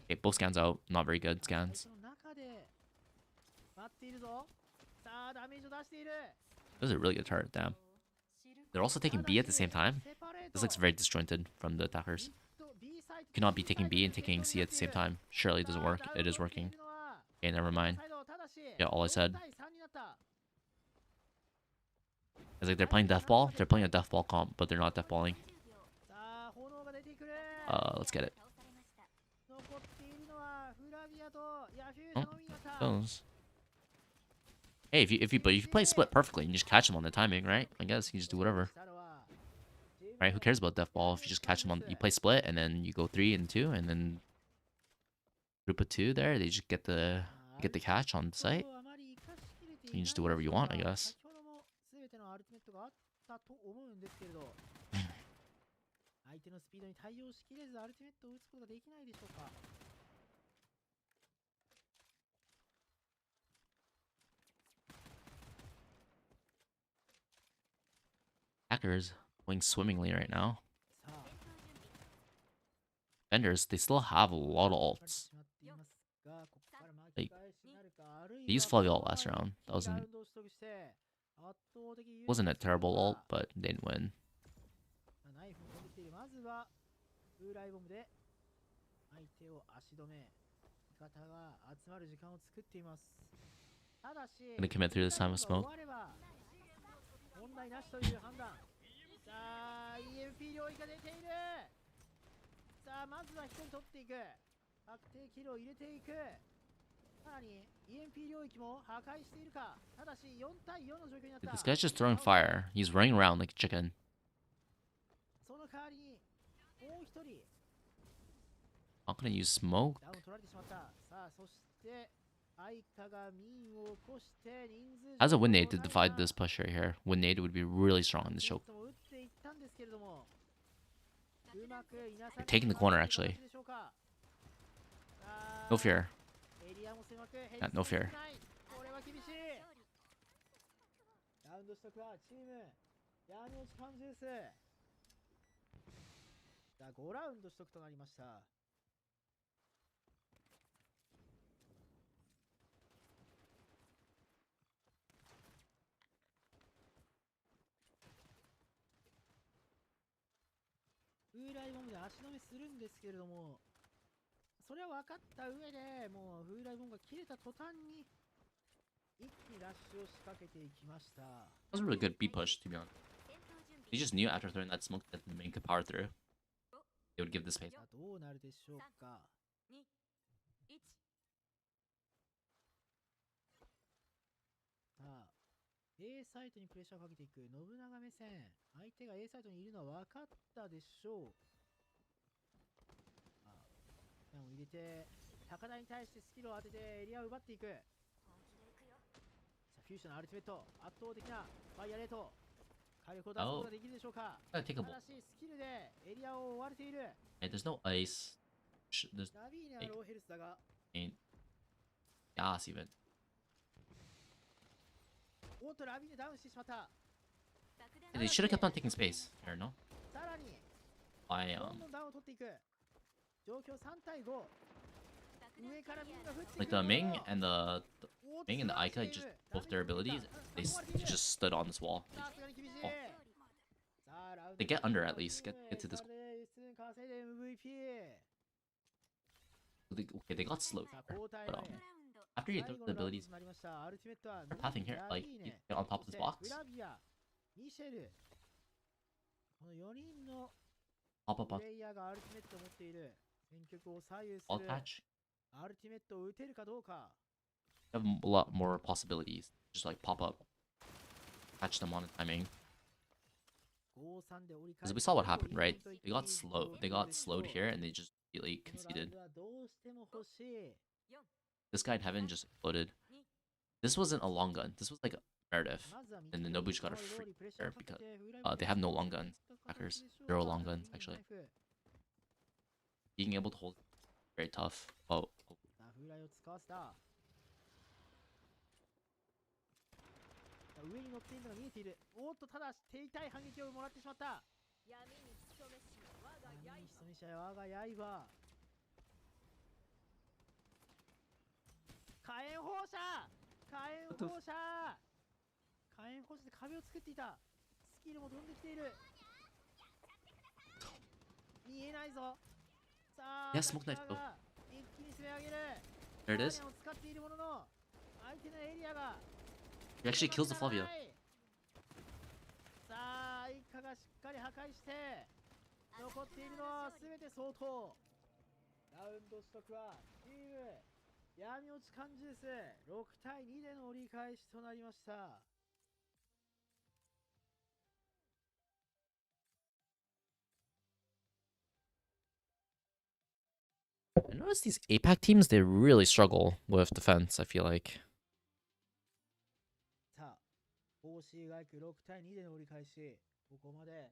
Okay, both scans out. Not very good scans. This is a really good turret, damn. They're also taking B at the same time. This looks very disjointed from the attackers. You cannot be taking B and taking C at the same time. Surely it doesn't work. It is working. Okay, never mind. Yeah, all I said. It's like they're playing deathball. They're playing a deathball comp, but they're not deathballing. Let's get it. Oh, goes. Hey, if you play split perfectly and you just catch him on the timing, right? I guess you can just do whatever. Right? Who cares about death ball if you just catch him on? You play split and then you go 3 and 2 and then group of 2 there. They just get the catch on site. You can just do whatever you want, I guess. 相手のスピードに対応しきれずアルティメットを打つことができないでしょうか。Hackers going swimmingly right now. Vendors, they still have a lot of ults. Like, they used Flavia ult last round. That wasn't a terrible ult, but they didn't win. ナイフも飛んできている。まずは風来ボムで相手を足止め、味方が集まる時間を作っています。ただし Gonna commit through this time of smoke. 問題なしという判断。さあ EMP 領域が出ている。さあまずは1人取っていく。確定キルを入れていく。さらに EMP 領域も破壊しているか。ただし4対4の状況になった。 This guy's just throwing fire. He's running around like a chicken. その代わりにもう1人 Not gonna use smoke. ダウン取られてしまった。さあそして相手が民を起こして人数 As a win nade to divide this push right here. Win nade would be really strong in the choke. They're taking the corner actually. No fear. Yeah, no fear. ラウンドストックはチームヤニオチカンジュース。さあ5ラウンドストックとなりました。風来ボムで足止めするんですけれども、それは分かった上でもう風来ボムが切れた途端に一気にラッシュを仕掛けていきました。 That was a really good B push, to be honest. He just knew after throwing that smoke that the main could power through. They would give the space. さあどうなるでしょうか。さあ A サイトにプレッシャーをかけていく信長目線。相手が A サイトにいるのは分かったでしょう。ダウンを入れて高台に対してスキルを当ててエリアを奪っていく。さあフュージョンのアルティメット圧倒的なファイアレート火力を出すことができるでしょうか。ただしスキルでエリアを追われている。 Hey, there's no ice. There's ラビーネはローヘルスだが ain't gas even. おっとラビーネダウンしてしまった。 They should have kept on taking space. Here, no? さらに I どんどんダウンを取っていく状況。3対5。上からミンが降ってくる。 like the Ming and the Aika, just both their abilities, they just stood on this wall. Oh. They get under at least. Get to this. Okay, they got slowed. But after you throw the abilities, they're pathing here. Like you get on top of this box. Pop up on all attach. You have a lot more possibilities. Just like pop up, catch them on the timing. Because we saw what happened, right? They got slow. They got slowed here, and they just really conceded. This guy in heaven just exploded. This wasn't a long gun. This was like a Meredith, and then Nobu just got a free there because they have no long guns. Hackers, 0 long guns actually. Being able to hold very tough. Oh. 上に乗っているのが見えている。おっとただ手痛い反撃をもらってしまった。闇に潜めし我が刃。火炎放射で壁を作っていた。スキルも飛んできている。見えないぞ。さあ Yeah, smoke knife though. 一気に攻め上げる。 There it is. を使っているものの相手のエリアが He actually kills the Flavia. さあ、イカがしっかり破壊して残っているのは全て相当。ラウンドストックはチーム闇落ち感じです。6対2での折り返しとなりました。I notice these APAC teams, they really struggle with defense, I feel like. さあ、OC が6対2での折り返し。ここまで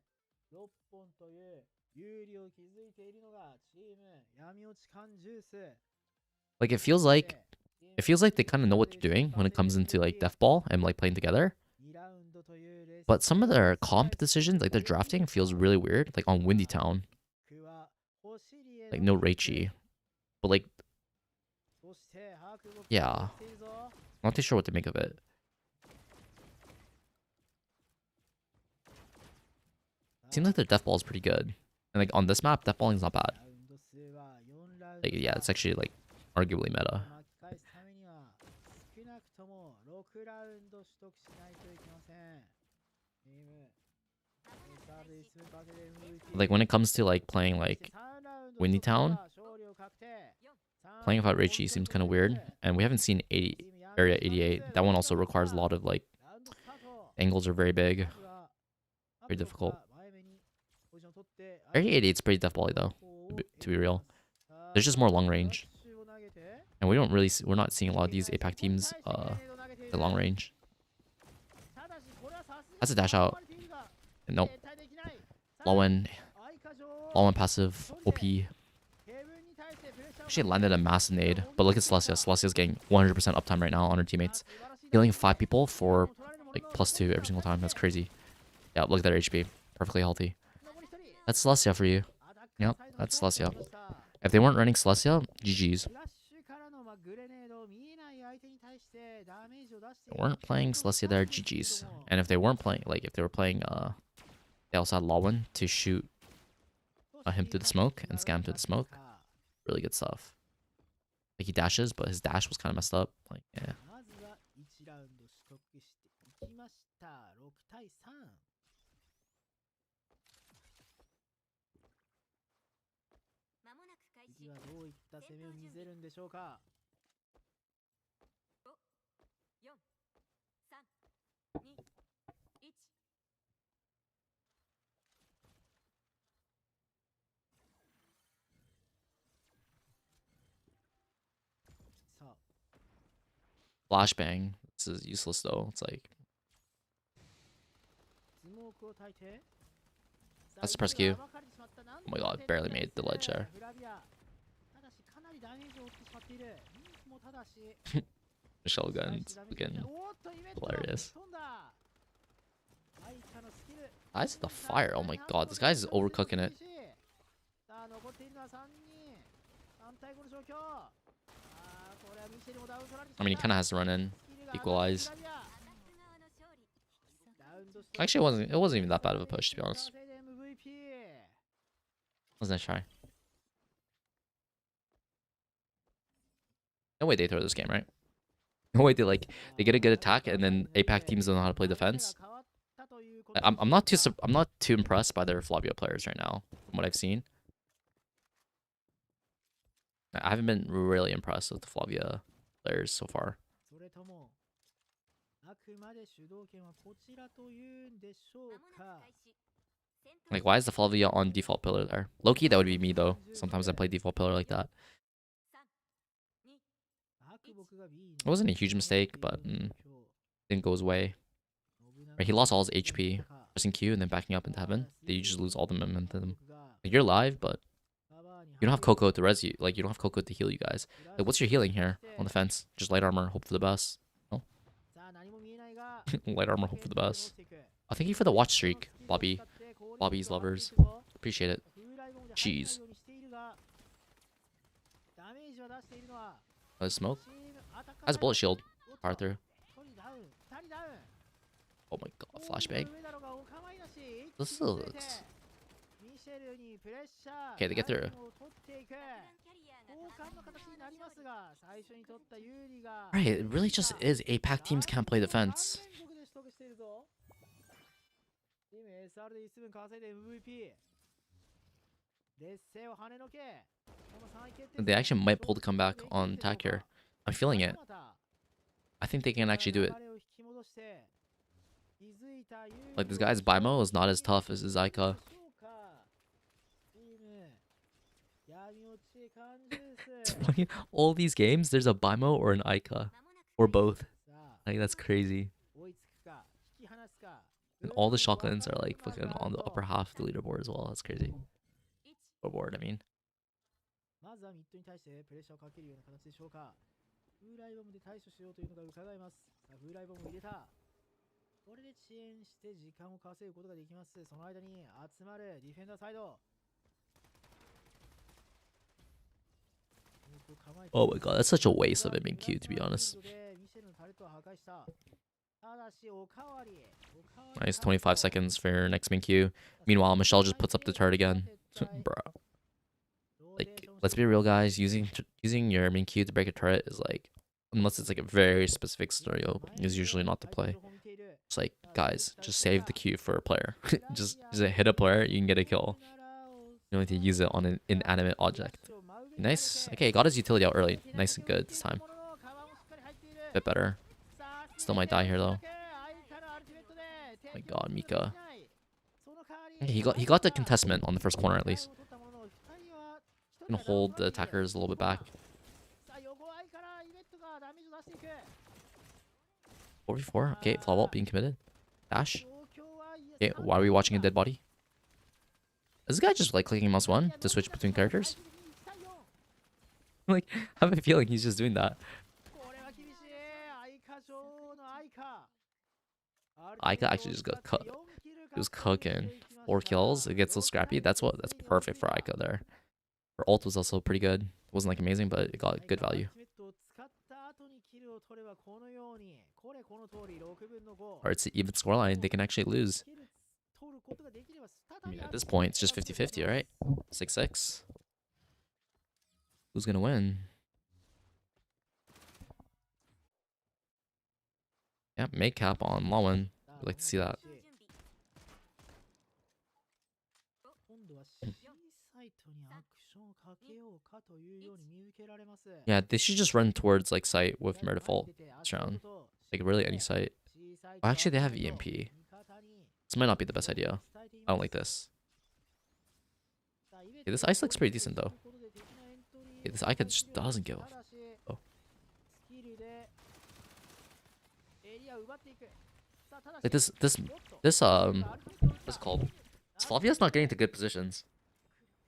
6本という有利を築いているのがチーム闇落ち感ジュース。Like it feels like they kind of know what they're doing when it comes into like death ball and like playing together. But some of their comp decisions, like their drafting, feels really weird. Like on Windy Town, like no Reichi, but like, yeah, not too sure what to make of it. Seems like their death ball is pretty good, and like on this map, death balling is not bad. Like yeah, it's actually like arguably meta. Like when it comes to like playing like Windy Town, playing without Reichi seems kind of weird, and we haven't seen Area 88. That one also requires a lot of like angles are very big, very difficult. Area 88 is pretty death bally though, to be real. There's just more long range, and we're not seeing a lot of these APAC teams at long range. That's a dash out. Nope. Lowen passive OP. Actually landed a mass nade, but look at Celestia. Celestia's getting 100% uptime right now on her teammates. Healing 5 people for like +2 every single time. That's crazy. Yeah, look at their HP. Perfectly healthy. That's Celestia for you. Yep, that's Celestia. If they weren't running Celestia, GG's. They weren't playing Celestia, they're GG's. And if they weren't playing, like if they were playing, they also had Lawin to shoot him through the smoke and scam through the smoke. Really good stuff. Like he dashes, but his dash was kind of messed up. Like, yeah. Flashbang. This is useless though. It's like that's the press Q. Oh my god, barely made the ledge there. Michelle guns again. Hilarious. Eyes of the fire. Oh my god, this guy's overcooking it. I mean, he kind of has to run in, equalize. Actually, it wasn't even that bad of a push, to be honest. Let's nice try. No way they throw this game, right? No way they get a good attack and then APAC teams don't know how to play defense. I'm not too impressed by their Flavia players right now, from what I've seen. I haven't been really impressed with the Flavia players so far. Like, why is the Flavia on default pillar there? Loki, that would be me though. Sometimes I play default pillar like that. It wasn't a huge mistake, but didn't go his way. Right, he lost all his HP, pressing Q and then backing up into heaven. You just lose all the momentum. Like, you're live, but you don't have Coco to res you. Like, you don't have Coco to heal you guys. Like, what's your healing here on the fence? Just light armor, hope for the best. No? Light armor, hope for the best. Oh, thank you for the watch streak, Bobby. Bobby's lovers. Appreciate it. Jeez. Smoke? Has a bullet shield. Power through. Oh my god, flashbang. This looks... Okay, they get through. Right, it really just is APAC teams can't play defense. They actually might pull the comeback on attack here. I'm feeling it. I think they can actually do it. Like, this guy's Bimo is not as tough as his Aika. It's funny. All these games, there's a Bimo or an Aika. Or both. Like, that's crazy. And all the shotguns are like fucking on the upper half of the leaderboard as well. That's crazy. Board, I mean. まずはミッドに対してプレッシャーをかけるような形でしょうか。風来ボムで対処しようというのが伺えます。さあ、風来ボムを入れた。これで遅延して時間を稼ぐことができます。その間に集まるディフェンダーサイド。Oh my god, that's such a waste of it being cute, to be honest. Nice, 25 seconds for your next min Q. Meanwhile, Michelle just puts up the turret again. Bro. Like, let's be real, guys. Using your min Q to break a turret is like, unless it's like a very specific scenario, is usually not the play. It's like, guys, just save the Q for a player. just hit a player, you can get a kill. You don't need to use it on an inanimate object. Nice. Okay, got his utility out early. Nice and good this time. Bit better. Still might die here though. Oh my god, Mika. Okay, he got the contestment on the first corner at least. Gonna hold the attackers a little bit back. 44. Okay, flaw vault being committed. Dash. Okay, why are we watching a dead body? Is this guy just like clicking mouse 1 to switch between characters? Like, I have a feeling he's just doing that. Aika actually just got cut. He was cooking. 4 kills. It gets so scrappy. That's perfect for Aika there. Her ult was also pretty good. It wasn't like amazing, but it got good value. Or it's an even scoreline. They can actually lose. I mean, at this point, it's just 50-50, right? 6-6. Who's gonna win? Yeah, make cap on Lawan. I'd like to see that. Yeah, they should just run towards like site with Murderfault this round. Like really any site. Oh, actually, they have EMP. This might not be the best idea. I don't like this. Okay, this ice looks pretty decent though. Okay, this Aika just doesn't give. Oh. Like this what's it called? Flavia's not getting to good positions.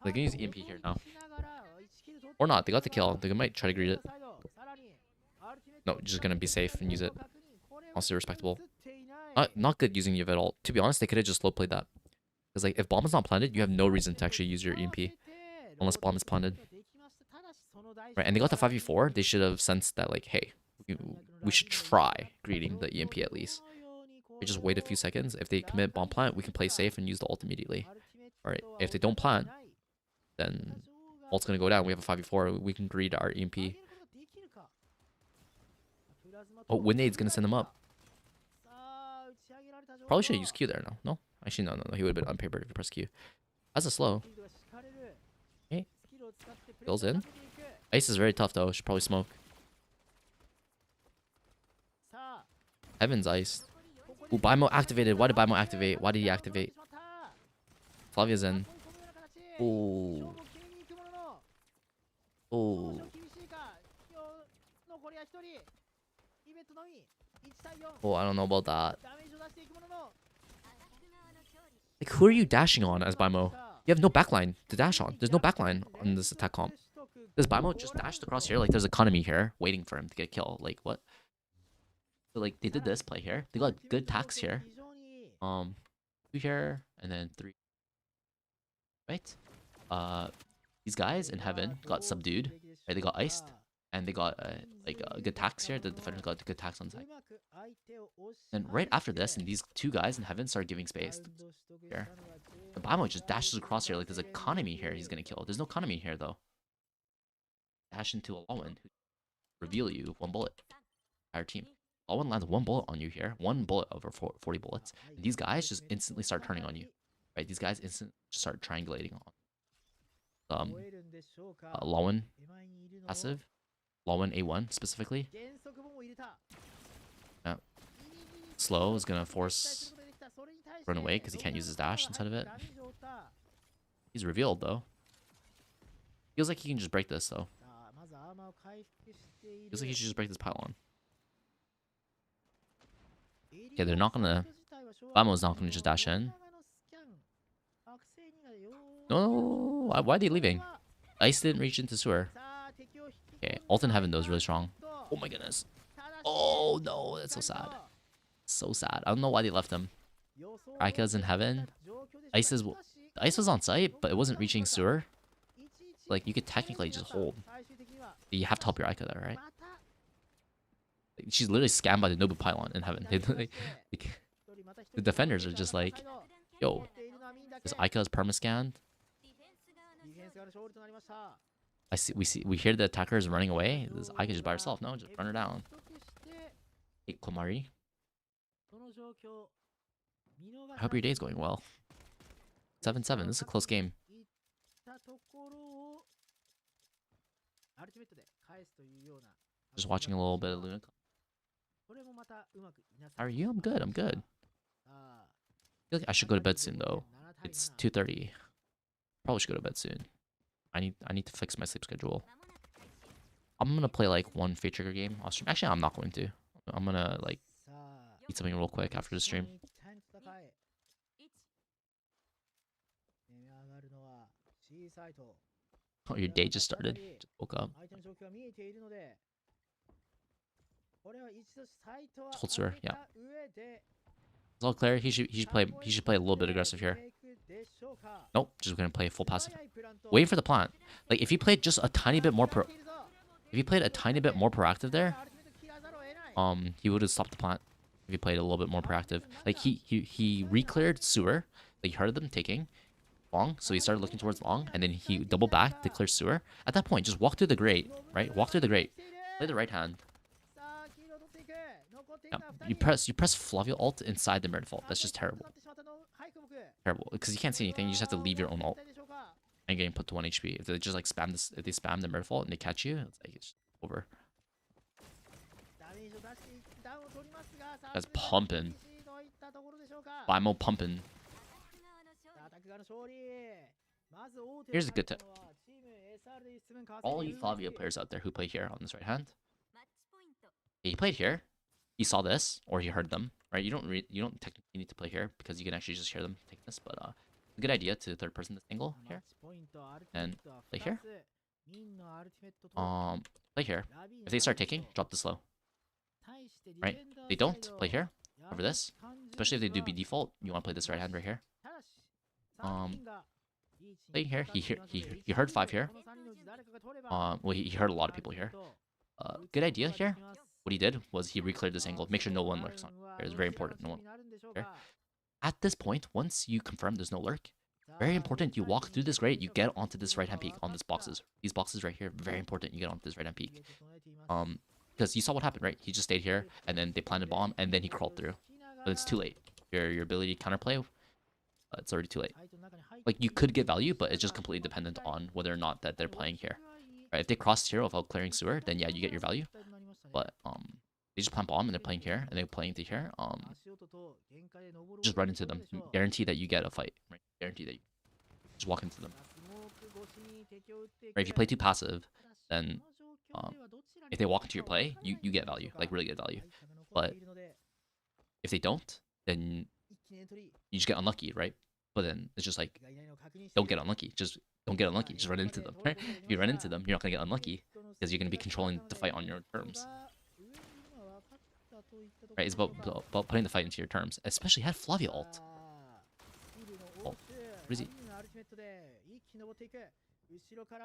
They can use EMP here now. Or not, they got the kill. They might try to greet it. No, just gonna be safe and use it. Also respectable. Not good using Yves at all. To be honest, they could have just slow played that. Because like if bomb is not planted, you have no reason to actually use your EMP. Unless bomb is planted. Right, and they got the 5v4, they should have sensed that like, hey, we should try greeting the EMP at least. We just wait a few seconds. If they commit bomb plant, we can play safe and use the ult immediately. Alright, if they don't plant, then ult's gonna go down. We have a 5v4, we can greet our EMP. Oh, Winnade's gonna send them up. Probably should have used Q there, no? No? Actually, no. He would have been unpapered if he pressed Q. That's a slow. Okay. Goes in. Ice is very tough though, should probably smoke. Heaven's iced. Ooh, Bimo activated. Why did Bimo activate? Why did he activate? Flavia's in. Ooh. Ooh. Oh, I don't know about that. Like, who are you dashing on as Bimo? You have no backline to dash on. There's no backline on this attack comp. Does Bimo just dashed across here? Like, there's economy here waiting for him to get a kill. Like, what? So, like, they did this play here. They got good tacks here. 2 here, and then 3. Right? These guys in heaven got subdued. Right? They got iced. And they got, good tacks here. The defenders got good tacks on the side. And right after this, and these 2 guys in heaven start giving space here. The Bimo just dashes across here. Like, there's economy here he's gonna kill. There's no economy here, though. Dash into a Lawan who reveal you 1 bullet. Entire team. Lawan lands 1 bullet on you here. 1 bullet over 40 bullets. And these guys just instantly start turning on you. Right? These guys instantly just start triangulating on. Lawan passive. Lowen A1 specifically. Slow is gonna force run away because he can't use his dash inside of it. He's revealed though. Feels like he can just break this though. Feels like he should just break this pylon. Okay, they're not gonna. Bamo's not gonna just dash in. No, why are they leaving? Ice didn't reach into sewer. Okay, ult in heaven though is really strong. Oh my goodness. Oh no, that's so sad. So sad. I don't know why they left him. Aika's in heaven. Ice was on site, but it wasn't reaching sewer. Like you could technically just hold. But you have to help your Aika there, right? She's literally scammed by the Nobu pylon in heaven. The defenders are just like, yo, this Aika is permascanned. We hear the attacker is running away. This Aika just by herself. No, just run her down. Hey, Komari. I hope your day's going well. 7-7. This is a close game. Just watching a little bit of Luna. How are you? I'm good. I'm good. I feel like I should go to bed soon though. It's 2:30. Probably should go to bed soon. I need to fix my sleep schedule. I'm gonna play like one Fate Trigger game off stream. Actually, I'm not going to. I'm gonna like eat something real quick after the stream. Oh, your day just started. Just woke up. Hold sewer, yeah. It's all clear. He should play a little bit aggressive here. Nope, just gonna play full passive. Waiting for the plant. Like if he played just a tiny bit more proactive there, he would have stopped the plant. If he played a little bit more proactive. Like he re-cleared sewer. Like he heard them taking long, so he started looking towards long, and then he double back to clear sewer. At that point, just walk through the grate, right? Walk through the grate. Play the right hand. Yeah. You press Flavio ult inside the Merit Vault. That's just terrible. Terrible. Because you can't see anything. You just have to leave your own ult. And getting put to 1 HP. If they just like spam this, if they spam the Merit Vault and they catch you, it's like it's over. That's pumping. Bimo pumping. Here's a good tip. All you Flavio players out there who play here on this right hand. He played here. He saw this, or he heard them, right? You don't technically need to play here because you can actually just hear them take this. But a good idea to third person this angle here, and play here. Play here. If they start taking, drop the slow. Right? They don't play here over this, especially if they do be default. You want to play this right hand right here. Play here. He heard 5 here. Well, he heard a lot of people here. Good idea here. What he did was he re-cleared this angle. Make sure no one lurks on. It's very important. No one. Here. At this point, once you confirm there's no lurk, very important. You walk through this grate. You get onto this right hand peak on these boxes. These boxes right here, very important. You get onto this right hand peak. Because you saw what happened, right? He just stayed here, and then they planted bomb, and then he crawled through. But it's too late. Your ability to counterplay, it's already too late. Like you could get value, but it's just completely dependent on whether or not that they're playing here. Right? If they cross here without clearing sewer, then yeah, you get your value. But they just plant bomb and they're playing here and they're playing to here. Just run into them. Guarantee that you get a fight. Right? Guarantee that you just walk into them. Right? If you play too passive, then if they walk into your play, you get value, like really good value. But if they don't, then you just get unlucky, right? But then it's just like, don't get unlucky. Just don't get unlucky. Just run into them. Right? If you run into them, you're not gonna get unlucky because you're gonna be controlling the fight on your terms. Right? It's about putting the fight into your terms. Especially had Flavia ult. Oh, what is he?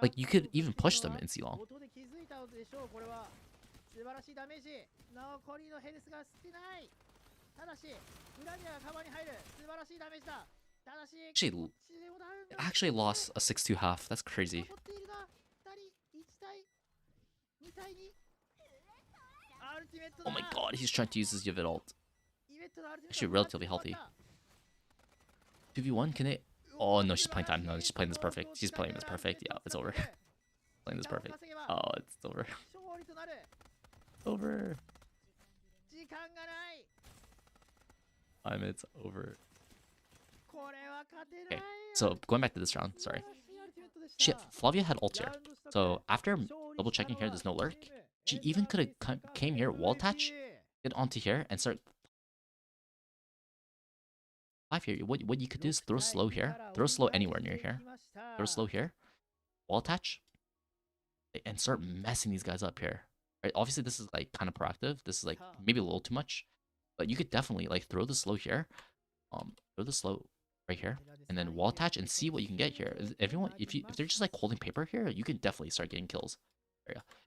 Like you could even push them in C-long. Actually lost a 6-2 half. That's crazy. Oh my god, he's trying to use his Yvid ult. Actually relatively healthy. 2v1, can it? Oh no, she's playing time. No, she's playing this perfect. She's playing this perfect. Yeah, it's over. Playing this perfect. Oh, it's over. Over. It's over. Okay, so going back to this round, sorry. Shit, Flavia had ult here. So after double checking here, there's no lurk. She even could have came here, wall attach, get onto here, and start 5 here. What you could do is throw slow here, throw slow anywhere near here, throw slow here, wall attach, and start messing these guys up here. Right? Obviously, this is like kind of proactive. This is like maybe a little too much, but you could definitely like throw the slow here, throw the slow right here, and then wall attach and see what you can get here. If they're just like holding paper here, you can definitely start getting kills.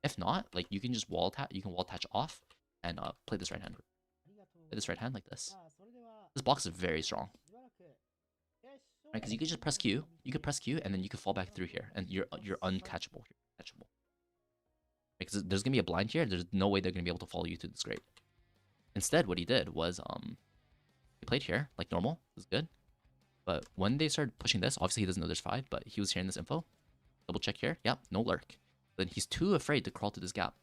If not, like you can just wall attach off and play this right hand. Play this right hand like this. This box is very strong. Right, because you could just press Q, and then you can fall back through here, and you're uncatchable here. Catchable. Because there's gonna be a blind here, there's no way they're gonna be able to follow you through this grate. Instead, what he did was he played here like normal. This is good. But when they started pushing this, obviously he doesn't know there's 5, but he was hearing this info. Double check here. Yep, no lurk. Then he's too afraid to crawl to this gap.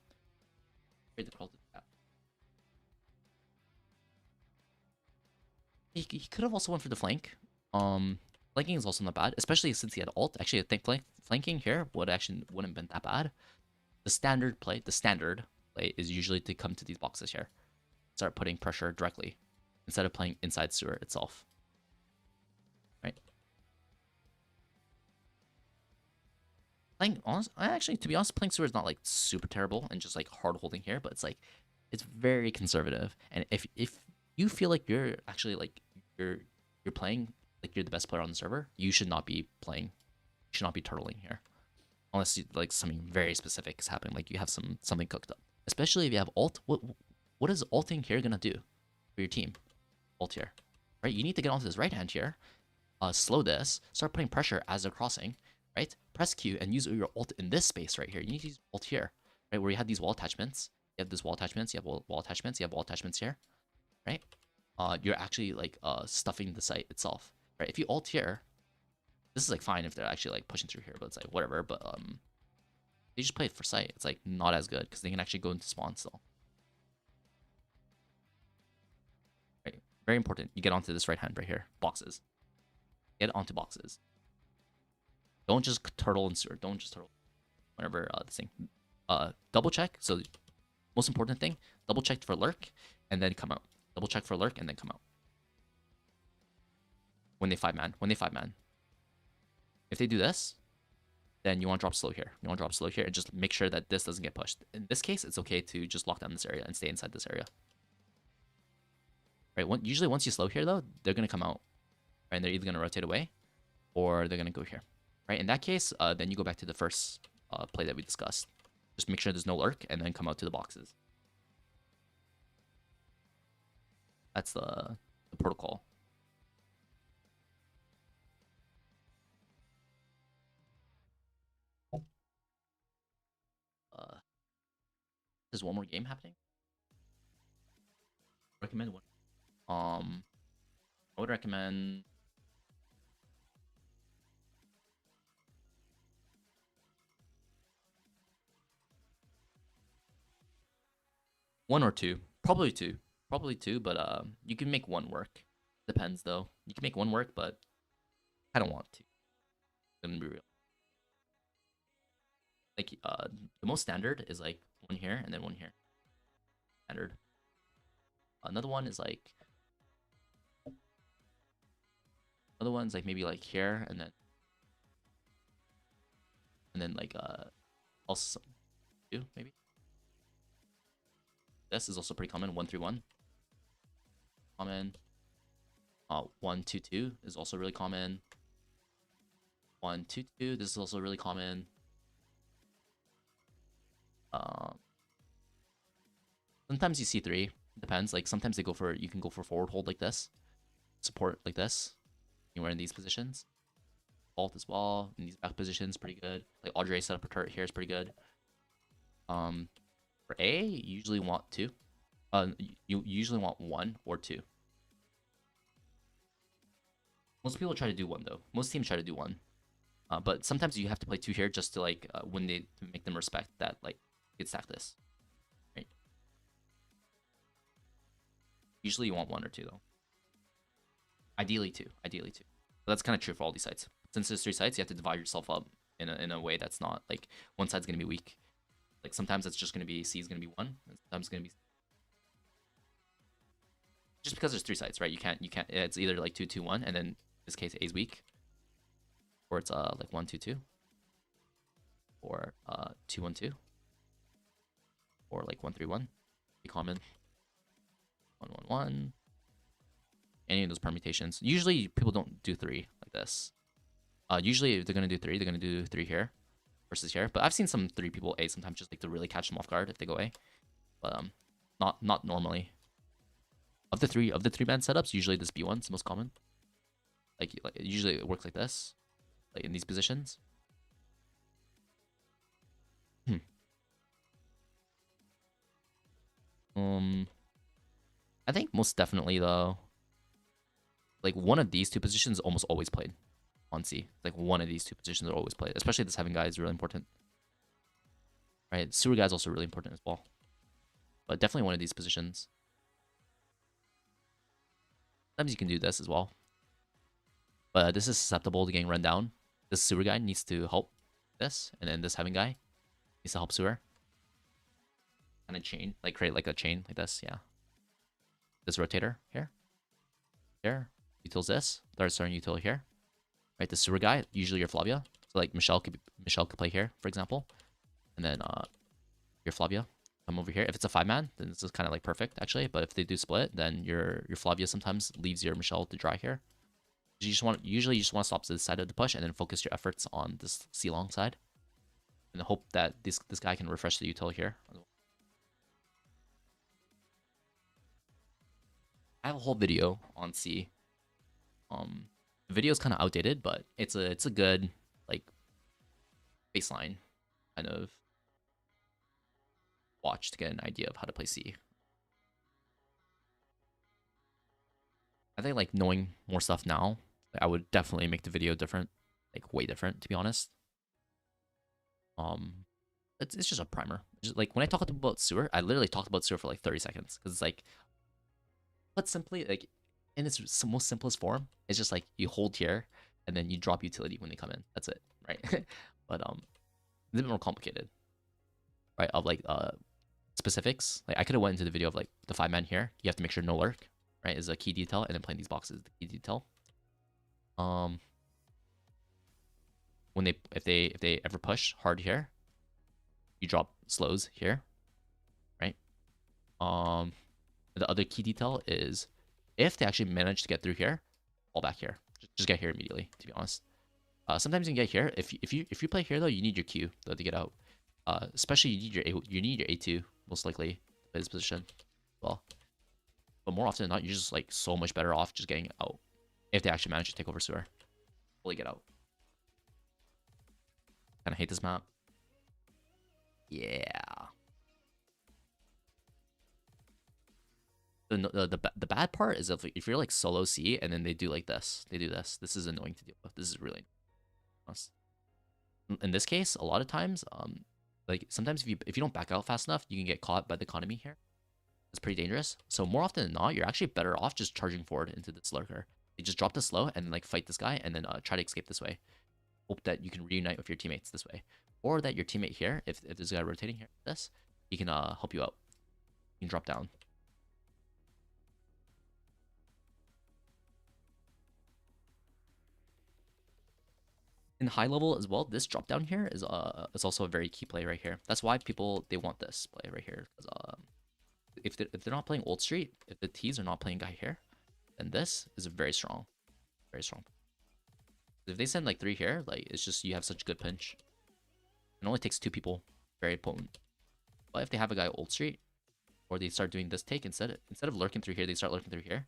He could have also went for the flank. Flanking is also not bad, especially since he had ult. Actually, I think flanking here wouldn't have been that bad. The standard play is usually to come to these boxes here, start putting pressure directly, instead of playing inside sewer itself. Right? Actually, to be honest, playing sewer is not like super terrible and just like hard holding here, but it's very conservative. And if you feel like you're actually like you're playing like you're the best player on the server, you should not be playing. You should not be turtling here, unless like something very specific is happening, like you have something cooked up. Especially if you have ult. What is ulting here gonna do for your team? Ult here, right? You need to get onto this right hand here, slow this, start putting pressure as they're crossing, right? Press Q and use your ult in this space right here. You need to use ult here, right? Where you have these wall attachments. You have this wall attachments. You have wall attachments. You have wall attachments here, right? You're actually like stuffing the site itself, right? If you ult here, this is like fine if they're actually like pushing through here, but it's like whatever. But they just play it for sight. It's like not as good because they can actually go into spawn still. Right, very important. You get onto this right hand right here, boxes. Get onto boxes. Don't just turtle and sewer. Don't just turtle. Whenever this thing, double check. So most important thing, double check for lurk and then come out. Double check for lurk and then come out. When they 5-man. If they do this, then you want to drop slow here. And just make sure that this doesn't get pushed. In this case, it's okay to just lock down this area and stay inside this area. Right? Usually once you slow here, though, they're going to come out. Right? And they're either going to rotate away or they're going to go here. Right? In that case, then you go back to the first play that we discussed. Just make sure there's no lurk and then come out to the boxes. That's the protocol. There's one more game happening. Recommend one. I would recommend one or two. Probably two, but you can make one work. Depends though. You can make one work, but I don't want to. I'm gonna be real. Like the most standard is like one here and then one here. Standard. Another one is like maybe like here and then like also two maybe. This is also pretty common. 1-3-1. Common. 1-2-2 is also really common. 1-2-2. This is also really common. Sometimes you see 3. Depends. Like sometimes you can go for forward hold like this, support like this. Anywhere in these positions. Alt as well. In these back positions, pretty good. Like Audrey set up a turret here is pretty good. For A, you usually want 2. You usually want 1 or 2. Most people try to do 1 though. Most teams try to do 1. But sometimes you have to play 2 here just to like to make them respect that like You could stack this, right? Usually you want 1 or 2 though. Ideally 2. Ideally 2. But that's kind of true for all these sites. Since there's 3 sites, you have to divide yourself up in a way that's not like one side's gonna be weak. Like sometimes it's just gonna be C is gonna be 1, and sometimes it's gonna be just because there's 3 sites, right? You can't. It's either like 2 2 1, and then in this case A is weak, or it's like 1 2 2, or 2 1 2, or like 1 3 1. Be common. 1 1 1. Any of those permutations. Usually people don't do 3 like this. Usually if they're gonna do 3, they're gonna do 3 here versus here. But I've seen some 3 people A sometimes just like to really catch them off guard if they go A. But not normally. Of the three man setups, usually this B1's the most common. Like usually it works like this, like in these positions. I think most definitely though, like one of these 2 positions is almost always played on C. Like one of these 2 positions are always played, especially this heaven guy is really important. Right, sewer guy is also really important as well, but definitely one of these positions. Sometimes you can do this as well, but this is susceptible to getting run down. This sewer guy needs to help this, and then this heaven guy needs to help sewer. Kind of chain, like create like a chain like this, yeah. This rotator here, utils this, third starting util here, right? The sewer guy, usually your Flavia. So like Michelle could play here, for example, and then your Flavia come over here. If it's a 5-man, then this is kind of like perfect actually. But if they do split, then your Flavia sometimes leaves your Michelle to dry here. Usually you just want to stop to the side of the push and then focus your efforts on this C long side, and hope that this guy can refresh the util here. I have a whole video on C. The video is kind of outdated, but it's a good like baseline kind of watch to get an idea of how to play C. I think like knowing more stuff now, I would definitely make the video different, like way different to be honest. It's just a primer. Just, like when I talked about sewer, I literally talked about sewer for like 30 seconds because it's like, put simply, like in its most simplest form, it's just like you hold here and then you drop utility when they come in. That's it, right? But it's a bit more complicated, right? Of like specifics. Like I could have went into the video of like the 5-man here. You have to make sure no lurk, right, is a key detail, and then playing these boxes, the key detail. When if they ever push hard here, you drop slows here, right? The other key detail is if they actually manage to get through here, fall back here. Just get here immediately, to be honest. Sometimes you can get here. If you play here though, you need your Q though to get out. Especially you need your A2 most likely to play this position. Well, but more often than not, you're just like so much better off just getting out if they actually manage to take over sewer. Fully get out. Kind of hate this map. Yeah. The bad part is if you're like solo C and then they do like this, this is annoying to deal with. This is really honest. In this case, a lot of times, like sometimes if you don't back out fast enough, you can get caught by the economy here. It's pretty dangerous. So more often than not, you're actually better off just charging forward into this lurker. You just drop the slow and then like fight this guy and then try to escape this way. Hope that you can reunite with your teammates this way, or that your teammate here, if there's a guy rotating here, this, he can help you out. You can drop down. In high level as well, this drop down here is also a very key play right here. That's why they want this play right here. Because if they're not playing Old Street, if the T's are not playing guy here, then this is a very strong. If they send like 3 here, like it's just you have such good pinch. It only takes 2 people, very potent. But if they have a guy Old Street, or they start doing this take instead of lurking through here, they start lurking through here.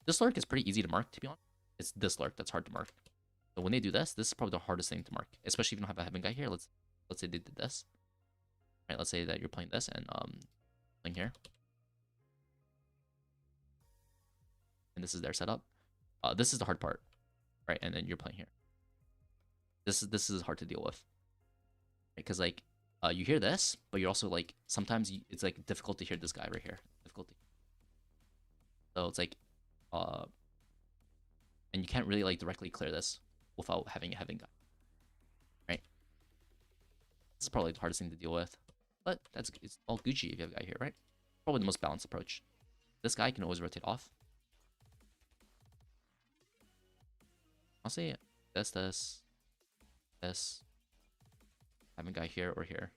This lurk is pretty easy to mark, to be honest. It's this lurk that's hard to mark. So when they do this is probably the hardest thing to mark, especially if you don't have a heaven guy here. Let's say they did this. Right, let's say that you're playing this and playing here. And this is their setup. This is the hard part. Right, and then you're playing here. This is hard to deal with. Because like you hear this, but you're also like sometimes it's like difficult to hear this guy right here. Difficulty. So it's like, and you can't really like directly clear this without having a heaven guy, right? This is probably the hardest thing to deal with, but it's all Gucci if you have a guy here, right? Probably the most balanced approach. This guy can always rotate off. I'll say this. Having a guy here or here.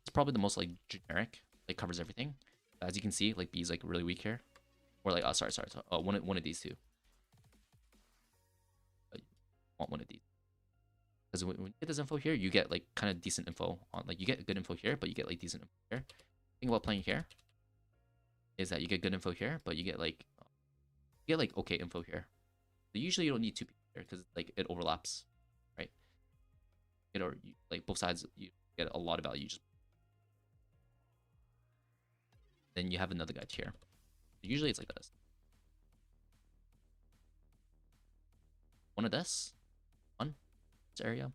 It's probably the most like generic, like covers everything. As you can see, like B is like really weak here, or like sorry, one of these two. I want one of these because when you get this info here, you get like kind of decent info on like you get good info here, but you get like decent info here. Thing about playing here is that you get good info here, but you get like okay info here. So usually you don't need two people here because like it overlaps, right? Or like both sides you get a lot of value. Just then you have another guy here. Usually it's like this. One of this. One. This area.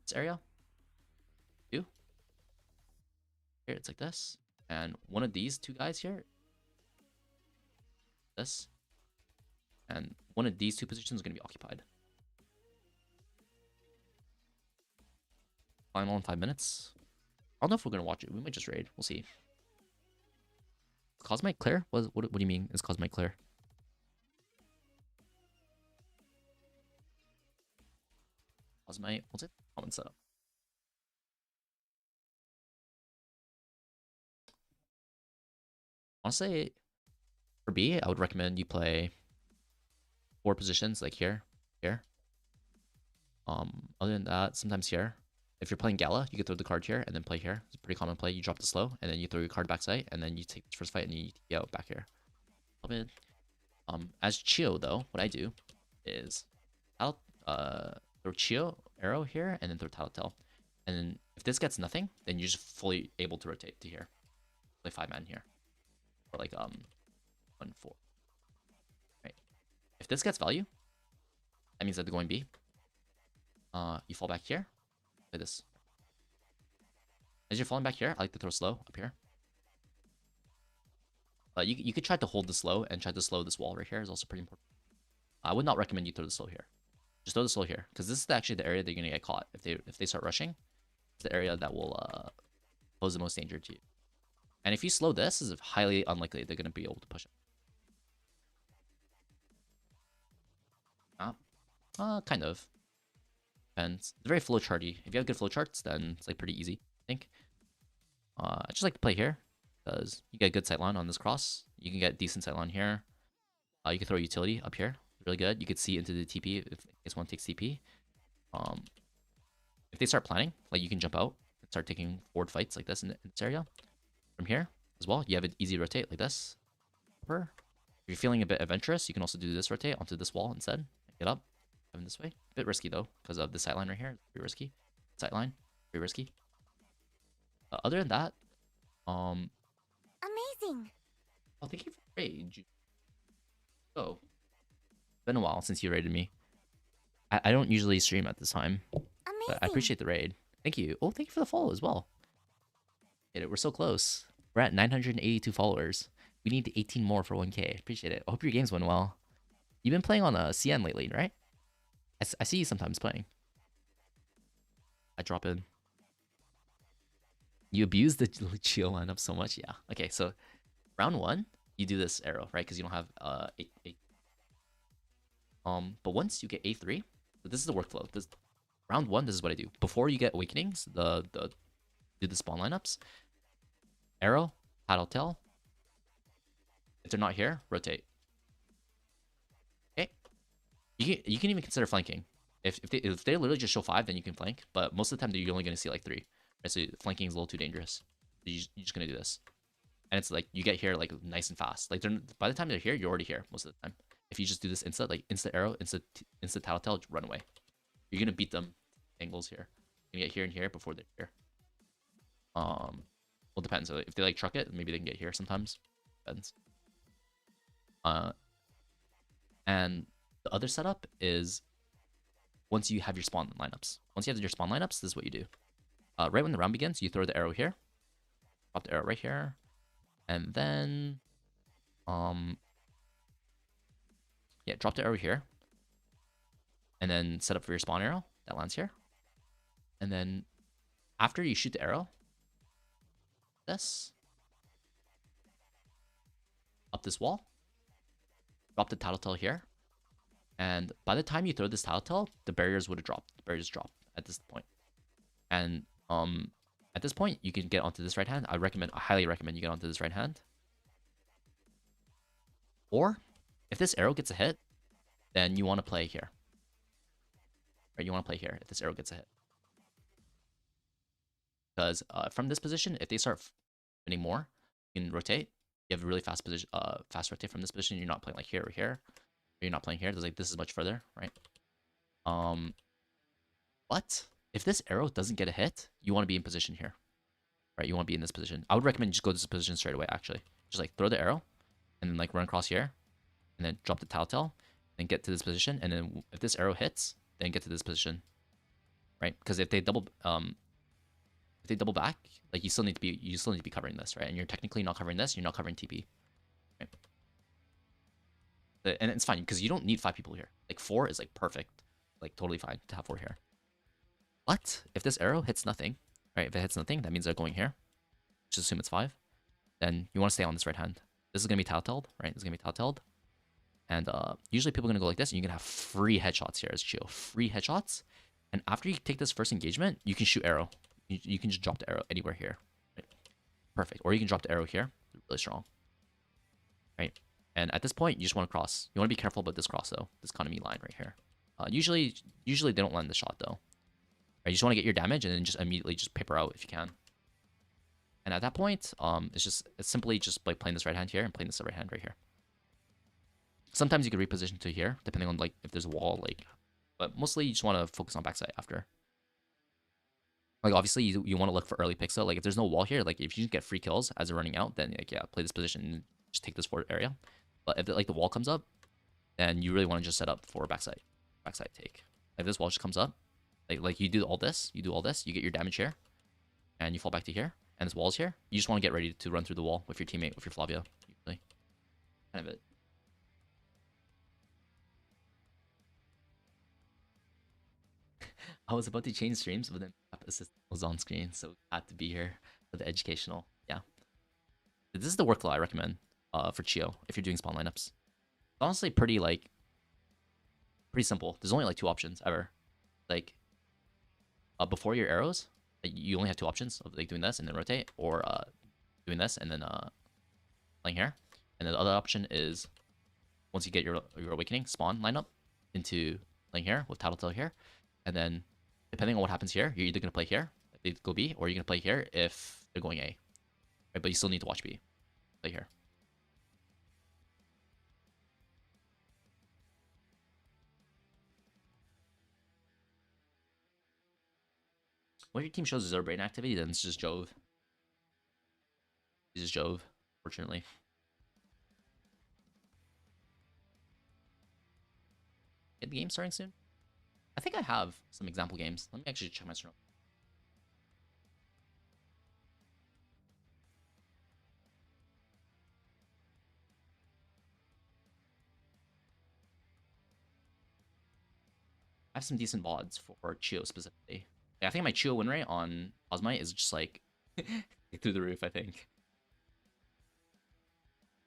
This area. Two. Here it's like this. And one of these two guys here. This. And one of these two positions is going to be occupied. Final in 5 minutes. I don't know if we're going to watch it. We might just raid. We'll see. Cosmic clear? What do you mean is Cosmic clear? Cosmic, what's it? Common setup. Honestly, for B, I would recommend you play 4 positions, like here, here. Other than that, sometimes here. If you're playing Gala, you could throw the card here and then play here. It's a pretty common play. You drop the slow and then you throw your card backside and then you take the first fight and you go back here. As Chio though, what I do is I'll throw Chio arrow here and then throw Tattletale. And then if this gets nothing, then you're just fully able to rotate to here. Play 5-man here. Or like 1-4. Right. If this gets value, that means that they're going B. You fall back here. Play this. As you're falling back here, I like to throw slow up here. You could try to hold the slow and try to slow this wall right here is also pretty important. I would not recommend you throw the slow here. Just throw the slow here because this is actually the area they're gonna get caught if they start rushing. It's the area that will pose the most danger to you. And if you slow this, is highly unlikely they're gonna be able to push it. Kind of. And it's very flowcharty. If you have good flowcharts, then it's like pretty easy, I think. I just like to play here because you get good sightline on this cross. You can get decent sightline here. You can throw utility up here, really good. You could see into the TP if one takes TP. If they start planning, like you can jump out and start taking forward fights like this in this area. From here as well, you have an easy rotate like this. If you're feeling a bit adventurous, you can also do this rotate onto this wall instead. Get up. This way. A bit risky though, because of the sightline right here. Pretty risky. Sightline. Pretty risky. Other than that, Amazing. oh, thank you for the raid. Oh, been a while since you raided me. I don't usually stream at this time, but I appreciate the raid. Thank you. Oh, thank you for the follow as well. Hit it. We're so close. We're at 982 followers. We need 18 more for 1K. Appreciate it. I hope your games went well. You've been playing on CN lately, right? I see you sometimes playing. I drop in. You abuse the Lucio lineup so much, yeah. Okay, so round 1, you do this arrow, right? Because you don't have 8. But once you get A3, so this is the workflow. This round 1, this is what I do. Before you get awakenings, do the spawn lineups. Arrow, Tattletale. If they're not here, rotate. You can even consider flanking. If they literally just show 5, then you can flank. But most of the time, you're only going to see like 3. Right? So flanking is a little too dangerous. So you're just going to do this. And it's like, you get here like nice and fast. Like by the time they're here, you're already here most of the time. If you just do this insta, like insta arrow, insta Tattletale, run away. You're going to beat them angles here. You're going to get here and here before they're here. Well, depends. So if they like truck it, maybe they can get here sometimes. Depends. And the other setup is once you have your spawn lineups. Once you have your spawn lineups, this is what you do. Right when the round begins, you throw the arrow here. Drop the arrow right here. And then... yeah, drop the arrow here. And then set up for your spawn arrow. That lands here. And then after you shoot the arrow, this. Up this wall. Drop the tattletale here. And by the time you throw this tattletale, the barriers would have dropped. The barriers drop at this point. And at this point, you can get onto this right hand. I highly recommend you get onto this right hand. Or if this arrow gets a hit, then you want to play here. Or you want to play here if this arrow gets a hit. Because from this position, if they start winning more, you can rotate. You have a really fast position, fast rotate from this position. You're not playing like here or here. Or you're not playing here. There's like this is much further, right? But if this arrow doesn't get a hit, you want to be in position here, right? You want to be in this position. I would recommend you just go to this position straight away. Actually, just like throw the arrow, and then like run across here, and then drop the tattletale, and get to this position. And then if this arrow hits, then get to this position, right? Because if they double back, like you still need to be covering this, right? And you're technically not covering this. You're not covering TP, right? And it's fine because you don't need 5 people here. Like 4 is like perfect, like totally fine to have 4 here. But if this arrow hits nothing, right? If it hits nothing, that means they're going here. Just assume it's 5. Then you want to stay on this right hand. This is gonna be tattletaled, right? This is gonna be tattletaled. And usually people are gonna go like this, and you can have free headshots here as Chio. Free headshots. And after you take this first engagement, you can shoot arrow. You can just drop the arrow anywhere here. Right? Perfect. Or you can drop the arrow here. Really strong. Right? And at this point, you just want to cross. You want to be careful about this cross, though. This economy line right here. Usually they don't land the shot, though. Right? You just want to get your damage and then just immediately just paper out if you can. And at that point, it's simply just like playing this right hand here and playing this right hand right here. Sometimes you can reposition to here, depending on like if there's a wall, like. But mostly you just want to focus on backside after. Like obviously you want to look for early picks though. Like if there's no wall here, like if you just get free kills as they're running out, then like yeah, play this position and just take this forward area. But if like the wall comes up, then you really want to just set up for backside take. If this wall just comes up, like you do all this, you get your damage here, and you fall back to here, and this wall's here. You just want to get ready to run through the wall with your teammate, with your Flavio, usually. Kind of it. I was about to change streams, but then app assistant was on screen, so I had to be here for the educational. Yeah. This is the workflow I recommend for Chio if you're doing spawn lineups. It's honestly pretty simple. There's only like 2 options ever. Like before your arrows, you only have 2 options of like doing this and then rotate, or doing this and then playing here. And then the other option is once you get your awakening, spawn lineup into playing here with tattletale here. And then, depending on what happens here, you're either going to play here if they go B, or you're going to play here if they're going A. Right? But you still need to watch B. Play here. When your team shows zero brain activity, then it's just Jove. It's just Jove, fortunately. Is the game starting soon? I think I have some example games. Let me actually check my Strinova. I have some decent VODs for Chio specifically. Yeah, I think my Chio win rate on Osmite is just like through the roof, I think.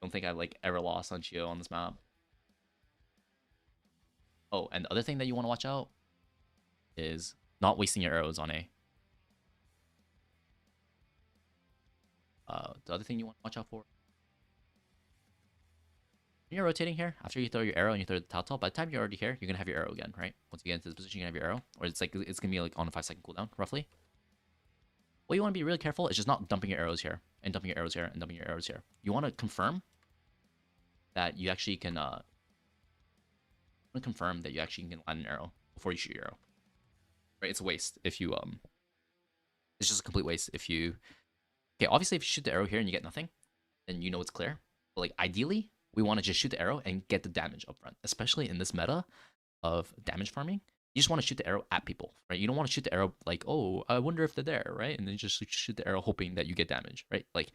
Don't think I've like ever lost on Chio on this map. Oh, and the other thing that you want to watch out is not wasting your arrows on A. The other thing you want to watch out for, when you're rotating here, after you throw your arrow and you throw the tattletale, by the time you're already here, you're gonna have your arrow again, right? Once you get into this position, you're gonna have your arrow, or it's gonna be like on a 5-second cooldown, roughly. What you want to be really careful is just not dumping your arrows here and dumping your arrows here and dumping your arrows here. You want to confirm that you actually can land an arrow before you shoot your arrow. Right, it's a waste if you it's just a complete waste if you. Okay, obviously if you shoot the arrow here and you get nothing, then you know it's clear. But like ideally, we want to just shoot the arrow and get the damage up front, especially in this meta of damage farming. You just want to shoot the arrow at people, right? You don't want to shoot the arrow like, oh, I wonder if they're there, right? And then just shoot the arrow hoping that you get damage, right? Like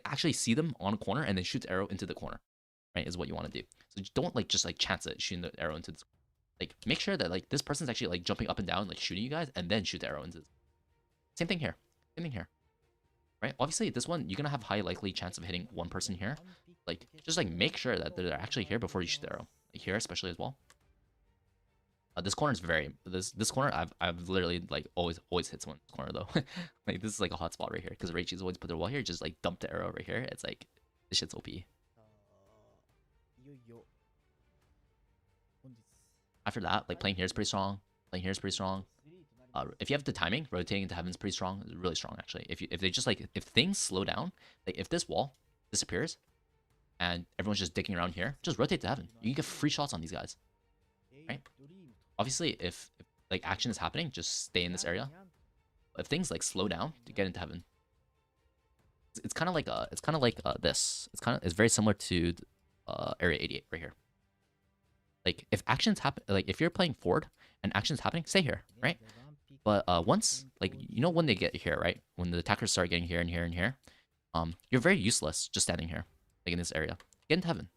actually see them on a corner and then shoot the arrow into the corner, right? Is what you want to do. So don't like just like chance it shooting the arrow into the, like make sure that like this person's actually like jumping up and down like shooting you guys and then shoot the arrow into. Same thing here. Same thing here. Right? Obviously, this one you're gonna have high likely chance of hitting one person here. Like just like make sure that they're actually here before you shoot the arrow. Like here especially as well. This corner is very this corner I've literally like always hit someone in this corner though. Like this is like a hot spot right here because Raichi's always put their wall here, just like dump the arrow right here. It's like this shit's OP. After that, like playing here is pretty strong. Playing here is pretty strong. If you have the timing, rotating into heaven's pretty strong. It's really strong actually. If they just like if things slow down, like if this wall disappears and everyone's just dicking around here, just rotate to heaven. You can get free shots on these guys, right? Obviously, if like action is happening, just stay in this area. If things like slow down to get into heaven, it's kind of like this. It's very similar to area 88 right here. Like if actions happen, like if you're playing forward and actions happening, stay here, right? But once like you know when they get here, right? When the attackers start getting here and here and here, you're very useless just standing here, like in this area. Get into heaven,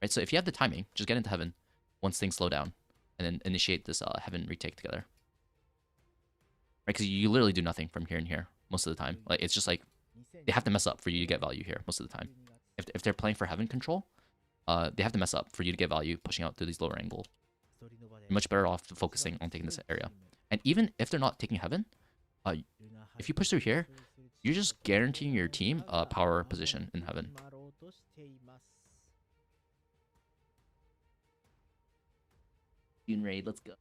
right? So if you have the timing, just get into heaven once things slow down, and then initiate this heaven retake together, right? Because you literally do nothing from here and here most of the time. Like it's just like they have to mess up for you to get value here most of the time. If they're playing for heaven control, they have to mess up for you to get value pushing out through these lower angles. You're much better off focusing on taking this area. And even if they're not taking heaven, if you push through here, you're just guaranteeing your team a power position in heaven. Dune raid, let's go. I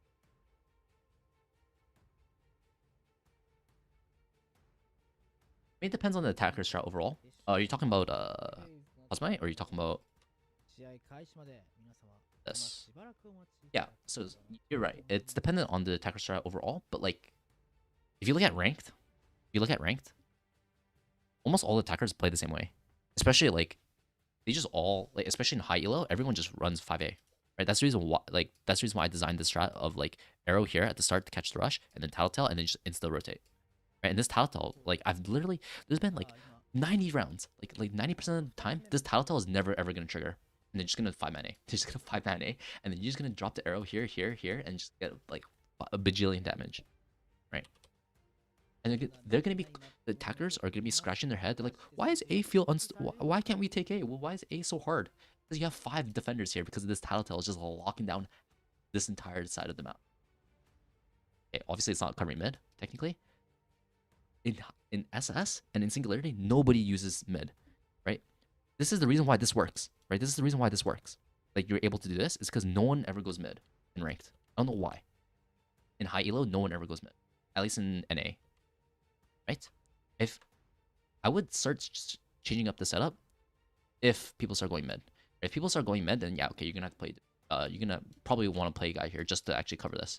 mean, it depends on the attacker strat overall. Are you talking about Cosmite, or are you talking about this? Yeah, so you're right. It's dependent on the attacker strat overall, but like, if you look at ranked, almost all attackers play the same way. Especially like, they just all like, especially in high elo, everyone just runs 5A. Right, that's the reason why. Like, that's the reason why I designed this strat of like arrow here at the start to catch the rush, and then tattletale, and then just insta rotate. Right, and this tattletale, like I've literally, there's been like 90 rounds, like 90% of the time, this tattletale is never ever gonna trigger, and they're just gonna 5-man A. They're just gonna 5-man A, and then you're just gonna drop the arrow here, and just get like a bajillion damage, right? And they're gonna be, the attackers are gonna be scratching their head. They're like, why is A feel why can't we take A? Well, why is A so hard? Because you have 5 defenders here because of this tattletale is just locking down this entire side of the map. Okay, obviously it's not covering mid, technically. In SS and in Singularity, nobody uses mid, right? This is the reason why this works, right? This is the reason why this works. Like you're able to do this is because no one ever goes mid in ranked. I don't know why. In high elo, no one ever goes mid, at least in NA, right? If I would start changing up the setup if people start going mid. If people start going mid, then yeah, okay, you're gonna have to play. You're gonna probably want to play a guy here just to actually cover this.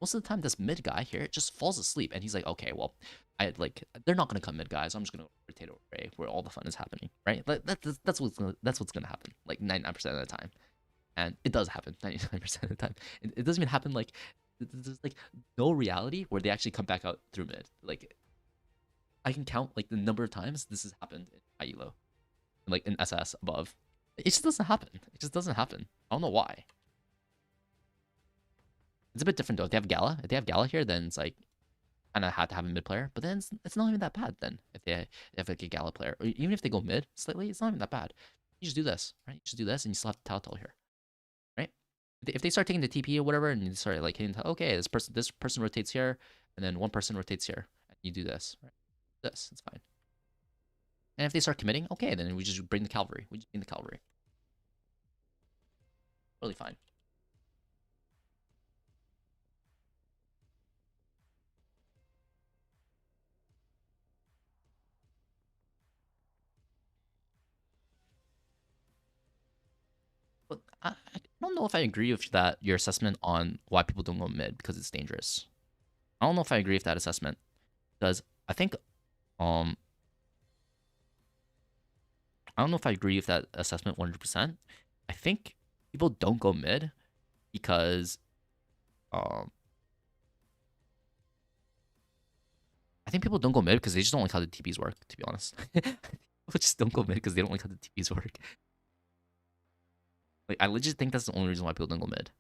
Most of the time, this mid guy here just falls asleep, and he's like, okay, well, they're not gonna come mid, guys. I'm just gonna rotate over A, where all the fun is happening, right? That's what's gonna happen, like 99% of the time, and it does happen 99% of the time. It doesn't even happen like there's like no reality where they actually come back out through mid. Like I can count like the number of times this has happened in high elo, like in SS above. It just doesn't happen. It just doesn't happen. I don't know why. It's a bit different though. If they have Gala here, then it's like kind of had to have a mid player. But then it's not even that bad then. If they have like a Gala player, or even if they go mid slightly, it's not even that bad. You just do this, right? You just do this, and you still have Tautol here, right? If they start taking the TP or whatever, and you start like hitting, okay, this person rotates here, and then one person rotates here, and you do this, right? It's fine. And if they start committing, okay, then we just bring the cavalry. We just bring the cavalry. Really fine. But I don't know if I agree with that, your assessment on why people don't go mid because it's dangerous. I don't know if I agree with that assessment. Because I think I don't know if I agree with that assessment 100%. I think people don't go mid because I think people don't go mid because they just don't like how the TPs work, to be honest. People just don't go mid because they don't like how the TPs work. Like, I legit think that's the only reason why people don't go mid.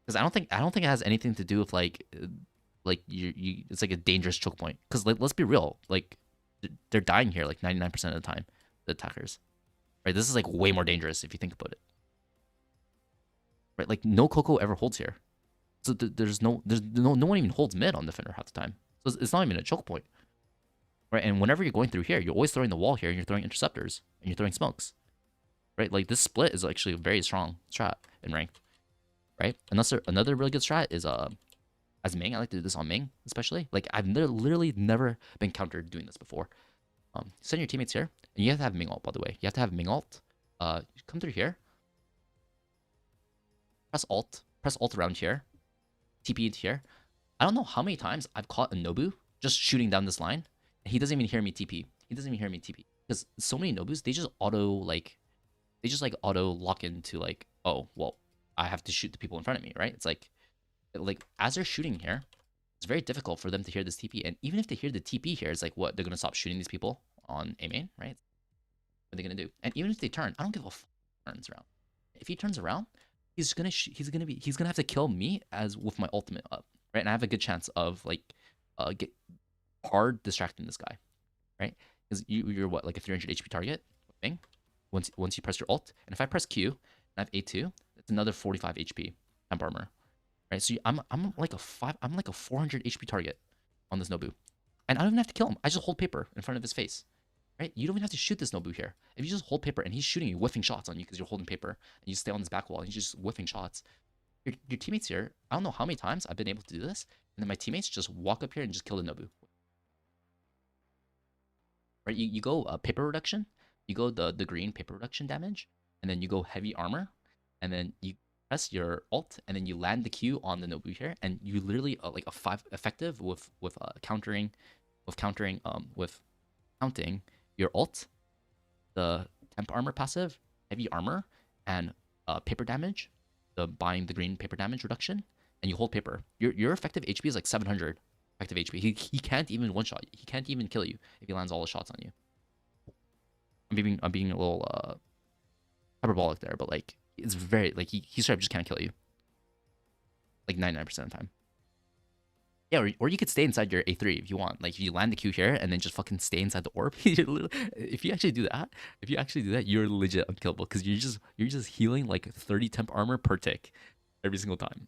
Because I don't think it has anything to do with like you it's like a dangerous choke point. Because like, let's be real, like they're dying here like 99% of the time, the attackers. Right? This is like way more dangerous if you think about it. Right? Like no Coco ever holds here. So there's no one even holds mid on defender half the time. So it's not even a choke point. Right? And whenever you're going through here, you're always throwing the wall here and you're throwing interceptors and you're throwing smokes. Right? Like this split is actually a very strong strat in ranked. Right? Another really good strat is as Ming. I like to do this on Ming, especially. Like I've literally never been countered doing this before. Send your teammates here, and you have to have Ming ult, by the way. You have to have Ming ult. Come through here. Press alt around here. TP into here. I don't know how many times I've caught a Nobu just shooting down this line, and he doesn't even hear me TP. He doesn't even hear me TP because so many Nobus they just auto lock into like, oh well, I have to shoot the people in front of me, right? It's like as they're shooting here, it's very difficult for them to hear this TP. And even if they hear the TP here, it's like what they're gonna stop shooting these people on A main, right? What are they gonna do? And even if they turn, I don't give a f turns around. If he turns around, he's gonna have to kill me as with my ultimate up, right? And I have a good chance of like get hard distracting this guy, right? Because you're what, like a 300 HP target thing once you press your ult. And if I press Q and I have A2, it's another 45 HP temp armor. Right, so I'm like a 400 HP target on this Nobu, and I don't even have to kill him. I just hold paper in front of his face, right? You don't even have to shoot this Nobu here. If you just hold paper and he's shooting you, whiffing shots on you because you're holding paper, and you stay on this back wall and he's just whiffing shots. Your teammates here, I don't know how many times I've been able to do this, and then my teammates just walk up here and just kill the Nobu. Right, you go paper reduction, you go the green paper reduction damage, and then you go heavy armor, and then you press your ult, and then you land the Q on the Nobu here, and you literally like a 5 effective with counting your ult, the temp armor passive, heavy armor, and paper damage, buying the green paper damage reduction, and you hold paper. Your effective HP is like 700 effective HP. He can't even one shot. He can't even kill you if he lands all the shots on you. I'm being a little hyperbolic there, but like. It's very, like, he straight up just can't kill you. Like, 99% of the time. Yeah, or you could stay inside your A3 if you want. Like, if you land the Q here and then just fucking stay inside the orb. If you actually do that, you're legit unkillable. Because you're just healing, like, 30 temp armor per tick. Every single time.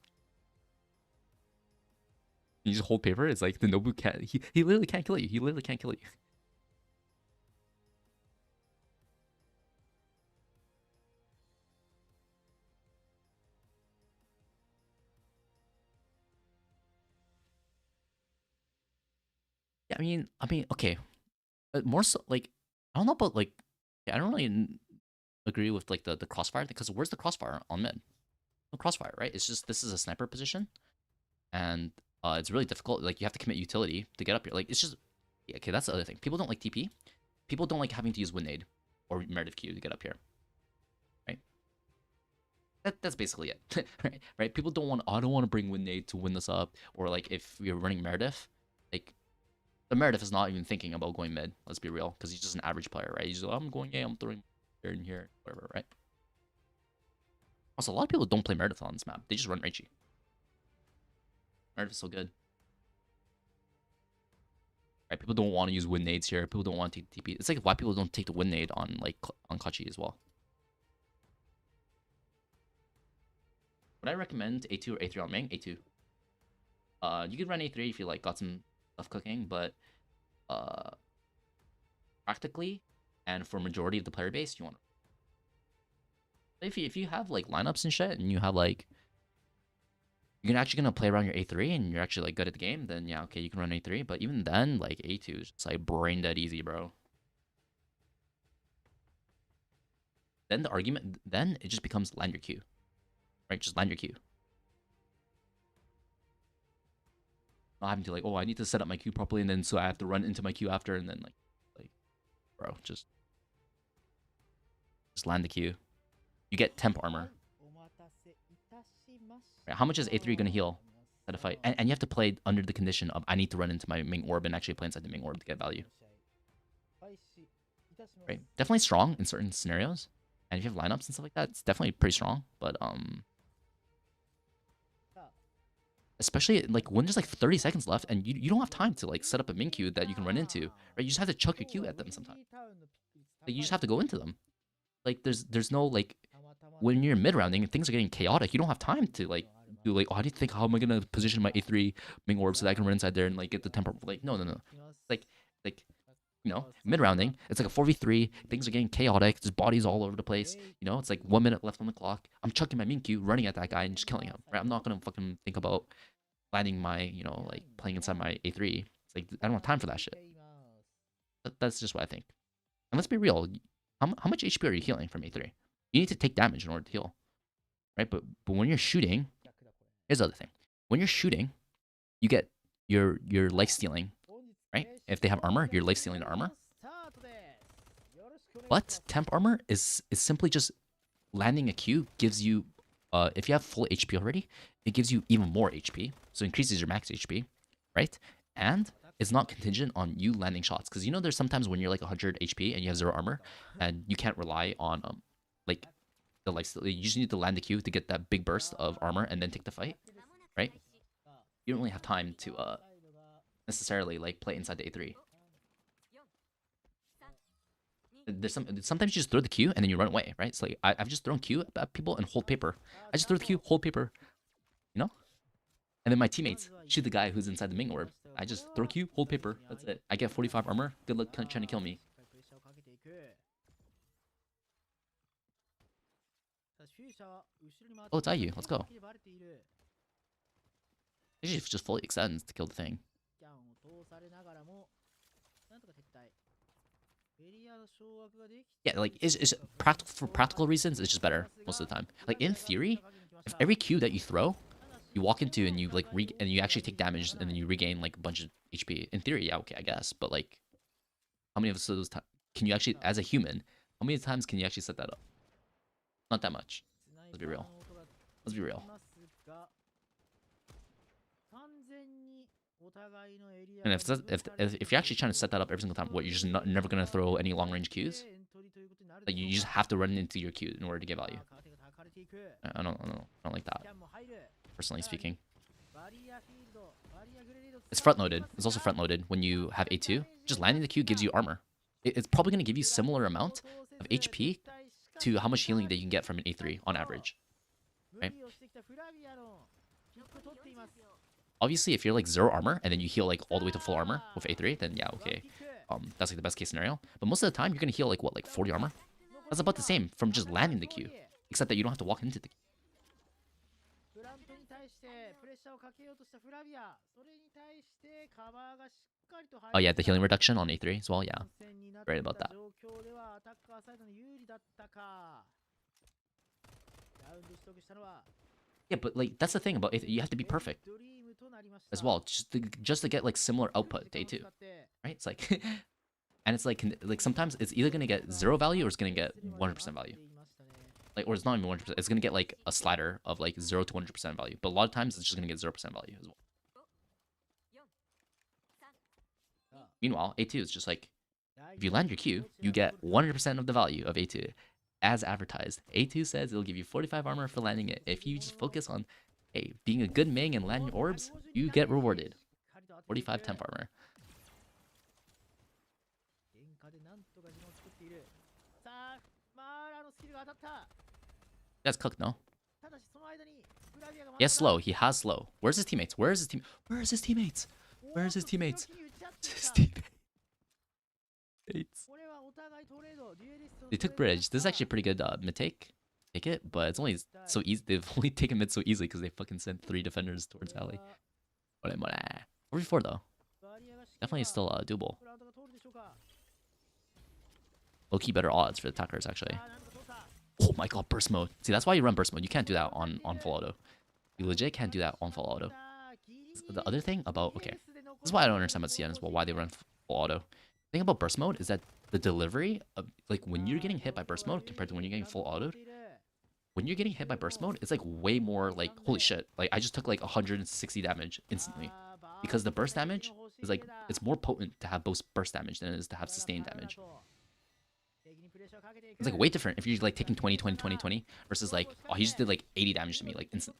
You just hold paper. It's like, the Nobu can't, he literally can't kill you. He literally can't kill you. I mean, okay, but more so, like, I don't know about, like, I don't really agree with, like, the crossfire, because where's the crossfire on mid? No crossfire, right? It's just, this is a sniper position, and it's really difficult, like, you have to commit utility to get up here, like, it's just, yeah, okay, that's the other thing. People don't like TP, people don't like having to use Winnade or Meredith Q to get up here, right? That's basically it, right? People don't want, I don't want to bring Winnade to win this up, or, like, if you're running Meredith, like, the Meredith is not even thinking about going mid, let's be real, because he's just an average player, right? He's just, oh, I'm going A, I'm throwing here and here, whatever, right? Also, a lot of people don't play Meredith on this map. They just run Raichi. Meredith is so good. Right? People don't want to use win nades here. People don't want to take the TP. It's like why people don't take the win nade on, like, on Kachi as well. Would I recommend A2 or A3 on Ming? A2. You could run A3 if you, like, got some stuff cooking, but practically and for majority of the player base, you want to, if you have like lineups and shit, and you have like, you're actually gonna play around your A3 and you're actually like good at the game, then yeah, okay, you can run A3. But even then, like, A2 is just like brain dead easy, bro. Then the argument, then it just becomes land your Q, right? Just land your Q. Not having to, like, oh, I need to set up my Q properly, and then so I have to run into my Q after, and then like bro, just land the Q. You get temp armor. Right, how much is A3 gonna heal at a fight? And you have to play under the condition of I need to run into my main orb and actually play inside the main orb to get value. Right, definitely strong in certain scenarios, and if you have lineups and stuff like that, it's definitely pretty strong. But especially like when there's like 30 seconds left and you don't have time to like set up a min queue that you can run into, right? You just have to chuck your queue at them sometimes. Like, you just have to go into them. Like there's no like when you're mid rounding and things are getting chaotic, you don't have time to like do like, oh, I need to think, how am I gonna position my A3 Ming orb so that I can run inside there and like get the temper. Like no. Like you know, mid rounding, it's like a 4v3, things are getting chaotic, there's bodies all over the place, you know, it's like 1 minute left on the clock. I'm chucking my min queue, running at that guy and just killing him. Right? I'm not gonna fucking think about landing my, you know, like playing inside my A3. It's like I don't have time for that shit. That's just what I think. And let's be real, how much HP are you healing from A3? You need to take damage in order to heal, right? But when you're shooting, here's the other thing. When you're shooting, you get your life stealing, right? If they have armor, you're life stealing the armor. But temp armor is simply just landing a Q gives you, if you have full HP already, it gives you even more HP, so increases your max HP, right? And it's not contingent on you landing shots, because you know there's sometimes when you're like 100 HP and you have 0 armor, and you can't rely on like the lifesteal. You just need to land the Q to get that big burst of armor and then take the fight, right? You don't really have time to necessarily like play inside the A3. There's sometimes you just throw the Q and then you run away, right? So like I've just thrown Q at people and hold paper. I just throw the Q, hold paper, you know? And then my teammates shoot the guy who's inside the main orb. I just throw Q, hold paper. That's it. I get 45 armor. Good luck trying to kill me. Oh, it's IU. Let's go. It just fully extends to kill the thing. Yeah, like it's practical for practical reasons. It's just better most of the time. Like in theory, if every Q that you throw, you walk into and you like and you actually take damage and then you regain like a bunch of HP. In theory, yeah, okay, I guess. But like, how many of those times can you actually, as a human, how many times can you actually set that up? Not that much. Let's be real. Let's be real. And if you're actually trying to set that up every single time, what, you're just never gonna throw any long range Qs? Like you just have to run into your Q in order to get value. I don't like that, personally speaking. It's front loaded. It's also front loaded when you have A2. Just landing the Q gives you armor. It's probably gonna give you similar amount of HP to how much healing that you can get from an A3 on average, right? Obviously, if you're like 0 armor and then you heal like all the way to full armor with A3, then yeah, okay, that's like the best case scenario. But most of the time, you're gonna heal like what, like 40 armor? That's about the same from just landing the Q, except that you don't have to walk into the Q. Oh yeah, the healing reduction on A3 as well, yeah. Right about that. Yeah, but like that's the thing about A3, you have to be perfect as well, just to get like similar output to A2, right? It's like, and it's like sometimes it's either gonna get 0 value or it's gonna get 100% value. Like, or it's not even 100%. It's gonna get like a slider of like 0 to 100% value, but a lot of times it's just gonna get 0% value as well. Meanwhile, A2 is just like, if you land your Q, you get 100% of the value of A2 as advertised. A2 says it'll give you 45 armor for landing it. If you just focus on, hey, being a good Ming and landing orbs, you get rewarded. 45 temp armor. That's cooked, no? He has slow. He has slow. Where's his teammates? Where's his team? Where's his teammates? Where's his teammates? His teammates. They took bridge. This is actually a pretty good mid take. Take it, but it's only so easy. They've only taken mid so easily because they fucking sent 3 defenders towards alley. 4v4 though. Definitely still doable. Low-key better odds for the attackers actually. Oh my god, burst mode. See, that's why you run burst mode. You can't do that on full auto. You legit can't do that on full auto. The other thing about, okay, this is why I don't understand about CN as well, why they run full auto. The thing about burst mode is that the delivery of, like, when you're getting hit by burst mode compared to when you're getting full autoed, when you're getting hit by burst mode, it's like way more like holy shit. Like I just took like 160 damage instantly. Because the burst damage is like it's more potent to have burst damage than it is to have sustained damage. It's like way different if you're like taking 20, 20, 20, 20 versus like, oh, he just did like 80 damage to me, like instant.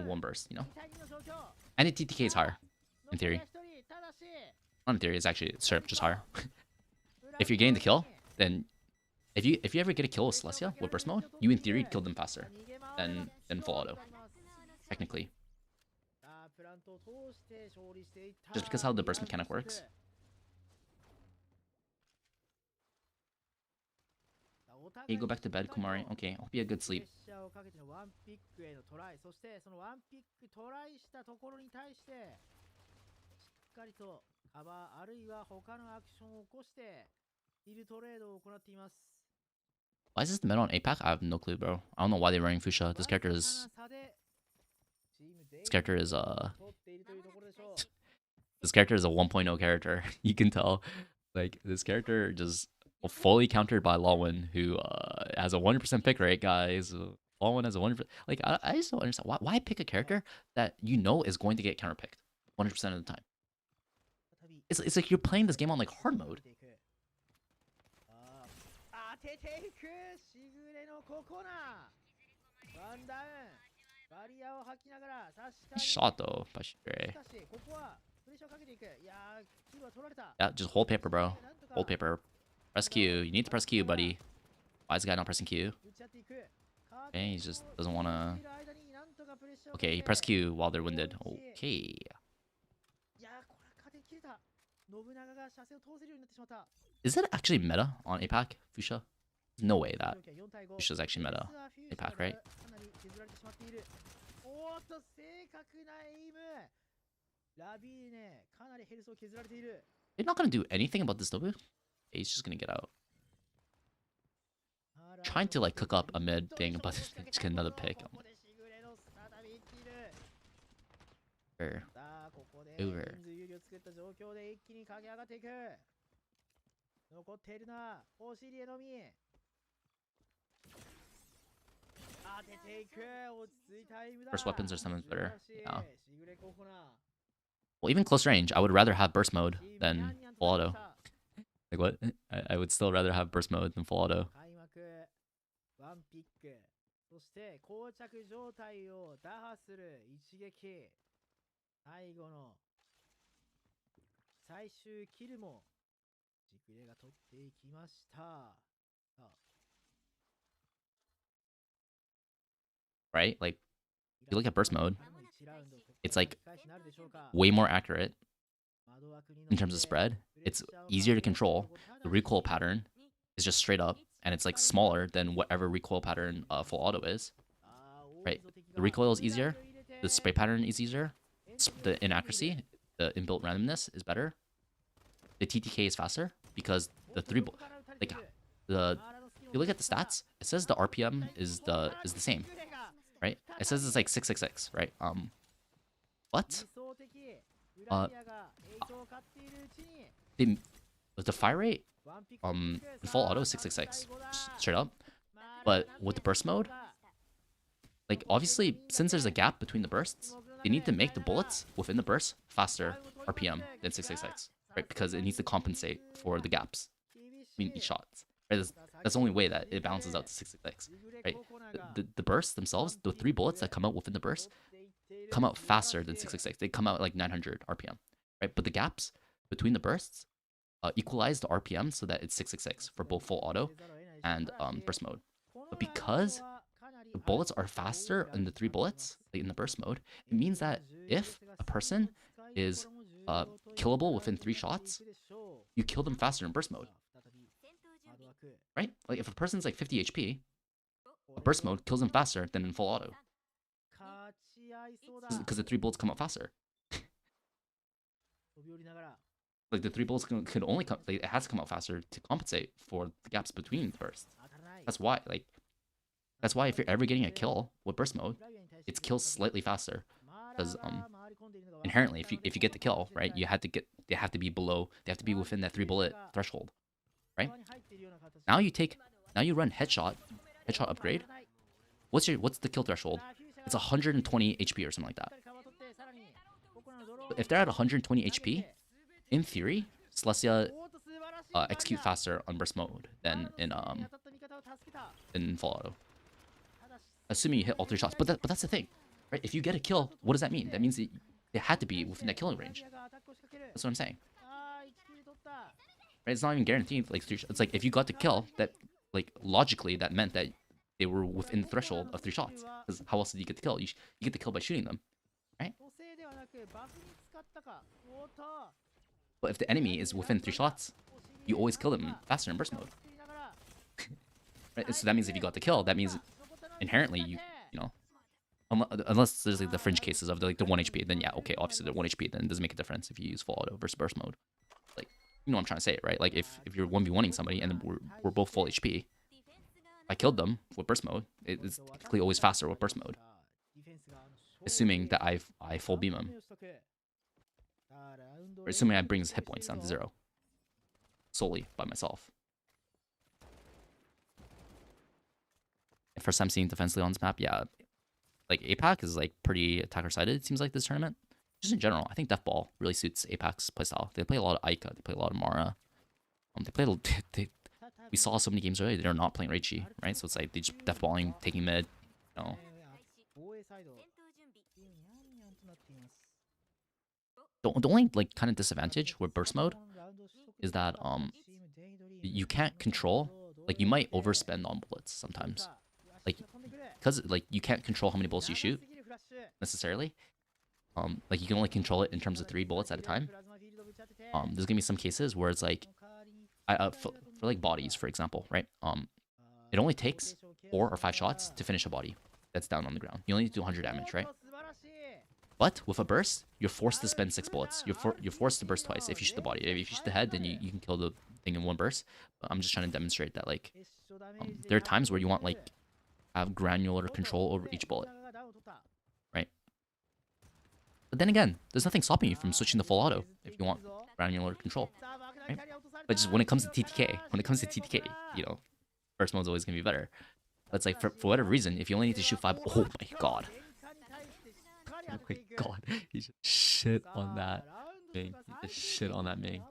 One burst, you know? And the TTK is higher, in theory. Not in theory, it's actually straight up just higher. If you're getting the kill, then if you ever get a kill with Celestia with burst mode, you in theory kill them faster than full auto. Technically. Just because how the burst mechanic works. Hey, go back to bed, Kumari. Okay, hope you had a good sleep. Why is this the meta on APAC? I have no clue, bro. I don't know why they're running Fuchsia. This character is this character is a 1.0 character. You can tell. Like this character just fully countered by Lawin, who has a 100% pick rate, guys. Lawin has a 100%. Like I just don't understand why pick a character that you know is going to get counterpicked 100% of the time. It's like you're playing this game on like hard mode. Shot though by Shigure. Yeah, just hold paper, bro. Hold paper. Press Q. You need to press Q, buddy. Why is the guy not pressing Q? Okay, he just doesn't want to. Okay, he pressed Q while they're winded. Okay. Is that actually meta on APAC, Fuchsia? No way that Fuchsia's actually meta APAC, right? They're not gonna do anything about this W. He's just gonna get out. Trying to like cook up a mid thing, but just get another pick. Over. First weapons are summons better. Yeah. Well, even close range, I would rather have burst mode than full auto. Like what? I would still rather have burst mode than full auto. Right? Like, if you look at burst mode, it's like way more accurate in terms of spread. It's easier to control. The recoil pattern is just straight up, and it's like smaller than whatever recoil pattern full auto is. Right? The recoil is easier. The spray pattern is easier. The inaccuracy, the inbuilt randomness is better. The TTK is faster because the if you look at the stats, it says the RPM is the same, right? It says it's like 666, right? What? The fire rate, full auto is 666, straight up. But with the burst mode, like obviously since there's a gap between the bursts, they need to make the bullets within the burst faster RPM than 666, right? Because it needs to compensate for the gaps between each shots. Right? That's the only way that it balances out to 666, right? The bursts themselves, the 3 bullets that come out within the burst, come out faster than 666. They come out at like 900 RPM, right? But the gaps between the bursts equalize the RPM so that it's 666 for both full auto and burst mode. But because the bullets are faster in the 3 bullets, like in the burst mode, it means that if a person is killable within 3 shots, you kill them faster in burst mode. Right? Like if a person's like 50 HP, a burst mode kills them faster than in full auto. Because the 3 bullets come out faster. Like the 3 bullets could only come, like, it has to come out faster to compensate for the gaps between the bursts. That's why if you're ever getting a kill with burst mode, it's kills slightly faster. Because inherently if you get the kill, right, they have to be within that 3 bullet threshold. Right? Now you run headshot upgrade, what's the kill threshold? It's 120 HP or something like that. But if they're at 120 HP, in theory, Celestia execute faster on burst mode than in full auto. Assuming you hit all 3 shots. But that's the thing, right? If you get a kill, what does that mean? That means that they had to be within that killing range. That's what I'm saying. Right? It's not even guaranteed like 3 shots. It's like if you got the kill, that like logically that meant that they were within the threshold of 3 shots. Because how else did you get the kill? You get the kill by shooting them, right? But if the enemy is within 3 shots, you always kill them faster in burst mode. Right? So that means if you got the kill, that means inherently you know, unless there's like the fringe cases of the 1 HP, then yeah, okay, obviously the 1 HP, then it doesn't make a difference if you use full auto versus burst mode. Like, you know what I'm trying to say, right? Like if you're 1v1ing somebody and we're both full HP, I killed them with burst mode, it's typically always faster with burst mode. Assuming that I full beam him. Or assuming I bring his hit points down to 0. Solely by myself. First time seeing defense Leon on this map, yeah. Like APAC is like pretty attacker sided, it seems like this tournament. Just in general, I think Death Ball really suits APAC's playstyle. They play a lot of Aika, they play a lot of Mara. We saw so many games earlier, they're not playing Reichi, right? So it's like they just Death Balling, taking mid, you know. The only like kind of disadvantage with burst mode is that you can't control, like you might overspend on bullets sometimes. Like because like you can't control how many bullets you shoot necessarily. Like you can only control it in terms of 3 bullets at a time. There's gonna be some cases where it's like for like bodies, for example, right? It only takes 4 or 5 shots to finish a body that's down on the ground. You only need to do 100 damage, right? But with a burst, you're forced to spend 6 bullets. You're forced to burst twice if you shoot the body. If you shoot the head, then you can kill the thing in 1 burst. But I'm just trying to demonstrate that like there are times where you want like have granular control over each bullet, right? But then again, there's nothing stopping you from switching to full auto if you want granular control, right? But just when it comes to TTK, you know, burst mode's always gonna be better. But it's like for whatever reason, if you only need to shoot 5, oh my god. Oh my god, he just shit on that Ming. He just shit on that Ming.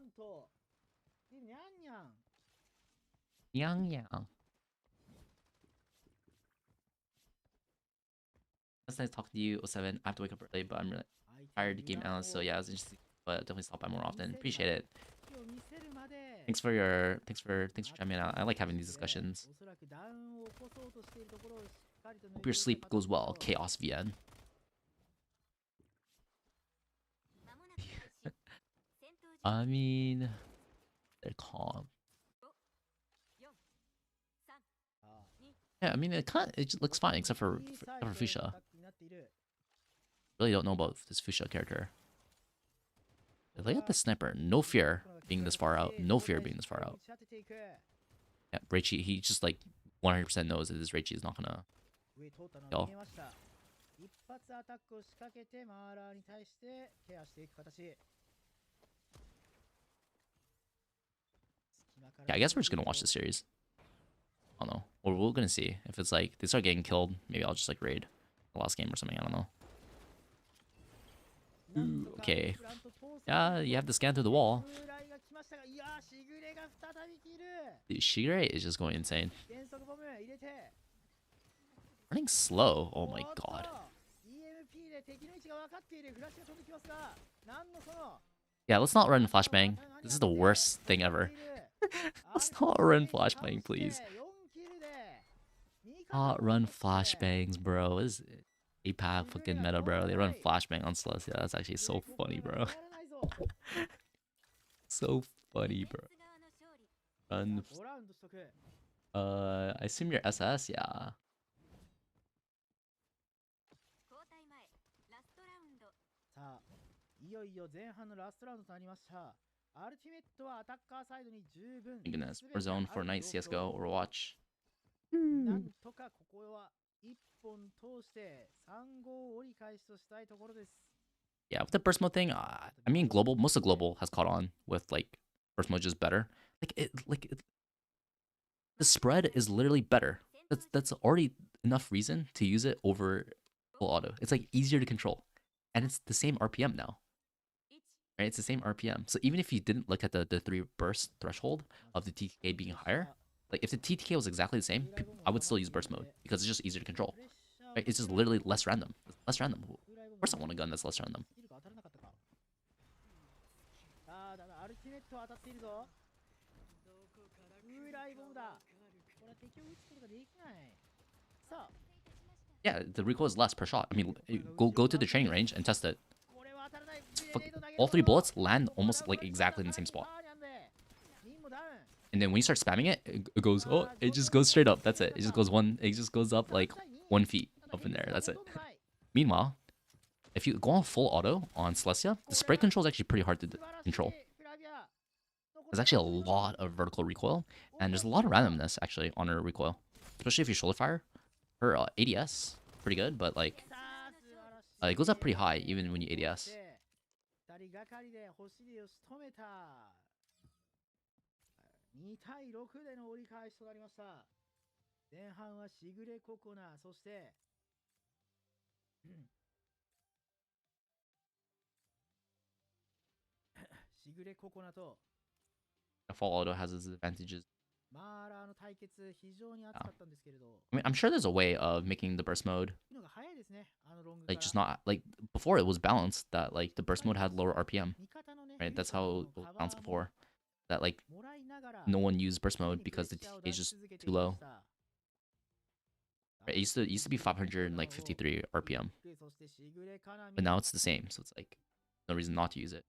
Yang. That's nice talking to you, 07. I have to wake up early, but I'm really tired game analyst, so yeah, it was interesting. But definitely stop by more often. Appreciate it. Thanks for chiming in. I like having these discussions. Hope your sleep goes well, Chaos VN. I mean, they're calm. Yeah, I mean, it just looks fine except for Fuchsia. Really don't know about this Fuchsia character. Look at the sniper. No fear being this far out. No fear being this far out. Yeah, Reichi, he just like 100% knows that this Reichi is not gonna kill. Yeah, I guess we're just gonna watch the series. I don't know. Or we're gonna see. If it's like they start getting killed, maybe I'll just like raid the last game or something. I don't know. Ooh, okay. Yeah, you have to scan through the wall. Dude, Shigure is just going insane. Running slow. Oh my god. Yeah, let's not run flashbang. This is the worst thing ever. Let's not run flashbang, please. Not run flashbangs, bro. This is APAC fucking meta, bro. They run flashbang on Celestia. That's actually so funny, bro. So funny, bro. Run. I assume you're SS, yeah. Goodness, Warzone, Fortnite, CSGO, Overwatch. Yeah, with the burst mode thing, I mean, most of global has caught on with like burst mode just better. The spread is literally better That's already enough reason to use it over full auto. It's like easier to control, and it's the same RPM now, right? It's the same RPM. So even if you didn't look at the 3 burst threshold of the TTK being higher, like if the TTK was exactly the same, I would still use burst mode because it's just easier to control. Right? It's just literally less random. Less random. Of course I want a gun that's less random. Yeah, the recoil is less per shot. I mean, go to the training range and test it. All 3 bullets land almost like exactly in the same spot. And then when you start spamming it, it goes, oh, it just goes straight up. That's it. It just goes up like 1 feet up in there. That's it. Meanwhile, if you go on full auto on Celestia, the spray control is actually pretty hard to control. There's actually a lot of vertical recoil, and there's a lot of randomness actually on her recoil, especially if you shoulder fire. Her ADS pretty good, but like it goes up pretty high even when you ADS. 2対6での折り返しとなりました。前半はしぐれココナ、そしてしぐれココナと Fall auto has its advantages. マーラーの対決非常に熱かったんですけれど。I mean, I'm sure there's a way of making the burst mode like just not like before it was balanced that like the burst mode had lower RPM, right? That's how it was balanced before. That like no one used burst mode because the TK is just too low. Right, it used to be 553 RPM, but now it's the same, so it's like no reason not to use it.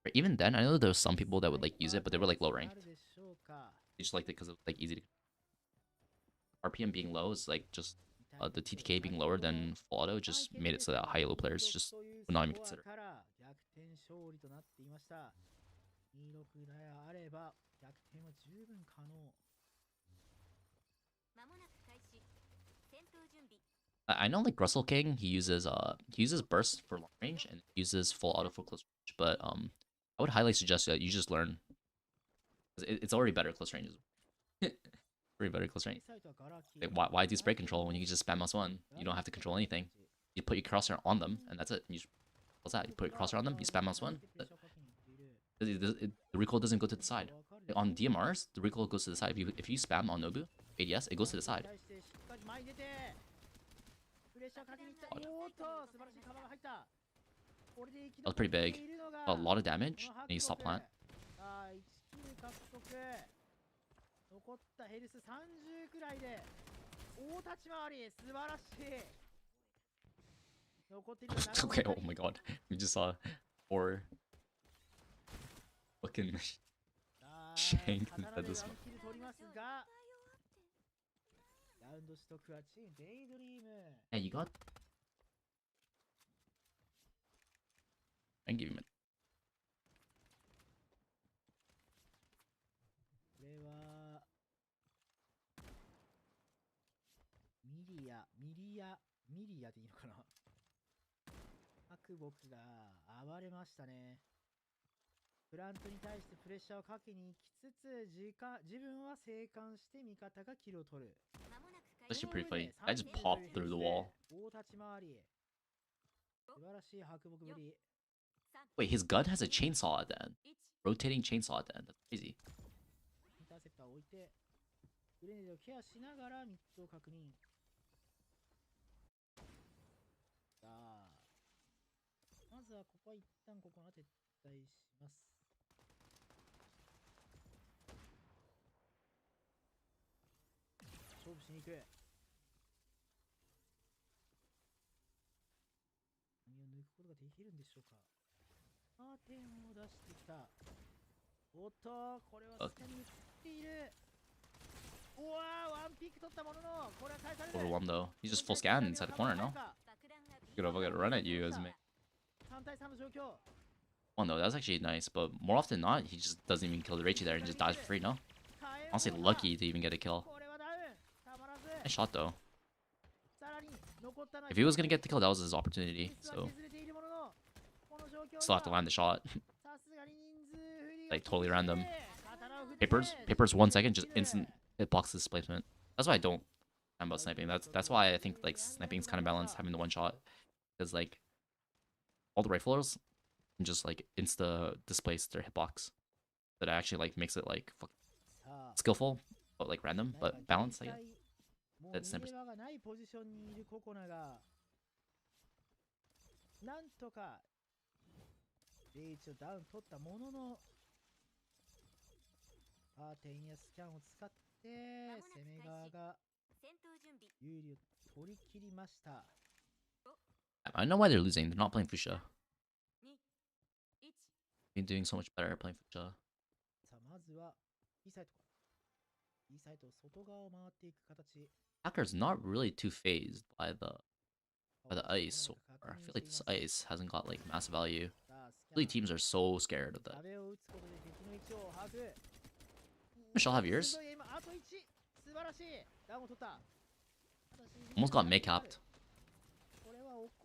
Right, even then, I know there was some people that would like use it, but they were like low ranked. They just liked it because it was like easy to. RPM being low is like just the TTK being lower than full auto just made it so that high elo players just would not even consider. 26であれば逆転は十分可能。 I know like Russell King, he uses burst for long range and uses full auto for close range, but I would highly suggest that you just learn. It's already better close range. Pretty better close range. Like, why do spray control when you can just spam +1? You don't have to control anything. You put your crosshair on them and that's it. What's that? You put your crosshair on them, you spam +1. The recoil doesn't go to the side. On DMRs, the recoil goes to the side. If you spam on Nobu, ADS, it goes to the side. That was pretty big. A lot of damage, and you stop plant. 残ったヘルス30くらいで大立ち回り素晴らしい。残っている Okay, oh my god. We just saw 4 fucking shank inside this one. ラウンドストックはチームデイドリーム。Yeah, you got. I give him it. これはミリアでいいのかな。白木が暴れましたね。プラントに対してプレッシャーをかけに行きつつ自分は生還して味方がキルを取る。That's actually pretty funny. I just popped through the wall. 大立ち回り。素晴らしい白木ぶり。 Wait, his gun has a chainsaw at the end. Rotating chainsaw at the end. That's crazy. インターセプターを置いてグレネードをケアしながらミッドを確認。さあまずはここは一旦ここが撤退します。勝負しに行く。何を抜くことができるんでしょうか。カーテンを出してきた。おっと、これは下に打っている。うわー、ワンピック取ったものの、これは返される。 Overwhelmed though. He's just full scan inside the corner, no? Gotta run at you as me. 3対3の状況。 Oh no, that's actually nice, but more often than not, he just doesn't even kill the Reichi there and just dies for free, no? Honestly, lucky to even get a kill. Nice shot though. If he was gonna get the kill, that was his opportunity, so... Still have to land the shot. Like, totally random. Papers 1 second, just instant hitbox displacement. That's why I don't care about sniping. That's why I think like sniping is kind of balanced, having the one shot, because like all the riflers can just like insta displace their hitbox. That actually like makes it like skillful, but like random, but balanced. I guess. That snipers. がないポジションにいるココナがなんとかリーチをダウン取ったもののカーテンやスキャンを使って攻め側が有利を取り切りました。 I know why they're losing. They're not playing Fuchsia. They're doing so much better playing Fuchsia. さあまずはイーサイトからイーサイト外側を回っていく形。 Hacker's not really too phased by the ice so far. I feel like this ice hasn't got like massive value. Really, teams are so scared of that. 壁を打つことで敵の位置を把握。 Michelle, have yours? あと1素晴らしいダウンを取った。 Almost got May-capped.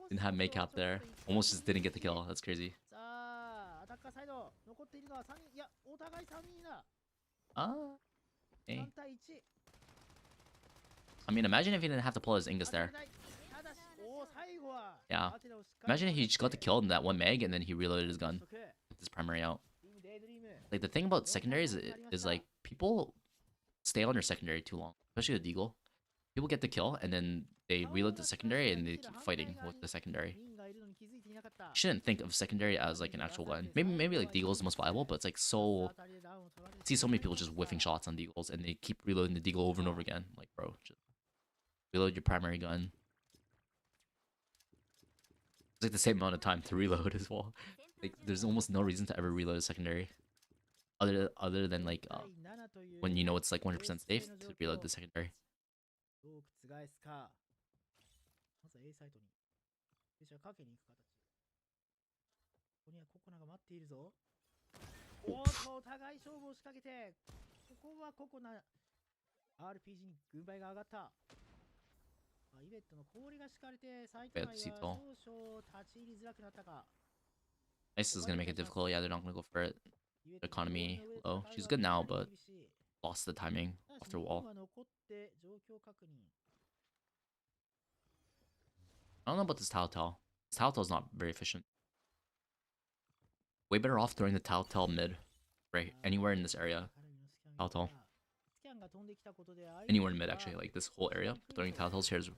Didn't have May-cap there. Almost just didn't get the kill. That's crazy. さあアタッカーサイド残っているのは3人いやお互い3人だ。 Okay. 3対1。 I mean, imagine if he didn't have to pull his Ingus there. Yeah. Imagine if he just got the kill in that one mag and then he reloaded his gun with his primary out. Like, the thing about secondaries is like, people stay on their secondary too long, especially the Deagle. People get the kill and then they reload the secondary and they keep fighting with the secondary. You shouldn't think of secondary as like an actual gun. Maybe like Deagle is the most viable, but it's like so... I see so many people just whiffing shots on Deagles and they keep reloading the Deagle over and over again. Like, bro, just reload your primary gun. It's like the same amount of time to reload as well. Like, there's almost no reason to ever reload a secondary. Other than like, when you know it's like 100% safe to reload the secondary. どう覆すか。まず A サイトにプレッシャーかけに行く形。ここにはココナが待っているぞ。おっとお互い勝負を仕掛けて、ここはココナ RPG に軍配が上がった。イベットの氷が敷かれてサイト内は少々立ち入りづらくなったか。 Ice is gonna make it difficult. Yeah, they're not gonna go for it. Economy low. She's good now, but lost the timing after wall. I don't know about this Telltale. This Telltale's not very efficient. Way better off throwing the Telltale mid. Right, anywhere in this area. Telltale. Anywhere in mid, actually. Like, this whole area. Throwing Telltale's here is...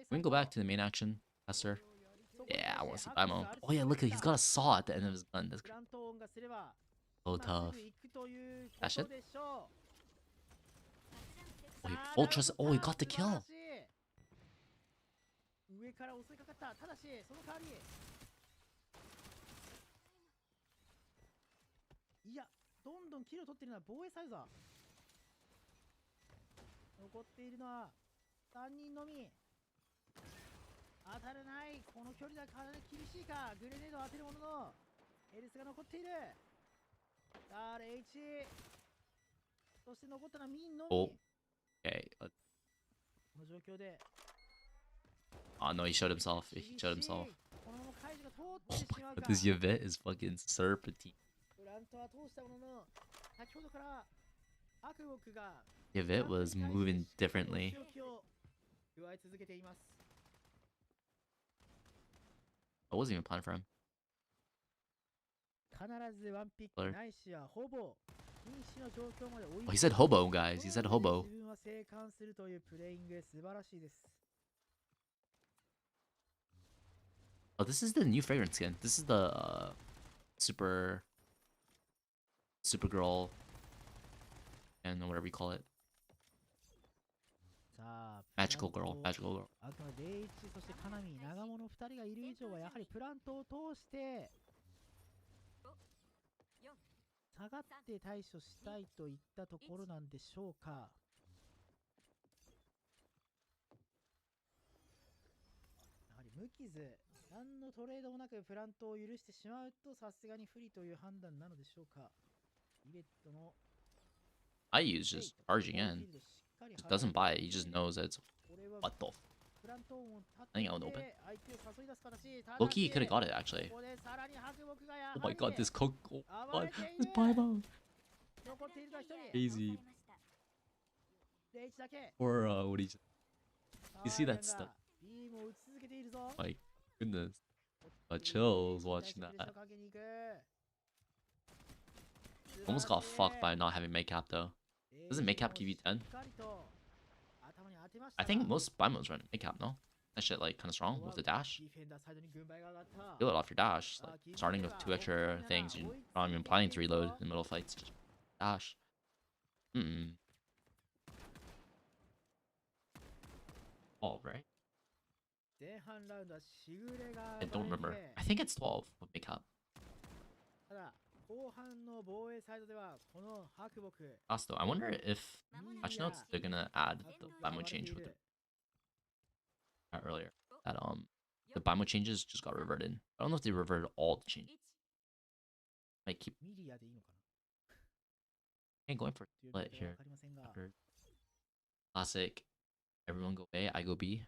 We can go back to the main action, Esther. Yeah, I want to see Bimo. Oh yeah, look, he's got a saw at the end of his gun. That's so tough. That shit? Oh, he full trust. Oh, he got the kill. 上から襲いかかった。ただし、その代わり。いや、どんどんキルを取っているのは防衛サイドだ。残っているのは3人のみ。当たらない。この距離だから厳しいか。グレネードを当てるもののエルスが残っている。さあ、H。そして残ったのはミンのみ。Okay. この状況で。Oh no, he showed himself. He showed himself. Oh my god, this Yvette is fucking serpentine. Yvette was moving differently. I wasn't even planning for him. Oh, he said hobo, guys. He said hobo. Oh, this is the new fragrance skin. This is the Supergirl, and whatever you call it. Magical girl. あくまでレイチ、そしてカナミ、長物2人がいる以上はやはりプラントを通して下がって対処したいといったところなんでしょうか。やはり無傷。何のトレードもなくプラントを許してしまうとさすがに不利という判断なのでしょうか。イベットの I use just charging in. Just doesn't buy it. He just knows that it's what the I think I would open. Loki could have got it actually. Oh my god, this coke. Oh my god, this Bible. Crazy. Or what do you see that stuff? My goodness. Chills watching that. Almost got fucked by not having make cap though. Doesn't make cap give you 10? I think most Bimos run make cap, no? That shit like kind of strong with the dash. Deal it off your dash. Like starting with 2 extra things. You're not even planning to reload in the middle of fights. Just dash. All right. I don't remember. I think it's 12 with make cap. Also, I wonder if patch notes they're gonna add the Bimo change with it. Earlier that the Bimo changes just got reverted. I don't know if they reverted all the changes. Might keep going for split here. After classic, everyone go A, I go B.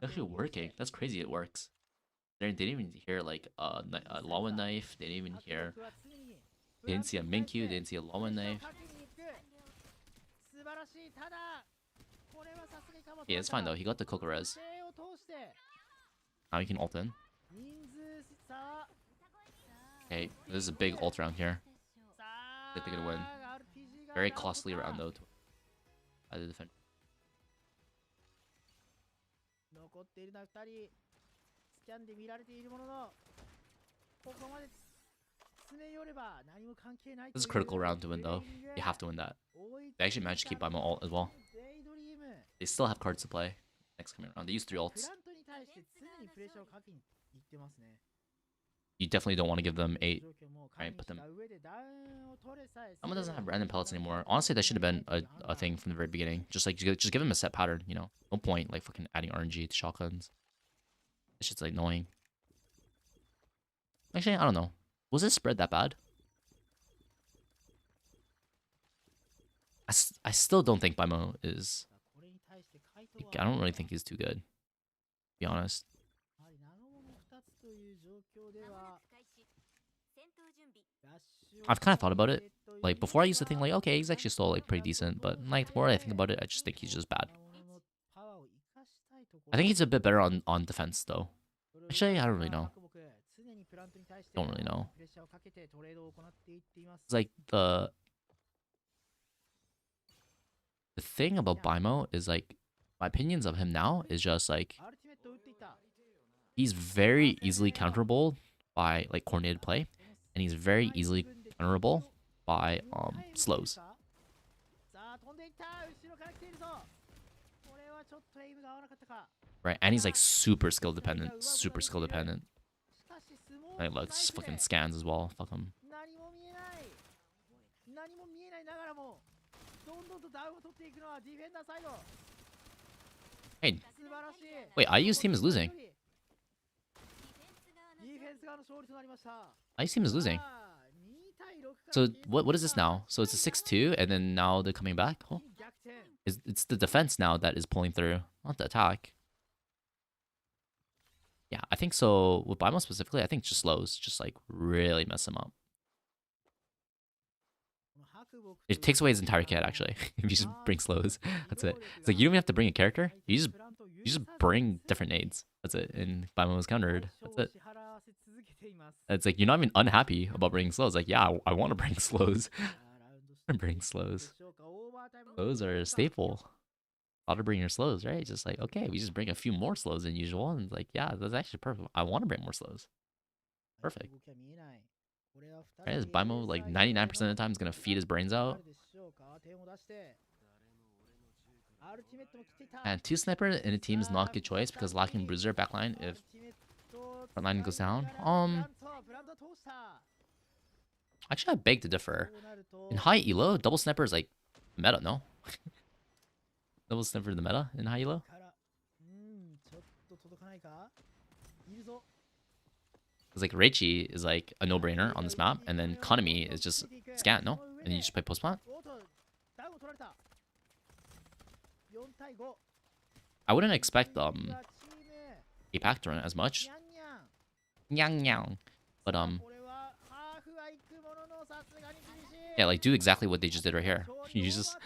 Actually working. That's crazy. It works. They didn't even hear like a Lawan knife. They didn't even hear. They didn't see a Minkyu. They didn't see a Lawan knife. Yeah, it's fine though. He got the Kokorez. Now he can ult in. Okay, this is a big ult round here. I think they're gonna win. Very costly round though. By the defender. This is a critical round to win though. You have to win that. They actually managed to keep Bimo ult as well. They still have cards to play next coming round. They use 3 ults. You definitely don't want to give them 8. Right, put them. Someone doesn't have random pellets anymore. Honestly, that should have been a thing from the very beginning. Just like just give them a set pattern, you know. No point like fucking adding RNG to shotguns. It's just like annoying. Actually, I don't know. Was this spread that bad? I still don't think Bimo is. Like, I don't really think he's too good. To be honest. I've kind of thought about it. Like before, I used to think like, okay, he's actually still like pretty decent, but like the more I think about it, I just think he's just bad. I think he's a bit better on defense though. Actually, I don't really know. Don't really know. It's like the thing about Bimo is like my opinions of him now is just like he's very easily counterable by like coordinated play, and he's very easily counterable by slows. Right, and he's like super skill dependent, super skill dependent. Like look, fucking scans as well. Fuck him. Hey, wait, IU's team is losing. IU's team is losing. So what is this now? So it's a 6-2, and then now they're coming back. Oh, it's the defense now that is pulling through, not the attack. Yeah, I think so. With Bimo specifically, I think just slows just like really mess him up. It takes away his entire kit actually. If you just bring slows, that's it. It's like you don't even have to bring a character. You just bring different nades. That's it. And Bimo was countered. That's it. It's like you're not even unhappy about bringing slows. Like yeah, I want to bring slows. I want to bring slows. Slows are a staple. A lot to bring your slows, right? Just like okay, we just bring a few more slows than usual, and it's like yeah, that's actually perfect. I want to bring more slows. Perfect. Right, this Bimo like 99% of the time is gonna feed his brains out. And 2 sniper in a team is not a good choice because lacking bruiser backline if frontline goes down. Actually, I beg to differ. In high elo, double sniper is like meta, no? Double sniper the meta in high elo. Because like Reichi is like a no-brainer on this map, and then Kanami is just scan, no? And you just play post plant. I wouldn't expect APAC to run it as much. Nyang nyang. But yeah, like do exactly what they just did right here. You just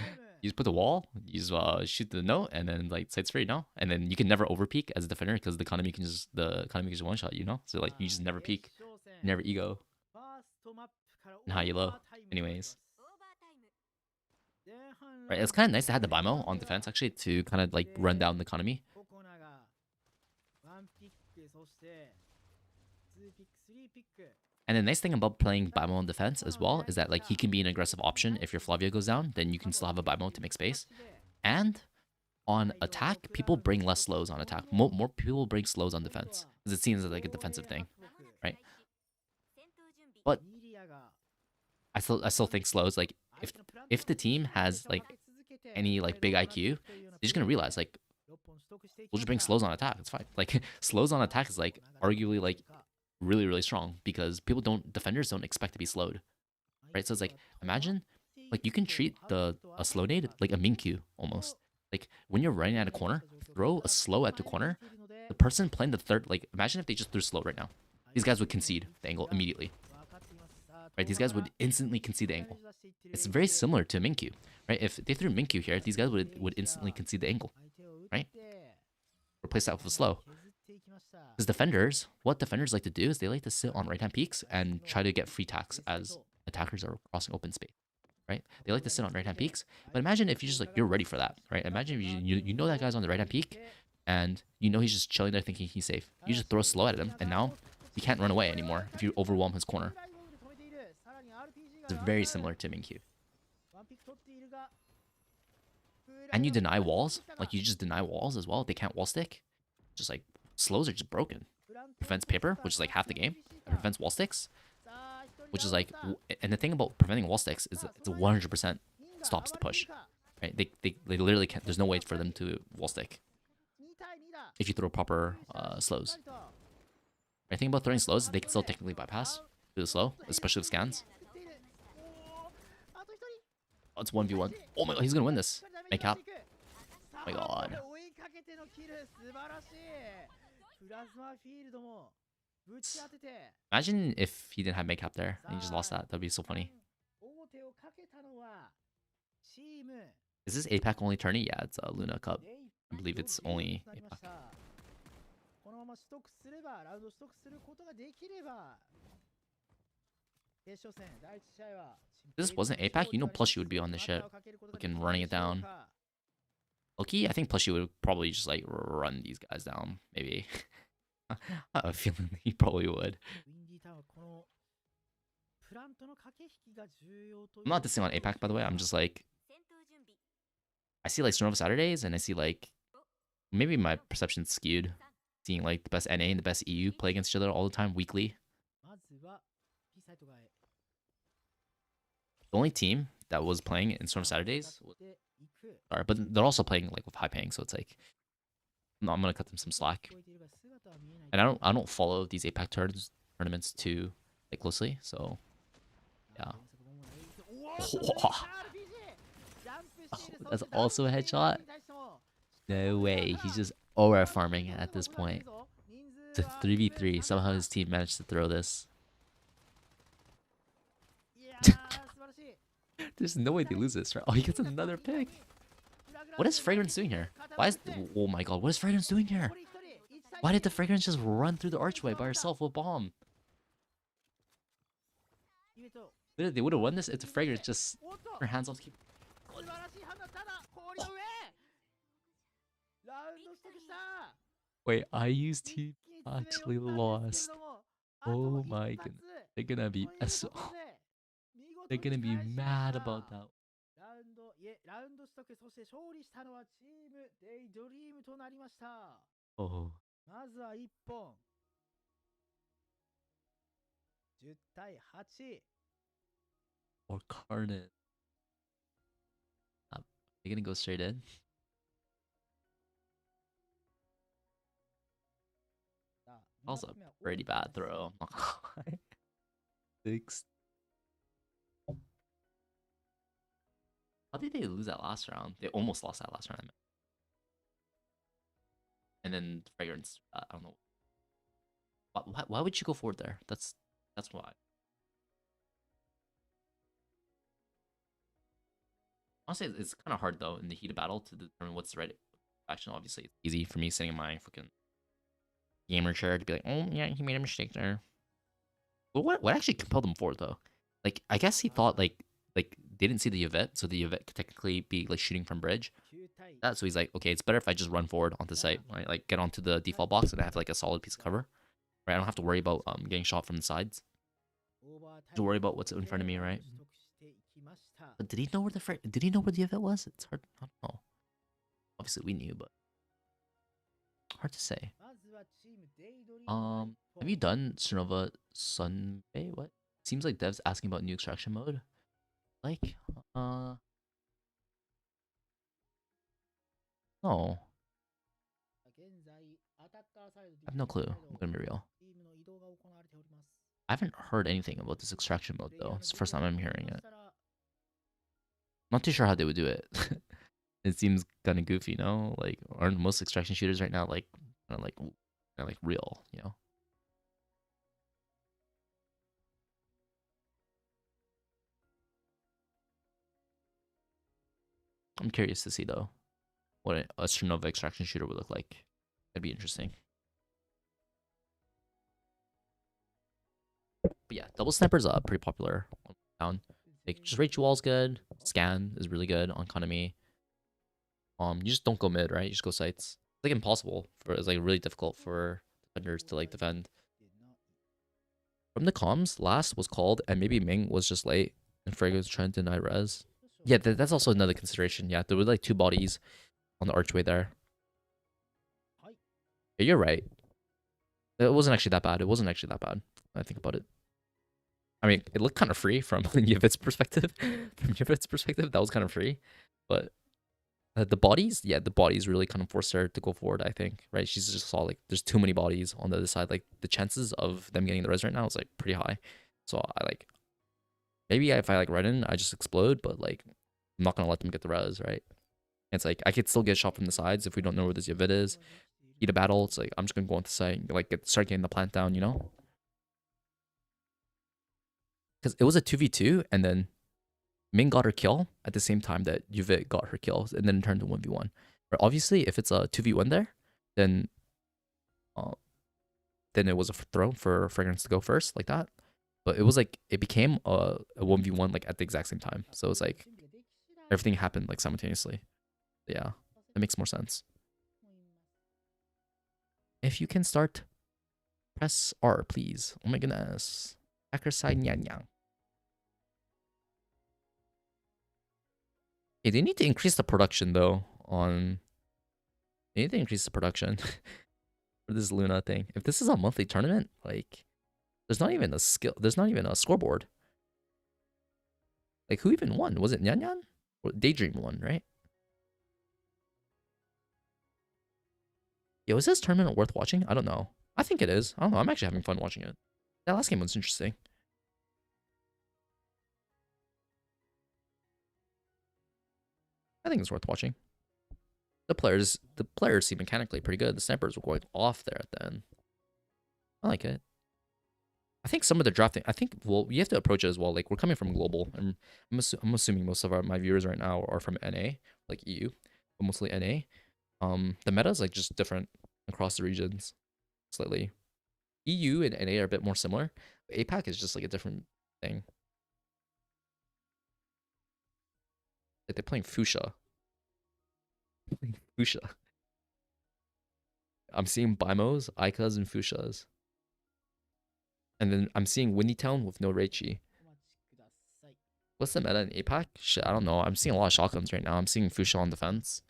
put the wall, you just shoot the note, and then like sights free, no? And then you can never over peek as a defender because the economy can just one shot, you know? So like you just never peek, never ego. And high low. Anyways. Right, it's kind of nice to have the Bimo on defense actually to kind of like run down the economy. And the nice thing about playing Bimo on defense as well is that like he can be an aggressive option. If your Flavia goes down, then you can still have a Bimo to make space. And on attack, people bring less slows on attack. More people bring slows on defense because it seems like a defensive thing, right? But I still think slows, like if the team has like any like big IQ, they're just gonna realize like we'll just bring slows on attack. It's fine. Like slows on attack is like arguably like really strong because defenders don't expect to be slowed, right? So it's like imagine like you can treat a slow nade like a Minkyu almost. Like when you're running at a corner, throw a slow at the corner. The person playing the third, like imagine if they just threw slow right now. These guys would concede the angle immediately. Right, these guys would instantly concede the angle. It's very similar to Minkyu, right? If they threw Minkyu here, these guys would instantly concede the angle, right? Replace that with a slow. Because defenders, what defenders like to do is they like to sit on right-hand peaks and try to get free tacks as attackers are crossing open space, right? They like to sit on right-hand peaks. But imagine if you just like, you're ready for that, right? Imagine if you know that guy's on the right-hand peak and you know he's just chilling there thinking he's safe. You just throw a slow at him and now he can't run away anymore if you overwhelm his corner. It's very similar to Minkyu. And you deny walls. Like, you just deny walls as well. They can't wall stick. Just, like, slows are just broken. Prevents paper, which is, like, half the game. It prevents wall sticks, which is, like... And the thing about preventing wall sticks is it's 100% stops the push. Right? They literally can't... There's no way for them to wall stick if you throw proper slows. The thing about throwing slows is they can still technically bypass through the slow, especially with scans. Oh, it's 1v1. Oh my god, he's gonna win this. Make cap. Oh my god. Imagine if he didn't have make cap there and he just lost that. That'd be so funny. Is this APAC only tourney? Yeah, it's a Luna Cup. I believe it's only APAC. If this wasn't APAC, you know Plushie would be on this shit. Fucking running it down. Loki, I think Plushie would probably just like run these guys down, maybe. I have a feeling he probably would. I'm not dissing on APAC, by the way. I'm just like... I see like Strinova Saturdays, and I see like... Maybe my perception's skewed. Seeing like the best NA and the best EU play against each other all the time, weekly. The only team that was playing in Storm Saturdays, sorry, but they're also playing like with high paying, so it's like, no, I'm gonna cut them some slack. And I don't follow these APAC tournaments too like, closely, so yeah. Oh, that's also a headshot. No way, he's just aura farming at this point. It's a 3v3. Somehow his team managed to throw this. There's no way they lose this, right? Oh, he gets another pick. What is Fragrance doing here? Why is... Oh my god, what is Fragrance doing here? Why did the Fragrance just run through the archway by herself with bomb? Literally, they would have won this if the Fragrance just... Her hands off to keep... Wait, I used team actually lost. Oh my goodness. They're gonna be... They're gonna be mad about that. Oh. Or Carnage. They're gonna go straight in. was a pretty bad throw. I'm not gonna lie. 6. How did they lose that last round? They almost lost that last round. I meant. And then Fragrance, I don't know. Why would you go forward there? That's why. Honestly, it's kind of hard though in the heat of battle to determine what's the right action. Obviously, it's easy for me sitting in my freaking gamer chair to be like, oh yeah, he made a mistake there. But what actually compelled him forward though? Like, I guess he thought like they didn't see the Yvette, so the Yvette could technically be like shooting from bridge. So he's like, okay, it's better if I just run forward onto site, right? Like get onto the default box and I have like a solid piece of cover, right? I don't have to worry about getting shot from the sides. To worry about what's in front of me, right? But did he know where the Yvette was? It's hard. I don't know. Obviously we knew, but hard to say. Have you done Strinova Sunbay? What? Seems like Dev's asking about new extraction mode. Like, no. I have no clue. I'm gonna be real. I haven't heard anything about this extraction mode though. It's the first time I'm hearing it. Not too sure how they would do it. It seems kind of goofy, no? Like, aren't most extraction shooters right now like kind of like real, you know? I'm curious to see though what a Strinova extraction shooter would look like. That'd be interesting. But yeah, double sniper's pretty popular on town. Like just Rachel Wall's good. Scan is really good on Konami. You just don't go mid, right? You just go sights. It's like impossible it's like really difficult for defenders to like defend. From the comms, last was called and maybe Ming was just late and Frege was trying to deny res. Yeah, that's also another consideration. Yeah, there were like 2 bodies on the archway there. Yeah, you're right. It wasn't actually that bad. It wasn't actually that bad. I think about it. I mean, it looked kind of free from Yvitte's perspective. From Yvitte's perspective, that was kind of free. But the bodies, yeah, the bodies really kind of forced her to go forward, I think. Right? She's just saw like there's too many bodies on the other side. Like the chances of them getting the res right now is like pretty high. So I like maybe if I like run in, I just explode, but like I'm not gonna let them get the res, right? And it's like I could still get shot from the sides if we don't know where this Yvette is. Eat a battle, it's like I'm just gonna go on the site and like start getting the plant down, you know? Because it was a 2v2 and then Ming got her kill at the same time that Yvette got her kill, and then it turned to 1v1. But obviously, if it's a 2v1 there, then it was a throw for Fragrance to go first, like that. But it was like, it became a 1v1 like at the exact same time. So it's like, everything happened like simultaneously. Yeah, that makes more sense. If you can start, press R, please. Oh my goodness. Hacker side nyan yang. Hey, they need to increase the production though they need to increase the production for this Luna thing. If this is a monthly tournament, like there's not even a scoreboard. Like who even won? Was it Nyan Nyan? Or Daydream won, right? Yo, is this tournament worth watching? I don't know. I think it is. I don't know. I'm actually having fun watching it. That last game was interesting. I think it's worth watching. The players seem mechanically pretty good. The snipers were going off there at the end. I like it. I think some of the drafting, well, you have to approach it as well. Like, we're coming from global. I'm assuming most of my viewers right now are from NA, like EU, but mostly NA. The meta is like just different across the regions, slightly. EU and NA are a bit more similar. But APAC is just like a different thing. Like they're playing Fuchsia. Fuchsia. I'm seeing Bimos, Ikas, and Fuchsias. And then I'm seeing Windy Town with no Reichi. What's the meta in APAC? Shit, I don't know. I'm seeing a lot of shotguns right now. I'm seeing Fuchsia on defense.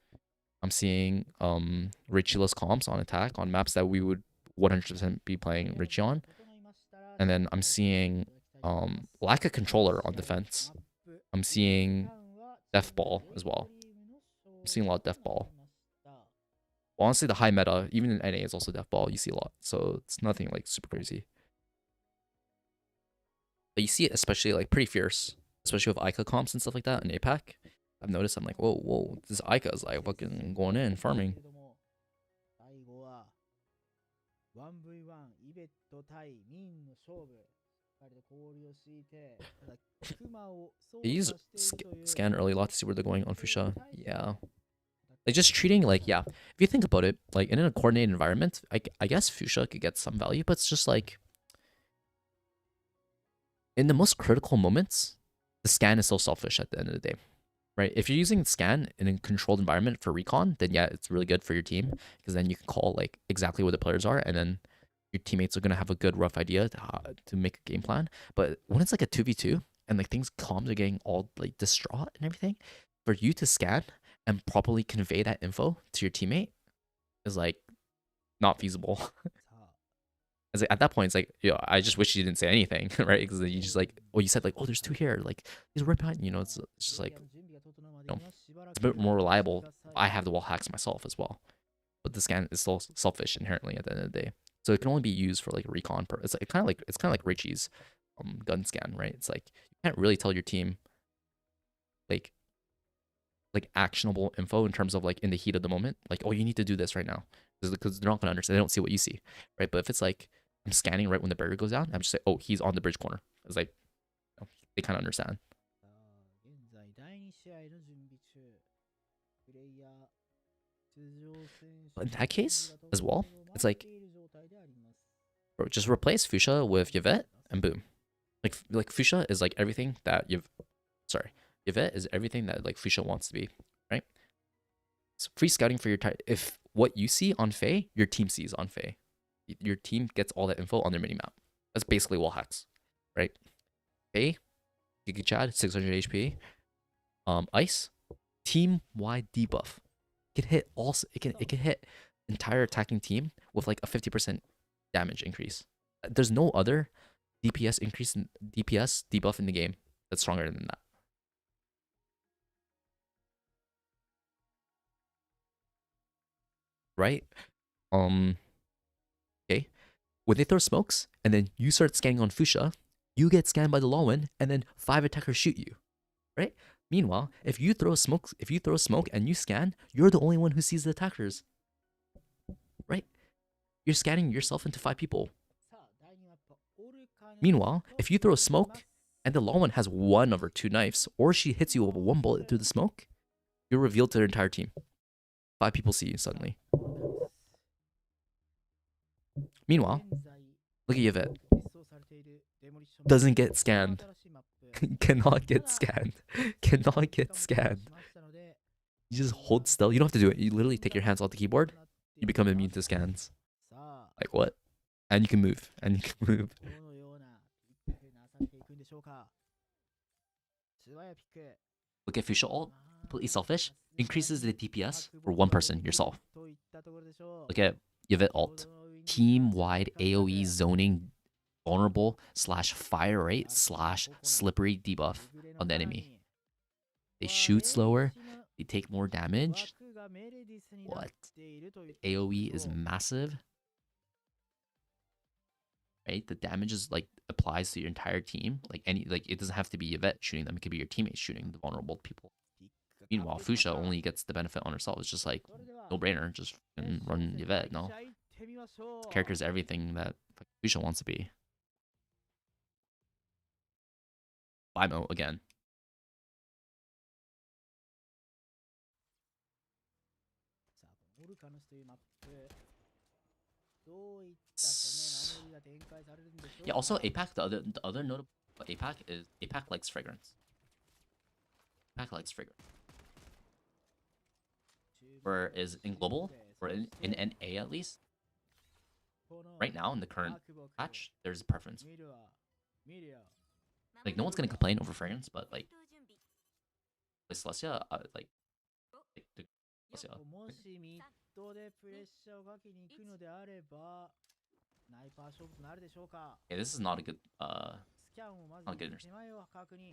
I'm seeing Reichi-less comps on attack on maps that we would 100% be playing Reichi on. And then I'm seeing lack of controller on defense. I'm seeing Death Ball as well. I'm seeing a lot of Death Ball. Honestly, the high meta, even in NA, is also death ball. You see a lot, so it's nothing like super crazy. But you see it especially like pretty fierce, especially with Ica comps and stuff like that in APAC. I've noticed I'm like, whoa, this Ica is like fucking going in farming. 最後は 1v1 イベット対ミンの勝負。しっかりと氷を敷いて、ただクマを操 They 作 use しているという scan early a lot to see where they're going on Fuchsia. Yeah. Like just treating like, yeah, if you think about it, like in a coordinated environment, I guess Fuchsia could get some value, but it's just like in the most critical moments, the scan is so selfish at the end of the day, right? If you're using scan in a controlled environment for recon, then yeah, it's really good for your team because then you can call like exactly where the players are, and then your teammates are gonna have a good rough idea to make a game plan. But when it's like a 2v2 and like things comms are getting all like distraught and everything, for you to scan and properly convey that info to your teammate is like not feasible. It's like, at that point, it's like, I just wish you didn't say anything, right? Because you just like, you said like, there's two here, like he's right behind, it's just like, it's a bit more reliable. I have the wall hacks myself as well, but the scan is still selfish inherently at the end of the day. So it can only be used for like recon. It's like kind of like Richie's gun scan, right? It's like you can't really tell your team like actionable info in terms of like in the heat of the moment, like, you need to do this right now, because they're not gonna understand. They don't see what you see, right? But if it's like I'm scanning right when the barrier goes down, I'm just like, he's on the bridge corner. It's like they kind of understand. But in that case as well, it's like, bro, just replace Fuchsia with Yvette and boom. Like Fuchsia is like everything that Yvette is everything that like Fuchsia wants to be, right? So free scouting for your if what you see on Faye, your team sees on Faye. Your team gets all that info on their minimap. That's basically wall hacks, right? Faye, Giga Chad, 600 HP. Ice, team-wide debuff. It can hit it can hit entire attacking team with like a 50% damage increase. There's no other DPS increase in DPS debuff in the game that's stronger than that. Right? Okay. When they throw smokes and then you start scanning on Fuchsia, you get scanned by the Lawin, and then 5 attackers shoot you. Right? Meanwhile, if you throw smoke and you scan, you're the only one who sees the attackers. Right? You're scanning yourself into 5 people. Meanwhile, if you throw smoke and the Lawin has 1 or 2 knives, or she hits you with 1 bullet through the smoke, you're revealed to their entire team. 5 people see you suddenly. Meanwhile, look at Yvette. Doesn't get scanned. Cannot get scanned. Cannot get scanned. You just hold still. You don't have to do it. You literally take your hands off the keyboard. You become immune to scans. Like what? And you can move. And you can move. Look at Fuchsia ult. Completely selfish. Increases the DPS for 1 person, yourself. Look at Yvette ult. Team-wide AoE zoning vulnerable / fire rate / slippery debuff on the enemy. They shoot slower. They take more damage. What? AoE is massive. Right? The damage is like applies to your entire team. Like it doesn't have to be Yvette shooting them. It could be your teammates shooting the vulnerable people. Meanwhile, Fuchsia only gets the benefit on herself. It's just like no brainer. Just run Yvette. No, this character is everything that Fuchsia wants to be. Limo again. Yeah, also APAC, the other notable APAC is APAC likes fragrance. APAC likes fragrance. Whereas in global, or in NA at least, right now in the current patch, there's a preference. Like no one's gonna complain over fragrance, but like Celestia, like the Celestia. Yeah, this is not a good not good.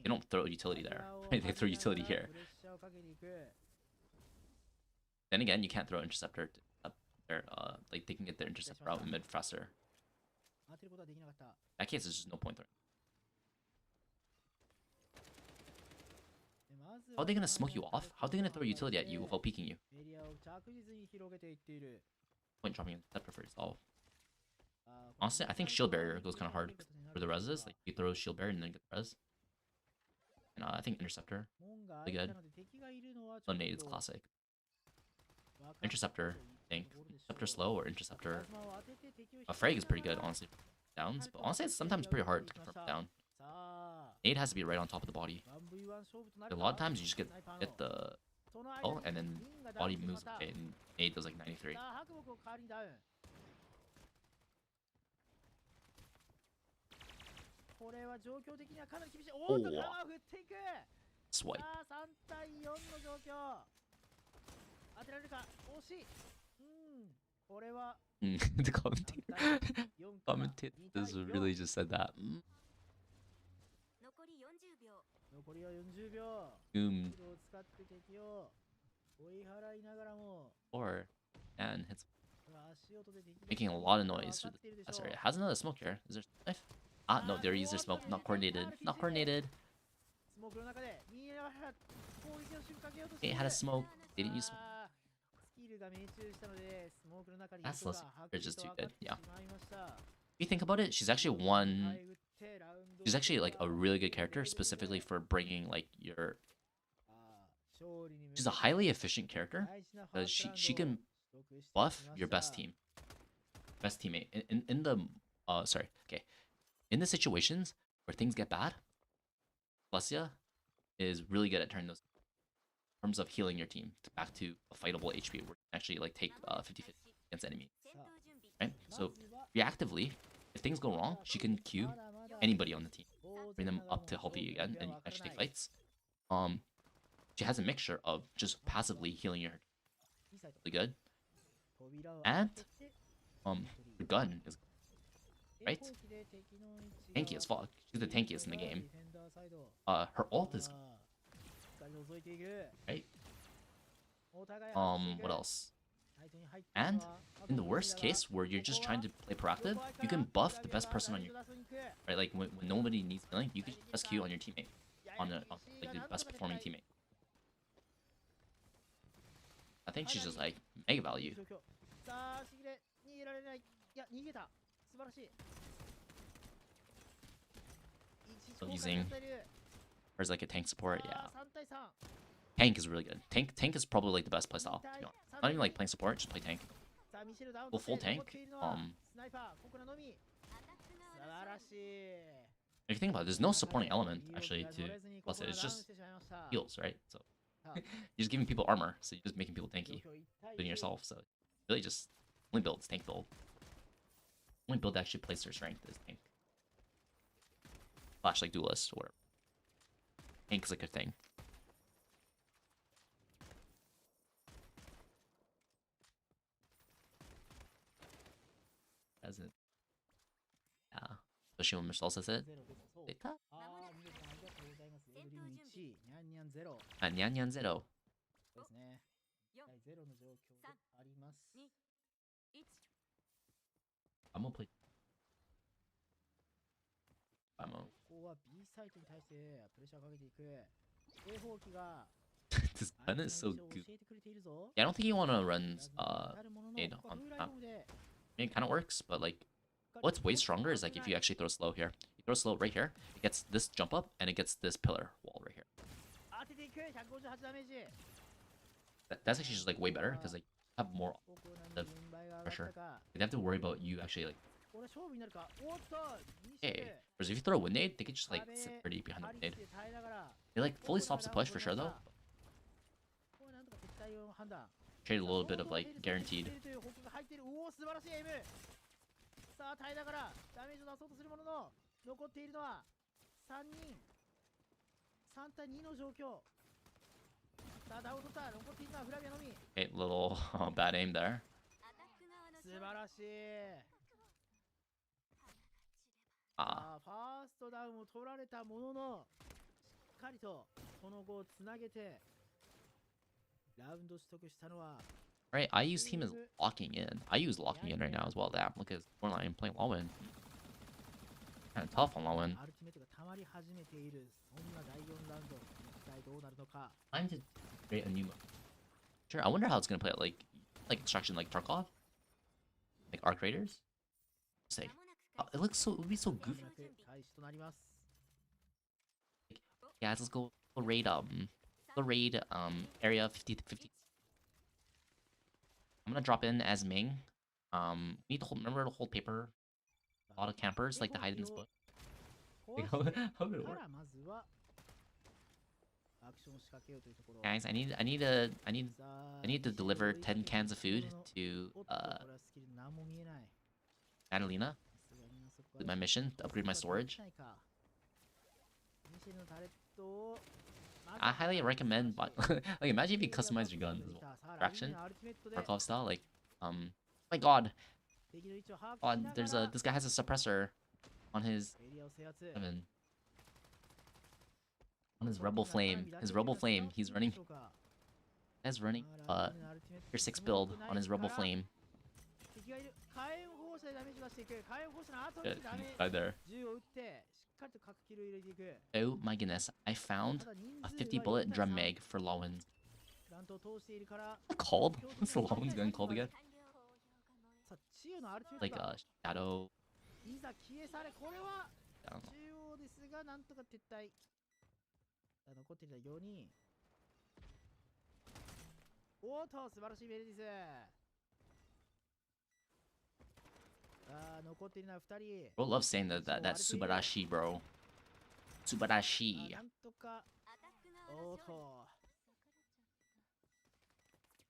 They don't throw utility there. They throw utility here. Then again, you can't throw interceptor up their like they can get their intercept route in mid faster. 当てることはできなかった。 That case, there's just no point there. でまず How are they gonna smoke you off? How are they gonna throw utility at you without peeking you? エリアを着実に広げていっている。 Point dropping interceptor for yourself. あー Honestly, I think shield barrier goes kind of hard for the reses. Like you throw shield barrier and then get the res. And I think interceptor. 門がreally 開 good. いたので敵がいるのはちょっと Lemonade is classic. 分かった Interceptor, と I いっ think. たところでしょう Interceptor slow or interceptor. プラズマを当てて敵を Frag is pretty good, 引き honestly. Downs, but honestly, it's sometimes pretty hard to confirm down. さあ Nade has to be right on top of the body. 1v1 勝負とな A る lot of か times you just get the その間 oh, に and then リンがダウン body してしま moves った away, and Nade does like 93. さあ白木を代わりにダウンこれは状況的にはかなり厳しいおーっとおー弾を振っていく Swipe. さあ3対4の状況当てられるか惜しいこれは The 3 commentator, 対4から commentators 2対4 really just said that. 残り40秒。残りは40秒 Boom. を使って敵を追い払いながらも Or and hits 足音で敵が making a lot of noise through 分かっているでし that's ょう right. Has another smoke here. Is there a knife? Ah, no, they use their smoke. Not coordinated. Not coordinated. スモークの中で右側から攻撃を仕掛けようとしてい They る had a smoke. They didn't use smoke. あースキルが命中したのでスモークの中に That's 人 less- がはっ they're きり just と too 分か good, って yeah. しまいました If you think about it, she's actually one. 耐え打ってラウンド She's actually like a really good character, specifically for bringing like your. あー勝利に向け She's て a highly efficient character 大事なファー because スト she ラウン can ドを取得して buff きま your した best team, best teammate. In the sorry, okay, in the situations where things get bad, Lesia is really good at turning those in terms of healing your team back to a fightable HP where you can actually like take 50-50 against enemy. 戦闘準備。 Right? ま So ずは reactively, if things go wrong, she can queue まだまだ anybody on the team, 当 bring 然 them ながら up to も healthy 勝 again, 負 and では actually 分 take からない fights. She has a mixture of just passively healing your いいサイト really good. 扉を And 開けて Her gun is right? 抵抗機で敵の位置 tanky as fuck. She's the tankiest in the game. ディフェンダーサイド Her ult is あーしっかり覗いている right. お互い外していく What else? サイトに入っている And のは in the worst case where you're just trying to play proactive, you can buff the best person on your right. Like when nobody needs healing, you can just Q on your teammate, on like the best performing teammate. I think she's just like mega value. さあしぎれ逃げられないいや逃げた素晴らしい So using her as like a tank support, yeah. 3対3 Tank is really good. Tank is probably like the best playstyle. To be honest. Not even like playing support, just play tank. さあミシェルダウン Well, full として残 tank, っているのは um, スナイパーコクナのみアタックが素晴らしい If you think about it, there's no supporting element actually to plus it. It's just heals, right? So you're just giving people armor, so you're just making people tanky, including yourself. So really just only builds tank build. Only build that actually plays their strength is tank. Slash like duelist or whatever. Tank is like a thing. As it, yeah. Especially when Michelle says it. ゼロですそう Data? ああ見事なありがとうございますエブリン1位ニャンニャンゼロ Ah, Nyan Nyan Zero. ですね第ゼロの状況であります I'm gonna play. I'm gonna. ここは B サイトに対してプレッシャーをかけていく A 砲器が This 相 gun 手の is so 位置を good. 教えてくれているぞ Yeah, I don't think you want to run 至るものの nade ここは on 風来 top. ボムで It kind of works, but like what's way stronger is like if you actually throw slow here. You throw slow right here, it gets this jump up and it gets this pillar wall right here. 当てていく158ダメージ That's actually just like way better because like you have more. ここなに軍配が上がったか They have to worry about you actually like. これ勝負になるかおっとミシェ Hey, ル whereas if you throw a wind nade, they could just like sit pretty behind the 張 wind り nade. 切って耐えながら They like fully stops the push for sure though. これなんとか敵対を判断 Trade a little bit of like guaranteed. という報告が入っているおお素晴らしいエイムさあ耐えながらダメージを出そうとするものの残っているのは3人3対2の状況さあダウンを取った残っているのはフラビアのみ Okay, little bad aim there. アタック側の素晴らしい Ah, さあファーストダウンを取られたもののしっかりとその後をつなげてラウンド取得したのは Right, IU's team is locking in. I use locking in right now as well. Damn, look at Scoreline playing Lawin. Kind of tough on Lawin. Time to create a new mode. Sure, I wonder how it's gonna play out. Like Extraction, like Tarkov, like Arc Raiders. Say, it looks so. It would be so goofy. Like, yeah, let's go raid area 50 to 50. I'm gonna drop in as Ming. We need to remember to hold paper. A lot of campers like to hide in this book. Like, how would it work? Guys, I need to deliver 10 cans of food to Catalina. With my mission to upgrade my storage. I highly recommend like imagine if you customize your gun as well. Fraction, Tarkov style, like my god. There's this guy has a suppressor on his on his Rebel Flame. His Rebel Flame, he's running tier 6 build on his Rebel Flame. Good, right there. Oh my goodness, I found a 50 bullet drum mag for Lawin. Called? What's the Lawin's gun called again? Like Shadow. I don't know. おーと素晴らしいメレディス。残っているのは2人。Bro loves saying that subarashi, bro. Subarashi. なんとか。おーと。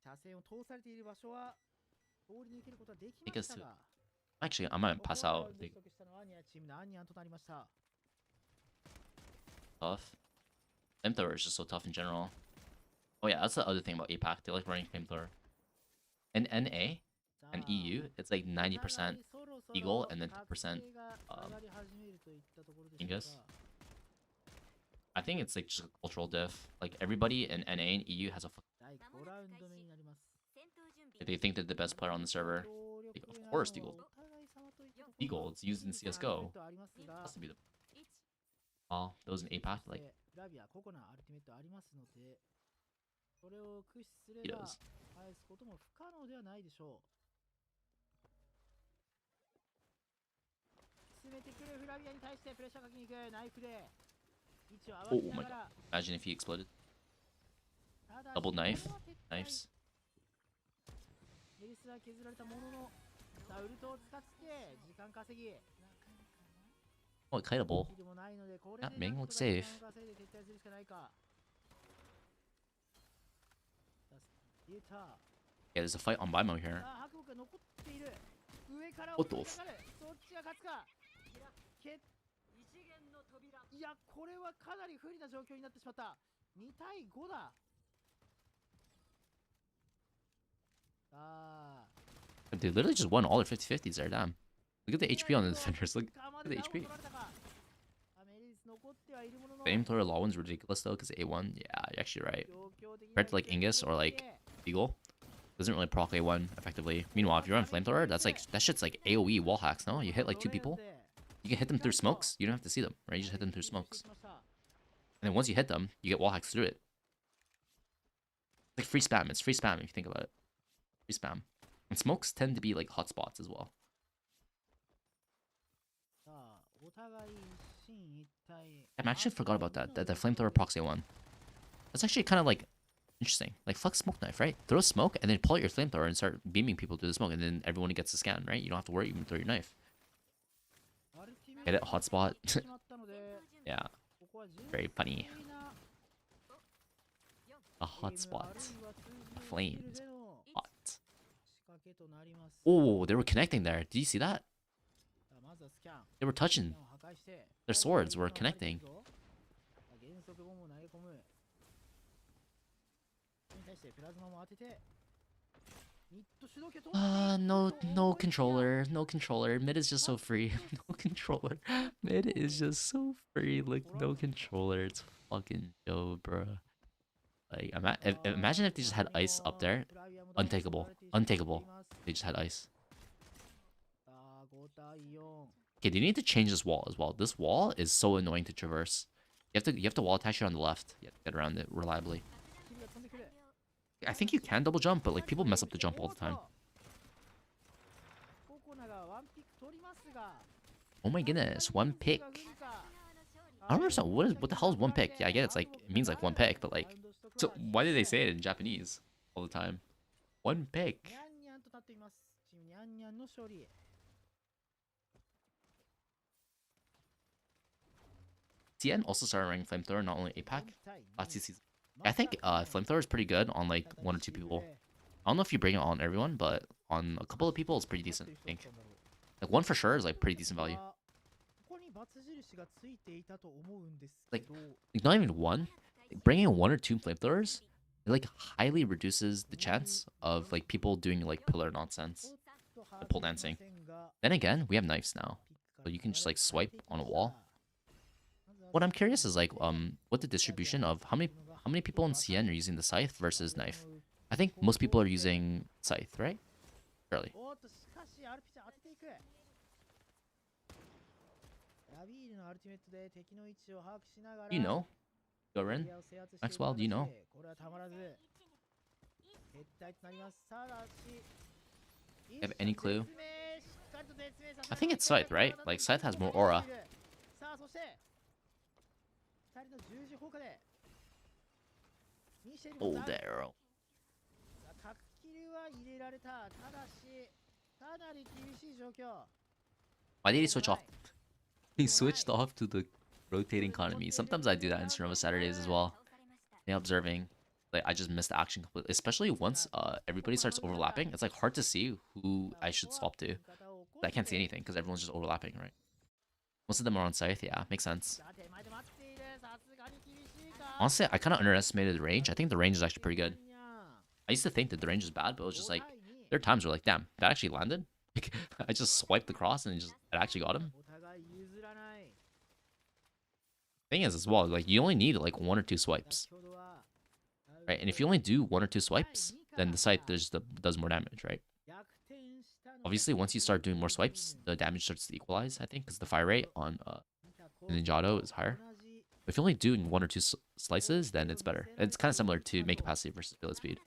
車線を通されている場所は通り抜けることはできましたが。Actually, I might pass out. Tough. Flamethrower is just so tough in general. Oh yeah, that's the other thing about APAC. They like running Flamethrower. In NA and EU, it's like 90% Eagle and then 10% Ingus. I think it's like just a cultural diff. Like everybody in NA and EU has a they think they're the best player on the server. Like, of course, Eagle. It's used in CS:GO. It has to be the. Oh, those in APAC like. He does. Oh my god. Imagine if he exploded. Double knife. Knives. Oh, kiteable. Yeah, Ming looks safe. Yeah, there's a fight on Bimo here. What the f... いや、これはかなり不利な状況になってしまった。2対5だ。They literally just won all their 50-50s there, damn. Look at the HP on the defenders, look at the HP. Flamethrower Lawin's ridiculous though, because A1, yeah, you're actually right. Compared to like Ingus or like Eagle, doesn't really proc A1 effectively. Meanwhile, if you're on Flamethrower, that's like, that shit's like AoE wall hacks, no? You hit like 2 people, you can hit them through smokes, you don't have to see them, right? You just hit them through smokes. And then once you hit them, you get wall hacks through it. Like free spam, it's free spam if you think about it. Free spam. And smokes tend to be like hotspots as well. I actually forgot about that the Flamethrower proxy one. That's actually kind of like interesting. Like fuck smoke knife, right? Throw smoke and then pull out your flamethrower and start beaming people through the smoke, and then everyone gets the scan, right? You don't have to worry, you can throw your knife. Get it? Hotspot. Yeah. Very funny. A hotspot. Flames. Hot. Oh, they were connecting there. Did you see that? They were touching. Their swords were connecting. No controller. No controller. Mid is just so free. No controller. Mid is just so free. Like, no controller. It's fucking dope, bro. Like, imagine if they just had ice up there. Untakeable. Untakeable. They just had ice. Okay, they need to change this wall as well. This wall is so annoying to traverse. You have to wall attach it on the left. You have to get around it reliably. I think you can double jump, but like people mess up the jump all the time. Oh my goodness, one pick. I don't understand what the hell is one pick? Yeah, I get it's like it means like one pick, but like so why did they say it in Japanese all the time? One pick. Tien also started running flamethrower, not only APAC. I think flamethrower is pretty good on like 1 or 2 people. I don't know if you bring it on everyone, but on a couple of people it's pretty decent, I think. Like 1 for sure is like pretty decent value. Like not even 1. Like, bringing 1 or 2 flamethrowers, it like highly reduces the chance of like people doing like pillar nonsense, like pole dancing. Then again, we have knives now, so you can just like swipe on a wall. What I'm curious is like what the distribution of how many people in CN are using the scythe versus knife. I think most people are using scythe, right? Surely. You know, Gorin, Maxwell, do you know? Have any clue? I think it's scythe, right? Like scythe has more aura. Old arrow. Why did he switch off? He switched off to the rotating economy. Sometimes I do that in Strinova Saturdays as well. Yeah, observing. Like I just missed the action completely. Especially once everybody starts overlapping. It's like hard to see who I should swap to. I can't see anything because everyone's just overlapping, right? Most of them are on scythe, yeah, makes sense. Honestly, I kind of underestimated the range. I think the range is actually pretty good. I used to think that the range is bad, but it was just like, there are times where like, damn, that actually landed? Like, I just swiped across and it actually got him. Thing is as well, like, you only need like 1 or 2 swipes. Right, and if you only do 1 or 2 swipes, then the scythe does more damage, right? Obviously, once you start doing more swipes, the damage starts to equalize, I think, because the fire rate on Ninjato is higher. If you're only doing 1 or 2 slices, then it's better. It's kind of similar to make capacity versus billet speed.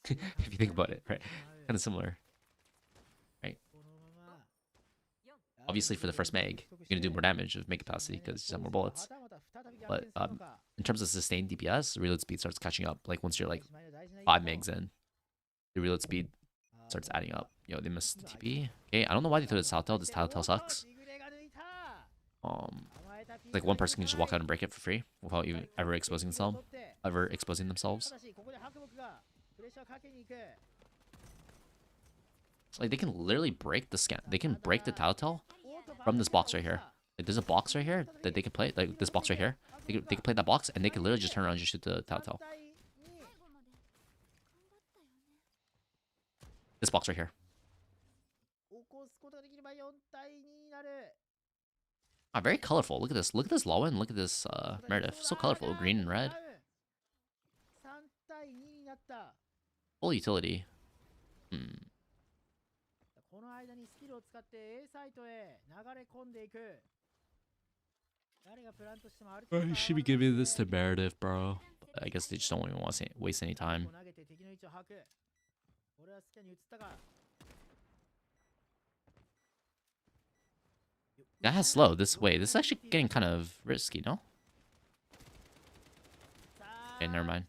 If you think about it, right? Kind of similar. Right? Obviously, for the first meg, you're going to do more damage with make capacity because you have more bullets. But in terms of sustained DPS, reload speed starts catching up. Like once you're like 5 megs in, the reload speed starts adding up. Yo, they missed the TP. Okay, I don't know why they threw the Tattletale. This Tattletale sucks. Like one person can just walk out and break it for free without even ever exposing themselves. Like they can literally break the scan. They can break the Tattletale from this box right here. Like there's a box right here that they can play. Like this box right here. They can play that box and they can literally just turn around and just shoot the Tattletale. This box right here. Ah, very colorful. Look at this. Look at this Lowen. Look at this Meredith. So colorful. Green and red. Full utility. You should be giving this to Meredith, bro. I guess they just don't even want to waste any time. That has slow. This is actually getting kind of risky, no? Okay, never mind.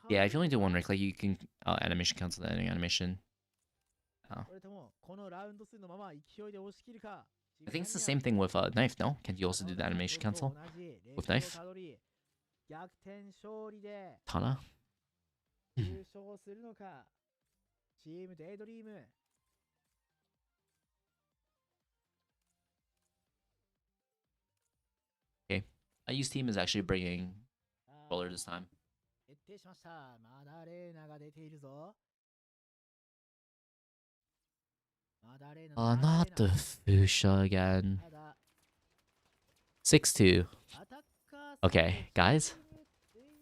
Yeah, if you only do 1 rank, like you can animation cancel the ending animation. Oh. I think it's the same thing with knife, no? Can you also do the animation cancel with knife? Tana? Okay. I use team is actually bringing roller this time. Not the fuchsia again. 6-2. Okay, guys.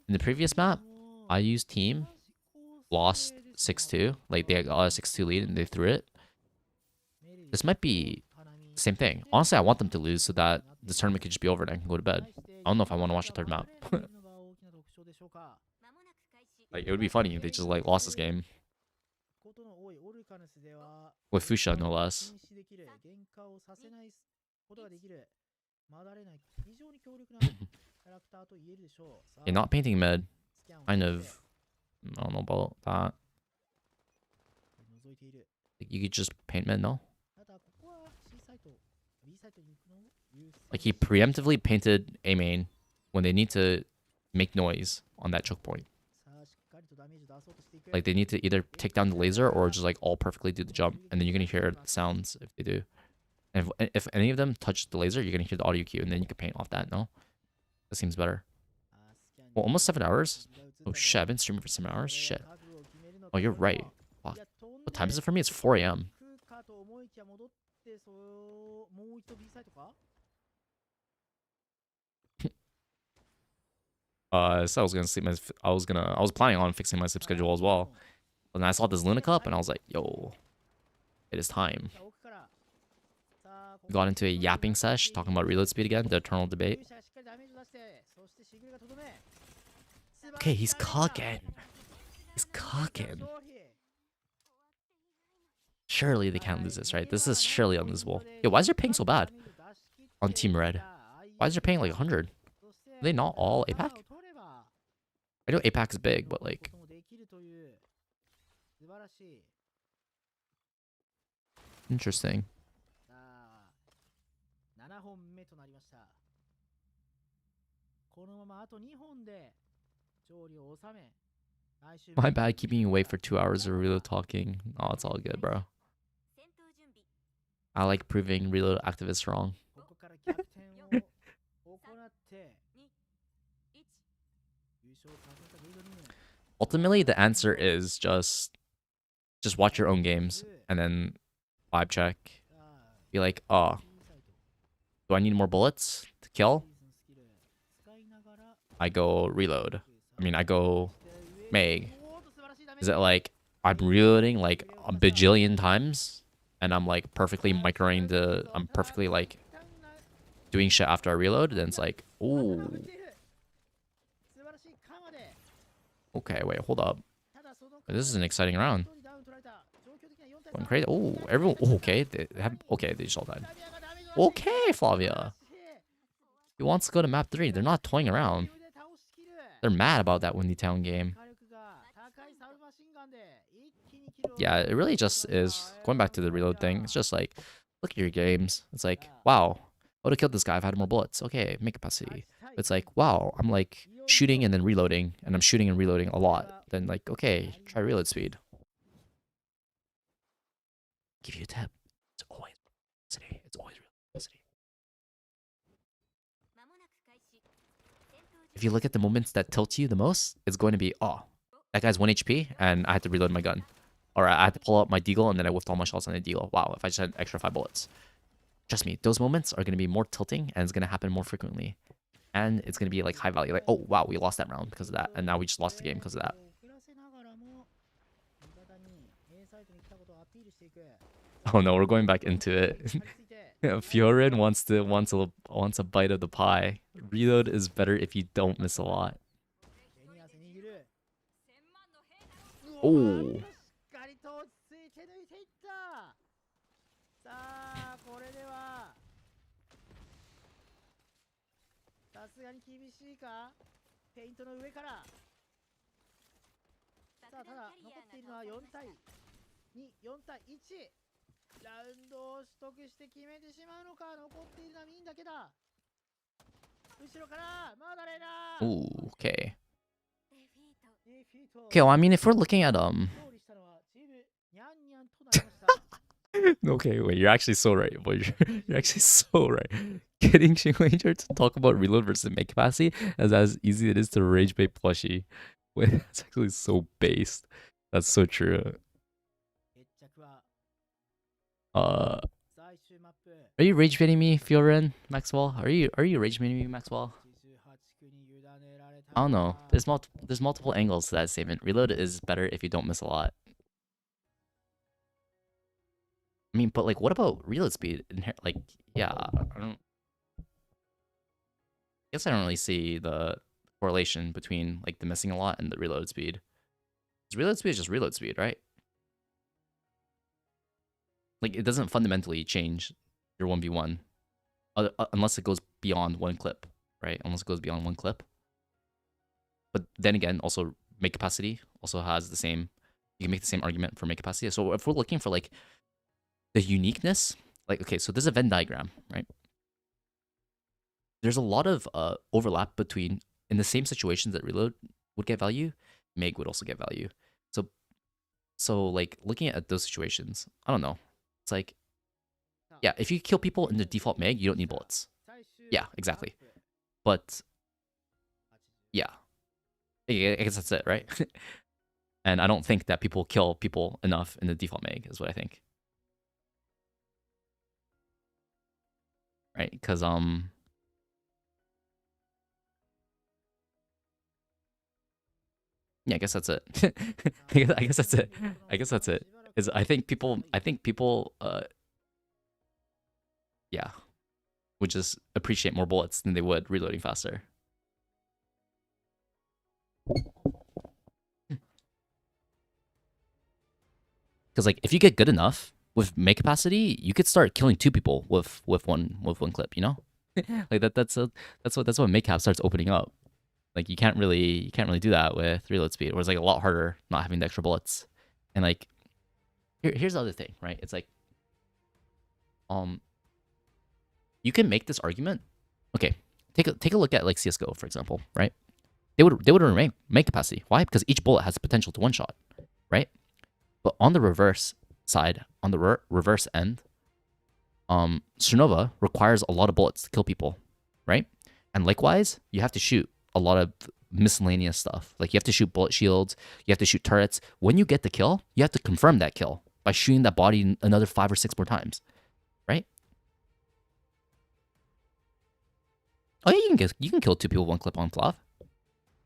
In the previous map, I used team, lost 6-2. Like, they got a 6-2 lead and they threw it. This might be the same thing. Honestly, I want them to lose so that this tournament could just be over and I can go to bed. I don't know if I want to watch the third map. Like, it would be funny if they just, like, lost this game. With fuchsia, no less. You're not painting mid. Kind of. I don't know about that. Like, you could just paint mid, no? Like, he preemptively painted A main when they need to make noise on that choke point. Like, they need to either take down the laser or just, like, all perfectly do the jump. And then you're going to hear the sounds if they do. And if any of them touch the laser, you're going to hear the audio cue. And then you can paint off that, no? That seems better. Well, almost 7 hours? Oh, shit. I've been streaming for 7 hours? Shit. Oh, you're right. Fuck. What time is it for me? It's 4 a.m. So I was gonna sleep. I was planning on fixing my sleep schedule as well. But then I saw this Luna Cup and I was like, yo, it is time. We got into a yapping sesh, talking about reload speed again, the eternal debate. Okay, he's cooking. He's cooking. Surely they can't lose this, right? This is surely unlosable. Yo, why is your ping so bad? On Team Red. Why is your ping like 100? Are they not all APAC? I know APAC is big, but like... Interesting. My bad keeping you awake for 2 hours of reload talking. Oh, it's all good, bro. I like proving reload activists wrong. Ultimately, the answer is just watch your own games and then vibe check. Be like, oh, do I need more bullets to kill? I go reload. I mean, I go Meg. Is it like I'm reloading like a bajillion times and I'm like perfectly microing I'm perfectly like doing shit after I reload? Then it's like, ooh. Okay, wait, hold up. This is an exciting round. Going crazy. Oh, everyone. Okay, okay, they just all died. Okay, Flavia. He wants to go to map 3. They're not toying around. They're mad about that Windy Town game. Yeah, it really just is. Going back to the reload thing, it's just like, look at your games. It's like, wow, I would have killed this guy if I had more bullets. Okay, make capacity. It's like, wow, I'm like shooting and then reloading, and I'm shooting and reloading a lot. Then like, okay, try reload speed. Give you a tip. It's always capacity. It's always reload capacity. If you look at the moments that tilt you the most, it's going to be, oh, that guy's 1 HP and I had to reload my gun. Or I had to pull out my deagle and then I whiffed all my shots on the deagle. Wow, if I just had extra 5 bullets. Trust me, those moments are going to be more tilting and it's going to happen more frequently. And it's going to be like high value. Like, oh, wow, we lost that round because of that. And now we just lost the game because of that. Oh no, we're going back into it. Fiorin wants a bite of the pie. Reload is better if you don't miss a lot. Oh. Ooh, okay. Okay, well, I mean, if we're looking at okay, wait, you're actually so right, boy. You're actually so right. Getting Shinwager to talk about reload versus make capacity is as easy as it is to rage bait plushie. Wait, that's actually so based. That's so true. 決着は Uh, 最終マップ are you rage baiting me, Fiorin, Maxwell? Are you rage baiting me, Maxwell? 88区に委ねられた I don't know. There's multiple angles to that statement. Reload is better if you don't miss a lot. I mean, but like, what about reload speed? Like, yeah, I don't. I guess I don't really see the correlation between like the missing a lot and the reload speed. 'Cause reload speed is just reload speed, right? Like, it doesn't fundamentally change your 1v1 unless it goes beyond one clip, right? Unless it goes beyond one clip. But then again, also make capacity also has the same. You can make the same argument for make capacity. So if we're looking for like the uniqueness, like, okay, so there's a Venn diagram, right? There's a lot of overlap between, in the same situations that reload would get value, Meg would also get value. So like looking at those situations, I don't know. It's like, yeah, if you kill people in the default Meg, you don't need bullets. Yeah, exactly. But yeah, I guess that's it, right? And I don't think that people kill people enough in the default Meg, is what I think. Right? Because yeah, I guess that's it. I guess that's it. I guess that's it. Is I think people yeah, would just appreciate more bullets than they would reloading faster. Because like if you get good enough with make capacity, you could start killing two people with one clip, you know? Like that's what make cap starts opening up. Like you can't really do that with reload speed, or it's like a lot harder not having the extra bullets. And like here's the other thing, right? It's like you can make this argument. Okay, take a look at like CS:GO, for example, right? They would remain make capacity. Why? Because each bullet has the potential to one shot, right? But on the reverse side, on the reverse end, Strinova requires a lot of bullets to kill people, right? And likewise, you have to shoot a lot of miscellaneous stuff. Like you have to shoot bullet shields, you have to shoot turrets. When you get the kill, you have to confirm that kill by shooting that body another 5 or 6 more times, right? Oh yeah, you can kill 2 people with 1 clip on Flav,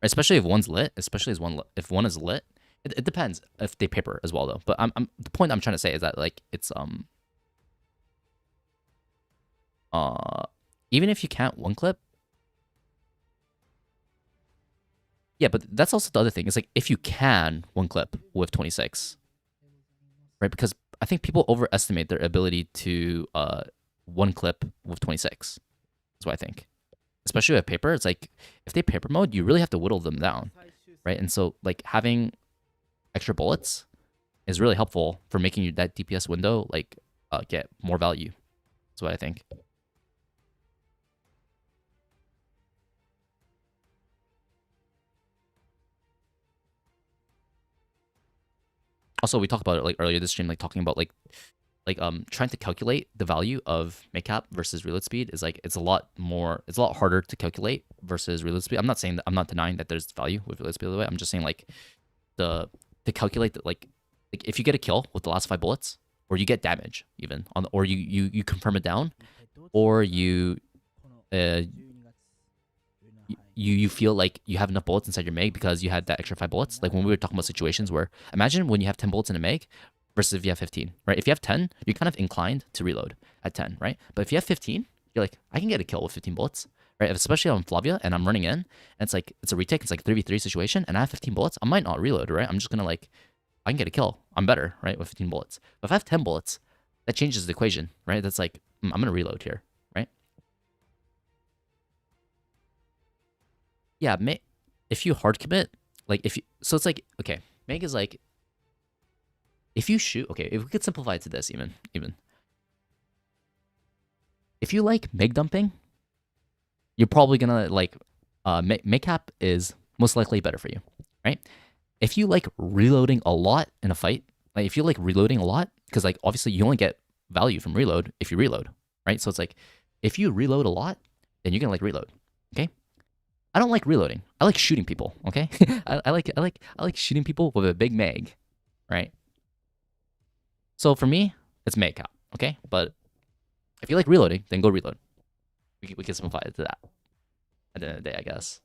especially if one's lit. Especially if one is lit. It depends if they paper as well though. But the point I'm trying to say is that like it's even if you can't 1 clip. Yeah, but that's also the other thing. It's like if you can 1 clip with 26, right? Because I think people overestimate their ability to 1 clip with 26. That's what I think. Especially with paper, it's like if they paper mode, you really have to whittle them down, right? And so like having extra bullets is really helpful for making that DPS window like get more value. That's what I think. Also, we talked about it like earlier this stream, like talking about like trying to calculate the value of make cap versus reload speed is like it's a lot harder to calculate versus reload speed. I'm not denying that there's value with reload speed, by the way. I'm just saying like to calculate that like if you get a kill with the last 5 bullets, or you get damage even on or you confirm it down, or you feel like you have enough bullets inside your mag because you had that extra 5 bullets. Like when we were talking about situations where imagine when you have 10 bullets in a mag versus if you have 15, right? If you have 10, you're kind of inclined to reload at 10, right? But if you have 15, you're like, I can get a kill with 15 bullets, right? Especially on Flavia and I'm running in and it's like, it's a retake, it's like 3v3 situation and I have 15 bullets, I might not reload, right? I'm just gonna like, I can get a kill. I'm better, right? With 15 bullets. But if I have 10 bullets, that changes the equation, right? That's like, I'm gonna reload here, right? Yeah, if you hard commit, like so it's like, okay, Meg is like, if you shoot, okay, if we could simplify it to this even. If you like Meg dumping, you're probably gonna like, Meg cap is most likely better for you, right? If you like reloading a lot in a fight, like if you like reloading a lot, because like obviously you only get value from reload if you reload, right? So it's like, if you reload a lot, then you're gonna like reload, okay? I don't like reloading. I like shooting people. Okay, I like shooting people with a big mag, right? So for me, it's mag cap. Okay, but if you like reloading, then go reload. We can simplify it to that. At the end of the day, I guess.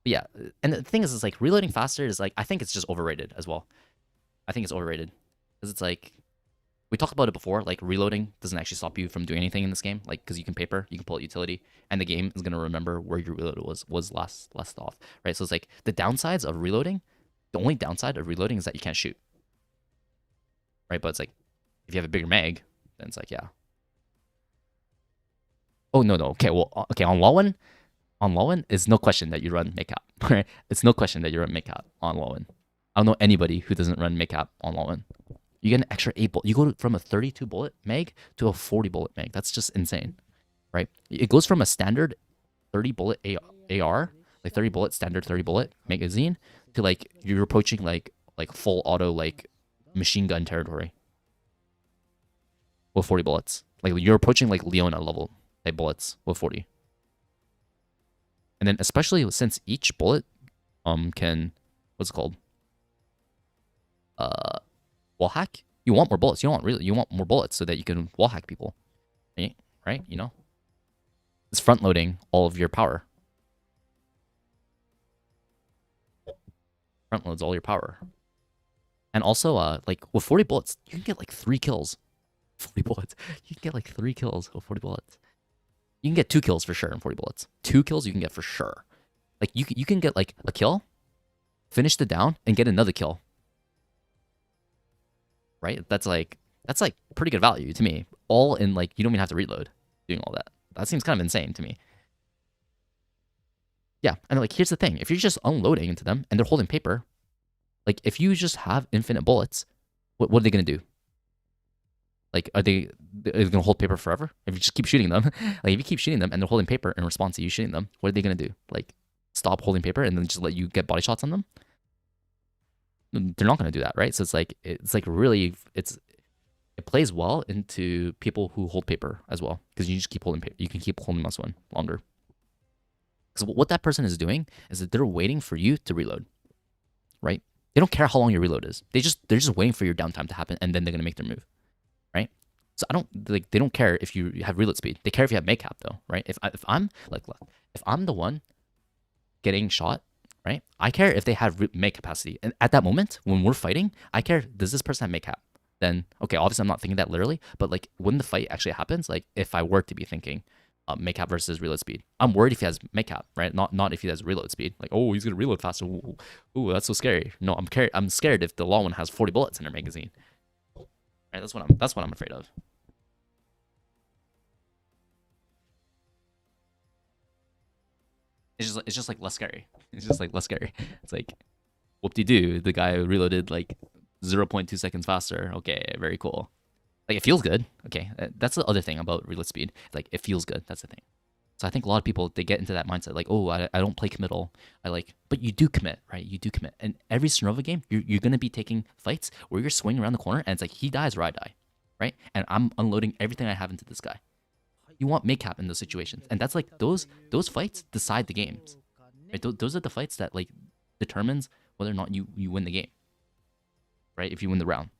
But yeah, and the thing is like reloading faster is like I think it's just overrated as well. I think it's overrated because it's like we talked about it before. Like reloading doesn't actually stop you from doing anything in this game. Like because you can paper, you can pull out utility, and the game is gonna remember where your reload was last off, right? So it's like the downsides of reloading. The only downside of reloading is that you can't shoot, right? But it's like if you have a bigger mag, then it's like yeah. Oh no. Okay, well okay on Lowen. On Lowen, it's no question that you run makeup, right? It's no question that you run makeup on Lowen. I don't know anybody who doesn't run makeup on Lowen. You get an extra 8 bullet. You go from a 32 bullet mag to a 40 bullet mag. That's just insane, right? It goes from a standard 30 bullet AR, like 30 bullet standard 30 bullet magazine, to like you're approaching like full auto like machine gun territory with 40 bullets. Like you're approaching like Leona level type bullets with 40. And then especially since each bullet can what's it called? Wall hack? You want more bullets. You want more bullets so that you can wall hack people. Right? You know? It's front loading all of your power. Front loads all your power. And also like with 40 bullets, you can get like 3 kills. 40 bullets. You can get like 3 kills with 40 bullets. You can get 2 kills for sure in 40 bullets. 2 kills you can get for sure. Like you can get like a kill, finish the down, and get another kill. Right? That's like pretty good value to me. All in like you don't even have to reload doing all that. That seems kind of insane to me. Yeah, and like here's the thing: if you're just unloading into them and they're holding paper, like if you just have infinite bullets, what are they gonna do? Like, are they gonna hold paper forever? If you just keep shooting them, like if you keep shooting them and they're holding paper in response to you shooting them, what are they gonna do? Like, stop holding paper and then just let you get body shots on them? They're not gonna do that, right? So it's like really it plays well into people who hold paper as well because you just keep holding paper. You can keep holding mouse one longer. Because what that person is doing is that they're waiting for you to reload, right? They don't care how long your reload is. They're just waiting for your downtime to happen and then they're gonna make their move. Right? So they don't care if you have reload speed. They care if you have makeup though, right? If I'm the one getting shot, right? I care if they have make capacity. And at that moment, when we're fighting, I care, does this person have makeup? Then okay, obviously I'm not thinking that literally, but like when the fight actually happens, like if I were to be thinking makeup versus reload speed, I'm worried if he has makeup, right? Not if he has reload speed. Like, oh, he's gonna reload faster. Ooh, that's so scary. No, I'm scared if the long one has 40 bullets in their magazine. Right, that's what I'm afraid of. It's just like less scary. It's just like less scary. It's like whoop-de-doo, the guy reloaded like 0.2 seconds faster. Okay, very cool. Like it feels good. Okay, that's the other thing about reload speed. Like it feels good. That's the thing. So I think a lot of people they get into that mindset like, oh, I don't play committal. But you do commit, right? You do commit. And every Strinova game, you're gonna be taking fights where you're swinging around the corner and it's like he dies or I die, right? And I'm unloading everything I have into this guy. You want makeup in those situations, and that's like those fights decide the games, right? Those are the fights that like determines whether or not you win the game, right? If you win the round.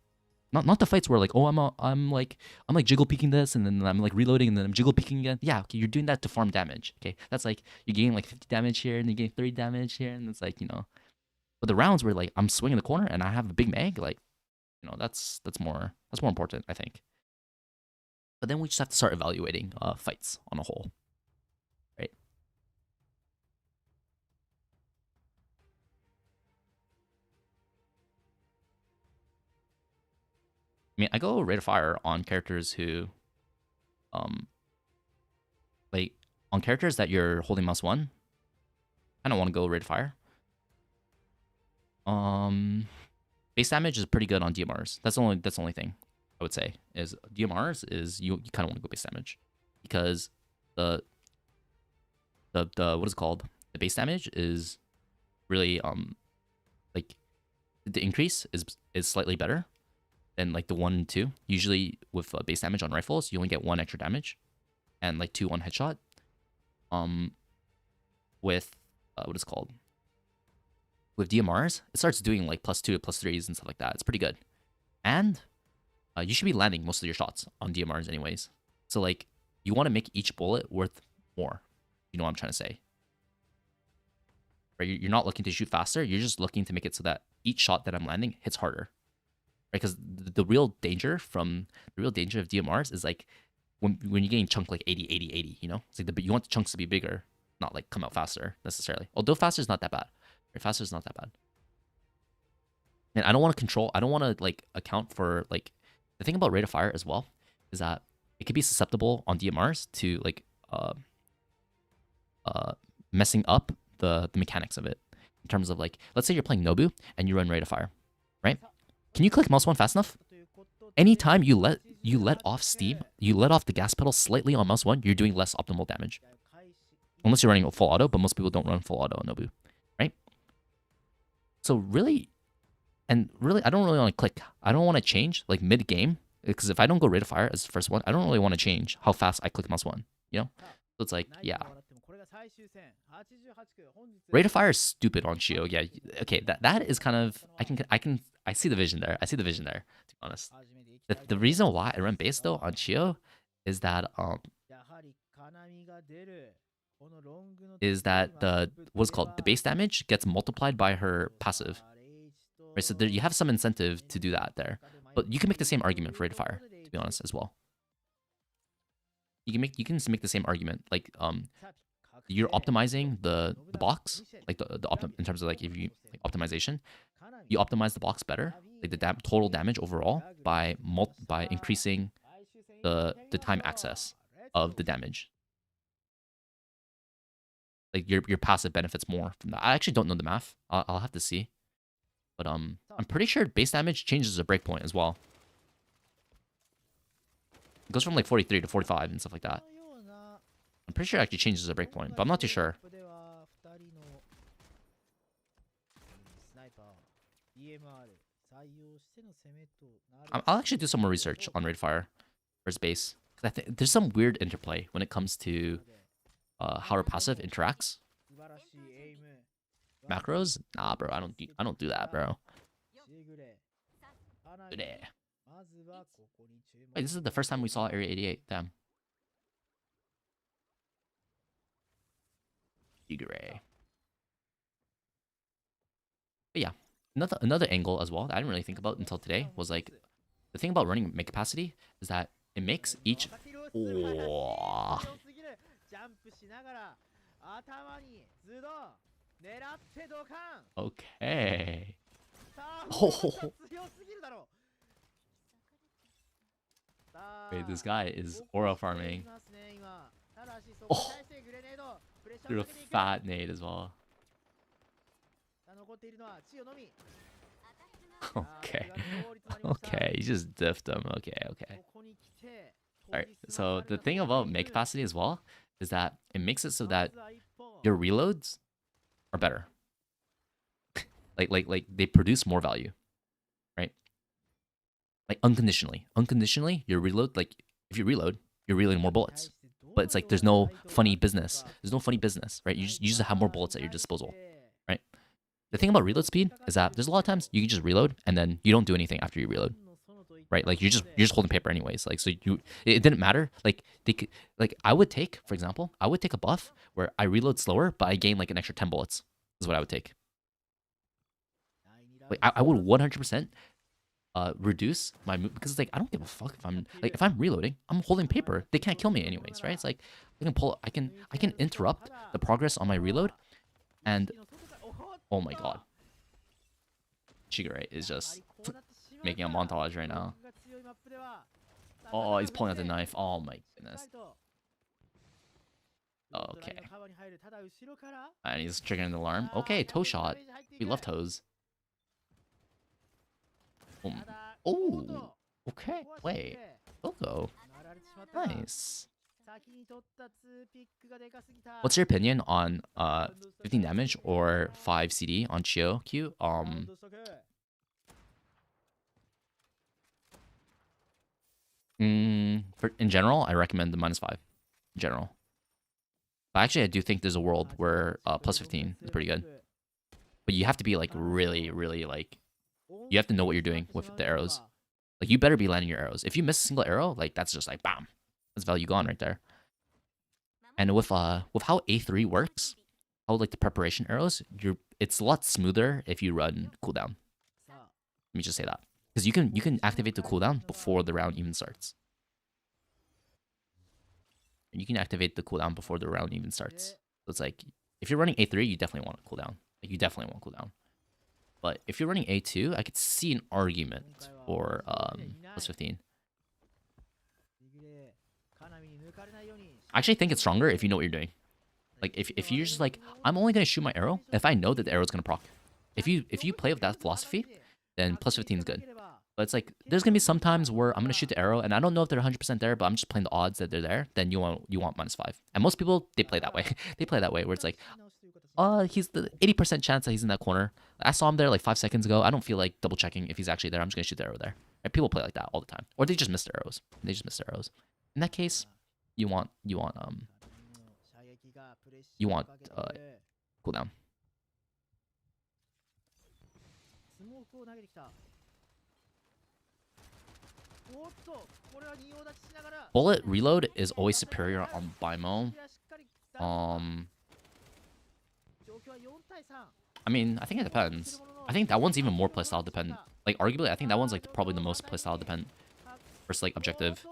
Not the fights where like, oh, I'm like jiggle peeking this and then I'm like reloading and then I'm jiggle peeking again. Yeah, okay, you're doing that to farm damage. Okay, that's like you're getting like 50 damage here and you're getting 30 damage here and it's like, you know. But the rounds where like I'm swinging the corner and I have a big mag, like, you know, that's more important, I think. But then we just have to start evaluating fights on a whole, right? I mean, I go rate of fire on characters who, like, on characters that you're holding mouse one. I don't want to go rate of fire. Base damage is pretty good on DMRs. That's the only thing I would say is DMRs is you kind of want to go base damage because the what is it called? The base damage is really like the increase is slightly better than like the 1 and 2. Usually with base damage on rifles, you only get 1 extra damage and like 2 on headshot. with what is called with DMRs, it starts doing like +2, +3s and stuff like that. It's pretty good. And you should be landing most of your shots on DMRs anyways. So like you want to make each bullet worth more. You know what I'm trying to say? Right? You're not looking to shoot faster. You're just looking to make it so that each shot that I'm landing hits harder. Right? Because the real danger of DMRs is like when you're getting chunked like 80, 80, 80. You know, it's like you want the chunks to be bigger, not like come out faster necessarily. Although faster is not that bad. Right? Faster is not that bad. And I don't want to control. I don't want to like account for like the thing about rate of fire as well is that it could be susceptible on DMRs to like messing up the mechanics of it in terms of like, let's say you're playing Nobu and you run rate of fire, right? Can you click mouse 1 fast enough? Anytime you let off steam, you let off the gas pedal slightly on mouse 1, you're doing less optimal damage. Unless you're running full auto, but most people don't run full auto on Nobu, right? So really, I don't really want to click. I don't want to change like mid game because if I don't go rate of fire as the first one, I don't really want to change how fast I click mouse 1. You know, so it's like yeah. Rate of fire is stupid on Shio. Yeah, okay, that is kind of I see the vision there. To be honest, the reason why I run base though on Shio is that the what's called the base damage gets multiplied by her passive. Right, so there you have some incentive to do that there, but you can make the same argument for rate of fire. To be honest, as well, you can make the same argument like you're optimizing the box like in terms of like if you like optimization, you optimize the box better like the total damage overall by increasing the time access of the damage. Like your passive benefits more from that. I actually don't know the math. I'll have to see, but I'm pretty sure base damage changes a breakpoint as well. It goes from like 43 to 45 and stuff like that. I'm pretty sure it actually changes a breakpoint, but I'm not too sure. I'll actually do some more research on rate of fire versus base. I think there's some weird interplay when it comes to how her passive interacts. Macros? Nah, bro. I don't do that, bro. Wait, this is the first time we saw Area 88. Damn. Gray. But yeah, another angle as well that I didn't really think about until today was like the thing about running mid capacity is that it makes each. Oh. Okay. Oh. Wait, this guy is aura farming. Oh. Through a fat nade as well. Okay. Okay, you just diffed him. Okay. Alright, so the thing about mid capacity as well is that it makes it so that your reloads are better. like they produce more value. Right? Like unconditionally. Unconditionally, your reload, like if you reload, you're reloading more bullets. But it's like there's no funny business. There's no funny business, right? You just have more bullets at your disposal, right? The thing about reload speed is that there's a lot of times you can just reload and then you don't do anything after you reload, right? Like you're just holding paper anyways. Like so it didn't matter. Like I would take, for example, I would take a buff where I reload slower, but I gain like an extra 10 bullets. Is what I would take. Like I would 100%. Reduce my move because it's like I don't give a fuck if I'm reloading, I'm holding paper. They can't kill me anyways, right? It's like I can interrupt the progress on my reload, and oh my god, Shigure is just making a montage right now. Oh, he's pulling out the knife. Oh my goodness. Okay. And he's triggering the alarm. Okay, toe shot. We love toes. Oh, okay. Wait. Logo. Nice. What's your opinion on 15 damage or 5 CD on Chio Q? In general, I recommend the -5. In general. But actually, I do think there's a world where plus 15 is pretty good. But you have to be like really, really like, you have to know what you're doing with the arrows. Like you better be landing your arrows. If you miss a single arrow, like that's just like bam, that's value gone right there. And with how A3 works, how like the preparation arrows, it's a lot smoother if you run cooldown. Let me just say that, because you can activate the cooldown before the round even starts. You can activate the cooldown before the round even starts. So it's like if you're running A3, you definitely want a cooldown. Like you definitely want cooldown. But if you're running A2, I could see an argument for plus 15. I actually think it's stronger if you know what you're doing. Like if you're just like, I'm only gonna shoot my arrow if I know that the arrow's gonna proc. If you play with that philosophy, then plus 15 is good. But it's like there's gonna be some times where I'm gonna shoot the arrow and I don't know if they're 100% there, but I'm just playing the odds that they're there. Then you want -5. And most people, they play that way. They play that way where it's like, he's the 80% chance that he's in that corner. I saw him there like 5 seconds ago. I don't feel like double checking if he's actually there. I'm just gonna shoot the arrow there. Right? People play like that all the time, or they just miss their arrows. In that case, you want cooldown. Bullet reload is always superior on Bimo. I mean, I think it depends. I think that one's even more playstyle dependent. Like, arguably, I think that one's like probably the most playstyle dependent versus like objective.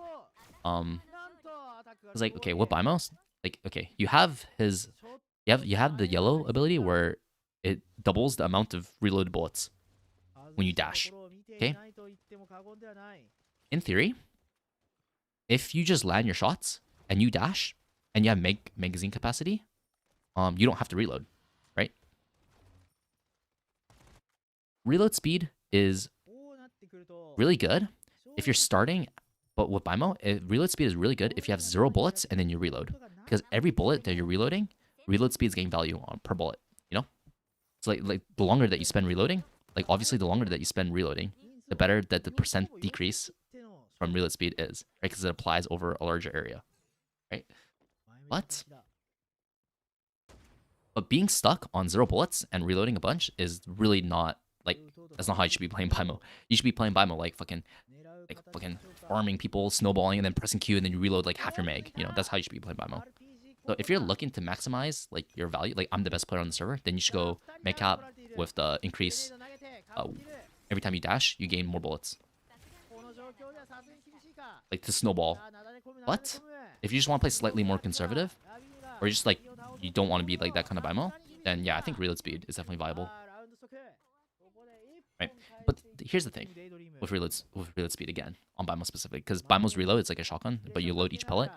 It's like, okay, what Bimo? Like, okay, you have the yellow ability where it doubles the amount of reloaded bullets when you dash. Okay. In theory, if you just land your shots and you dash and you have magazine capacity, you don't have to reload, right? Reload speed is really good if you're starting, but with Bimo, reload speed is really good if you have 0 bullets and then you reload, because every bullet that you're reloading, reload speed is getting value on per bullet. You know, it's like the longer that you spend reloading, like obviously the longer that you spend reloading, the better that the percent decrease from reload speed is, right? Because it applies over a larger area, right? But being stuck on 0 bullets and reloading a bunch is really not, like, that's not how you should be playing Bimo. You should be playing Bimo like fucking farming people, snowballing, and then pressing Q, and then you reload like half your mag. You know, that's how you should be playing Bimo. So if you're looking to maximize like your value, like I'm the best player on the server, then you should go mag cap with the increase. Every time you dash, you gain more bullets, like to snowball. But if you just want to play slightly more conservative, or just like you don't want to be like that kind of Bimo, then yeah, I think reload speed is definitely viable. Right? But here's the thing with reload speed again on Bimo specifically, because Bimo's reload is like a shotgun, but you load each pellet.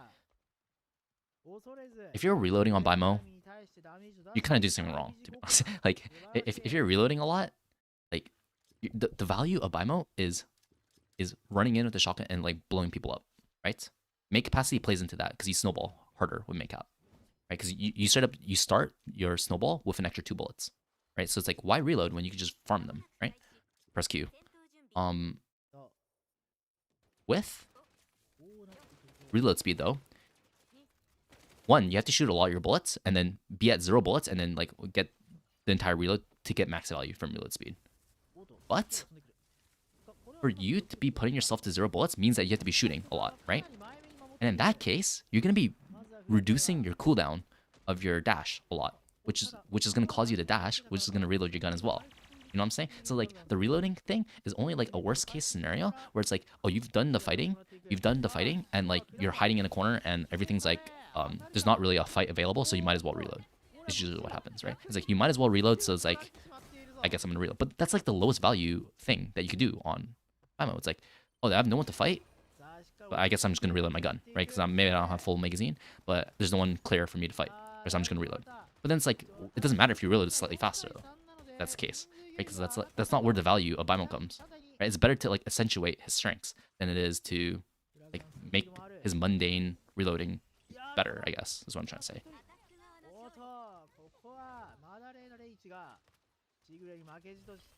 If you're reloading on Bimo, you kind of do something wrong, to be honest. Like if you're reloading a lot, like the value of Bimo is running in with the shotgun and like blowing people up, right? Make capacity plays into that because you snowball harder with make cap, right? Because you start your snowball with an extra 2 bullets, right? So it's like, why reload when you can just farm them, right? Press Q. With reload speed though, one, you have to shoot a lot of your bullets and then be at 0 bullets and then like get the entire reload to get max value from reload speed. But for you to be putting yourself to 0 bullets means that you have to be shooting a lot, right? And in that case, you're gonna be reducing your cooldown of your dash a lot, which is gonna cause you to dash, which is gonna reload your gun as well. You know what I'm saying? So like the reloading thing is only like a worst case scenario where it's like, oh, you've done the fighting, and like you're hiding in a corner and everything's like, there's not really a fight available, so you might as well reload. It's usually what happens, right? It's like you might as well reload, so it's like, I guess I'm gonna reload. But that's like the lowest value thing that you could do on Bimo. It's like, oh, I have no one to fight, but I guess I'm just gonna reload my gun, right? Because maybe I don't have full magazine, but there's no one clear for me to fight, so I'm just gonna reload. But then it's like, it doesn't matter if you reload slightly faster though. That's the case, right? Because that's not where the value of Bimo comes, right? It's better to like accentuate his strengths than it is to like make his mundane reloading better, I guess, is what I'm trying to say.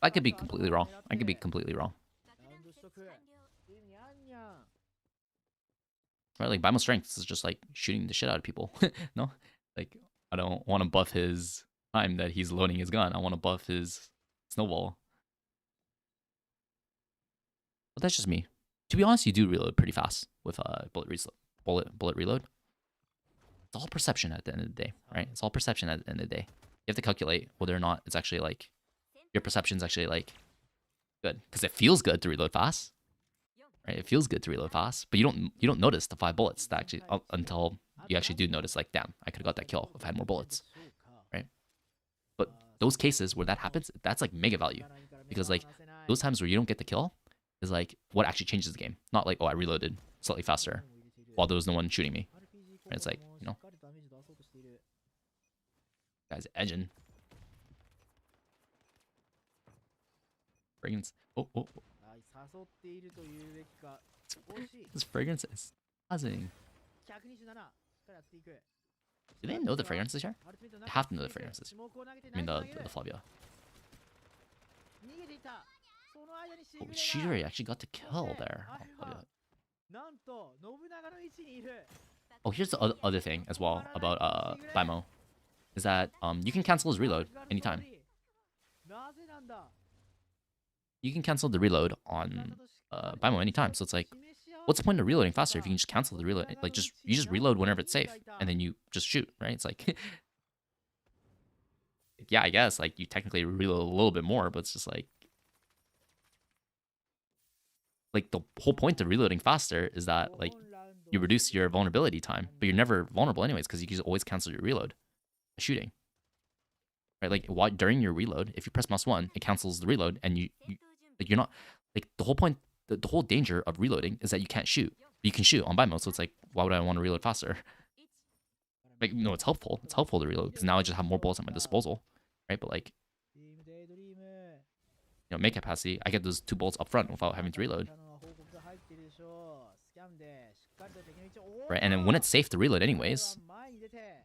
I could be completely wrong. Right, like Bimo strengths is just like shooting the shit out of people. No, Like, I don't want to buff his time that he's loading his gun. I want to buff his snowball. But that's just me. To be honest, you do reload pretty fast with bullet reload. It's all perception at the end of the day, right? It's all perception at the end of the day. You have to calculate whether or not it's actually like your perception's actually like good, because it feels good to reload fast, right? It feels good to reload fast, but you don't notice the 5 bullets that actually until you actually do notice, like, damn, I could have got that kill if I had more bullets, right? But those cases where that happens, that's like mega value, because like those times where you don't get the kill is like what actually changes the game. Not like, oh, I reloaded slightly faster while there was no one shooting me. Right? It's like, you know, guys edging. Fragrance. Oh. This fragrance is buzzing. Do they know the fragrances here? They have to know the fragrances. I mean the Flavia. Oh, Shidori actually got the kill there. Oh, here's the other thing as well about Bimo, is that you can cancel his reload anytime. You can cancel the reload on Bimo anytime. So it's like, what's the point of reloading faster if you can just cancel the reload? Like, you just reload whenever it's safe, and then you just shoot, right? It's like, yeah, I guess like you technically reload a little bit more, but it's just like the whole point of reloading faster is that like you reduce your vulnerability time, but you're never vulnerable anyways because you can just always cancel your reload by shooting. Right, like during your reload, if you press mouse 1, it cancels the reload, and you like, you're not like, the whole point, the whole danger of reloading is that you can't shoot. You can shoot on Bimo, so it's like, why would I want to reload faster? Like, no, it's helpful. It's helpful to reload because now I just have more bullets at my disposal, right? But like, you know, make capacity, I get those 2 bullets up front without having to reload. Right, and then when it's safe to reload anyways,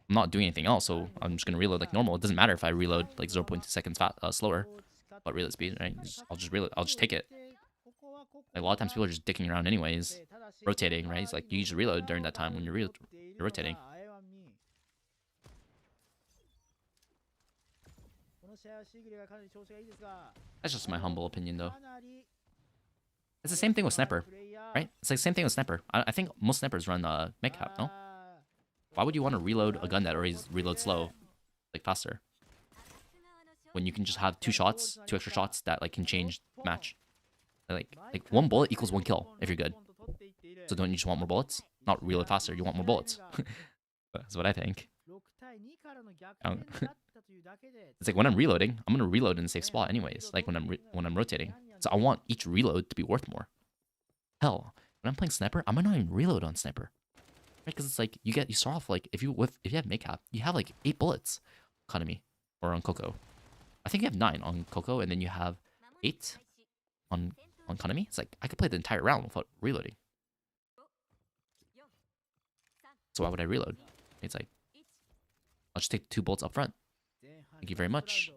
I'm not doing anything else, so I'm just gonna reload like normal. It doesn't matter if I reload like 0.2 seconds slower, but reload speed, right? I'll just reload. I'll just take it. Like, a lot of times people are just dicking around anyways, rotating, right? It's like you just reload during that time when you're rotating. That's just my humble opinion, though. It's the same thing with Sniper, right? It's like the same thing with Sniper. I think most snipers run mid-cap, no? Why would you want to reload a gun that already reloads slow, like faster, when you can just have 2 extra shots that like can change match? Like 1 bullet equals 1 kill if you're good. So don't you just want more bullets? Not reload faster, you want more bullets. That's what I think. It's like when I'm reloading, I'm gonna reload in a safe spot anyways. Like when I'm rotating, so I want each reload to be worth more. Hell, when I'm playing Sniper, I might not even reload on Sniper, right? Because it's like you start off like if you have makeup, you have like 8 bullets, economy, or on Coco. I think you have 9 on Coco, and then you have 8 on economy. It's like I could play the entire round without reloading. So why would I reload? It's like, I'll just take 2 bullets up front. Thank you very much.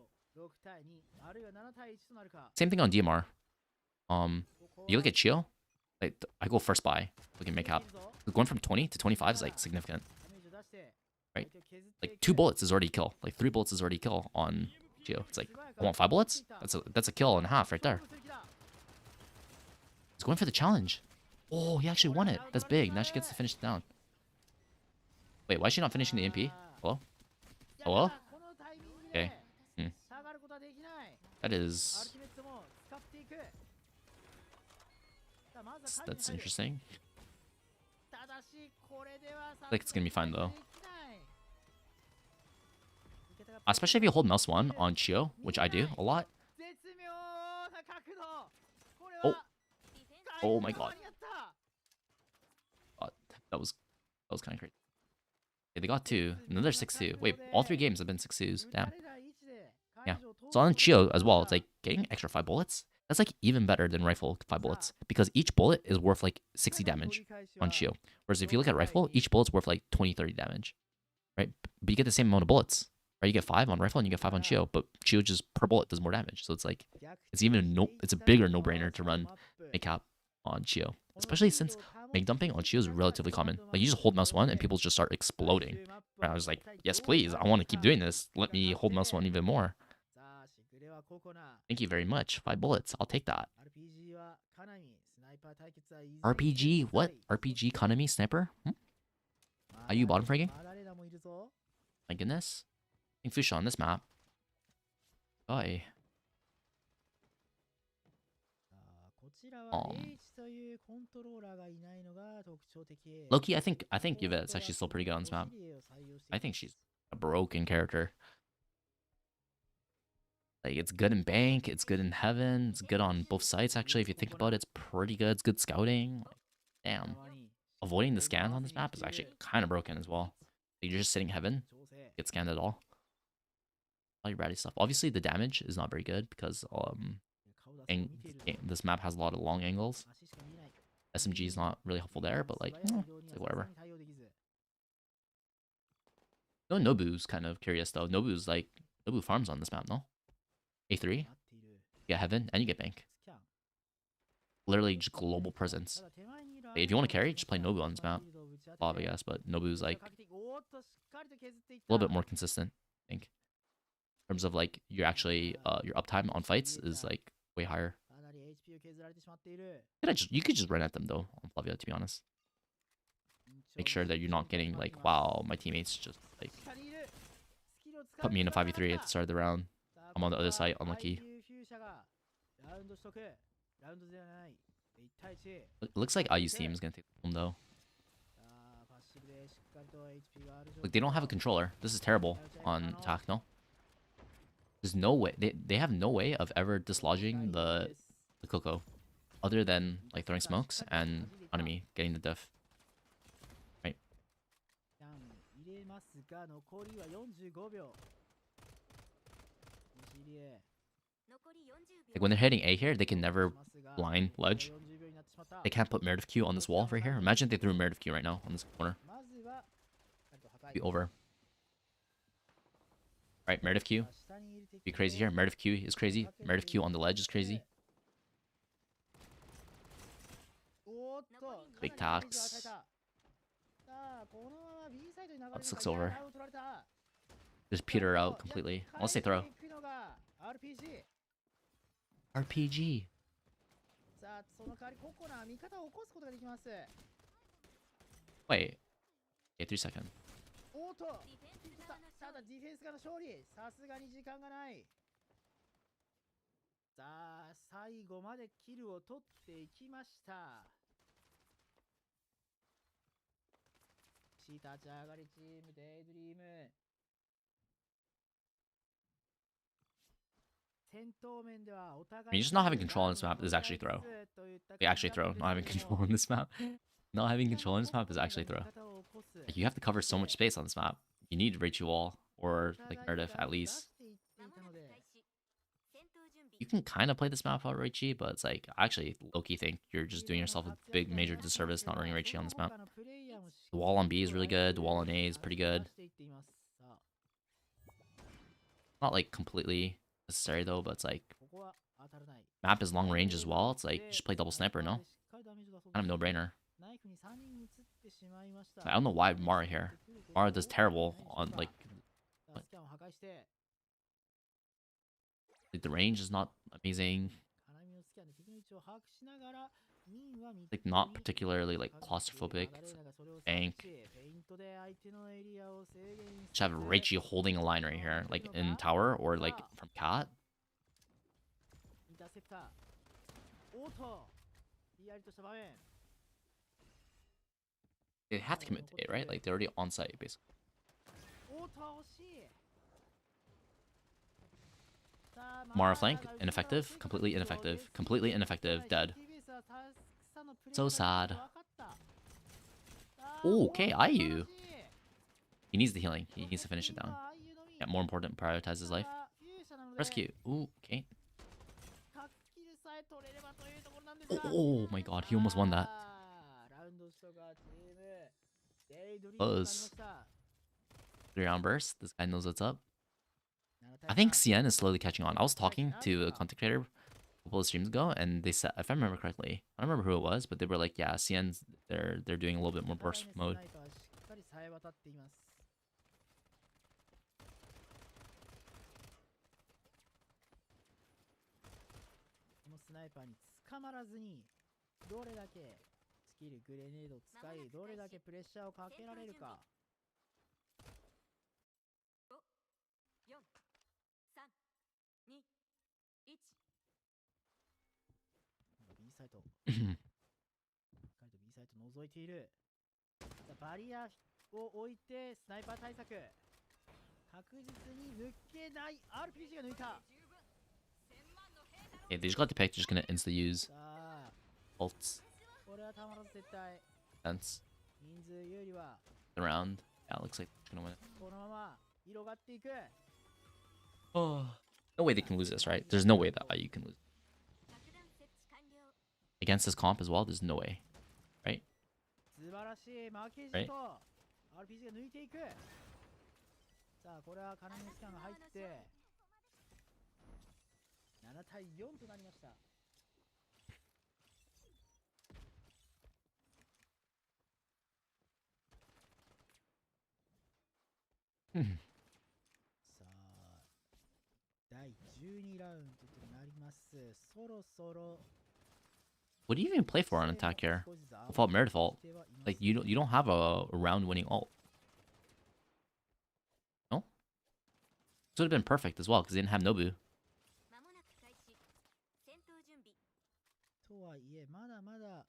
Same thing on DMR. You look at Chio, like I go first buy, look at makeup. Going from 20 to 25 is like significant, right? Like 2 bullets is already kill. Like 3 bullets is already kill on Chio. It's like, I want 5 bullets. That's a kill and a half right there. He's going for the challenge. Oh, he actually won it. That's big. Now she gets to finish it down. Wait, why is she not finishing the MP? Hello? Hello? Okay. That is... That's interesting. I think it's gonna be fine though. Especially if you hold mouse 1 on Chio, which I do a lot. Oh. Oh my god. That was kind of crazy. Okay, they got 2. Another 6-2. Wait, all 3 games have been 6-2s. Damn. Yeah. So on Chio as well, it's like getting extra 5 bullets. That's like even better than rifle 5 bullets, because each bullet is worth like 60 damage on Chio. Whereas if you look at rifle, each bullet's worth like 20-30 damage, right? But you get the same amount of bullets, right? You get 5 on rifle and you get 5 on Chio, but Chio just per bullet does more damage. So it's like, it's a bigger no-brainer to run makeup on Chio, especially since Make dumping on Chio is relatively common. Like, you just hold mouse 1 and people just start exploding. And I was like, yes, please. I want to keep doing this. Let me hold mouse 1 even more. Thank you very much. 5 bullets. I'll take that. RPG? What? RPG Kanami Sniper? Are you bottom fragging? My goodness. I think Fuchsia on this map. Bye. Loki, I think Yvette's actually still pretty good on this map. I think she's a broken character. Like, it's good in bank, it's good in heaven, it's good on both sides actually. If you think about it, it's pretty good. It's good scouting. Like, damn. Avoiding the scans on this map is actually kind of broken as well. Like, you're just sitting heaven, get scanned at all. All your ratty stuff. Obviously, the damage is not very good because and this map has a lot of long angles. SMG is not really helpful there, but like, it's like whatever. No, Nobu's kind of curious though. Nobu farms on this map, no? A3, you get heaven, and you get bank. Literally just global presence. Like, if you want to carry, just play Nobu on this map. Bob, I guess, but Nobu's like a little bit more consistent, I think. In terms of like your uptime on fights is like way higher. You could just run at them though on Flavia, to be honest. Make sure that you're not getting like, wow, my teammates just like put me in a 5v3 at the start of the round. I'm on the other side, unlucky. It looks like IU's team is gonna take the home though. Like, they don't have a controller. This is terrible on attack, no? There's no way they have no way of ever dislodging the Coco, other than like throwing smokes and enemy getting the diff. Right. Like, when they're hitting A here, they can never blind ledge. They can't put Meredith Q on this wall right here. Imagine if they threw Meredith Q right now on this corner. Be over. Right, Meredith Q. Be crazy here. Meredith Q is crazy. Meredith Q on the ledge is crazy. Big tax. This looks over. Just peter out completely. Unless they throw. RPG. Wait. Okay, 3 seconds. I mean, just not having control on this map is actually throw. Like, actually throw. Not having control on this map. Not having control on this map is actually throw. Like, you have to cover so much space on this map. You need Rachel Wall or like Meredith at least. You can kind of play this map without Reichi, but it's like, I actually low-key think you're just doing yourself a big major disservice not running Reichi on this map. The wall on B is really good. The wall on A is pretty good. Not like completely necessary though, but it's like, map is long range as well. It's like, just play double sniper, no? Kind of no-brainer. I don't know why Mara here. Mara does terrible on like the range is not amazing. Like, not particularly like claustrophobic. Bank. Should have Reichi holding a line right here, like in tower or like from cat. They have to commit to it, right? Like, they're already on site, basically. Mara flank, ineffective, completely ineffective, completely ineffective, dead. So sad. Oh, okay, IU. He needs the healing. He needs to finish it down. Yeah, more important, prioritize his life. Rescue. Ooh, okay. Oh my god, he almost won that. Close. 3-round burst. This guy knows what's up. I think CN is slowly catching on. I was talking to a content creator couple of streams ago, and they said, if I remember correctly, I don't remember who it was, but they were like, yeah, CN's they're doing a little bit more burst mode. スナイパーに捕まらずにどれだけスキルグレネードを使いどれだけプレッシャーをかけられるか。B サイトしっかりと B サイト覗いている。バリアを置いてスナイパー対策確実に抜けない RPG が抜いた。 Yeah, they just got the pick, just gonna insta use ults. Sense. Around. Yeah, looks like they're gonna win. Oh, no way they can lose this, right? There's no way that IU can lose. Against this comp as well, there's no way, right? Right? 7対4となりました。さあ、第12ラウンドとなります。そろそろ What do you even play for on attack here? Default mirror default. Like you don't have a round winning ult. No? This would have been perfect as well because they didn't have Nobu. とはいえまだまだ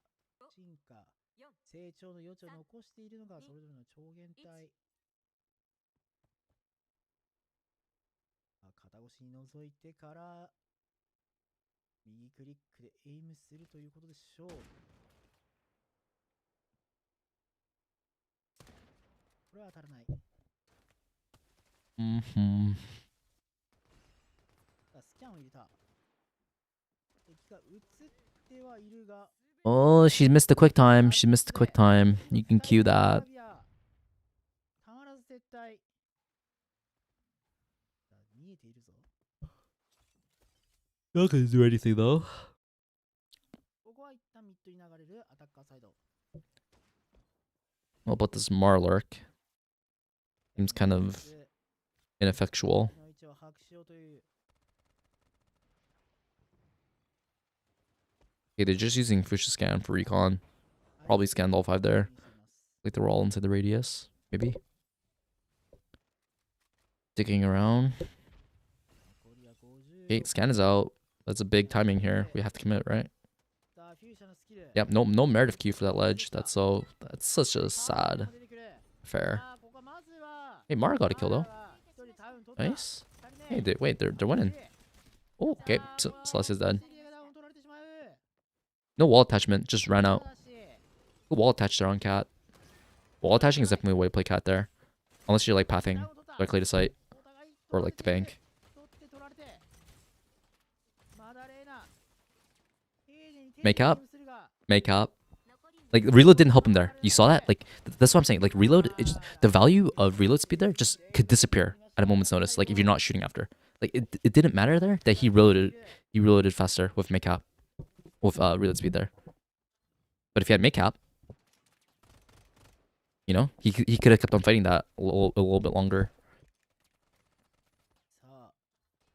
進化成長の余地を残しているのがそれぞれの超限体。肩越しに覗いてから右クリックでエイムするということでしょう。これは当たらない。スキャンを入れた。敵が映ってはいるが。Oh, she missed the quick time. She missed the quick time. You can cue that. たまらず絶対。見えているぞ。Not gonna do anything though. ここは一旦ミッドに流れるアタッカーサイド。What about this Marlark? Seems kind of ineffectual. Okay, they're just using Fuchsia Scan for recon. Probably scanned all 5 there. Like they were all inside the radius, maybe. Digging around. Okay, scan is out. That's a big timing here. We have to commit, right? Yep, no Meredith Q for that ledge. That's such a sad affair. Hey, Mara got a kill though. Nice. Hey, wait, they're winning. Oh, okay. Celestia's dead. No wall attachment, just ran out. Wall attached there on cat. Wall attaching is definitely a way to play cat there. Unless you're like pathing directly to site. Or like to bank. Make up. Make up. Like reload didn't help him there. You saw that? Like that's what I'm saying. Like reload, the value of reload speed there just could disappear at a moment's notice. Like if you're not shooting after. Like it didn't matter there that he reloaded faster with make up. With reload speed there. But if he had make up, you know, he could have kept on fighting that a little bit longer.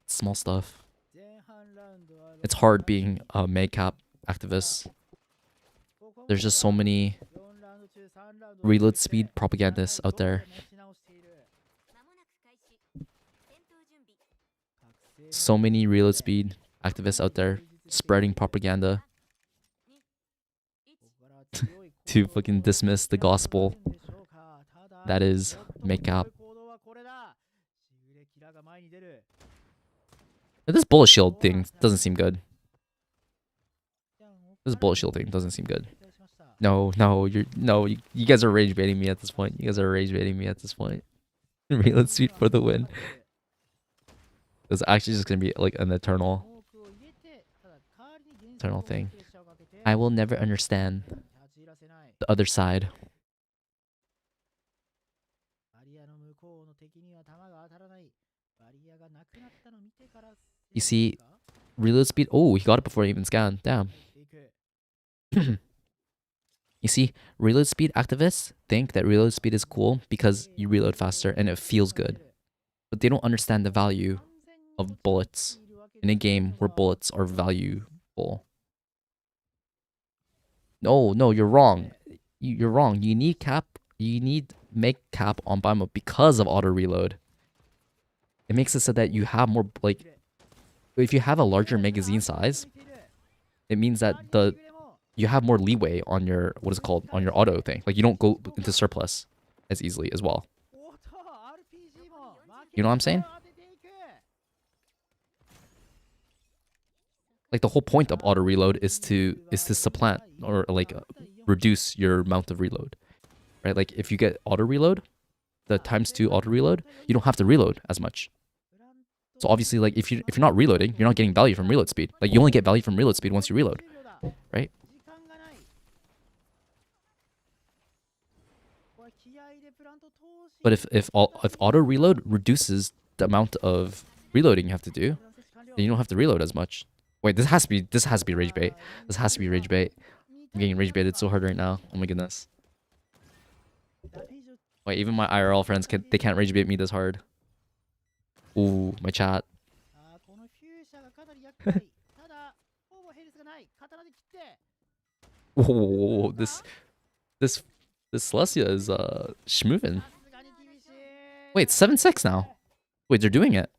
Small stuff. It's hard being a make cap activist. There's just so many reload speed propagandists out there. So many reload speed activists out there spreading propaganda to fucking dismiss the gospel that is make up. This bullet shield thing doesn't seem good. This bullet shield thing doesn't seem good. No, you guys are rage baiting me at this point. You guys are rage baiting me at this point. Reload speed for the win. It's actually just gonna be like an eternal thing. I will never understand the other side. You see, reload speed. Oh, he got it before he even scanned. Damn. You see, reload speed activists think that reload speed is cool because you reload faster and it feels good. But they don't understand the value of bullets in a game where bullets are valuable. No, you're wrong. You're wrong. You need make cap on buy mode because of auto reload. It makes it so that you have more, like, if you have a larger magazine size, it means that you have more leeway on your, what is it called, on your auto thing. Like, you don't go into surplus as easily as well. You know what I'm saying? Like, the whole point of auto reload is to supplant or like reduce your amount of reload, right? Like, if you get auto reload, the ×2 auto reload, you don't have to reload as much. So obviously, like, if you're not reloading, you're not getting value from reload speed. Like, you only get value from reload speed once you reload, right? But if auto reload reduces the amount of reloading you have to do, then you don't have to reload as much. Wait, this has to be rage bait. This has to be rage bait. I'm getting rage baited so hard right now. Oh my goodness. Wait, even my IRL friends can't rage bait me this hard. Ooh, my chat. Whoa, this Celestia is schmovin'. Wait, 7-6 now. Wait, they're doing it.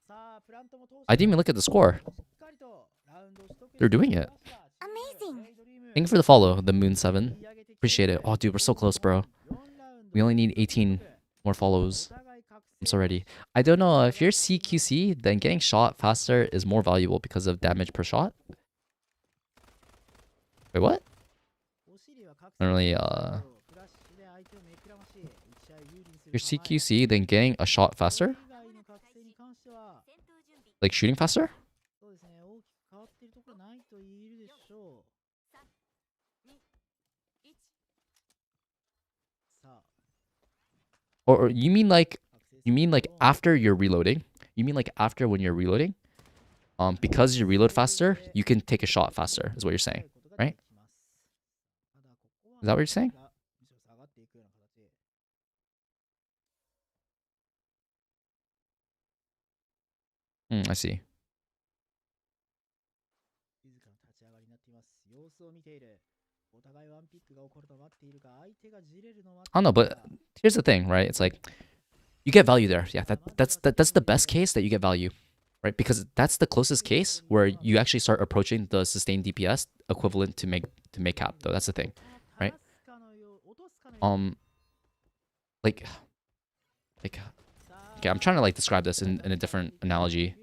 I didn't even look at the score. They're doing it. Amazing. Thank you for the follow, the Moon 7. Appreciate it. Oh, dude, we're so close, bro. We only need 18 more follows. I'm so ready. I don't know, if you're CQC, then getting shot faster is more valuable because of damage per shot. Wait, what? I don't really, You're CQC, then getting a shot faster? Like shooting faster? Or you mean like after you're reloading? You mean like after when you're reloading? Because you reload faster, you can take a shot faster, is what you're saying, right? Is that what you're saying? I see. I don't know, but here's the thing, right? It's like you get value there. Yeah, that's the best case that you get value, right? Because that's the closest case where you actually start approaching the sustained DPS equivalent to make cap, though. That's the thing, right? Like, okay, I'm trying to like describe this in a different analogy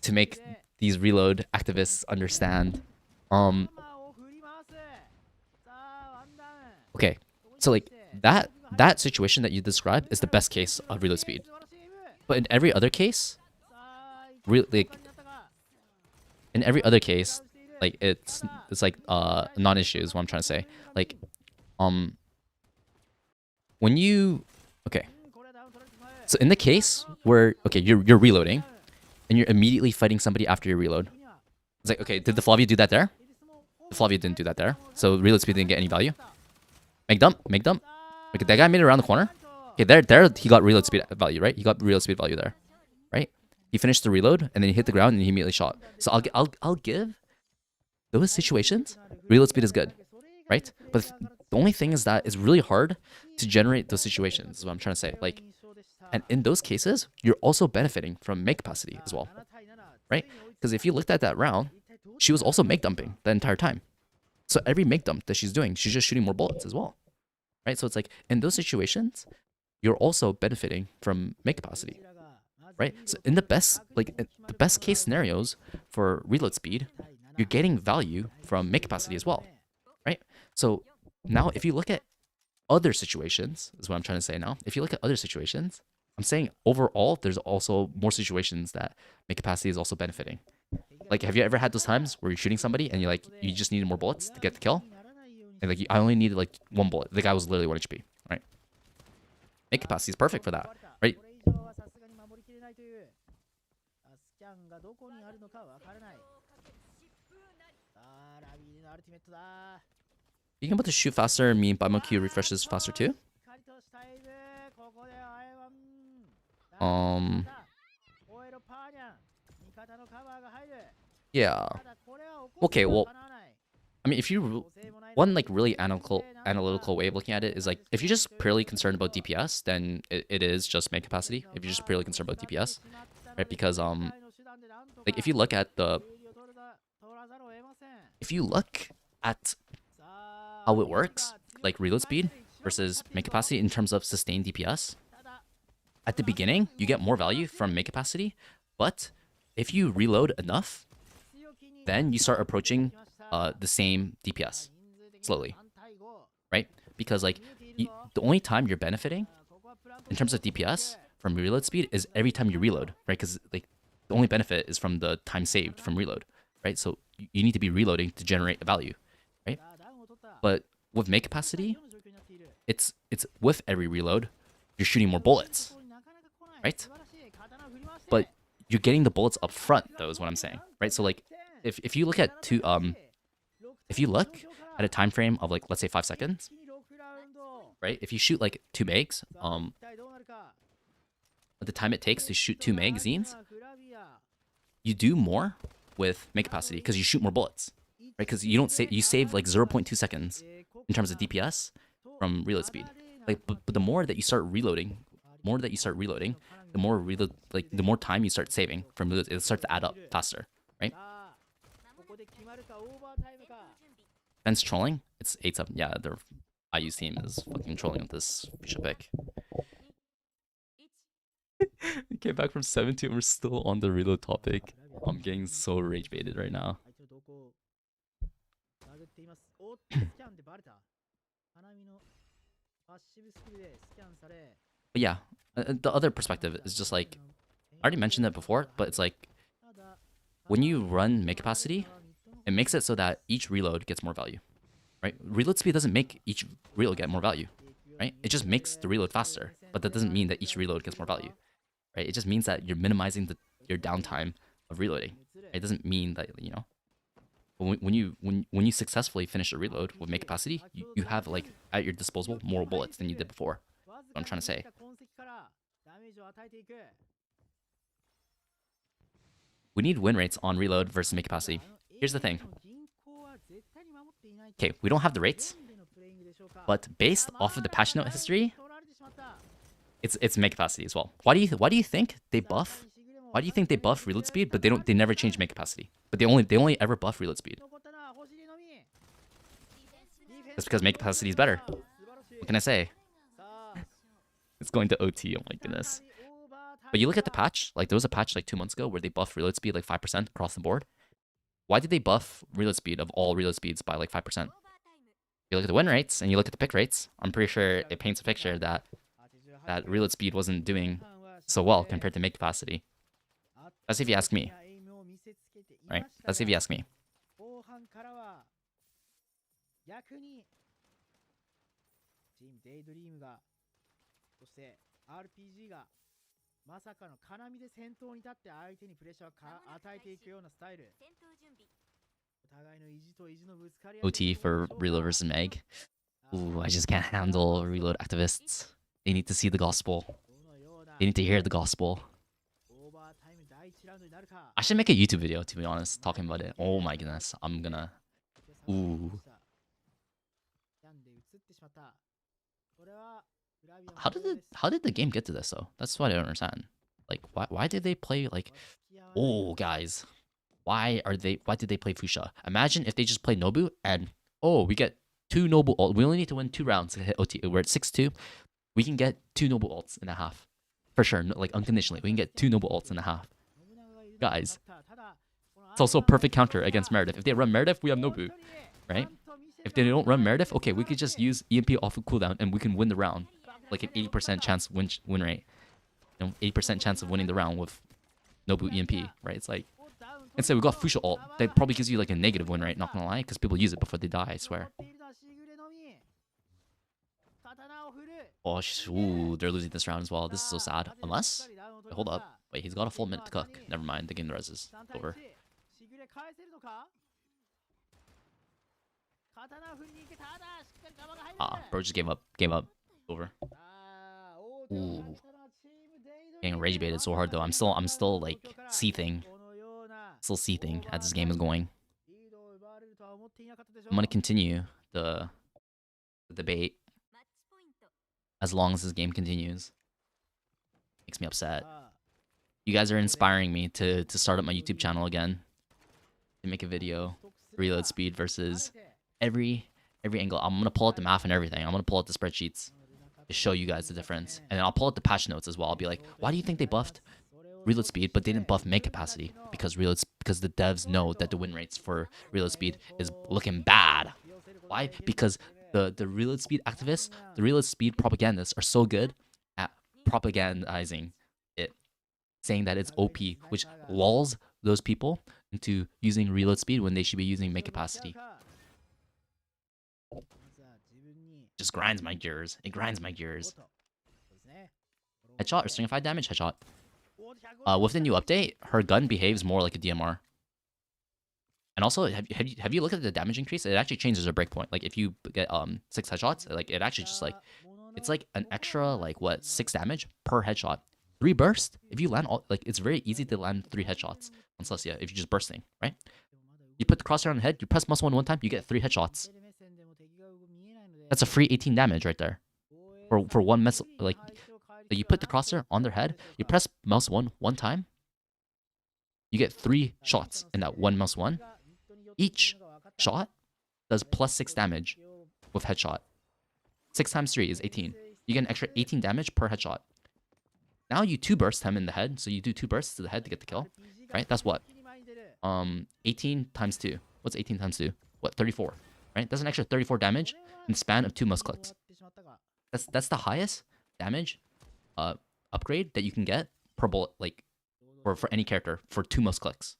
to make these reload activists understand. Okay, so like that situation that you described is the best case of reload speed, but in every other case, like it's like non-issue is what I'm trying to say. Like when you so in the case where you're reloading and you're immediately fighting somebody after your reload, it's like, okay, did the Flavia do that there? The Flavia didn't do that there, so reload speed didn't get any value. Make dump. Okay, that guy made it around the corner. Okay, there he got reload speed value, right? He got reload speed value there, right? He finished the reload and then he hit the ground and he immediately shot. So I'll give those situations reload speed is good, right? But the only thing is that it's really hard to generate those situations. Is what I'm trying to say. Like, and in those cases, you're also benefiting from make capacity as well, right? Because if you looked at that round, she was also make dumping the entire time. So every make dump that she's doing, she's just shooting more bullets as well, right? So it's like in those situations, you're also benefiting from make capacity, right? So in the best case scenarios for reload speed, you're getting value from make capacity as well, right? So now if you look at other situations, is what I'm trying to say now. If you look at other situations, I'm saying overall, there's also more situations that make capacity is also benefiting. Like, have you ever had those times where you're shooting somebody and you just needed more bullets to get the kill? And like, I only needed like 1 bullet. The guy was literally 1 HP, right? Make capacity is perfect for that, right? キャンがどこにあるのかわからない。さあ、ラビーのアルティメットだ。 Being able to shoot faster mean Bimo Q refreshes faster too? しっかりとしたいる。ここであれは、オエロパーニャン。味方のカバーが入る。 Yeah. ただこれは怒 Okay, っては well, かなわない。 I mean, if you one like really analytical way of looking at it is like if you're just purely concerned about DPS, then it is just main capacity. If you're just purely concerned about DPS, right? Because like if you look at how it works, like reload speed versus main capacity in terms of sustained DPS, at the beginning you get more value from main capacity, but if you reload enough, then you start approaching the same DPS slowly, right? Because like the only time you're benefiting in terms of DPS from reload speed is every time you reload, right? Because like the only benefit is from the time saved from reload, right? So you need to be reloading to generate value, right? But with main capacity, it's with every reload you're shooting more bullets, right? But you're getting the bullets up front, though, is what I'm saying, right? So like if you look at if you look at a time frame of like let's say 5 seconds, right? If you shoot like 2 megs, the time it takes to shoot 2 magazines, you do more with main capacity because you shoot more bullets, right? Because you save like 0.2 seconds in terms of DPS from reload speed. Like, but the more that you start reloading, the more time you start saving from reload, it'll start to add up faster, right? Fence trolling, it's 8-7. Yeah, their IU's team is fucking trolling with this Fuchsia pick. We came back from 7-2 and we're still on the reload topic. I'm getting so rage baited right now. But yeah, the other perspective is just like, I already mentioned that before, but it's like, when you run main capacity, it makes it so that each reload gets more value, right? Reload speed doesn't make each reload get more value, right? It just makes the reload faster, but that doesn't mean that each reload gets more value, right? It just means that you're minimizing your downtime of reloading. It doesn't mean that, you know, when you successfully finish a reload with main capacity, you have like at your disposal more bullets than you did before. That's what I'm trying to say. We need win rates on reload versus main capacity. Here's the thing. Okay, we don't have the rates, but based off of the patch note history, it's main capacity as well. Why do you think they buff? Why do you think they buff reload speed, but they never change main capacity? But they only ever buff reload speed. That's because main capacity is better. What can I say? It's going to OT. Oh my goodness. But you look at the patch, like there was a patch like 2 months ago where they buffed reload speed like 5% across the board. Why did they buff reload speed of all reload speeds by like 5%? You look at the win rates and you look at the pick rates, I'm pretty sure it paints a picture that reload speed wasn't doing so well compared to main capacity. That's if you ask me. Right? That's if you ask me. OT for reload versus Meg. Ooh, I just can't handle reload activists. They need to see the gospel. They need to hear the gospel. I should make a YouTube video, to be honest, talking about it. Oh my goodness, I'm gonna... Ooh. How did the game get to this though? That's what I don't understand. Like, why did they play like... Oh, guys. Why did they play Fuchsia? Imagine if they just play Nobu and... Oh, we get 2 Nobu ults. We only need to win 2 rounds to hit OT. We're at 6-2. We can get 2 Nobu ults in a half. For sure, like unconditionally. We can get 2 Nobu ults in a half. Guys. It's also a perfect counter against Meredith. If they run Meredith, we have Nobu. Right? If they don't run Meredith, okay, we could just use EMP off of cooldown and we can win the round. Like an 80% chance win rate. You know, 80% chance of winning the round with Nobu EMP, right? It's like... Instead, we got Fuchsia ult. That probably gives you like a negative win rate, not gonna lie, because people use it before they die, I swear. Oh, ooh, they're losing this round as well. This is so sad. Unless... Wait, hold up. Wait, he's got a full minute to cook. Never mind, the game res is over. Bro just gave up. Game up. Over. Ooh. Getting rage baited so hard though. I'm still like seething. Still seething as this game is going. I'm gonna continue the debate as long as this game continues. Makes me upset. You guys are inspiring me to start up my YouTube channel again. To make a video. Reload speed versus every angle. I'm gonna pull out the math and everything. I'm gonna pull out the spreadsheets to show you guys the difference. And then I'll pull out the patch notes as well. I'll be like, why do you think they buffed reload speed but they didn't buff make capacity? Because the devs know that the win rates for reload speed is looking bad. Why? Because the reload speed activists, the reload speed propagandists are so good at propagandizing it, saying that it's OP, which lulls those people into using reload speed when they should be using make capacity. Just grinds my gears. It grinds my gears. Headshot or stringified damage? Headshot. With the new update, her gun behaves more like a DMR. And also, have you looked at the damage increase? It actually changes her breakpoint. Like if you get 6 headshots, like it actually just like it's like an extra like what 6 damage per headshot. 3 burst. If you land all like it's very easy to land 3 headshots on Celestia if you're just bursting, right? You put the crosshair on the head, you press mouse one time, you get 3 headshots. That's a free 18 damage right there. For one mess like you put the crosshair on their head, you press mouse one time, you get 3 shots in that one mouse one. Each shot does plus 6 damage with headshot. 6 times 3 is 18. You get an extra 18 damage per headshot. Now you 2 burst him in the head, so you do 2 bursts to the head to get the kill, right? That's what? 18 times 2. What's 18 times 2? What? 34, right? That's an extra 34 damage in the span of 2 mouse clicks. That's the highest damage upgrade that you can get per bullet, like for any character for 2 mouse clicks.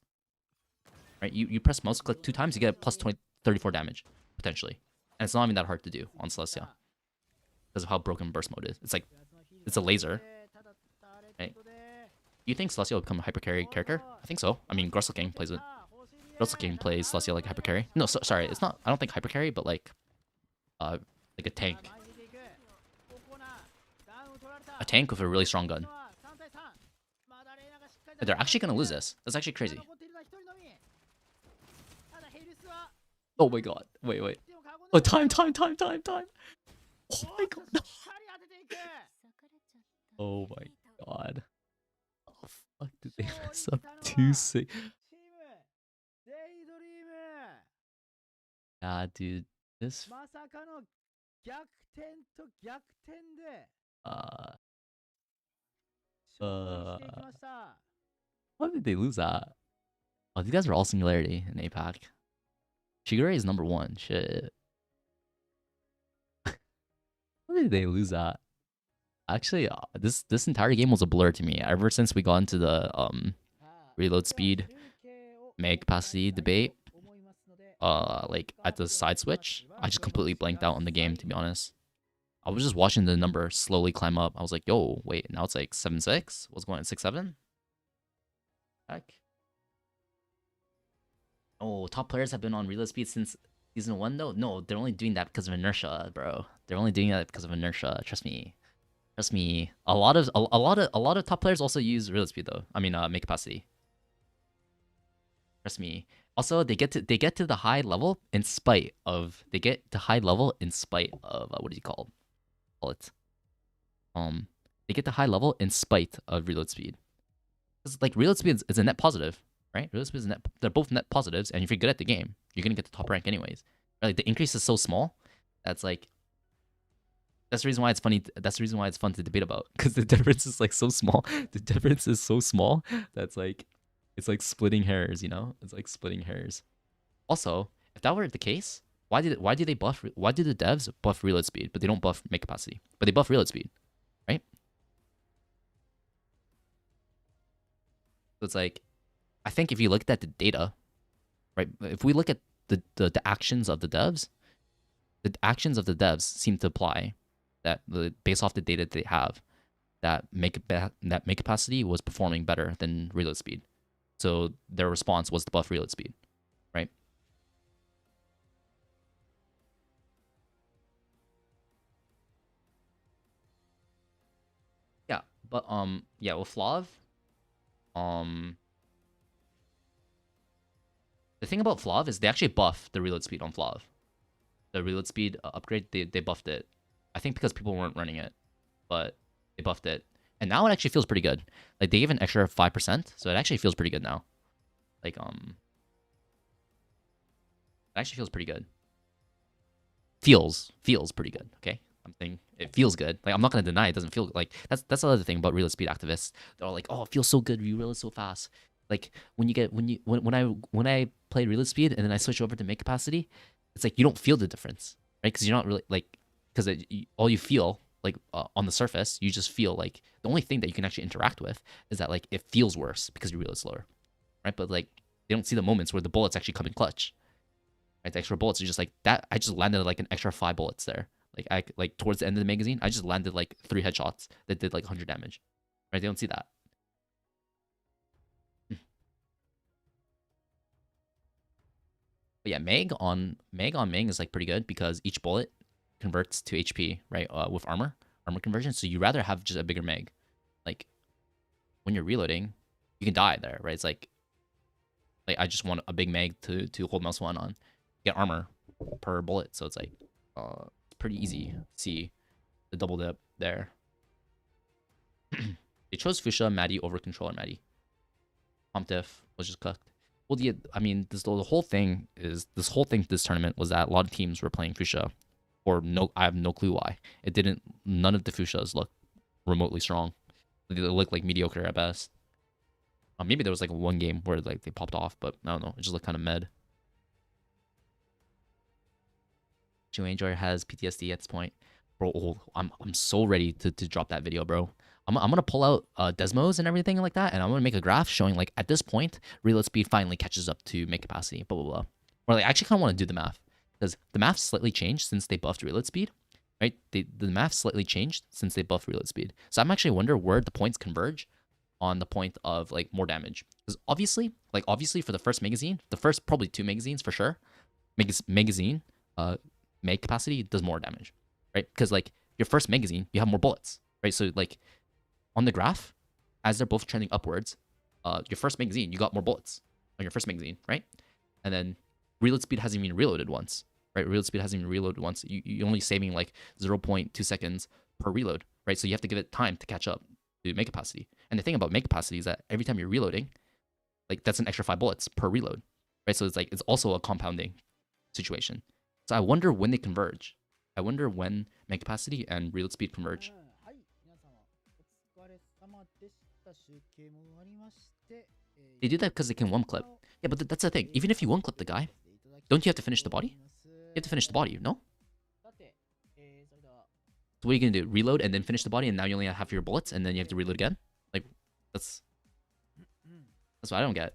Right? You press mouse click 2 times, you get plus 34 damage potentially, and it's not even that hard to do on Celestia because of how broken burst mode is. It's like it's a laser. Right? You think Celestia will become a hyper carry character? I think so. I mean, Grussel King plays it. Grussel King plays Celestia like hyper carry. No, sorry, it's not. I don't think hyper carry, but like a tank. A tank with a really strong gun. They're actually gonna lose this. That's actually crazy. Oh my god. Wait. Oh, time. Oh my god. No. Oh my god. Oh fuck, did they mess up 2-6? Yeah, dude. This... How did they lose that? Oh, these guys are all Singularity in APAC. Shigure is number 1. Shit. How did they lose that? Actually, this entire game was a blur to me. Ever since we got into the reload speed, mag capacity debate, like at the side switch, I just completely blanked out on the game, to be honest. I was just watching the number slowly climb up. I was like, yo, wait, now it's like 7-6? What's going on, 6-7? Heck. Oh, top players have been on reload speed since season 1 though? No, they're only doing that because of inertia, bro. They're only doing that because of inertia. Trust me. Trust me. A lot of top players also use reload speed though. I mean, make capacity. Trust me. Also, they get to the high level in spite of what do you call it? They get to high level in spite of reload speed. Because like reload speed is a net positive, right? Reload speed is they're both net positives, and if you're good at the game, you're gonna get the top rank anyways. Like the increase is so small, that's the reason why it's funny. That's the reason why it's fun to debate about, because the difference is like so small. The difference is so small that's like it's like splitting hairs, you know? It's like splitting hairs. Also, if that were the case, why did the devs buff reload speed, but they don't buff make capacity, but they buff reload speed, right? So it's like, I think if you looked at the data, right? If we look at the actions of the devs seem to imply that based off the data they have, that make capacity was performing better than reload speed. So their response was to buff reload speed, right? Yeah, but yeah, with Flav, the thing about Flav is they actually buff the reload speed on Flav. The reload speed upgrade, they buffed it. I think because people weren't running it, but they buffed it. And now it actually feels pretty good. Like, they gave an extra 5%, so it actually feels pretty good now. Like, it actually feels pretty good. Feels pretty good, okay? I'm saying it feels good. Like, I'm not gonna deny it doesn't feel like that's the other thing about reload speed activists. They're all like, oh, it feels so good, you reload so fast. Like when I played reload speed and then I switch over to make capacity, it's like you don't feel the difference, right? Because you're not really like, because all you feel like on the surface, you just feel like the only thing that you can actually interact with is that like it feels worse because you reload slower, right? But like they don't see the moments where the bullets actually come in clutch, right? The extra bullets are just like that. I just landed like an extra 5 bullets there. Like towards the end of the magazine, I just landed like 3 headshots that did like 100 damage, right? They don't see that. But yeah, Meg on Ming is like pretty good because each bullet converts to HP, right? With armor conversion. So you rather have just a bigger Meg. Like when you're reloading, you can die there, right? It's like I just want a big Meg to hold mouse one on, get armor per bullet. So it's like it's pretty easy to see the double dip there. They chose Fuchsia, Maddie over Controller Maddie. Diff was just cooked. Well, I mean, this whole thing, this tournament was that a lot of teams were playing Fuchsia, or no, I have no clue why. None of the Fuchsias looked remotely strong. They looked like mediocre at best. Maybe there was like one game where like they popped off, but I don't know. It just looked kind of mid. Joe Enjoyer has PTSD at this point. Bro, oh, I'm so ready to drop that video, bro. I'm gonna pull out Desmos and everything like that, and I'm gonna make a graph showing like at this point, reload speed finally catches up to make capacity, blah blah blah. Or like I actually kind of want to do the math because the math slightly changed since they buffed reload speed, right? The math slightly changed since they buffed reload speed. So I'm actually wonder where the points converge on the point of like more damage. Because obviously for the first magazine, the first probably 2 magazines for sure, magazine mag capacity does more damage, right? Because like your first magazine, you have more bullets, right? So like on the graph, as they're both trending upwards, your first magazine, you got more bullets on your first magazine, right? And then reload speed hasn't even reloaded once, right? Reload speed hasn't even reloaded once. You're only saving like 0.2 seconds per reload, right? So you have to give it time to catch up to make capacity. And the thing about make capacity is that every time you're reloading, like that's an extra 5 bullets per reload, right? So it's like it's also a compounding situation. So I wonder when they converge. I wonder when make capacity and reload speed converge. They do that because they can one clip. Yeah, but that's the thing. Even if you one clip the guy, don't you have to finish the body? You have to finish the body, no? So what are you gonna do? Reload and then finish the body, and now you only have half your bullets, and then you have to reload again? Like, that's what I don't get.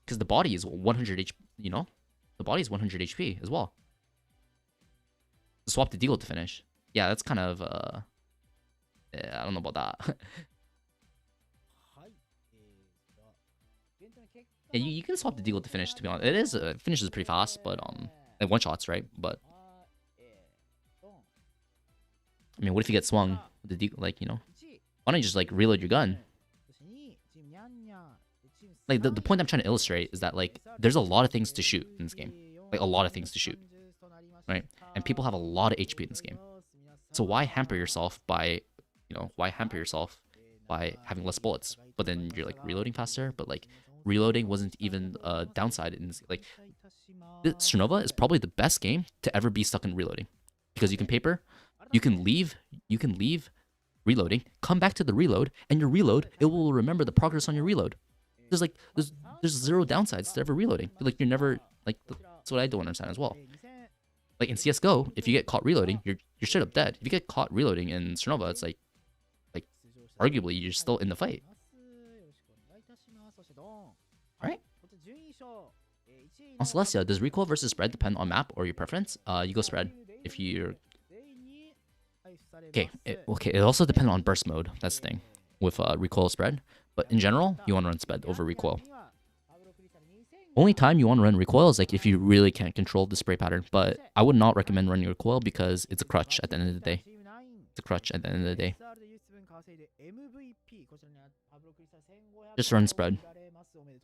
Because the body is 100 HP, you know? The body is 100 HP as well. Swap the deagle to finish. Yeah, that's kind of, yeah, I don't know about that. Yeah, you can swap the deagle to finish, to be honest. It is, finishes pretty fast, but, like one-shots, right? But, I mean, what if you get swung with the deagle, like, you know? Why don't you just, like, reload your gun? Like, the point I'm trying to illustrate is that, like, there's a lot of things to shoot in this game. Like, a lot of things to shoot, right? And people have a lot of HP in this game. So why hamper yourself by, you know, by having less bullets? But then you're, like, reloading faster, but, like, reloading wasn't even a downside in this. Like, Strinova is probably the best game to ever be stuck in reloading. Because you can leave reloading, come back to the reload, and your reload, it will remember the progress on your reload. There's zero downsides to ever reloading. Like, you're never, like, that's what I don't understand as well. Like, in CSGO, if you get caught reloading, you're straight up dead. If you get caught reloading in Strinova, it's like arguably you're still in the fight. Right? On Celestia, does recoil versus spread depend on map or your preference? You go spread. If you're Okay, it also depends on burst mode. That's the thing with recoil spread. But in general, you want to run spread over recoil. Only time you want to run recoil is like if you really can't control the spray pattern. But I would not recommend running recoil because it's a crutch at the end of the day. It's a crutch at the end of the day. Just run spread.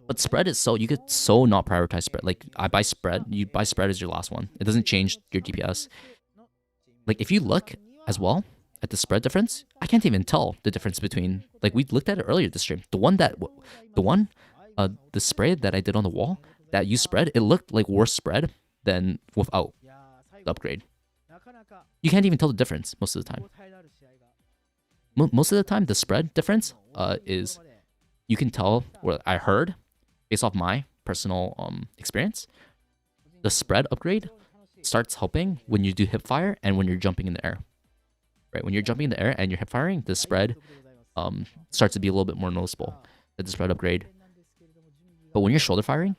But spread is you could so not prioritize spread. Like I buy spread, you buy spread as your last one. It doesn't change your DPS. Like if you look as well at the spread difference, I can't even tell the difference between, like we looked at it earlier this stream. The spray that I did on the wall that you spread, it looked like worse spread than without the upgrade. You can't even tell the difference most of the time. Most of the time, the spread difference is you can tell, or I heard, based off my personal experience, the spread upgrade starts helping when you do hip fire and when you're jumping in the air. Right, when you're jumping in the air and you're hip firing, the spread starts to be a little bit more noticeable at the spread upgrade. But when you're shoulder firing,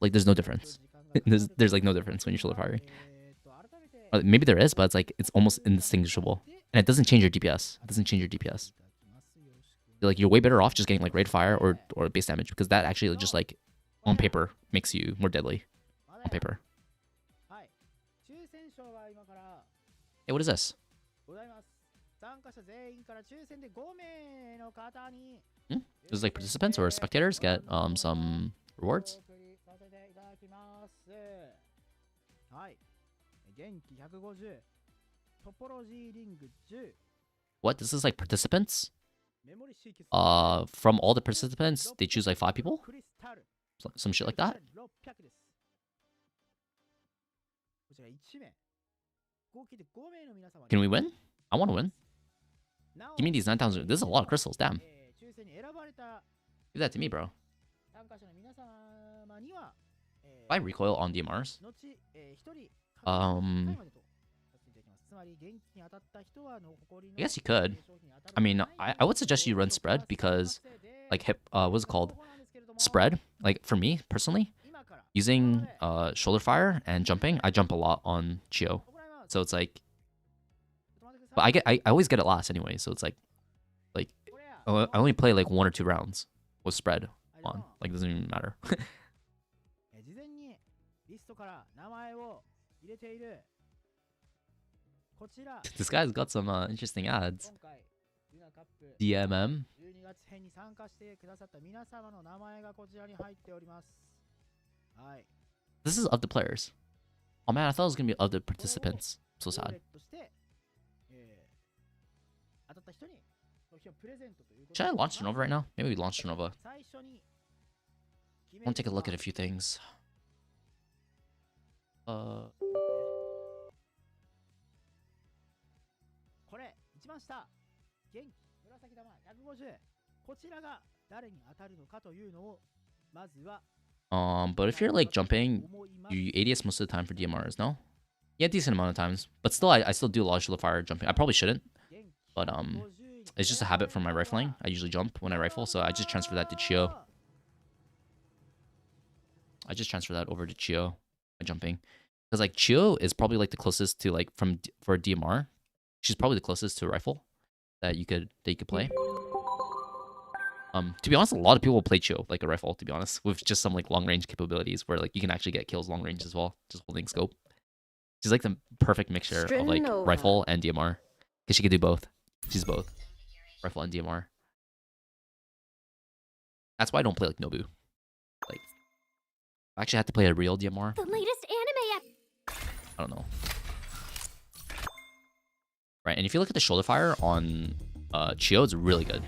like there's no difference. there's like no difference when you're shoulder firing. Maybe there is, but it's like it's almost indistinguishable, and it doesn't change your DPS. It doesn't change your DPS. Like you're way better off just getting like rate fire or base damage, because that actually just like on paper makes you more deadly. On paper. Hey, what is this? Does like participants or spectators get some rewards? What? This is like participants? From all the participants, they choose like 5 people? Some shit like that? Can we win? I want to win. Give me these 9,000. This is a lot of crystals, damn. Give that to me, bro. If I recoil on DMRs, I guess you could. I mean, I would suggest you run spread because, like, what's it called? Spread. Like, for me, personally, using shoulder fire and jumping, I jump a lot on Chio. So it's like... But I always get it last anyway, so it's like... I only play, like, 1 or 2 rounds with spread on. Like, it doesn't even matter. This guy's got some interesting ads. DMM. This is of the players. Oh man, I thought it was gonna be of the participants. So sad. Should I launch Strinova right now? Maybe we launch Strinova. I want to take a look at a few things. But if you're like jumping, you ADS most of the time for DMRs, no? Yeah, decent amount of times. But still, I still do a lot of shoulder fire jumping. I probably shouldn't. But it's just a habit from my rifling. I usually jump when I rifle, so I just transfer that to Chio. I just transfer that over to Chio by jumping. Because like Chio is probably like the closest to like for a DMR. She's probably the closest to a rifle that you could play. To be honest, a lot of people play Chio like a rifle, to be honest, with just some like long range capabilities where like you can actually get kills long range as well, just holding scope. She's like the perfect mixture of like rifle and DMR. Because she could do both. She's both. Rifle and DMR. That's why I don't play like Nobu. Like, I actually had to play a real DMR. The latest anime. I don't know. Right, and if you look at the shoulder fire on Chio, it's really good.